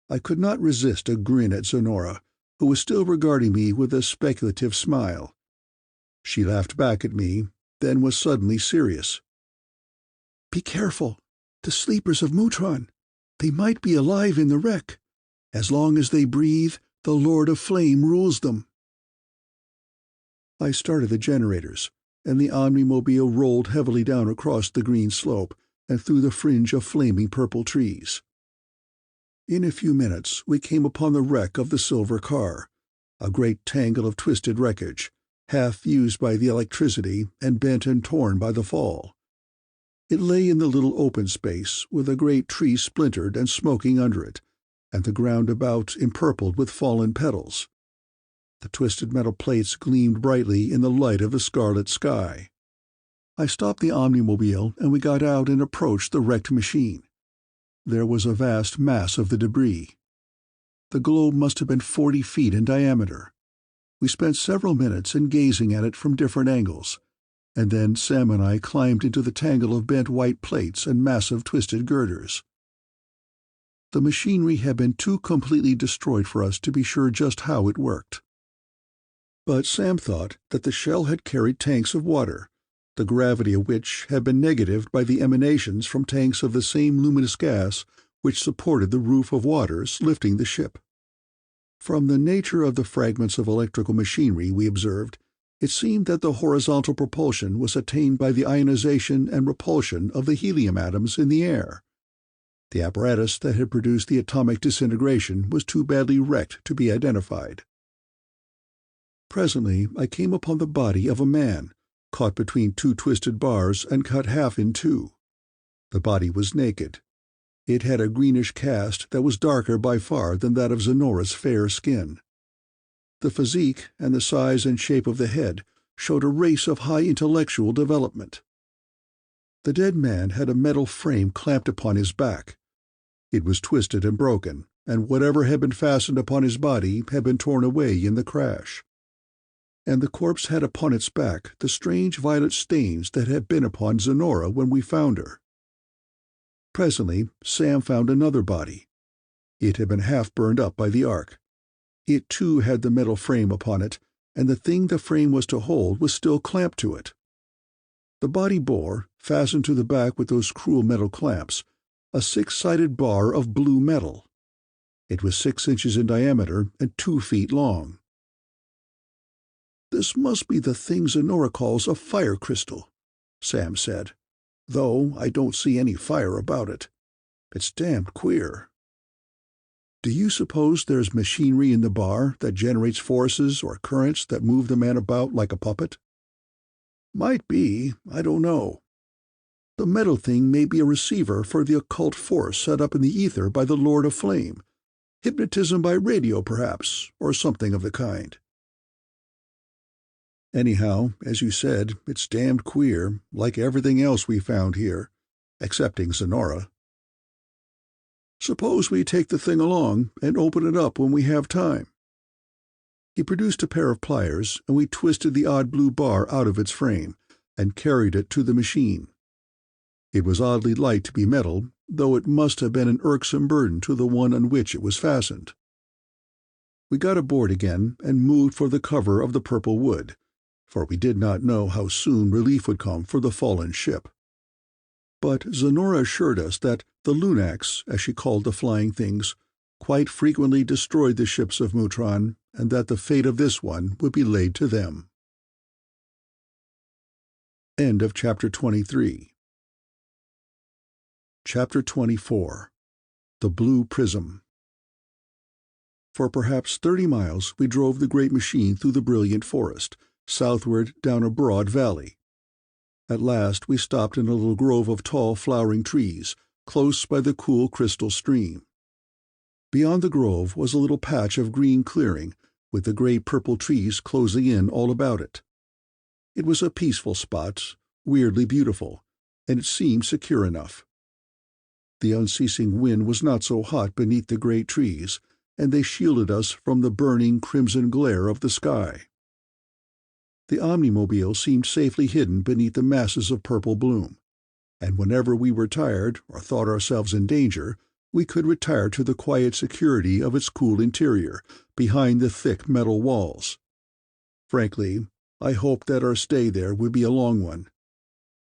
I could not resist a grin at Sonora, who was still regarding me with a speculative smile. She laughed back at me, then was suddenly serious. "Be careful. The sleepers of Mutron. They might be alive in the wreck. As long as they breathe, the Lord of Flame rules them." I started the generators, and the Omnimed Mobile rolled heavily down across the green slope and through the fringe of flaming purple trees. In a few minutes we came upon the wreck of the silver car, a great tangle of twisted wreckage, half used by the electricity and bent and torn by the fall. It lay in the little open space, with a great tree splintered and smoking under it, and the ground about empurpled with fallen petals. The twisted metal plates gleamed brightly in the light of the scarlet sky. I stopped the Omnimobile, and we got out and approached the wrecked machine. There was a vast mass of the debris. The globe must have been 40 feet in diameter. We spent several minutes in gazing at it from different angles, and then Sam and I climbed into the tangle of bent white plates and massive twisted girders. The machinery had been too completely destroyed for us to be sure just how it worked. But Sam thought that the shell had carried tanks of water, the gravity of which had been negatived by the emanations from tanks of the same luminous gas which supported the roof of waters lifting the ship. From the nature of the fragments of electrical machinery we observed, it seemed that the horizontal propulsion was attained by the ionization and repulsion of the helium atoms in the air. The apparatus that had produced the atomic disintegration was too badly wrecked to be identified. Presently I came upon the body of a man, caught between two twisted bars and cut half in two. The body was naked. It had a greenish cast that was darker by far than that of Sonora's fair skin. The physique and the size and shape of the head showed a race of high intellectual development. The dead man had a metal frame clamped upon his back. It was twisted and broken, and whatever had been fastened upon his body had been torn away in the crash. And the corpse had upon its back the strange violet stains that had been upon Sonora when we found her. Presently Sam found another body. It had been half burned up by the Ark. It too had the metal frame upon it, and the thing the frame was to hold was still clamped to it. The body bore, fastened to the back with those cruel metal clamps, a 6-sided bar of blue metal. It was 6 inches in diameter and 2 feet long. "This must be the thing Zenora calls a fire crystal," Sam said, "though I don't see any fire about it. It's damned queer." "Do you suppose there's machinery in the bar that generates forces or currents that move the man about like a puppet?" "Might be. I don't know. The metal thing may be a receiver for the occult force set up in the ether by the Lord of Flame. Hypnotism by radio, perhaps, or something of the kind. Anyhow, as you said, it's damned queer, like everything else we found here, excepting Zenora. Suppose we take the thing along and open it up when we have time." He produced a pair of pliers, and we twisted the odd blue bar out of its frame and carried it to the machine. It was oddly light to be metal, though it must have been an irksome burden to the one on which it was fastened. We got aboard again and moved for the cover of the purple wood, for we did not know how soon relief would come for the fallen ship. But Zenora assured us that the lunacs, as she called the flying things, quite frequently destroyed the ships of Mutron, and that the fate of this one would be laid to them. End of Chapter 23. Chapter 24. The Blue Prism. For perhaps 30 miles we drove the great machine through the brilliant forest, southward down a broad valley. At last we stopped in a little grove of tall flowering trees, close by the cool crystal stream. Beyond the grove was a little patch of green clearing, with the great purple trees closing in all about it. It was a peaceful spot, weirdly beautiful, and it seemed secure enough. The unceasing wind was not so hot beneath the great trees, and they shielded us from the burning crimson glare of the sky. The Omnimed Mobile seemed safely hidden beneath the masses of purple bloom, and whenever we were tired or thought ourselves in danger, we could retire to the quiet security of its cool interior, behind the thick metal walls. Frankly, I hoped that our stay there would be a long one.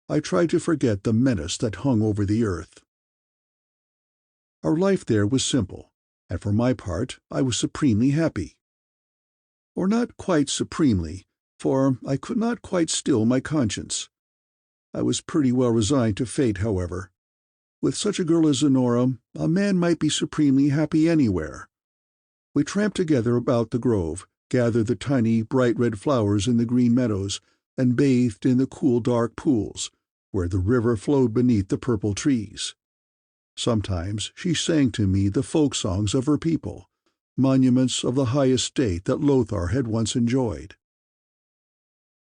I tried to forget the menace that hung over the earth. Our life there was simple, and for my part I was supremely happy. Or not quite supremely, for I could not quite still my conscience. I was pretty well resigned to fate, however. With such a girl as Zenora, a man might be supremely happy anywhere. We tramped together about the grove, gathered the tiny, bright red flowers in the green meadows, and bathed in the cool, dark pools, where the river flowed beneath the purple trees. Sometimes she sang to me the folk songs of her people, monuments of the high estate that Lothar had once enjoyed.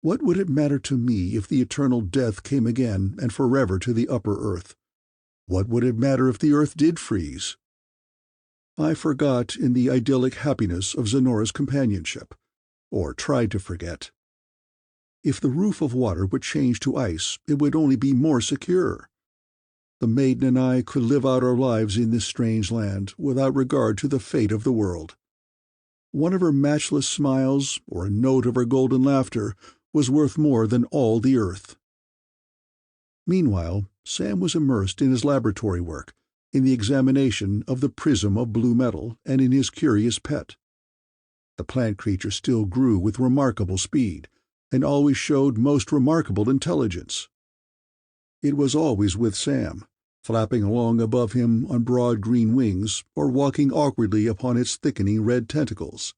What would it matter to me if the eternal death came again and forever to the upper earth? What would it matter if the earth did freeze? I forgot in the idyllic happiness of Zenora's companionship, or tried to forget. If the roof of water would change to ice, it would only be more secure. The maiden and I could live out our lives in this strange land without regard to the fate of the world. One of her matchless smiles, or a note of her golden laughter, was worth more than all the earth. Meanwhile, Sam was immersed in his laboratory work, in the examination of the prism of blue metal, and in his curious pet. The plant creature still grew with remarkable speed, and always showed most remarkable intelligence. It was always with Sam, flapping along above him on broad green wings, or walking awkwardly upon its thickening red tentacles.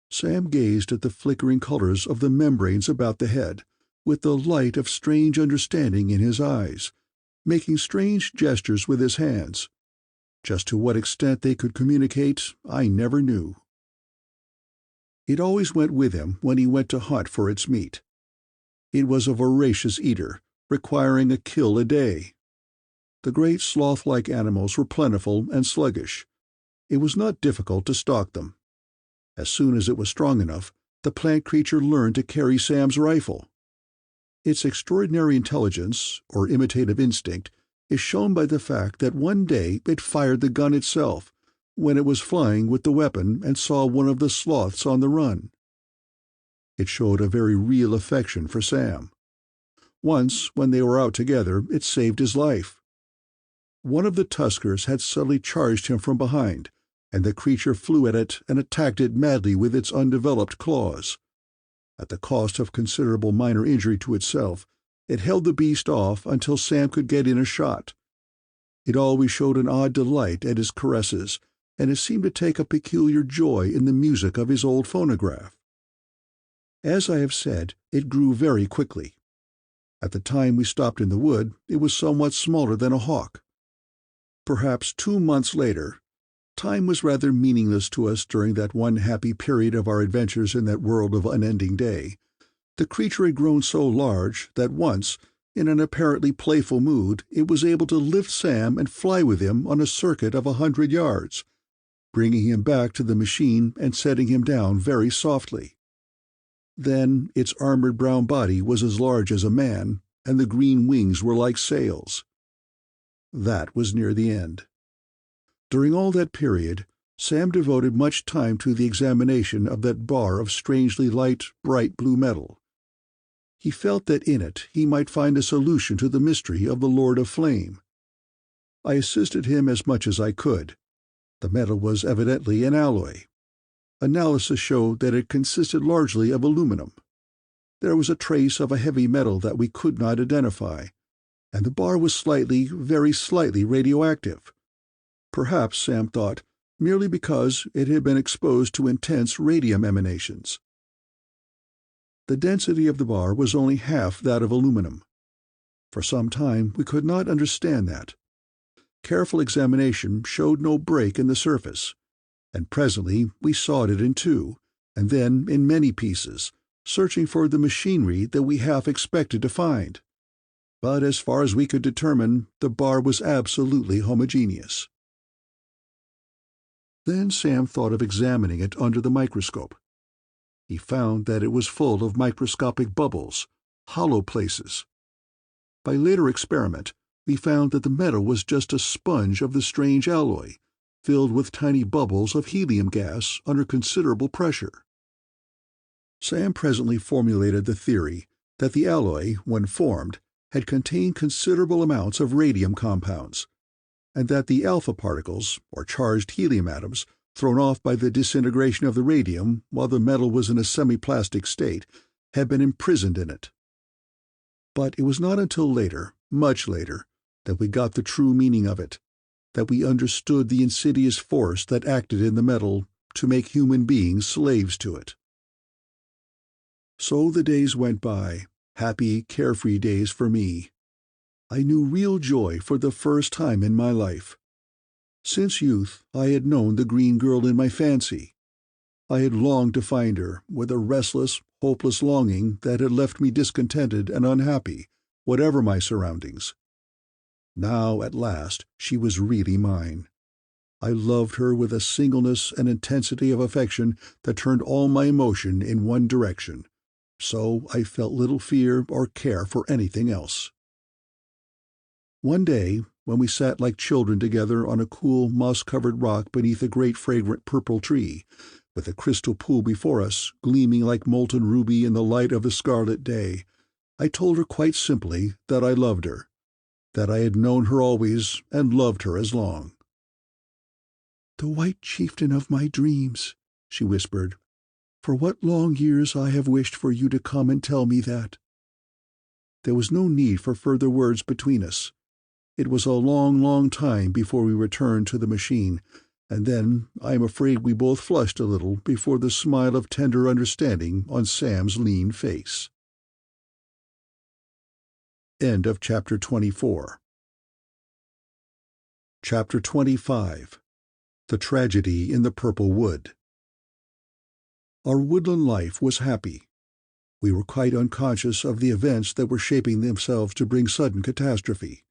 Sam gazed at the flickering colors of the membranes about the head, with the light of strange understanding in his eyes, making strange gestures with his hands. Just to what extent they could communicate, I never knew. It always went with him when he went to hunt for its meat. It was a voracious eater, requiring a kill a day. The great sloth-like animals were plentiful and sluggish. It was not difficult to stalk them. As soon as it was strong enough, the plant creature learned to carry Sam's rifle. Its extraordinary intelligence, or imitative instinct, is shown by the fact that one day it fired the gun itself, when it was flying with the weapon and saw one of the sloths on the run. It showed a very real affection for Sam. Once, when they were out together, it saved his life. One of the tuskers had suddenly charged him from behind, and the creature flew at it and attacked it madly with its undeveloped claws. At the cost of considerable minor injury to itself, it held the beast off until Sam could get in a shot. It always showed an odd delight at his caresses, and it seemed to take a peculiar joy in the music of his old phonograph. As I have said, it grew very quickly. At the time we stopped in the wood, it was somewhat smaller than a hawk. Perhaps 2 months later, time was rather meaningless to us during that one happy period of our adventures in that world of unending day, the creature had grown so large that once, in an apparently playful mood, it was able to lift Sam and fly with him on a circuit of 100 yards, bringing him back to the machine and setting him down very softly. Then its armored brown body was as large as a man, and the green wings were like sails. That was near the end. During all that period, Sam devoted much time to the examination of that bar of strangely light, bright blue metal. He felt that in it he might find a solution to the mystery of the Lord of Flame. I assisted him as much as I could. The metal was evidently an alloy. Analysis showed that it consisted largely of aluminum. There was a trace of a heavy metal that we could not identify, and the bar was slightly, very slightly radioactive. Perhaps, Sam thought, merely because it had been exposed to intense radium emanations. The density of the bar was only half that of aluminum. For some time we could not understand that. Careful examination showed no break in the surface, and presently we sawed it in two, and then in many pieces, searching for the machinery that we half expected to find. But as far as we could determine, the bar was absolutely homogeneous. Then Sam thought of examining it under the microscope. He found that it was full of microscopic bubbles, hollow places. By later experiment, we found that the metal was just a sponge of the strange alloy, filled with tiny bubbles of helium gas under considerable pressure. Sam presently formulated the theory that the alloy, when formed, had contained considerable amounts of radium compounds, and that the alpha particles, or charged helium atoms, thrown off by the disintegration of the radium while the metal was in a semi-plastic state, had been imprisoned in it. But it was not until later, much later, that we got the true meaning of it, that we understood the insidious force that acted in the metal to make human beings slaves to it. So the days went by, happy, carefree days for me. I knew real joy for the first time in my life. Since youth I had known the green girl in my fancy. I had longed to find her, with a restless, hopeless longing that had left me discontented and unhappy, whatever my surroundings. Now, at last, she was really mine. I loved her with a singleness and intensity of affection that turned all my emotion in one direction, so I felt little fear or care for anything else. One day, when we sat like children together on a cool, moss-covered rock beneath a great fragrant purple tree, with a crystal pool before us, gleaming like molten ruby in the light of the scarlet day, I told her quite simply that I loved her, that I had known her always and loved her as long. "The white chieftain of my dreams," she whispered. "For what long years I have wished for you to come and tell me that." There was no need for further words between us. It was a long, long time before we returned to the machine, and then I am afraid we both flushed a little before the smile of tender understanding on Sam's lean face. End of Chapter 24. Chapter 25. The Tragedy in the Purple Wood. Our woodland life was happy. We were quite unconscious of the events that were shaping themselves to bring sudden catastrophe.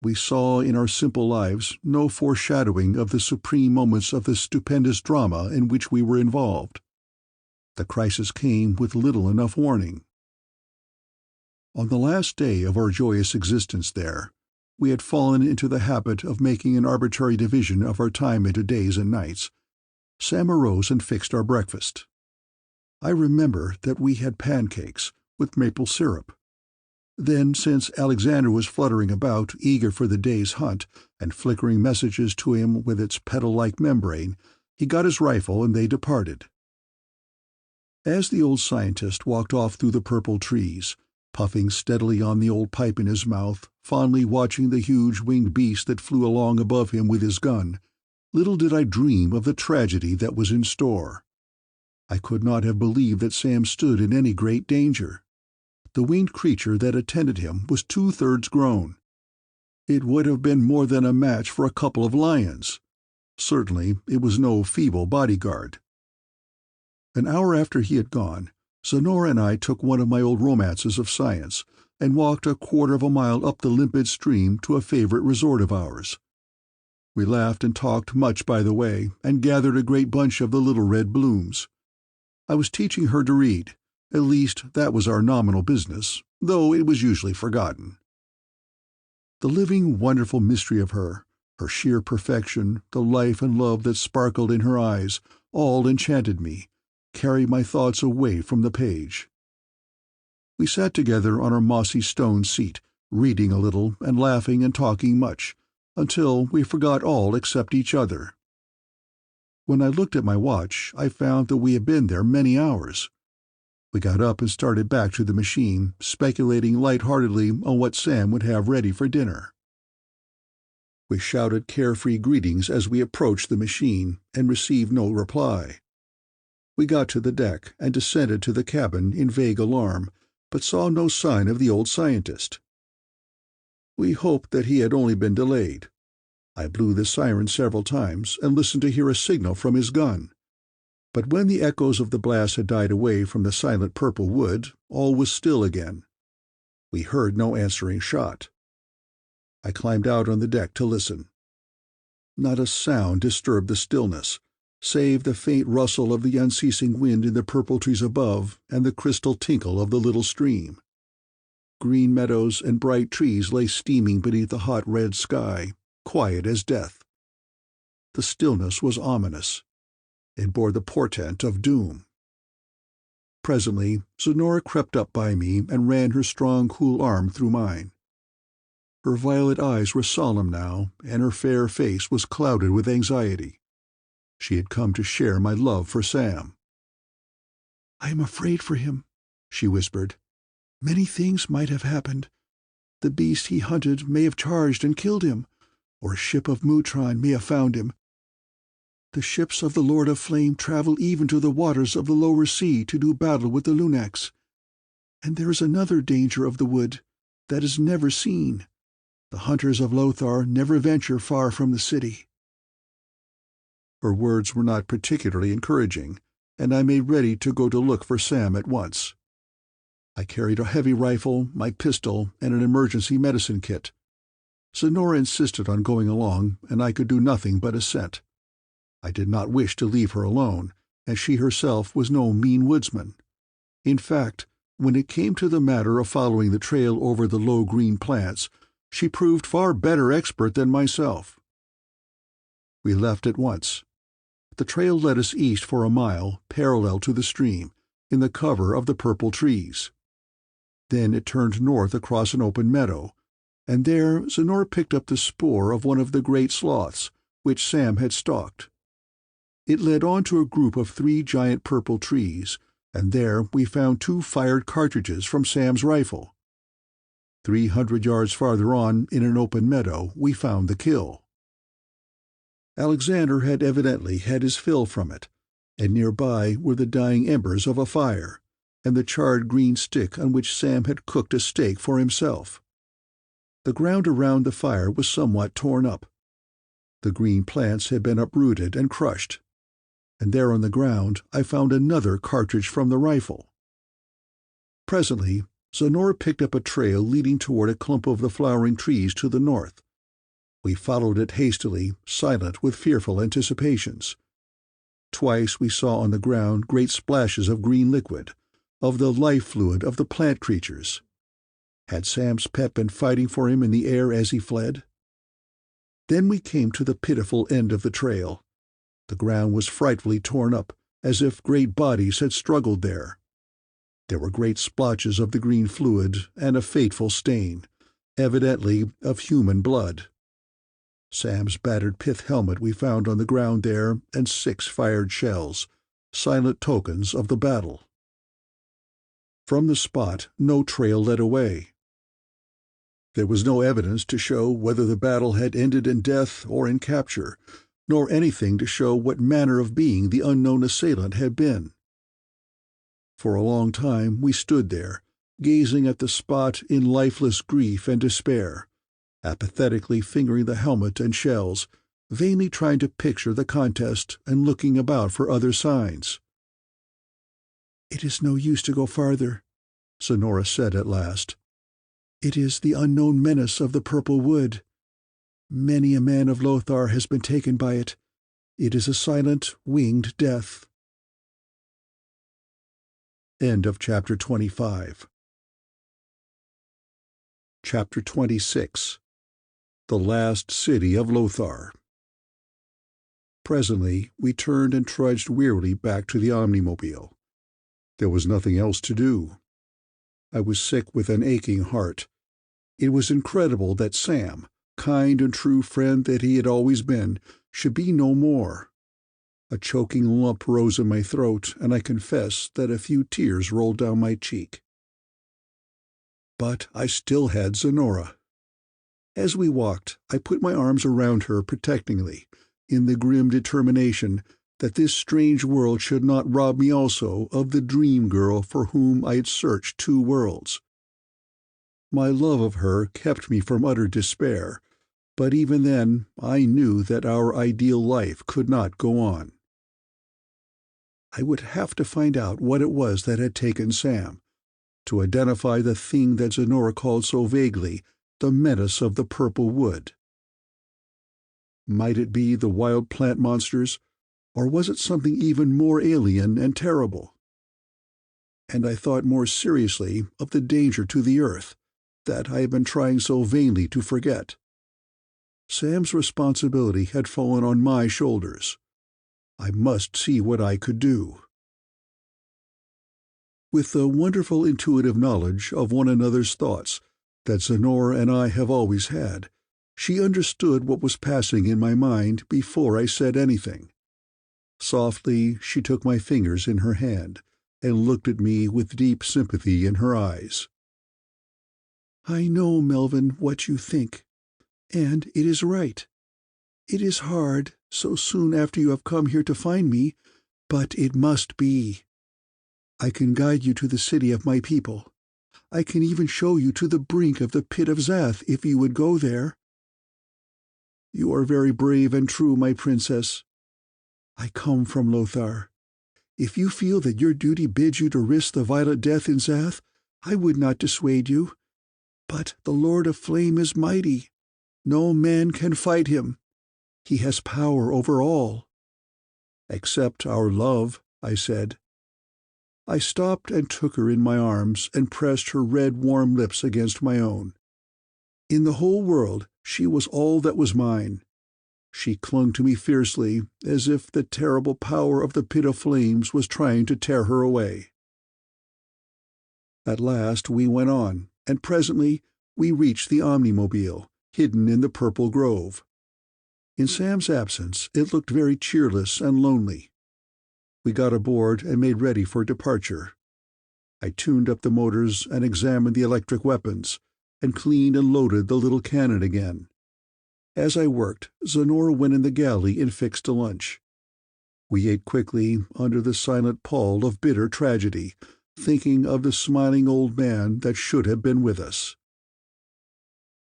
We saw in our simple lives no foreshadowing of the supreme moments of the stupendous drama in which we were involved. The crisis came with little enough warning. On the last day of our joyous existence there, we had fallen into the habit of making an arbitrary division of our time into days and nights. Sam arose and fixed our breakfast. I remember that we had pancakes with maple syrup. Then, since Alexander was fluttering about, eager for the day's hunt, and flickering messages to him with its petal-like membrane, he got his rifle and they departed. As the old scientist walked off through the purple trees, puffing steadily on the old pipe in his mouth, fondly watching the huge winged beast that flew along above him with his gun, little did I dream of the tragedy that was in store. I could not have believed that Sam stood in any great danger. The winged creature that attended him was 2/3 grown. It would have been more than a match for a couple of lions. Certainly it was no feeble bodyguard. An hour after he had gone, Zenora and I took one of my old romances of science and walked a quarter of a mile up the limpid stream to a favorite resort of ours. We laughed and talked much by the way, and gathered a great bunch of the little red blooms. I was teaching her to read. At least that was our nominal business, though it was usually forgotten. The living, wonderful mystery of her sheer perfection, the life and love that sparkled in her eyes, all enchanted me, carried my thoughts away from the page. We sat together on our mossy stone seat, reading a little and laughing and talking much, until we forgot all except each other. When I looked at my watch, I found that we had been there many hours. We got up and started back to the machine, speculating light-heartedly on what Sam would have ready for dinner. We shouted carefree greetings as we approached the machine, and received no reply. We got to the deck and descended to the cabin in vague alarm, but saw no sign of the old scientist. We hoped that he had only been delayed. I blew the siren several times and listened to hear a signal from his gun. But when the echoes of the blast had died away from the silent purple wood, all was still again. We heard no answering shot. I climbed out on the deck to listen. Not a sound disturbed the stillness, save the faint rustle of the unceasing wind in the purple trees above and the crystal tinkle of the little stream. Green meadows and bright trees lay steaming beneath the hot red sky, quiet as death. The stillness was ominous. It bore the portent of doom. Presently, Zenora crept up by me and ran her strong, cool arm through mine. Her violet eyes were solemn now, and her fair face was clouded with anxiety. She had come to share my love for Sam. "I am afraid for him," she whispered. "Many things might have happened. The beast he hunted may have charged and killed him, or a ship of Mutron may have found him. The ships of the Lord of Flame travel even to the waters of the lower sea to do battle with the Lunacs. And there is another danger of the wood that is never seen. The hunters of Lothar never venture far from the city." Her words were not particularly encouraging, and I made ready to go to look for Sam at once. I carried a heavy rifle, my pistol, and an emergency medicine kit. Zenora insisted on going along, and I could do nothing but assent. I did not wish to leave her alone, and she herself was no mean woodsman. In fact, when it came to the matter of following the trail over the low green plants, she proved far better expert than myself. We left at once. The trail led us east for a mile, parallel to the stream, in the cover of the purple trees. Then it turned north across an open meadow, and there Zenora picked up the spoor of one of the great sloths, which Sam had stalked. It led on to a group of 3 giant purple trees, and there we found 2 fired cartridges from Sam's rifle. 300 yards farther on, in an open meadow, we found the kill. Alexander had evidently had his fill from it, and nearby were the dying embers of a fire, and the charred green stick on which Sam had cooked a steak for himself. The ground around the fire was somewhat torn up. The green plants had been uprooted and crushed, and there on the ground I found another cartridge from the rifle. Presently, Zenora picked up a trail leading toward a clump of the flowering trees to the north. We followed it hastily, silent with fearful anticipations. Twice we saw on the ground great splashes of green liquid, of the life fluid of the plant creatures. Had Sam's pet been fighting for him in the air as he fled? Then we came to the pitiful end of the trail. The ground was frightfully torn up, as if great bodies had struggled there. There were great splotches of the green fluid, and a fateful stain, evidently of human blood. Sam's battered pith helmet we found on the ground there, and 6 fired shells, silent tokens of the battle. From the spot, no trail led away. There was no evidence to show whether the battle had ended in death or in capture, nor anything to show what manner of being the unknown assailant had been. For a long time we stood there, gazing at the spot in lifeless grief and despair, apathetically fingering the helmet and shells, vainly trying to picture the contest and looking about for other signs. "It is no use to go farther," Sonora said at last. "It is the unknown menace of the Purple Wood. Many a man of Lothar has been taken by it. It is a silent, winged death." End of Chapter 25. Chapter 26. The Last City of Lothar. Presently we turned and trudged wearily back to the Omnimobile. There was nothing else to do. I was sick with an aching heart. It was incredible that Sam, kind and true friend that he had always been, should be no more. A choking lump rose in my throat, and I confess that a few tears rolled down my cheek. But I still had Sonora. As we walked, I put my arms around her protectingly, in the grim determination that this strange world should not rob me also of the dream girl for whom I had searched 2 worlds. My love of her kept me from utter despair, but even then I knew that our ideal life could not go on. I would have to find out what it was that had taken Sam, to identify the thing that Sonora called so vaguely the menace of the Purple Wood. Might it be the wild plant monsters, or was it something even more alien and terrible? And I thought more seriously of the danger to the earth that I had been trying so vainly to forget. Sam's responsibility had fallen on my shoulders. I must see what I could do. With the wonderful intuitive knowledge of one another's thoughts that Sonora and I have always had, she understood what was passing in my mind before I said anything. Softly she took my fingers in her hand and looked at me with deep sympathy in her eyes. "I know, Melvin, what you think, and it is right. It is hard, so soon after you have come here to find me, but it must be. I can guide you to the city of my people. I can even show you to the brink of the pit of Zath if you would go there. You are very brave and true, my princess. I come from Lothar. If you feel that your duty bids you to risk the violent death in Zath, I would not dissuade you. But the Lord of Flame is mighty. No man can fight him. He has power over all." "Except our love," I said. I stopped and took her in my arms and pressed her red, warm lips against my own. In the whole world she was all that was mine. She clung to me fiercely, as if the terrible power of the pit of flames was trying to tear her away. At last we went on, and presently we reached the Omnimobile, hidden in the purple grove. In Sam's absence it looked very cheerless and lonely. We got aboard and made ready for departure. I tuned up the motors and examined the electric weapons, and cleaned and loaded the little cannon again. As I worked, Sonora went in the galley and fixed a lunch. We ate quickly under the silent pall of bitter tragedy, thinking of the smiling old man that should have been with us.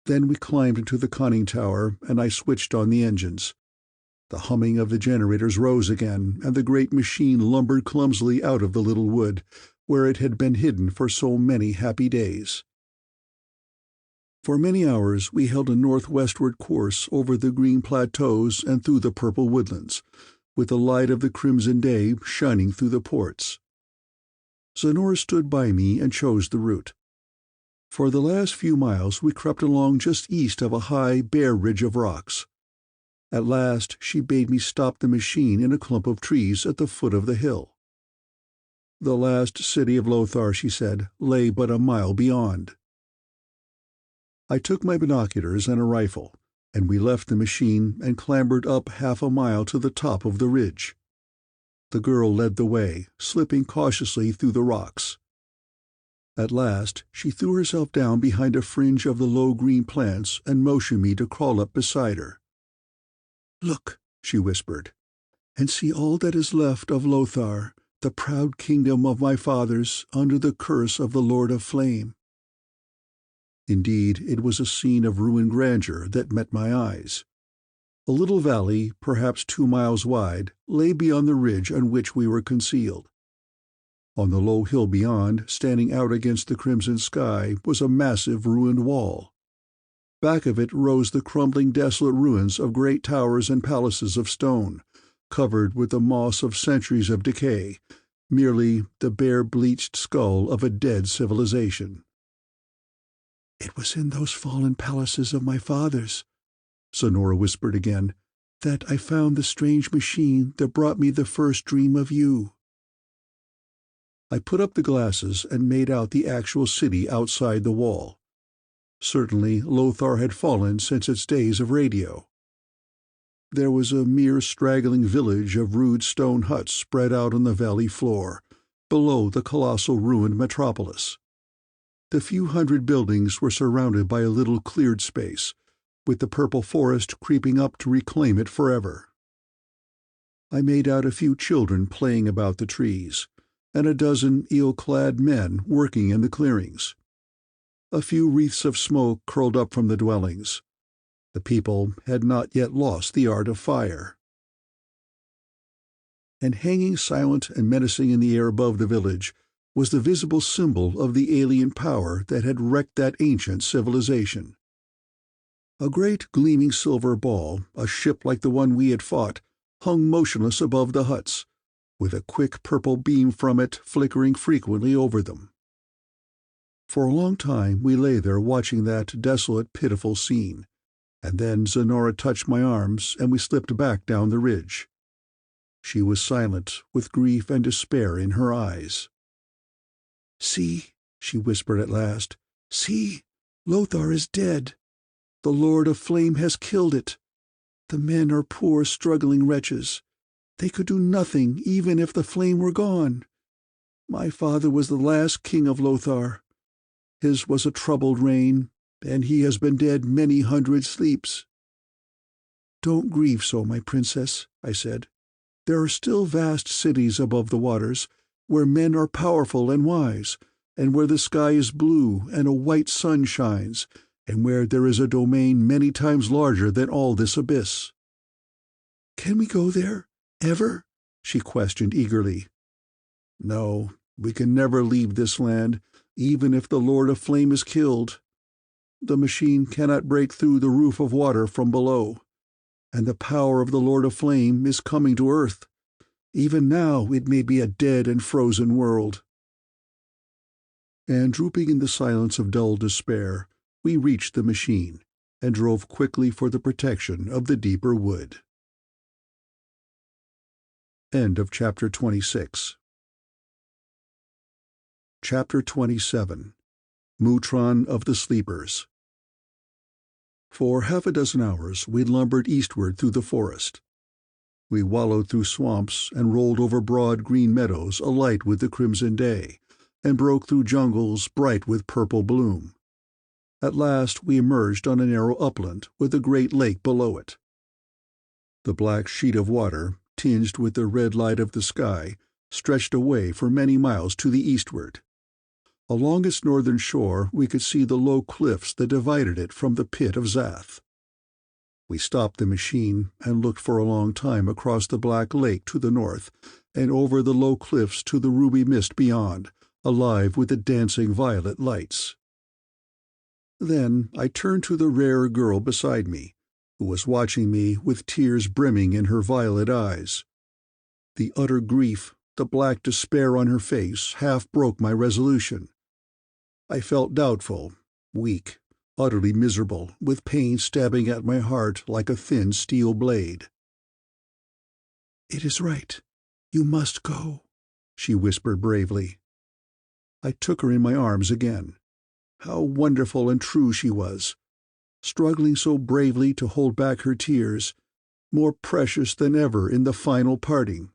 Then we climbed into the conning tower, and I switched on the engines. The humming of the generators rose again, and the great machine lumbered clumsily out of the little wood, where it had been hidden for so many happy days. For many hours we held a northwestward course over the green plateaus and through the purple woodlands, with the light of the crimson day shining through the ports. Sonora stood by me and chose the route. For the last few miles we crept along just east of a high, bare ridge of rocks. At last she bade me stop the machine in a clump of trees at the foot of the hill. The last city of Lothar, she said, lay but a mile beyond. I took my binoculars and a rifle, and we left the machine and clambered up 1/2 mile to the top of the ridge. The girl led the way, slipping cautiously through the rocks. At last she threw herself down behind a fringe of the low green plants and motioned me to crawl up beside her. "Look," she whispered, "and see all that is left of Lothar, the proud kingdom of my fathers, under the curse of the Lord of Flame." Indeed, it was a scene of ruined grandeur that met my eyes. A little valley, perhaps 2 miles wide, lay beyond the ridge on which we were concealed. On the low hill beyond, standing out against the crimson sky, was a massive ruined wall. Back of it rose the crumbling desolate ruins of great towers and palaces of stone, covered with the moss of centuries of decay, merely the bare bleached skull of a dead civilization. "It was in those fallen palaces of my fathers," Sonora whispered again, "that I found the strange machine that brought me the first dream of you." I put up the glasses and made out the actual city outside the wall. Certainly Lothar had fallen since its days of radio. There was a mere straggling village of rude stone huts spread out on the valley floor, below the colossal ruined metropolis. The few hundred buildings were surrounded by a little cleared space, with the purple forest creeping up to reclaim it forever. I made out a few children playing about the trees, and a dozen eel-clad men working in the clearings. A few wreaths of smoke curled up from the dwellings. The people had not yet lost the art of fire. And hanging silent and menacing in the air above the village was the visible symbol of the alien power that had wrecked that ancient civilization. A great gleaming silver ball, a ship like the one we had fought, hung motionless above the huts, with a quick purple beam from it flickering frequently over them. For a long time we lay there watching that desolate, pitiful scene, and then Sonora touched my arms and we slipped back down the ridge. She was silent, with grief and despair in her eyes. "See," she whispered at last, "see, Lothar is dead. The Lord of Flame has killed it. The men are poor, struggling wretches. They could do nothing even if the flame were gone. My father was the last king of Lothar. His was a troubled reign, and he has been dead many hundred sleeps." "Don't grieve so, my princess," I said. "There are still vast cities above the waters, where men are powerful and wise, and where the sky is blue and a white sun shines, and where there is a domain many times larger than all this abyss." "Can we go there? Ever?" she questioned eagerly. "No, we can never leave this land, even if the Lord of Flame is killed. The machine cannot break through the roof of water from below, and the power of the Lord of Flame is coming to Earth. Even now it may be a dead and frozen world." And drooping in the silence of dull despair, we reached the machine, and drove quickly for the protection of the deeper wood. End of Chapter 26. Chapter 27. Mutron of the Sleepers. For half a dozen hours we lumbered eastward through the forest. We wallowed through swamps and rolled over broad green meadows alight with the crimson day, and broke through jungles bright with purple bloom. At last we emerged on a narrow upland with a great lake below it. The black sheet of water, tinged with the red light of the sky, stretched away for many miles to the eastward. Along its northern shore we could see the low cliffs that divided it from the pit of Zath. We stopped the machine and looked for a long time across the black lake to the north, and over the low cliffs to the ruby mist beyond, alive with the dancing violet lights. Then I turned to the rare girl beside me, who was watching me with tears brimming in her violet eyes. The utter grief, the black despair on her face half broke my resolution. I felt doubtful, weak, utterly miserable, with pain stabbing at my heart like a thin steel blade. "It is right. You must go," she whispered bravely. I took her in my arms again. How wonderful and true she was, struggling so bravely to hold back her tears, more precious than ever in the final parting.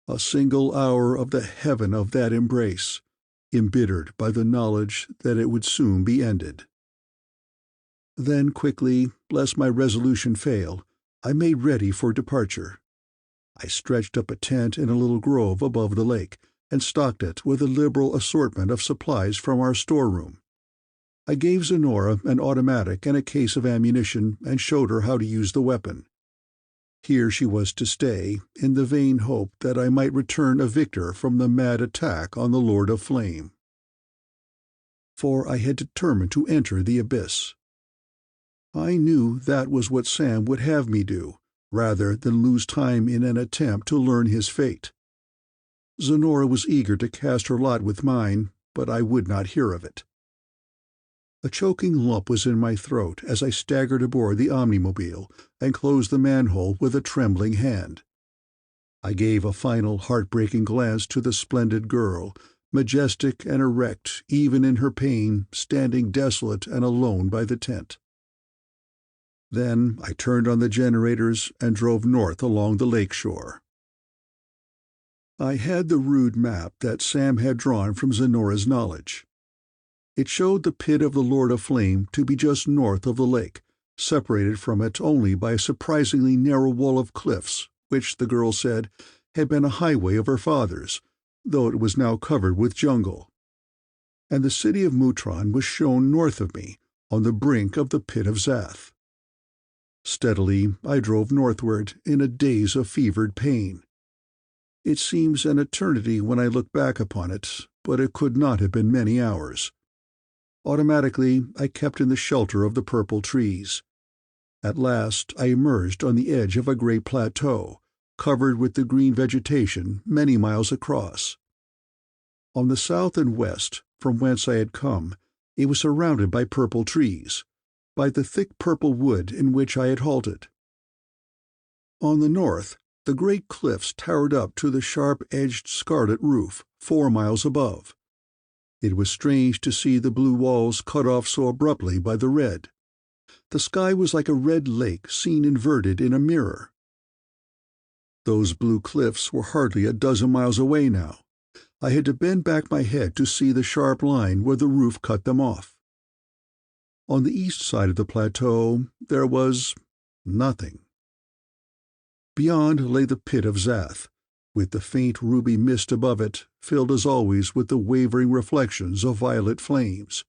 A single hour of the heaven of that embrace, embittered by the knowledge that it would soon be ended. Then quickly, lest my resolution fail, I made ready for departure. I stretched up a tent in a little grove above the lake, and stocked it with a liberal assortment of supplies from our storeroom. I gave Zenora an automatic and a case of ammunition, and showed her how to use the weapon. Here she was to stay, in the vain hope that I might return a victor from the mad attack on the Lord of Flame. For I had determined to enter the abyss. I knew that was what Sam would have me do, rather than lose time in an attempt to learn his fate. Zenora was eager to cast her lot with mine, but I would not hear of it. A choking lump was in my throat as I staggered aboard the Omnimobile and closed the manhole with a trembling hand. I gave a final heartbreaking glance to the splendid girl, majestic and erect even in her pain, standing desolate and alone by the tent. Then I turned on the generators and drove north along the lake shore. I had the rude map that Sam had drawn from Zenora's knowledge. It showed the pit of the Lord of Flame to be just north of the lake, separated from it only by a surprisingly narrow wall of cliffs, which, the girl said, had been a highway of her father's, though it was now covered with jungle. And the city of Mutron was shown north of me, on the brink of the pit of Zath. Steadily I drove northward in a daze of fevered pain. It seems an eternity when I look back upon it, but it could not have been many hours. Automatically, I kept in the shelter of the purple trees. At last I emerged on the edge of a great plateau, covered with the green vegetation many miles across. On the south and west, from whence I had come, it was surrounded by purple trees, by the thick purple wood in which I had halted. On the north, the great cliffs towered up to the sharp-edged scarlet roof 4 miles above. It was strange to see the blue walls cut off so abruptly by the red. The sky was like a red lake seen inverted in a mirror. Those blue cliffs were hardly a dozen miles away now. I had to bend back my head to see the sharp line where the roof cut them off. On the east side of the plateau there was nothing. Beyond lay the pit of Zath, with the faint ruby mist above it, filled as always with the wavering reflections of violet flames.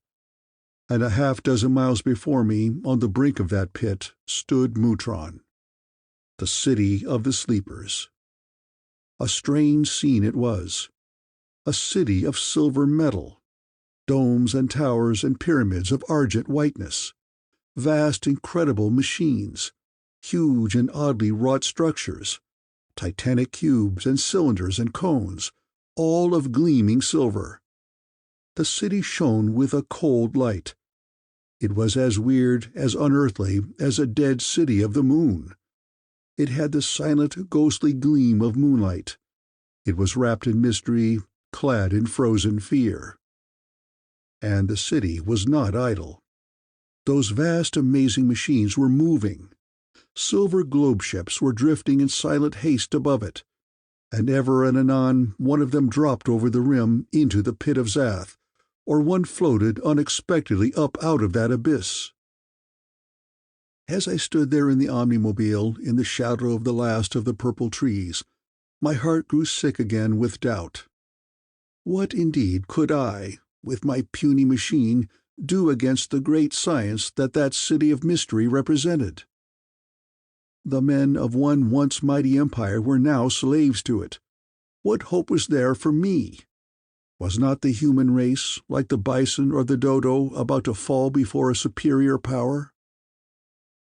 And a half-dozen miles before me, on the brink of that pit, stood Mutron, the city of the sleepers. A strange scene it was. A city of silver metal, domes and towers and pyramids of argent whiteness, vast incredible machines, huge and oddly wrought structures, titanic cubes and cylinders and cones, all of gleaming silver. The city shone with a cold light. It was as weird, as unearthly, as a dead city of the moon. It had the silent, ghostly gleam of moonlight. It was wrapped in mystery, clad in frozen fear. And the city was not idle. Those vast, amazing machines were moving. Silver globe ships were drifting in silent haste above it, and ever and anon one of them dropped over the rim into the pit of Zath, or one floated unexpectedly up out of that abyss. As I stood there in the Omnimobile, in the shadow of the last of the purple trees, my heart grew sick again with doubt. What indeed could I, with my puny machine, do against the great science that city of mystery represented? The men of one once mighty empire were now slaves to it. What hope was there for me? Was not the human race, like the bison or the dodo, about to fall before a superior power?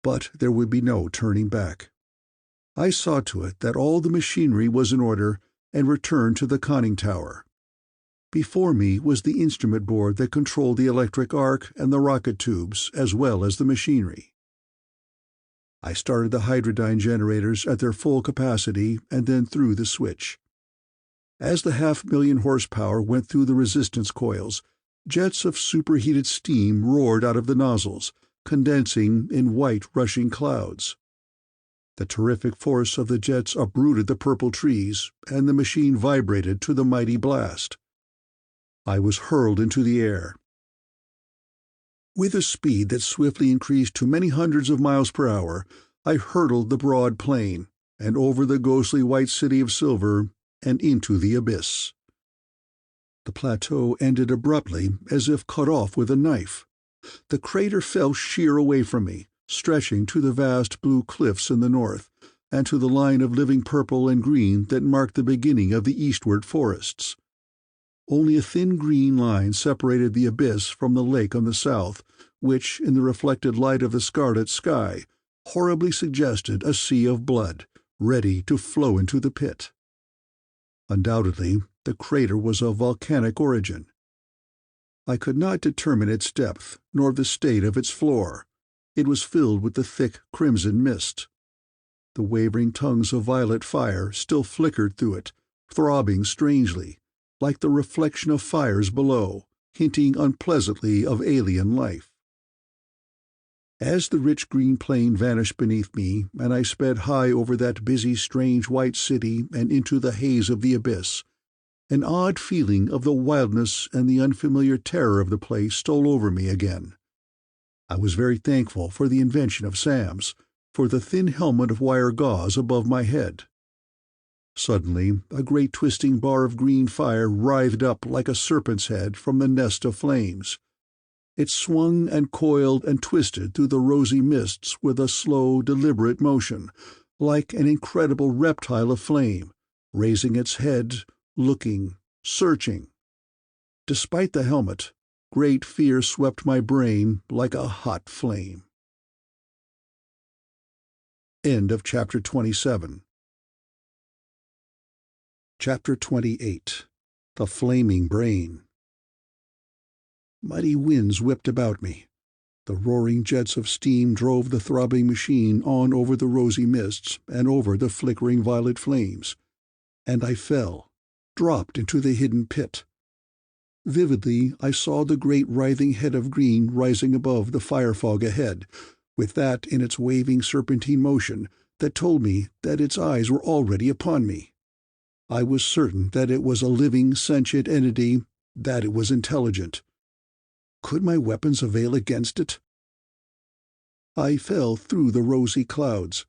But there would be no turning back. I saw to it that all the machinery was in order, and returned to the conning tower. Before me was the instrument board that controlled the electric arc and the rocket tubes, as well as the machinery. I started the Hydrodon generators at their full capacity and then threw the switch. As the 500,000 horsepower went through the resistance coils, jets of superheated steam roared out of the nozzles, condensing in white rushing clouds. The terrific force of the jets uprooted the purple trees, and the machine vibrated to the mighty blast. I was hurled into the air. With a speed that swiftly increased to many hundreds of miles per hour, I hurtled the broad plain, and over the ghostly white city of silver, and into the abyss. The plateau ended abruptly, as if cut off with a knife. The crater fell sheer away from me, stretching to the vast blue cliffs in the north, and to the line of living purple and green that marked the beginning of the eastward forests. Only a thin green line separated the abyss from the lake on the south, which, in the reflected light of the scarlet sky, horribly suggested a sea of blood, ready to flow into the pit. Undoubtedly, the crater was of volcanic origin. I could not determine its depth, nor the state of its floor. It was filled with the thick crimson mist. The wavering tongues of violet fire still flickered through it, throbbing strangely, like the reflection of fires below, hinting unpleasantly of alien life. As the rich green plain vanished beneath me, and I sped high over that busy, strange white city and into the haze of the abyss, an odd feeling of the wildness and the unfamiliar terror of the place stole over me again. I was very thankful for the invention of Sam's, for the thin helmet of wire gauze above my head. Suddenly, a great twisting bar of green fire writhed up like a serpent's head from the nest of flames. It swung and coiled and twisted through the rosy mists with a slow, deliberate motion, like an incredible reptile of flame, raising its head, looking, searching. Despite the helmet, great fear swept my brain like a hot flame. End of Chapter 27. Chapter 28. The Flaming Brain. Mighty winds whipped about me. The roaring jets of steam drove the throbbing machine on over the rosy mists and over the flickering violet flames, and I fell, dropped into the hidden pit. Vividly I saw the great writhing head of green rising above the fire fog ahead, with that in its waving serpentine motion that told me that its eyes were already upon me. I was certain that it was a living, sentient entity, that it was intelligent. Could my weapons avail against it? I fell through the rosy clouds.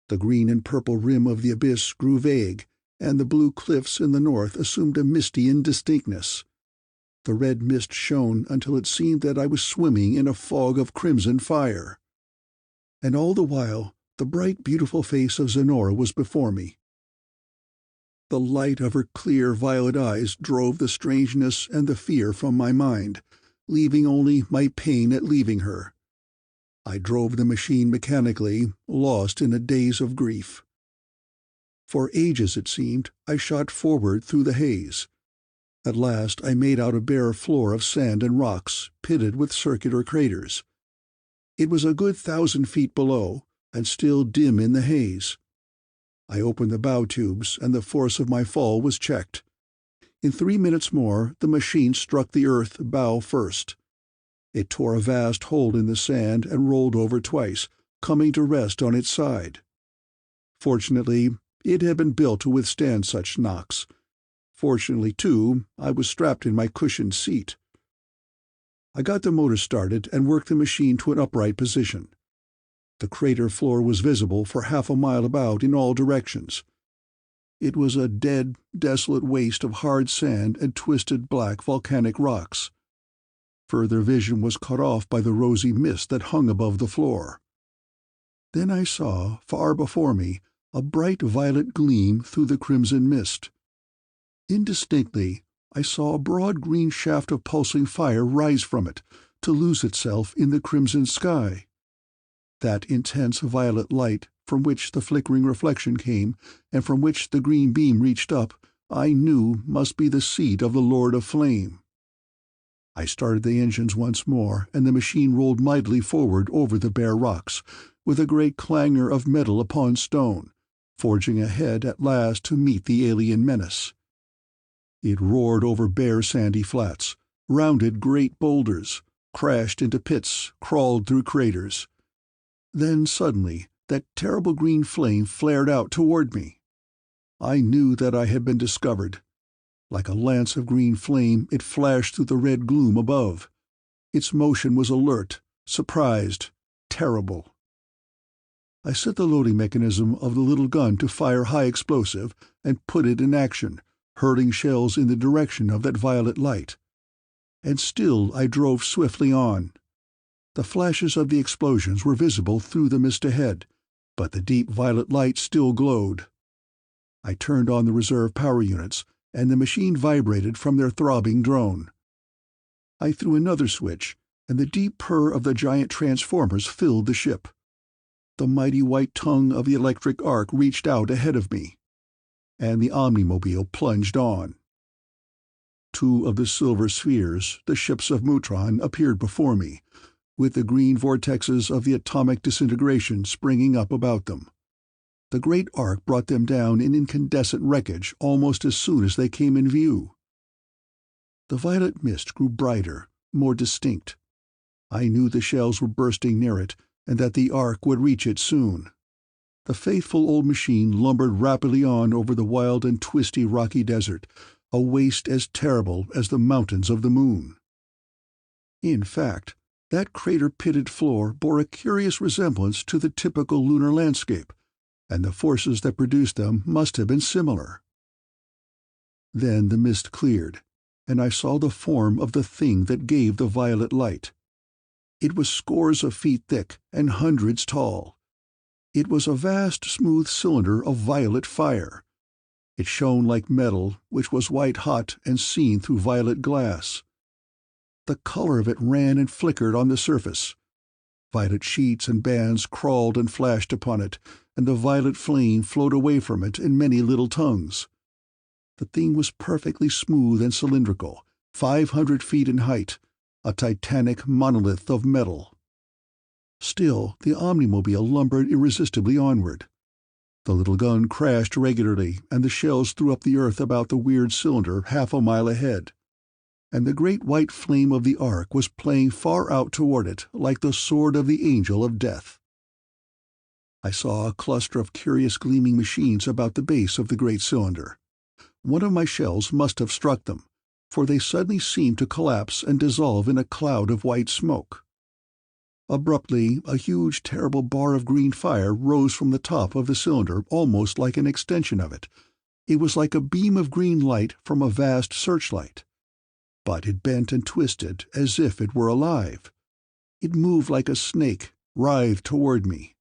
The green and purple rim of the abyss grew vague, and the blue cliffs in the north assumed a misty indistinctness. The red mist shone until it seemed that I was swimming in a fog of crimson fire. And all the while, the bright, beautiful face of Zenora was before me. The light of her clear violet eyes drove the strangeness and the fear from my mind, leaving only my pain at leaving her. I drove the machine mechanically, lost in a daze of grief. For ages, it seemed, I shot forward through the haze. At last I made out a bare floor of sand and rocks, pitted with circular craters. It was a good 1,000 feet below, and still dim in the haze. I opened the bow tubes, and the force of my fall was checked. In 3 minutes more the machine struck the earth bow first. It tore a vast hole in the sand and rolled over twice, coming to rest on its side. Fortunately, it had been built to withstand such knocks. Fortunately, too, I was strapped in my cushioned seat. I got the motor started and worked the machine to an upright position. The crater floor was visible for half a mile about in all directions. It was a dead, desolate waste of hard sand and twisted black volcanic rocks. Further vision was cut off by the rosy mist that hung above the floor. Then I saw, far before me, a bright violet gleam through the crimson mist. Indistinctly, I saw a broad green shaft of pulsing fire rise from it, to lose itself in the crimson sky. That intense violet light, from which the flickering reflection came, and from which the green beam reached up, I knew must be the seat of the Lord of Flame. I started the engines once more, and the machine rolled mightily forward over the bare rocks, with a great clangor of metal upon stone, forging ahead at last to meet the alien menace. It roared over bare sandy flats, rounded great boulders, crashed into pits, crawled through craters. Then suddenly that terrible green flame flared out toward me. I knew that I had been discovered. Like a lance of green flame, it flashed through the red gloom above. Its motion was alert, surprised, terrible. I set the loading mechanism of the little gun to fire high explosive and put it in action, hurling shells in the direction of that violet light. And still I drove swiftly on. The flashes of the explosions were visible through the mist ahead, but the deep violet light still glowed. I turned on the reserve power units, and the machine vibrated from their throbbing drone. I threw another switch, and the deep purr of the giant transformers filled the ship. The mighty white tongue of the electric arc reached out ahead of me, and the Omnimed Mobile plunged on. Two of the silver spheres, the ships of Mutron, appeared before me, with the green vortexes of the atomic disintegration springing up about them. The great arc brought them down in incandescent wreckage almost as soon as they came in view. The violet mist grew brighter, more distinct. I knew the shells were bursting near it, and that the arc would reach it soon. The faithful old machine lumbered rapidly on over the wild and twisty rocky desert, a waste as terrible as the mountains of the moon. In fact, that crater-pitted floor bore a curious resemblance to the typical lunar landscape, and the forces that produced them must have been similar. Then the mist cleared, and I saw the form of the thing that gave the violet light. It was scores of feet thick and hundreds tall. It was a vast, smooth cylinder of violet fire. It shone like metal, which was white-hot and seen through violet glass. The color of it ran and flickered on the surface. Violet sheets and bands crawled and flashed upon it, and the violet flame flowed away from it in many little tongues. The thing was perfectly smooth and cylindrical, 500 feet in height, a titanic monolith of metal. Still, the Omnimobile lumbered irresistibly onward. The little gun crashed regularly, and the shells threw up the earth about the weird cylinder half a mile ahead. And the great white flame of the arc was playing far out toward it like the sword of the angel of death. I saw a cluster of curious gleaming machines about the base of the great cylinder. One of my shells must have struck them, for they suddenly seemed to collapse and dissolve in a cloud of white smoke. Abruptly, a huge, terrible bar of green fire rose from the top of the cylinder almost like an extension of it. It was like a beam of green light from a vast searchlight. But it bent and twisted as if it were alive. It moved like a snake, writhed toward me.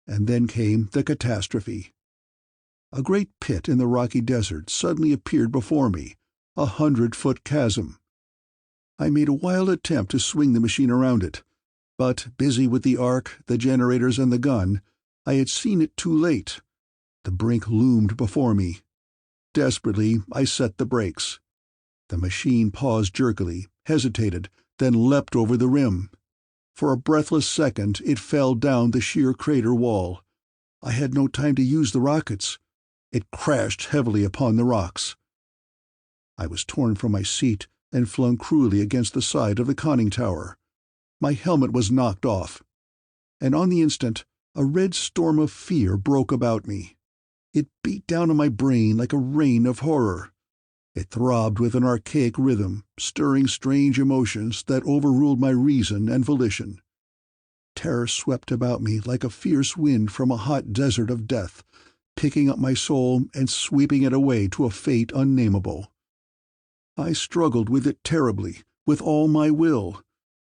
And then came the catastrophe. A great pit in the rocky desert suddenly appeared before me, 100-foot chasm. I made a wild attempt to swing the machine around it, but, busy with the arc, the generators, and the gun, I had seen it too late. The brink loomed before me. Desperately, I set the brakes. The machine paused jerkily, hesitated, then leapt over the rim. For a breathless second it fell down the sheer crater wall. I had no time to use the rockets. It crashed heavily upon the rocks. I was torn from my seat and flung cruelly against the side of the conning tower. My helmet was knocked off. And on the instant, a red storm of fear broke about me. It beat down on my brain like a rain of horror. It throbbed with an archaic rhythm, stirring strange emotions that overruled my reason and volition. Terror swept about me like a fierce wind from a hot desert of death, picking up my soul and sweeping it away to a fate unnameable. I struggled with it terribly, with all my will,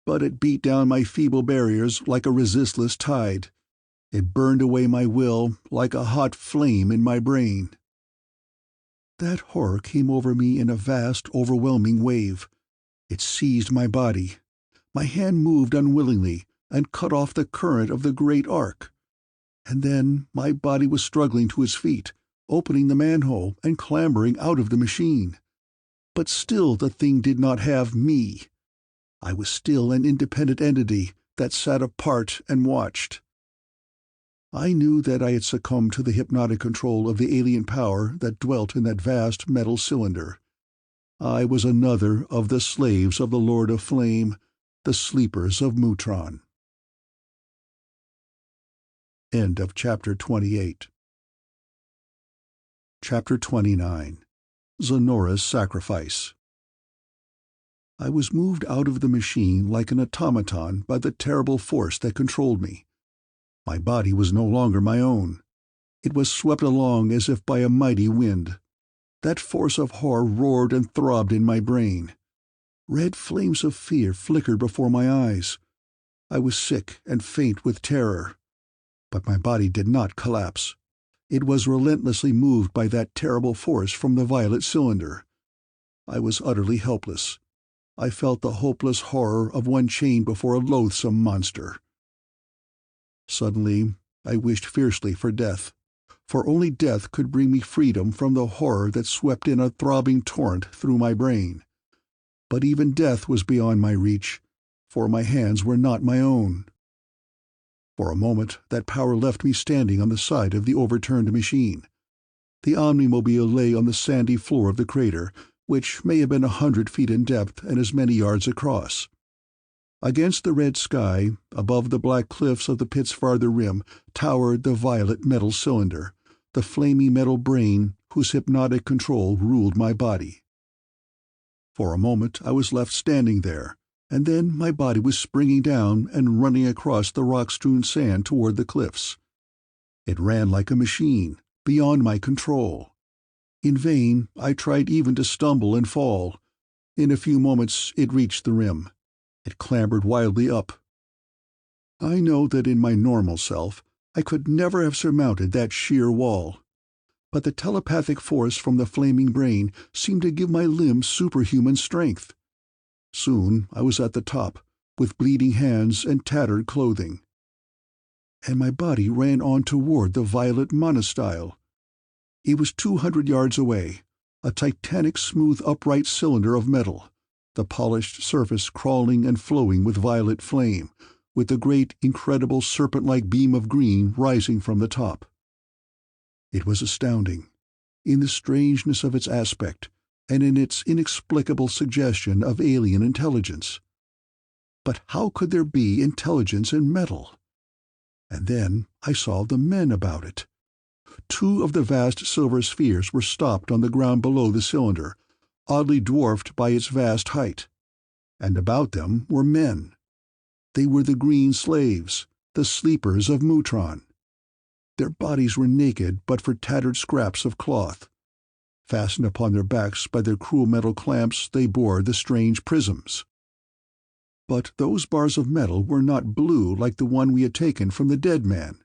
but it beat down my feeble barriers like a resistless tide. It burned away my will like a hot flame in my brain. That horror came over me in a vast, overwhelming wave. It seized my body. My hand moved unwillingly and cut off the current of the great arc. And then my body was struggling to its feet, opening the manhole and clambering out of the machine. But still the thing did not have me. I was still an independent entity that sat apart and watched. I knew that I had succumbed to the hypnotic control of the alien power that dwelt in that vast metal cylinder. I was another of the slaves of the Lord of Flame, the sleepers of Mutron. End of Chapter 28. Chapter 29. Zenora's Sacrifice. I was moved out of the machine like an automaton by the terrible force that controlled me. My body was no longer my own. It was swept along as if by a mighty wind. That force of horror roared and throbbed in my brain. Red flames of fear flickered before my eyes. I was sick and faint with terror. But my body did not collapse. It was relentlessly moved by that terrible force from the violet cylinder. I was utterly helpless. I felt the hopeless horror of one chained before a loathsome monster. Suddenly, I wished fiercely for death, for only death could bring me freedom from the horror that swept in a throbbing torrent through my brain. But even death was beyond my reach, for my hands were not my own. For a moment that power left me standing on the side of the overturned machine. The Omnimobile lay on the sandy floor of the crater, which may have been 100 feet in depth and as many yards across. Against the red sky, above the black cliffs of the pit's farther rim, towered the violet metal cylinder, the flaming metal brain whose hypnotic control ruled my body. For a moment I was left standing there, and then my body was springing down and running across the rock-strewn sand toward the cliffs. It ran like a machine, beyond my control. In vain I tried even to stumble and fall. In a few moments it reached the rim. It clambered wildly up. I know that in my normal self I could never have surmounted that sheer wall. But the telepathic force from the flaming brain seemed to give my limbs superhuman strength. Soon I was at the top, with bleeding hands and tattered clothing. And my body ran on toward the violet monostyle. It was 200 yards away, a titanic smooth upright cylinder of metal, the polished surface crawling and flowing with violet flame, with the great, incredible serpent-like beam of green rising from the top. It was astounding, in the strangeness of its aspect, and in its inexplicable suggestion of alien intelligence. But how could there be intelligence in metal? And then I saw the men about it. 2 of the vast silver spheres were stopped on the ground below the cylinder, oddly dwarfed by its vast height. And about them were men. They were the green slaves, the sleepers of Mutron. Their bodies were naked but for tattered scraps of cloth. Fastened upon their backs by their cruel metal clamps, they bore the strange prisms. But those bars of metal were not blue like the one we had taken from the dead man.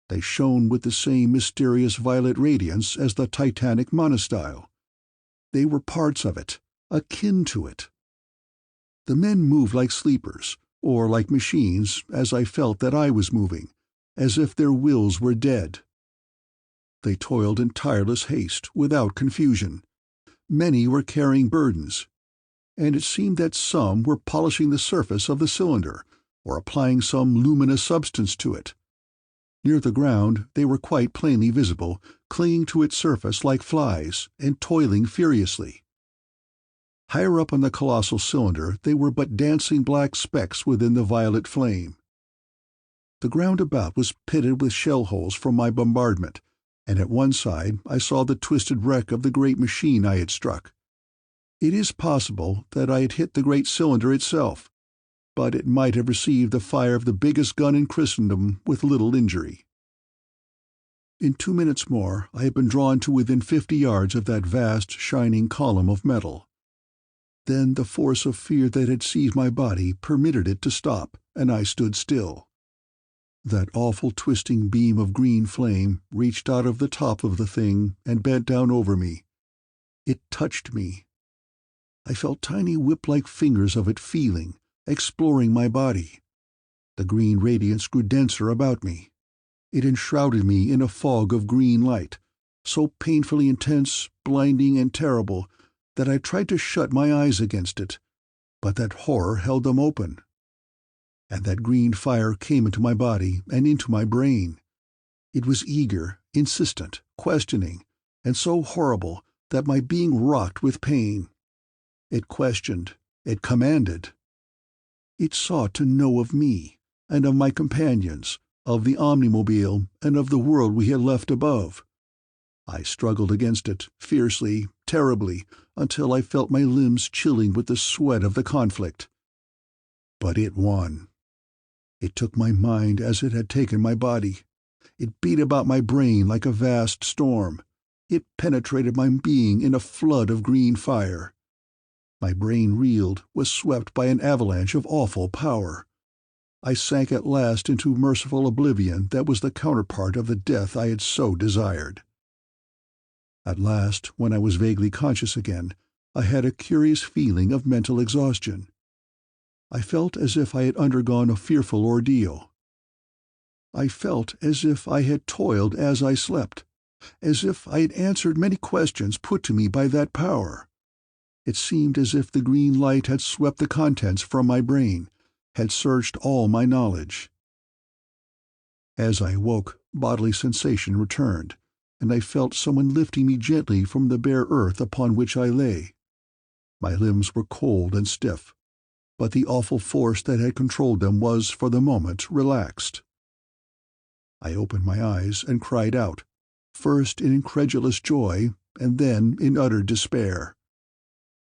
They shone with the same mysterious violet radiance as the titanic monostyle. They were parts of it, akin to it. The men moved like sleepers, or like machines, as I felt that I was moving, as if their wills were dead. They toiled in tireless haste, without confusion. Many were carrying burdens, and it seemed that some were polishing the surface of the cylinder, or applying some luminous substance to it. Near the ground they were quite plainly visible, clinging to its surface like flies, and toiling furiously. Higher up on the colossal cylinder they were but dancing black specks within the violet flame. The ground about was pitted with shell holes from my bombardment, and at one side I saw the twisted wreck of the great machine I had struck. It is possible that I had hit the great cylinder itself, but it might have received the fire of the biggest gun in Christendom with little injury. In 2 minutes more I had been drawn to within 50 yards of that vast, shining column of metal. Then the force of fear that had seized my body permitted it to stop, and I stood still. That awful twisting beam of green flame reached out of the top of the thing and bent down over me. It touched me. I felt tiny whip-like fingers of it feeling, exploring my body. The green radiance grew denser about me. It enshrouded me in a fog of green light, so painfully intense, blinding, and terrible that I tried to shut my eyes against it, but that horror held them open. And that green fire came into my body and into my brain. It was eager, insistent, questioning, and so horrible that my being rocked with pain. It questioned, it commanded. It sought to know of me, and of my companions, of the Omnimobile, and of the world we had left above. I struggled against it, fiercely, terribly, until I felt my limbs chilling with the sweat of the conflict. But it won. It took my mind as it had taken my body. It beat about my brain like a vast storm. It penetrated my being in a flood of green fire. My brain reeled, was swept by an avalanche of awful power. I sank at last into merciful oblivion that was the counterpart of the death I had so desired. At last, when I was vaguely conscious again, I had a curious feeling of mental exhaustion. I felt as if I had undergone a fearful ordeal. I felt as if I had toiled as I slept, as if I had answered many questions put to me by that power. It seemed as if the green light had swept the contents from my brain, had searched all my knowledge. As I awoke, bodily sensation returned, and I felt someone lifting me gently from the bare earth upon which I lay. My limbs were cold and stiff, but the awful force that had controlled them was, for the moment, relaxed. I opened my eyes and cried out, first in incredulous joy, and then in utter despair.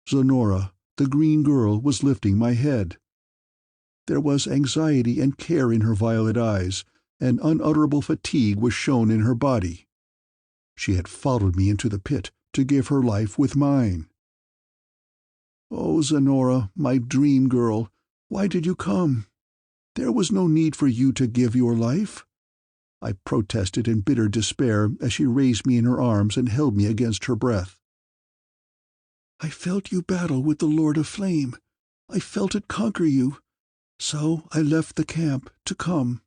Zenora, the green girl, was lifting my head. There was anxiety and care in her violet eyes, and unutterable fatigue was shown in her body. She had followed me into the pit to give her life with mine. "Oh, Zenora, my dream girl, why did you come? There was no need for you to give your life," I protested in bitter despair as she raised me in her arms and held me against her breath. "I felt you battle with the Lord of Flame. I felt it conquer you. So I left the camp to come."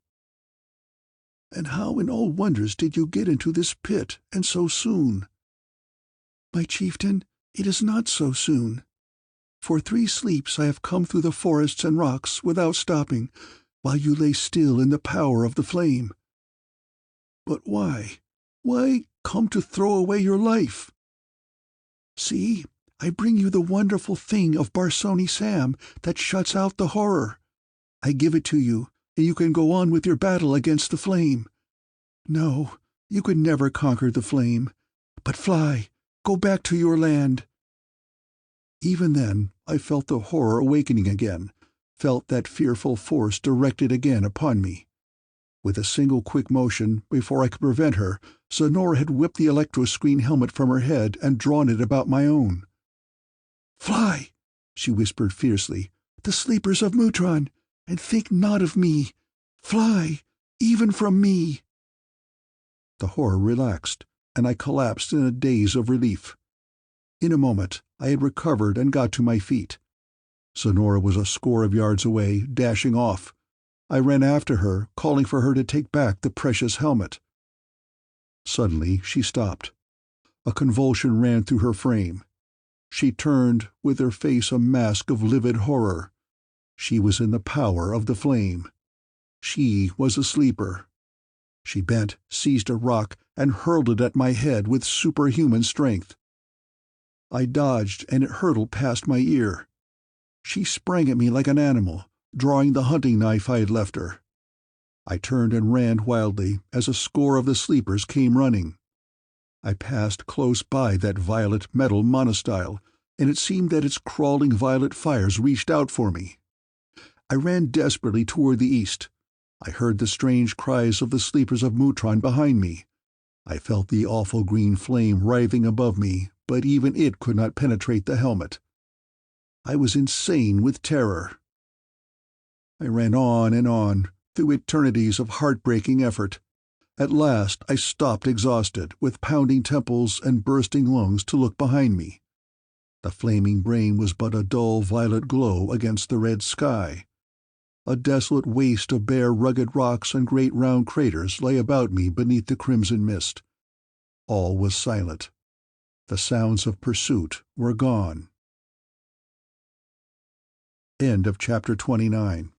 "And how in all wonders did you get into this pit, and so soon?" "My chieftain, it is not so soon. For 3 sleeps I have come through the forests and rocks without stopping, while you lay still in the power of the flame." "But why? Why come to throw away your life?" "See, I bring you the wonderful thing of Barsoni Sam that shuts out the horror. I give it to you, and you can go on with your battle against the flame. No, you could never conquer the flame. But fly, go back to your land." Even then I felt the horror awakening again, felt that fearful force directed again upon me. With a single quick motion, before I could prevent her, Zenora had whipped the electro-screen helmet from her head and drawn it about my own. "Fly," she whispered fiercely, "the sleepers of Mutron, and think not of me. Fly, even from me." The horror relaxed, and I collapsed in a daze of relief. In a moment I had recovered and got to my feet. Zenora was a score of yards away, dashing off. I ran after her, calling for her to take back the precious helmet. Suddenly she stopped. A convulsion ran through her frame. She turned, with her face a mask of livid horror. She was in the power of the flame. She was a sleeper. She bent, seized a rock, and hurled it at my head with superhuman strength. I dodged, and it hurtled past my ear. She sprang at me like an animal, drawing the hunting knife I had left her. I turned and ran wildly as a score of the sleepers came running. I passed close by that violet metal monostyle, and it seemed that its crawling violet fires reached out for me. I ran desperately toward the east. I heard the strange cries of the sleepers of Mutron behind me. I felt the awful green flame writhing above me, but even it could not penetrate the helmet. I was insane with terror. I ran on and on, through eternities of heartbreaking effort. At last I stopped exhausted, with pounding temples and bursting lungs, to look behind me. The flaming brain was but a dull violet glow against the red sky. A desolate waste of bare rugged rocks and great round craters lay about me beneath the crimson mist. All was silent. The sounds of pursuit were gone. End of Chapter 29.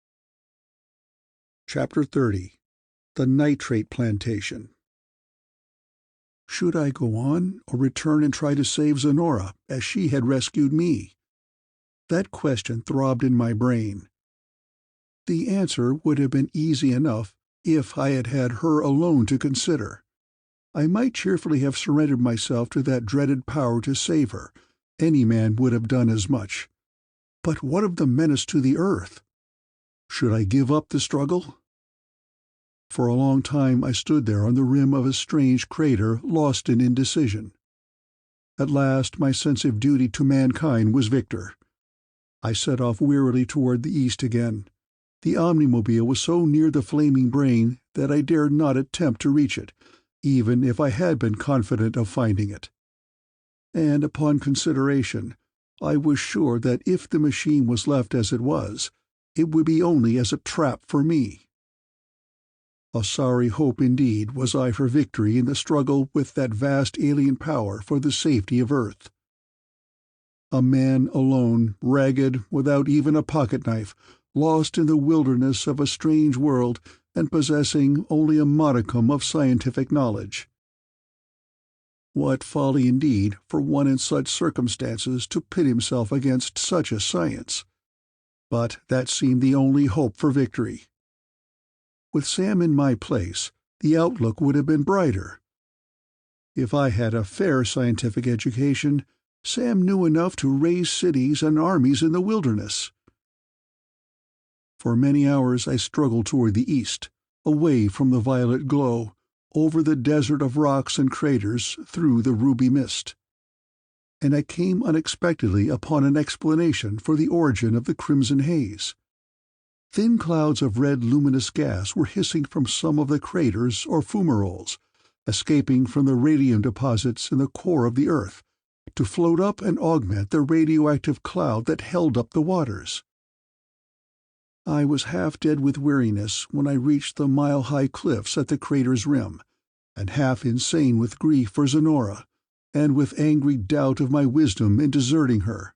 Chapter 30. The Nitrate Plantation. Should I go on, or return and try to save Zenora, as she had rescued me? That question throbbed in my brain. The answer would have been easy enough if I had had her alone to consider. I might cheerfully have surrendered myself to that dreaded power to save her. Any man would have done as much. But what of the menace to the earth? Should I give up the struggle? For a long time I stood there on the rim of a strange crater, lost in indecision. At last my sense of duty to mankind was victor. I set off wearily toward the east again. The Omnimobile was so near the flaming brain that I dared not attempt to reach it, even if I had been confident of finding it. And upon consideration, I was sure that if the machine was left as it would be only as a trap for me. A sorry hope indeed was I for victory in the struggle with that vast alien power for the safety of Earth. A man alone, ragged, without even a pocket-knife, lost in the wilderness of a strange world and possessing only a modicum of scientific knowledge. What folly indeed for one in such circumstances to pit himself against such a science! But that seemed the only hope for victory. With Sam in my place, the outlook would have been brighter. If I had a fair scientific education, Sam knew enough to raise cities and armies in the wilderness. For many hours I struggled toward the east, away from the violet glow, over the desert of rocks and craters, through the ruby mist. And I came unexpectedly upon an explanation for the origin of the crimson haze. Thin clouds of red luminous gas were hissing from some of the craters or fumaroles, escaping from the radium deposits in the core of the earth, to float up and augment the radioactive cloud that held up the waters. I was half dead with weariness when I reached the mile-high cliffs at the crater's rim, and half insane with grief for Zenora, and with angry doubt of my wisdom in deserting her.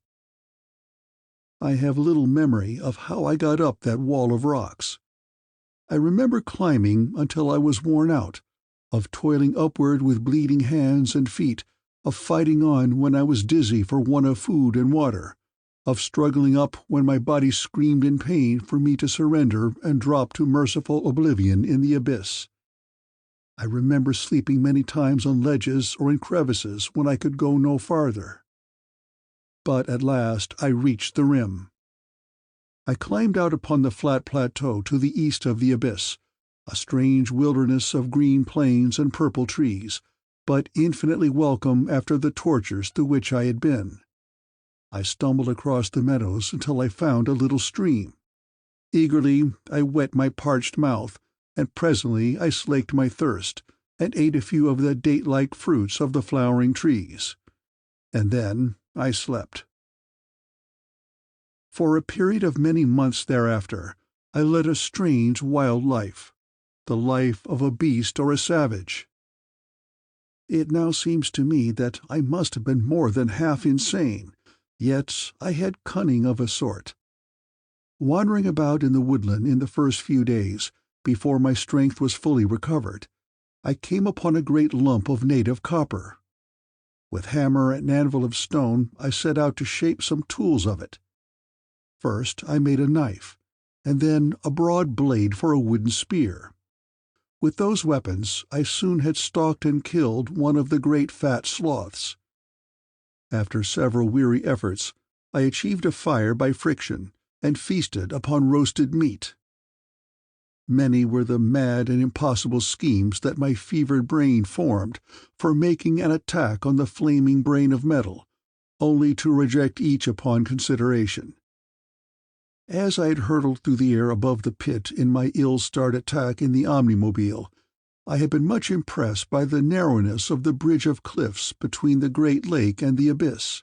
I have little memory of how I got up that wall of rocks. I remember climbing until I was worn out, of toiling upward with bleeding hands and feet, of fighting on when I was dizzy for want of food and water, of struggling up when my body screamed in pain for me to surrender and drop to merciful oblivion in the abyss. I remember sleeping many times on ledges or in crevices when I could go no farther. But at last I reached the rim. I climbed out upon the flat plateau to the east of the abyss, a strange wilderness of green plains and purple trees, but infinitely welcome after the tortures through which I had been. I stumbled across the meadows until I found a little stream. Eagerly I wet my parched mouth, and presently I slaked my thirst, and ate a few of the date-like fruits of the flowering trees. And then I slept. For a period of many months thereafter, I led a strange wild life, the life of a beast or a savage. It now seems to me that I must have been more than half insane, yet I had cunning of a sort. Wandering about in the woodland in the first few days, before my strength was fully recovered, I came upon a great lump of native copper. With hammer and anvil of stone I set out to shape some tools of it. First I made a knife, and then a broad blade for a wooden spear. With those weapons I soon had stalked and killed one of the great fat sloths. After several weary efforts, I achieved a fire by friction, and feasted upon roasted meat. Many were the mad and impossible schemes that my fevered brain formed for making an attack on the flaming brain of metal, only to reject each upon consideration. As I had hurtled through the air above the pit in my ill-starred attack in the Omnimobile, I had been much impressed by the narrowness of the bridge of cliffs between the great lake and the abyss.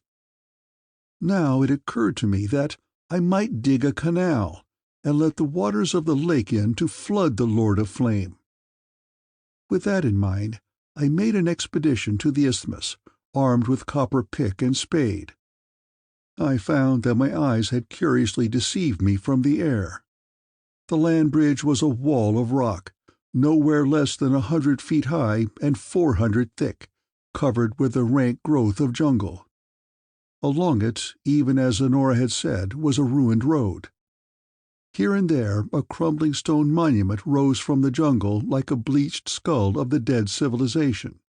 Now it occurred to me that I might dig a canal, and let the waters of the lake in to flood the Lord of Flame. With that in mind, I made an expedition to the isthmus, armed with copper pick and spade. I found that my eyes had curiously deceived me from the air. The land bridge was a wall of rock, nowhere less than 100 feet high and 400 thick, covered with a rank growth of jungle. Along it, even as Zenora had said, was a ruined road. Here and there a crumbling stone monument rose from the jungle like a bleached skull of the dead civilization.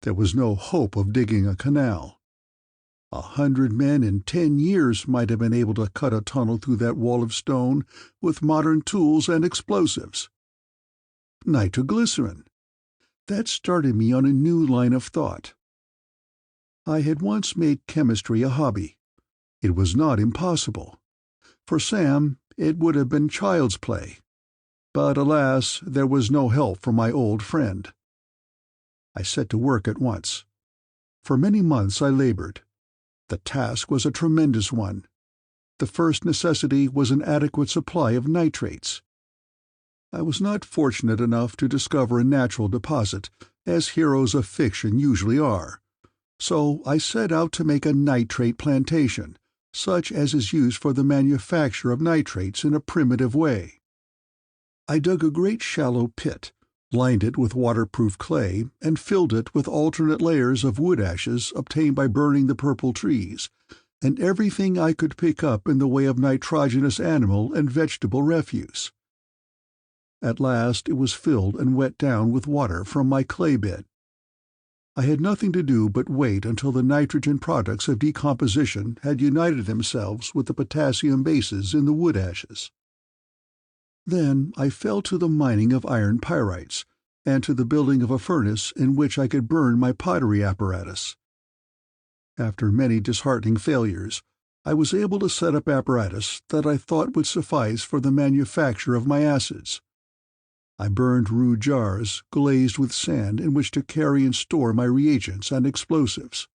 There was no hope of digging a canal. 100 men in 10 years might have been able to cut a tunnel through that wall of stone with modern tools and explosives. Nitroglycerin! That started me on a new line of thought. I had once made chemistry a hobby. It was not impossible. For Sam, it would have been child's play. But alas, there was no help from my old friend. I set to work at once. For many months I labored. The task was a tremendous one. The first necessity was an adequate supply of nitrates. I was not fortunate enough to discover a natural deposit, as heroes of fiction usually are, so I set out to make a nitrate plantation, such as is used for the manufacture of nitrates in a primitive way. I dug a great shallow pit, lined it with waterproof clay, and filled it with alternate layers of wood ashes obtained by burning the purple trees, and everything I could pick up in the way of nitrogenous animal and vegetable refuse. At last it was filled and wet down with water from my clay bed. I had nothing to do but wait until the nitrogen products of decomposition had united themselves with the potassium bases in the wood ashes. Then I fell to the mining of iron pyrites, and to the building of a furnace in which I could burn my pottery apparatus. After many disheartening failures, I was able to set up apparatus that I thought would suffice for the manufacture of my acids. I burned rude jars glazed with sand in which to carry and store my reagents and explosives.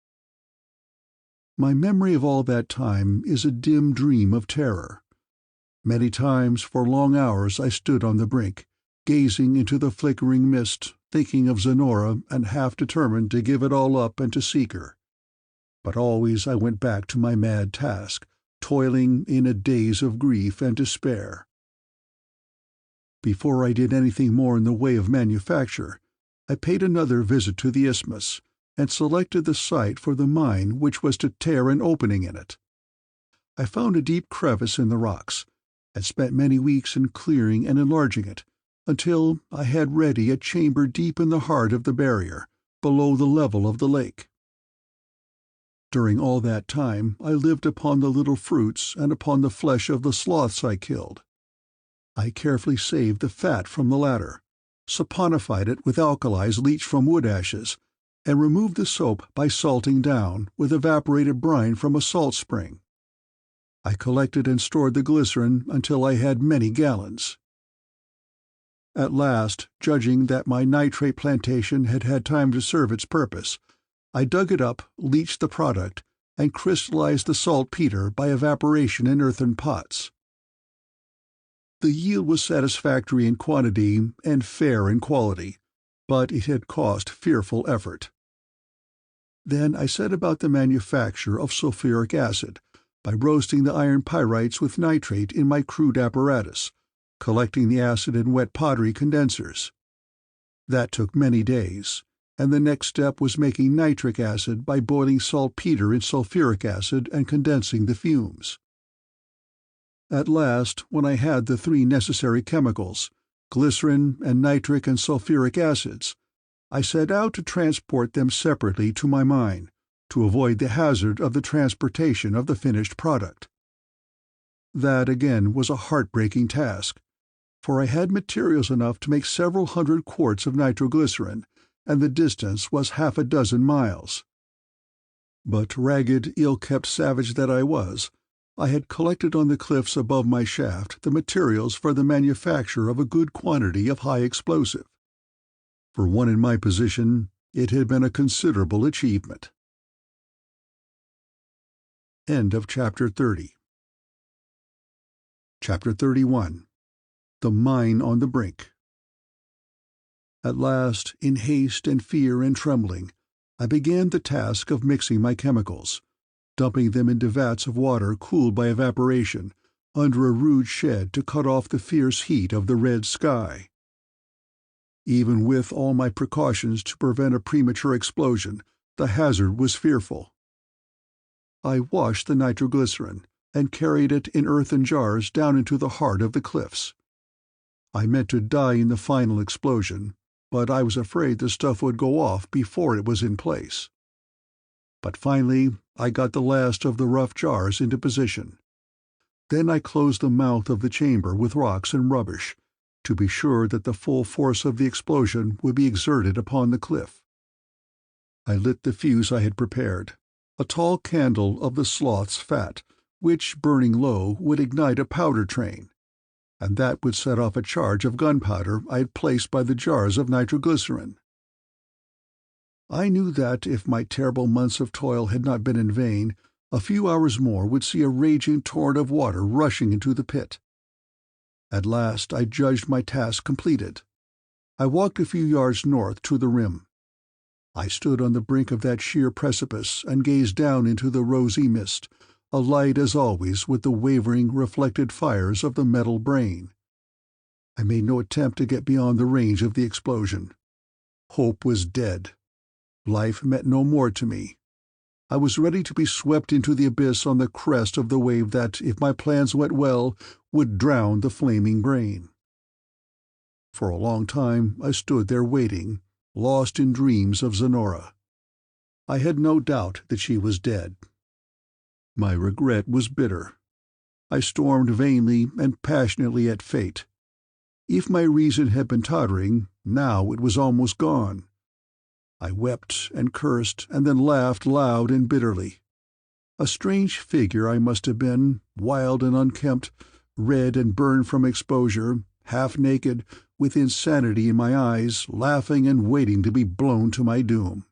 My memory of all that time is a dim dream of terror. Many times for long hours I stood on the brink, gazing into the flickering mist, thinking of Zenora and half determined to give it all up and to seek her. But always I went back to my mad task, toiling in a daze of grief and despair. Before I did anything more in the way of manufacture, I paid another visit to the isthmus, and selected the site for the mine which was to tear an opening in it. I found a deep crevice in the rocks, and spent many weeks in clearing and enlarging it, until I had ready a chamber deep in the heart of the barrier, below the level of the lake. During all that time I lived upon the little fruits and upon the flesh of the sloths I killed. I carefully saved the fat from the latter, saponified it with alkalis leached from wood ashes, and removed the soap by salting down with evaporated brine from a salt spring. I collected and stored the glycerin until I had many gallons. At last, judging that my nitrate plantation had had time to serve its purpose, I dug it up, leached the product, and crystallized the saltpeter by evaporation in earthen pots. The yield was satisfactory in quantity and fair in quality, but it had cost fearful effort. Then I set about the manufacture of sulphuric acid by roasting the iron pyrites with nitrate in my crude apparatus, collecting the acid in wet pottery condensers. That took many days, and the next step was making nitric acid by boiling saltpeter in sulphuric acid and condensing the fumes. At last, when I had the three necessary chemicals, glycerin and nitric and sulphuric acids, I set out to transport them separately to my mine, to avoid the hazard of the transportation of the finished product. That again was a heartbreaking task, for I had materials enough to make several hundred quarts of nitroglycerin, and the distance was 6 miles. But ragged, ill-kept savage that I was, I had collected on the cliffs above my shaft the materials for the manufacture of a good quantity of high explosive. For one in my position, it had been a considerable achievement. End of Chapter 30. Chapter 31. The Mine on the Brink. At last, in haste and fear and trembling, I began the task of mixing my chemicals, dumping them into vats of water cooled by evaporation, under a rude shed to cut off the fierce heat of the red sky. Even with all my precautions to prevent a premature explosion, the hazard was fearful. I washed the nitroglycerin, and carried it in earthen jars down into the heart of the cliffs. I meant to die in the final explosion, but I was afraid the stuff would go off before it was in place. But finally I got the last of the rough jars into position. Then I closed the mouth of the chamber with rocks and rubbish, to be sure that the full force of the explosion would be exerted upon the cliff. I lit the fuse I had prepared, a tall candle of the sloth's fat, which, burning low, would ignite a powder train, and that would set off a charge of gunpowder I had placed by the jars of nitroglycerin. I knew that, if my terrible months of toil had not been in vain, a few hours more would see a raging torrent of water rushing into the pit. At last I judged my task completed. I walked a few yards north to the rim. I stood on the brink of that sheer precipice and gazed down into the rosy mist, alight as always with the wavering, reflected fires of the metal brain. I made no attempt to get beyond the range of the explosion. Hope was dead. Life meant no more to me. I was ready to be swept into the abyss on the crest of the wave that, if my plans went well, would drown the flaming brain. For a long time I stood there waiting, lost in dreams of Zenora. I had no doubt that she was dead. My regret was bitter. I stormed vainly and passionately at fate. If my reason had been tottering, now it was almost gone. I wept and cursed and then laughed loud and bitterly. A strange figure I must have been, wild and unkempt, red and burned from exposure, half naked, with insanity in my eyes, laughing and waiting to be blown to my doom.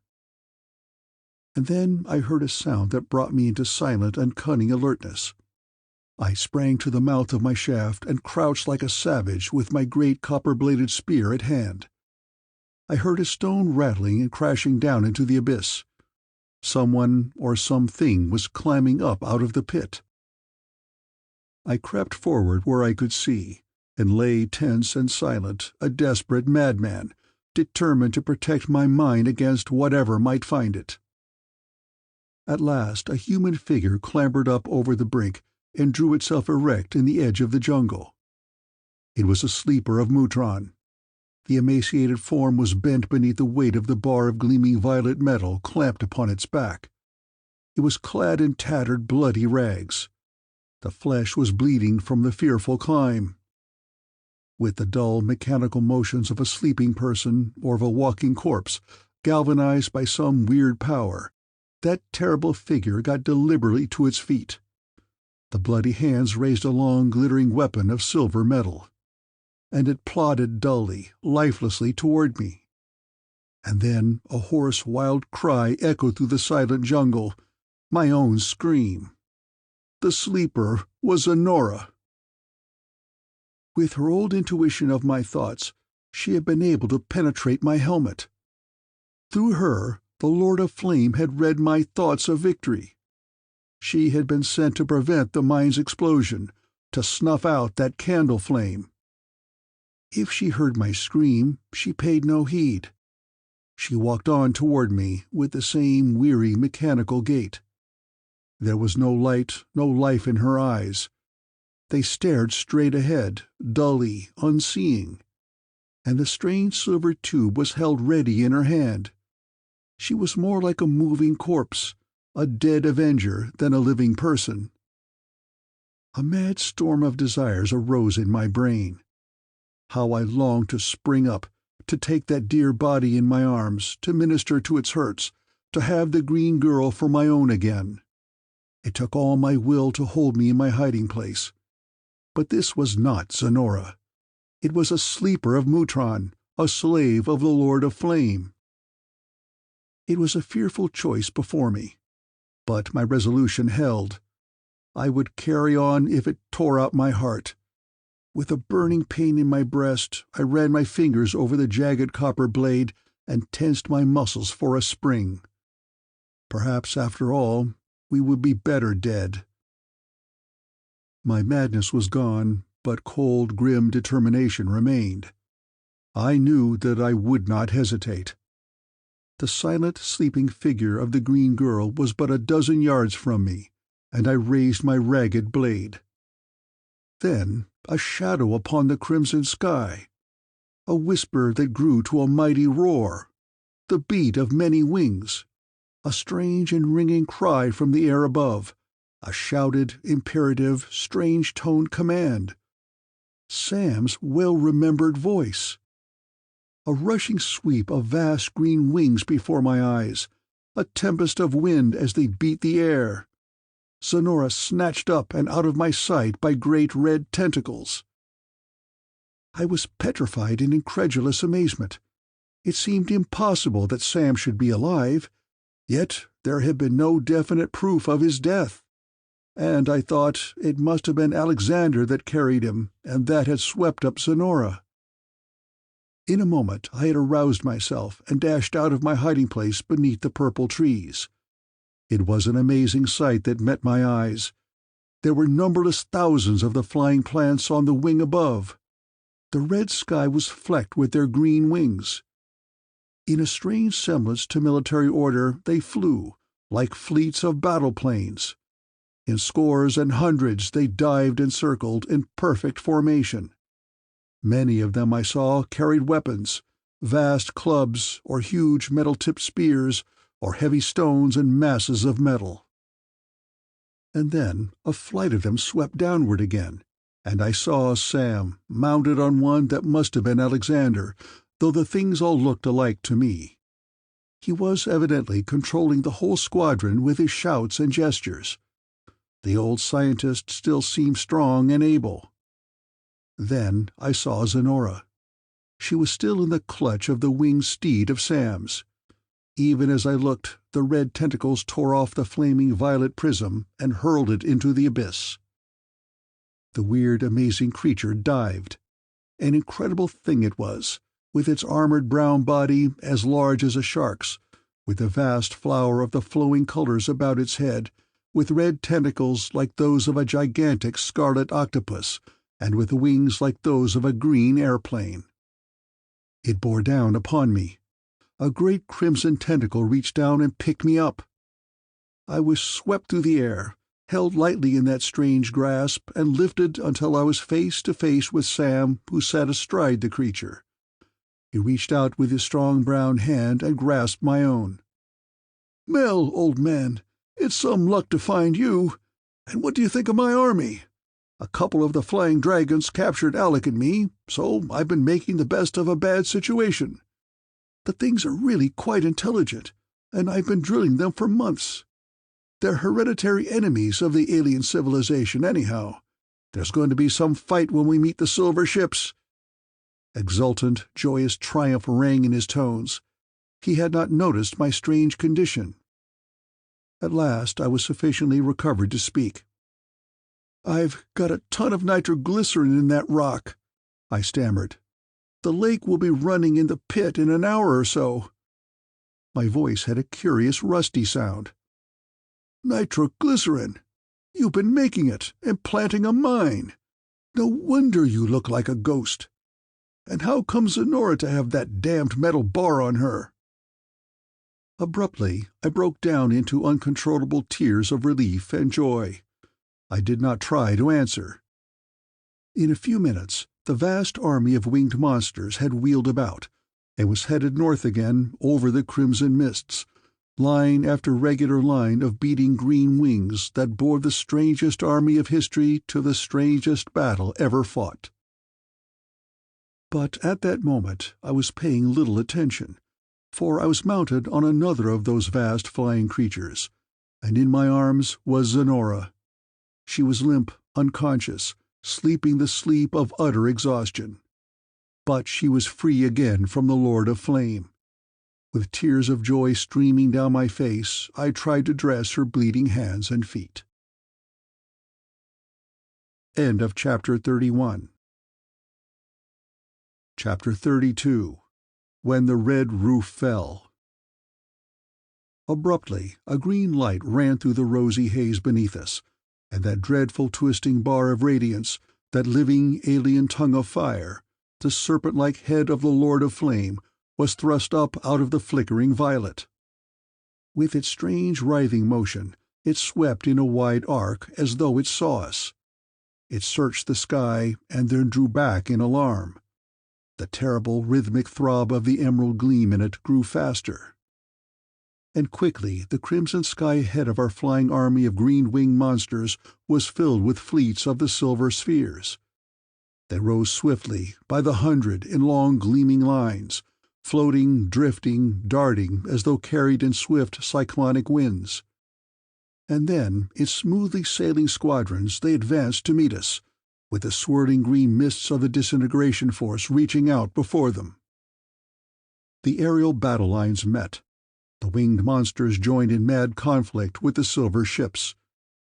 And then I heard a sound that brought me into silent and cunning alertness. I sprang to the mouth of my shaft and crouched like a savage with my great copper-bladed spear at hand. I heard a stone rattling and crashing down into the abyss. Someone or something was climbing up out of the pit. I crept forward where I could see, and lay tense and silent, a desperate madman, determined to protect my mind against whatever might find it. At last a human figure clambered up over the brink and drew itself erect in the edge of the jungle. It was a sleeper of Mutron. The emaciated form was bent beneath the weight of the bar of gleaming violet metal clamped upon its back. It was clad in tattered, bloody rags. The flesh was bleeding from the fearful climb. With the dull, mechanical motions of a sleeping person or of a walking corpse, galvanized by some weird power, that terrible figure got deliberately to its feet. The bloody hands raised a long, glittering weapon of silver metal, and it plodded dully, lifelessly toward me. And then a hoarse, wild cry echoed through the silent jungle, my own scream. The sleeper was Zenora. With her old intuition of my thoughts, she had been able to penetrate my helmet. Through her, the Lord of Flame had read my thoughts of victory. She had been sent to prevent the mine's explosion, to snuff out that candle flame. If she heard my scream, she paid no heed. She walked on toward me with the same weary, mechanical gait. There was no light, no life in her eyes. They stared straight ahead, dully, unseeing. And the strange silver tube was held ready in her hand. She was more like a moving corpse, a dead avenger, than a living person. A mad storm of desires arose in my brain. How I longed to spring up, to take that dear body in my arms, to minister to its hurts, to have the green girl for my own again. It took all my will to hold me in my hiding place. But this was not Zenora. It was a sleeper of Mutron, a slave of the Lord of Flame. It was a fearful choice before me, but my resolution held. I would carry on if it tore out my heart. With a burning pain in my breast, I ran my fingers over the jagged copper blade and tensed my muscles for a spring. Perhaps, after all, we would be better dead. My madness was gone, but cold, grim determination remained. I knew that I would not hesitate. The silent, sleeping figure of the green girl was but a dozen yards from me, and I raised my ragged blade. Then a shadow upon the crimson sky, a whisper that grew to a mighty roar, the beat of many wings, a strange and ringing cry from the air above, a shouted, imperative, strange-toned command. Sam's well-remembered voice. A rushing sweep of vast green wings before my eyes, a tempest of wind as they beat the air. Sonora snatched up and out of my sight by great red tentacles. I was petrified in incredulous amazement. It seemed impossible that Sam should be alive, yet there had been no definite proof of his death. And I thought it must have been Alexander that carried him, and that had swept up Sonora. In a moment I had aroused myself and dashed out of my hiding place beneath the purple trees. It was an amazing sight that met my eyes. There were numberless thousands of the flying plants on the wing above. The red sky was flecked with their green wings. In a strange semblance to military order they flew, like fleets of battle planes. In scores and hundreds they dived and circled in perfect formation. Many of them I saw carried weapons, vast clubs or huge metal-tipped spears or heavy stones and masses of metal. And then a flight of them swept downward again, and I saw Sam mounted on one that must have been Alexander, though the things all looked alike to me. He was evidently controlling the whole squadron with his shouts and gestures. The old scientist still seemed strong and able. Then I saw Sonora. She was still in the clutch of the winged steed of Sam's. Even as I looked, the red tentacles tore off the flaming violet prism and hurled it into the abyss. The weird, amazing creature dived. An incredible thing it was, with its armored brown body as large as a shark's, with the vast flower of the flowing colors about its head, with red tentacles like those of a gigantic scarlet octopus, and with wings like those of a green airplane. It bore down upon me. A great crimson tentacle reached down and picked me up. I was swept through the air, held lightly in that strange grasp, and lifted until I was face to face with Sam, who sat astride the creature. He reached out with his strong brown hand and grasped my own. "Mel, old man, it's some luck to find you. And what do you think of my army? A couple of the flying dragons captured Alec and me, so I've been making the best of a bad situation. The things are really quite intelligent, and I've been drilling them for months. They're hereditary enemies of the alien civilization anyhow. There's going to be some fight when we meet the silver ships." Exultant, joyous triumph rang in his tones. He had not noticed my strange condition. At last I was sufficiently recovered to speak. "I've got a ton of nitroglycerin in that rock," I stammered. "The lake will be running in the pit in an hour or so." My voice had a curious rusty sound. "Nitroglycerin! You've been making it and planting a mine. No wonder you look like a ghost. And how comes Sonora to have that damned metal bar on her?" Abruptly I broke down into uncontrollable tears of relief and joy. I did not try to answer. In a few minutes the vast army of winged monsters had wheeled about, and was headed north again over the crimson mists, line after regular line of beating green wings that bore the strangest army of history to the strangest battle ever fought. But at that moment I was paying little attention, for I was mounted on another of those vast flying creatures, and in my arms was Sonora. She was limp, unconscious, sleeping the sleep of utter exhaustion. But she was free again from the Lord of Flame. With tears of joy streaming down my face, I tried to dress her bleeding hands and feet. End of Chapter 31. Chapter 32. When the Red Roof Fell. Abruptly, a green light ran through the rosy haze beneath us, and that dreadful twisting bar of radiance, that living alien tongue of fire, the serpent-like head of the Lord of Flame, was thrust up out of the flickering violet. With its strange writhing motion, It swept in a wide arc as though it saw us. It searched the sky and then drew back in alarm. The terrible rhythmic throb of the emerald gleam in it grew faster. And quickly the crimson sky ahead of our flying army of green-winged monsters was filled with fleets of the silver spheres. They rose swiftly, by the hundred, in long gleaming lines, floating, drifting, darting as though carried in swift cyclonic winds. And then, in smoothly sailing squadrons, they advanced to meet us, with the swirling green mists of the disintegration force reaching out before them. The aerial battle lines met. The winged monsters joined in mad conflict with the silver ships.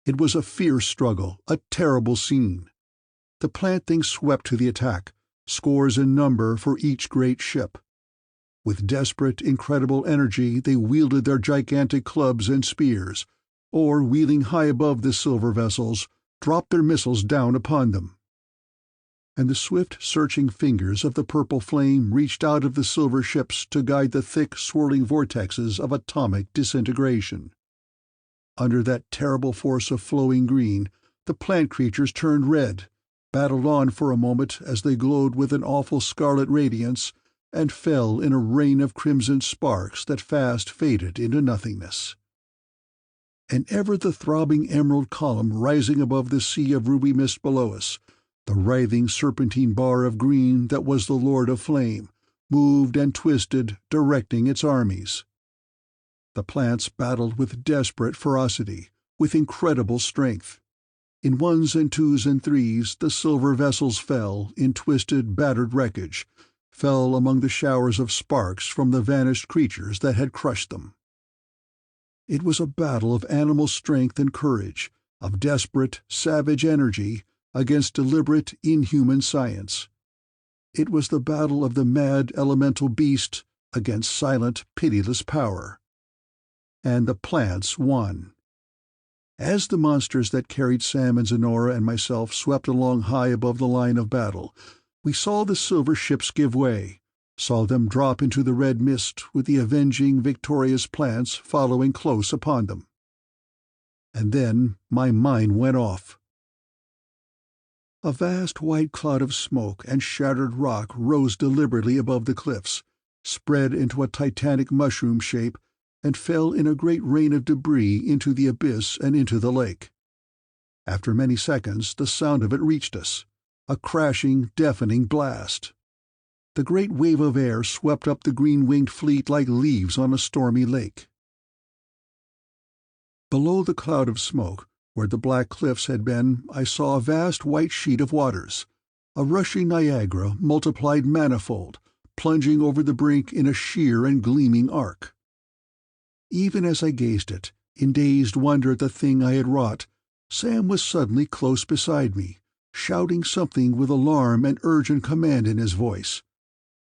It was a fierce struggle, a terrible scene. The plant things swept to the attack, scores in number for each great ship. With desperate, incredible energy they wielded their gigantic clubs and spears, or, wheeling high above the silver vessels, dropped their missiles down upon them. And the swift, searching fingers of the purple flame reached out of the silver ships to guide the thick, swirling vortexes of atomic disintegration. Under that terrible force of flowing green, the plant creatures turned red, battled on for a moment as they glowed with an awful scarlet radiance, and fell in a rain of crimson sparks that fast faded into nothingness. And ever the throbbing emerald column rising above the sea of ruby mist below us, the writhing serpentine bar of green that was the Lord of Flame, moved and twisted, directing its armies. The plants battled with desperate ferocity, with incredible strength. In ones and twos and threes the silver vessels fell, in twisted, battered wreckage, fell among the showers of sparks from the vanished creatures that had crushed them. It was a battle of animal strength and courage, of desperate, savage energy against deliberate, inhuman science. It was the battle of the mad elemental beast against silent, pitiless power. And the plants won. As the monsters that carried Sam and Zenora and myself swept along high above the line of battle, we saw the silver ships give way, saw them drop into the red mist with the avenging, victorious plants following close upon them. And then my mind went off. A vast white cloud of smoke and shattered rock rose deliberately above the cliffs, spread into a titanic mushroom shape, and fell in a great rain of debris into the abyss and into the lake. After many seconds the sound of it reached us, a crashing, deafening blast. The great wave of air swept up the green-winged fleet like leaves on a stormy lake. Below the cloud of smoke, where the black cliffs had been, I saw a vast white sheet of waters, a rushing Niagara multiplied manifold, plunging over the brink in a sheer and gleaming arc. Even as I gazed it, in dazed wonder at the thing I had wrought, Sam was suddenly close beside me, shouting something with alarm and urgent command in his voice.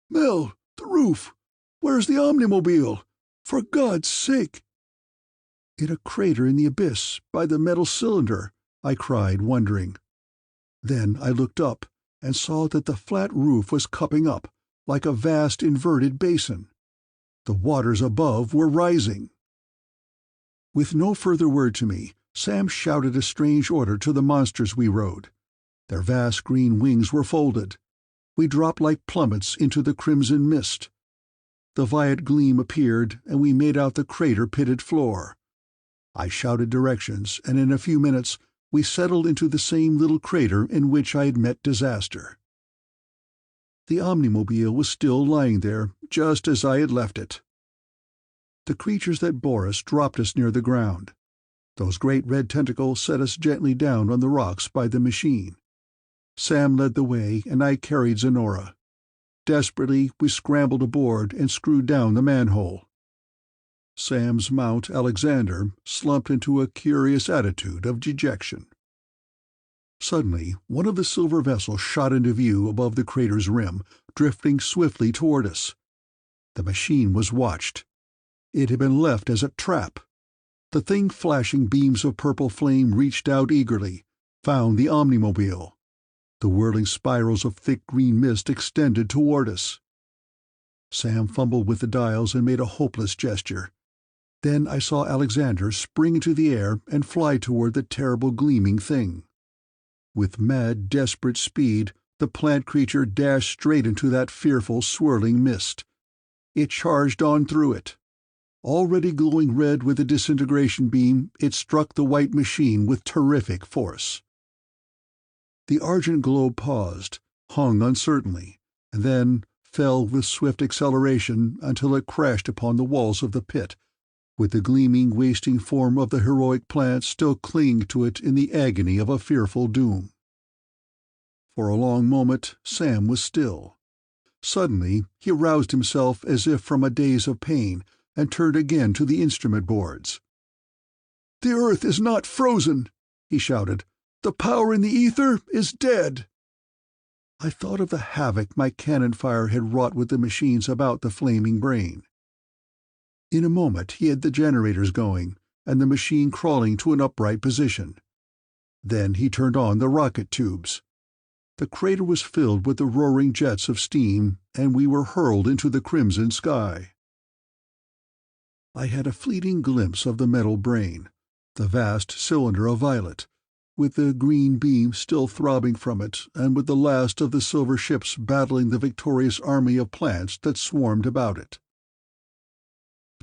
"Mel, the roof! Where's the Omnimobile? For God's sake!" "In a crater in the abyss, by the metal cylinder," I cried, wondering. Then I looked up and saw that the flat roof was cupping up, like a vast inverted basin. The waters above were rising. With no further word to me, Sam shouted a strange order to the monsters we rode. Their vast green wings were folded. We dropped like plummets into the crimson mist. The violet gleam appeared, and we made out the crater-pitted floor. I shouted directions, and in a few minutes we settled into the same little crater in which I had met disaster. The Omnimobile was still lying there, just as I had left it. The creatures that bore us dropped us near the ground. Those great red tentacles set us gently down on the rocks by the machine. Sam led the way, and I carried Zenora. Desperately, we scrambled aboard and screwed down the manhole. Sam's mount, Alexander, slumped into a curious attitude of dejection. Suddenly, one of the silver vessels shot into view above the crater's rim, drifting swiftly toward us. The machine was watched. It had been left as a trap. The thing flashing beams of purple flame reached out eagerly, found the Omnimobile. The whirling spirals of thick green mist extended toward us. Sam fumbled with the dials and made a hopeless gesture. Then I saw Alexander spring into the air and fly toward the terrible gleaming thing. With mad, desperate speed, the plant creature dashed straight into that fearful, swirling mist. It charged on through it. Already glowing red with the disintegration beam, it struck the white machine with terrific force. The argent globe paused, hung uncertainly, and then fell with swift acceleration until it crashed upon the walls of the pit, with the gleaming, wasting form of the heroic plant still clinging to it in the agony of a fearful doom. For a long moment Sam was still. Suddenly he roused himself as if from a daze of pain, and turned again to the instrument boards. "The Earth is not frozen," he shouted. "The power in the ether is dead." I thought of the havoc my cannon fire had wrought with the machines about the flaming brain. In a moment he had the generators going, and the machine crawling to an upright position. Then he turned on the rocket tubes. The crater was filled with the roaring jets of steam, and we were hurled into the crimson sky. I had a fleeting glimpse of the metal brain, the vast cylinder of violet, with the green beam still throbbing from it, and with the last of the silver ships battling the victorious army of plants that swarmed about it.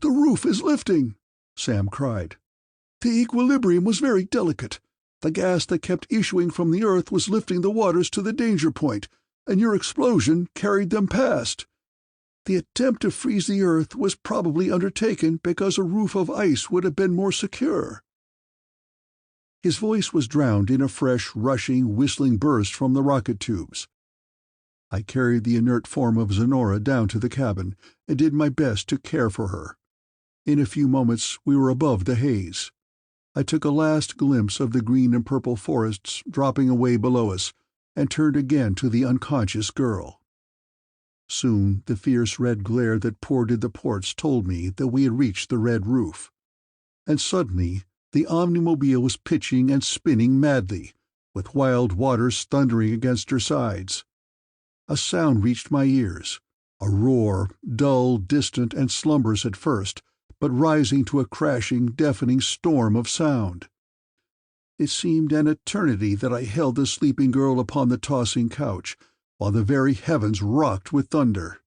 "The roof is lifting!" Sam cried. "The equilibrium was very delicate. The gas that kept issuing from the Earth was lifting the waters to the danger point, and your explosion carried them past. The attempt to freeze the Earth was probably undertaken because a roof of ice would have been more secure." His voice was drowned in a fresh, rushing, whistling burst from the rocket tubes. I carried the inert form of Zenora down to the cabin, and did my best to care for her. In a few moments we were above the haze. I took a last glimpse of the green and purple forests dropping away below us, and turned again to the unconscious girl. Soon the fierce red glare that poured in the ports told me that we had reached the red roof. And suddenly the Omnimed Mobile was pitching and spinning madly, with wild waters thundering against her sides. A sound reached my ears, a roar, dull, distant, and slumberous at first, but rising to a crashing, deafening storm of sound. It seemed an eternity that I held the sleeping girl upon the tossing couch, while the very heavens rocked with thunder.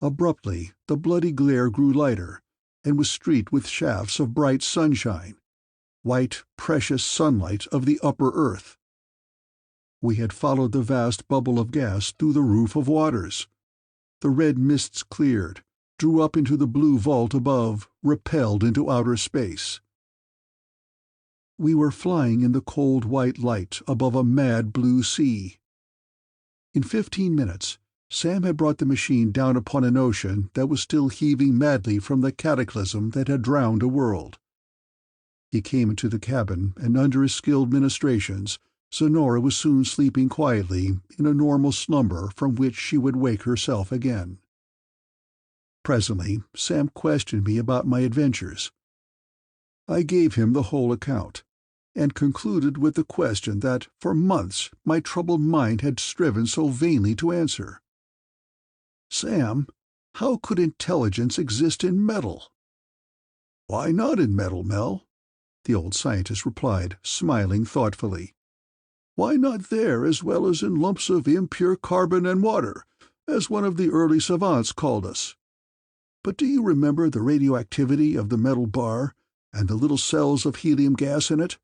Abruptly the bloody glare grew lighter, and was streaked with shafts of bright sunshine, white, precious sunlight of the upper earth. We had followed the vast bubble of gas through the roof of waters. The red mists cleared, drew up into the blue vault above, repelled into outer space. We were flying in the cold white light above a mad blue sea. In 15 minutes, Sam had brought the machine down upon an ocean that was still heaving madly from the cataclysm that had drowned a world. He came into the cabin, and under his skilled ministrations, Zenora was soon sleeping quietly in a normal slumber from which she would wake herself again. Presently Sam questioned me about my adventures. I gave him the whole account, and concluded with the question that for months my troubled mind had striven so vainly to answer. "Sam, how could intelligence exist in metal?" "Why not in metal, Mel?" the old scientist replied, smiling thoughtfully. "Why not there as well as in lumps of impure carbon and water, as one of the early savants called us? But do you remember the radioactivity of the metal bar, and the little cells of helium gas in it?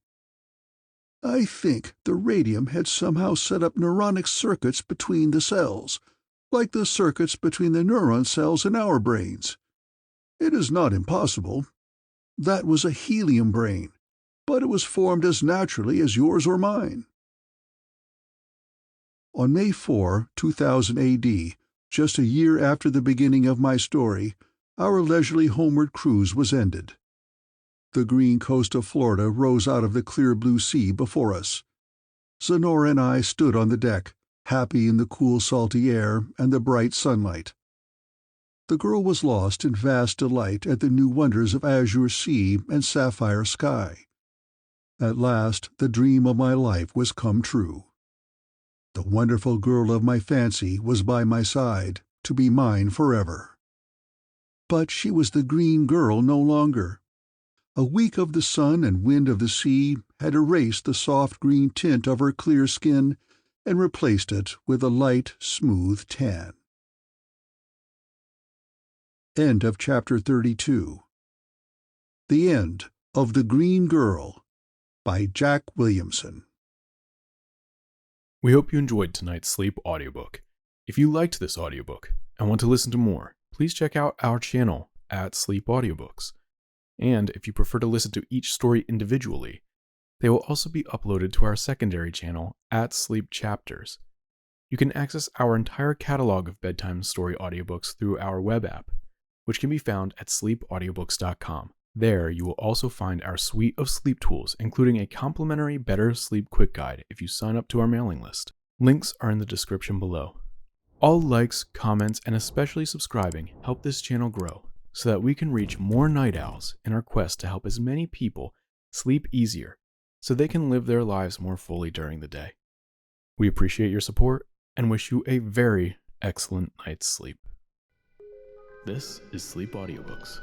I think the radium had somehow set up neuronic circuits between the cells, like the circuits between the neuron cells in our brains. It is not impossible. That was a helium brain, but it was formed as naturally as yours or mine." On May 4, 2000 A.D., just a year after the beginning of my story, our leisurely homeward cruise was ended. The green coast of Florida rose out of the clear blue sea before us. Zenora and I stood on the deck, happy in the cool salty air and the bright sunlight. The girl was lost in vast delight at the new wonders of azure sea and sapphire sky. At last the dream of my life was come true. The wonderful girl of my fancy was by my side, to be mine forever. But she was the green girl no longer. A week of the sun and wind of the sea had erased the soft green tint of her clear skin and replaced it with a light, smooth tan. End of chapter 32. The End of The Green Girl by Jack Williamson. We hope you enjoyed tonight's sleep audiobook. If you liked this audiobook and want to listen to more, please check out our channel at Sleep Audiobooks. And if you prefer to listen to each story individually, they will also be uploaded to our secondary channel at Sleep Chapters. You can access our entire catalog of bedtime story audiobooks through our web app, which can be found at sleepaudiobooks.com. There, you will also find our suite of sleep tools, including a complimentary Better Sleep Quick Guide if you sign up to our mailing list. Links are in the description below. All likes, comments, and especially subscribing help this channel grow so that we can reach more night owls in our quest to help as many people sleep easier so they can live their lives more fully during the day. We appreciate your support and wish you a very excellent night's sleep. This is Sleep Audiobooks.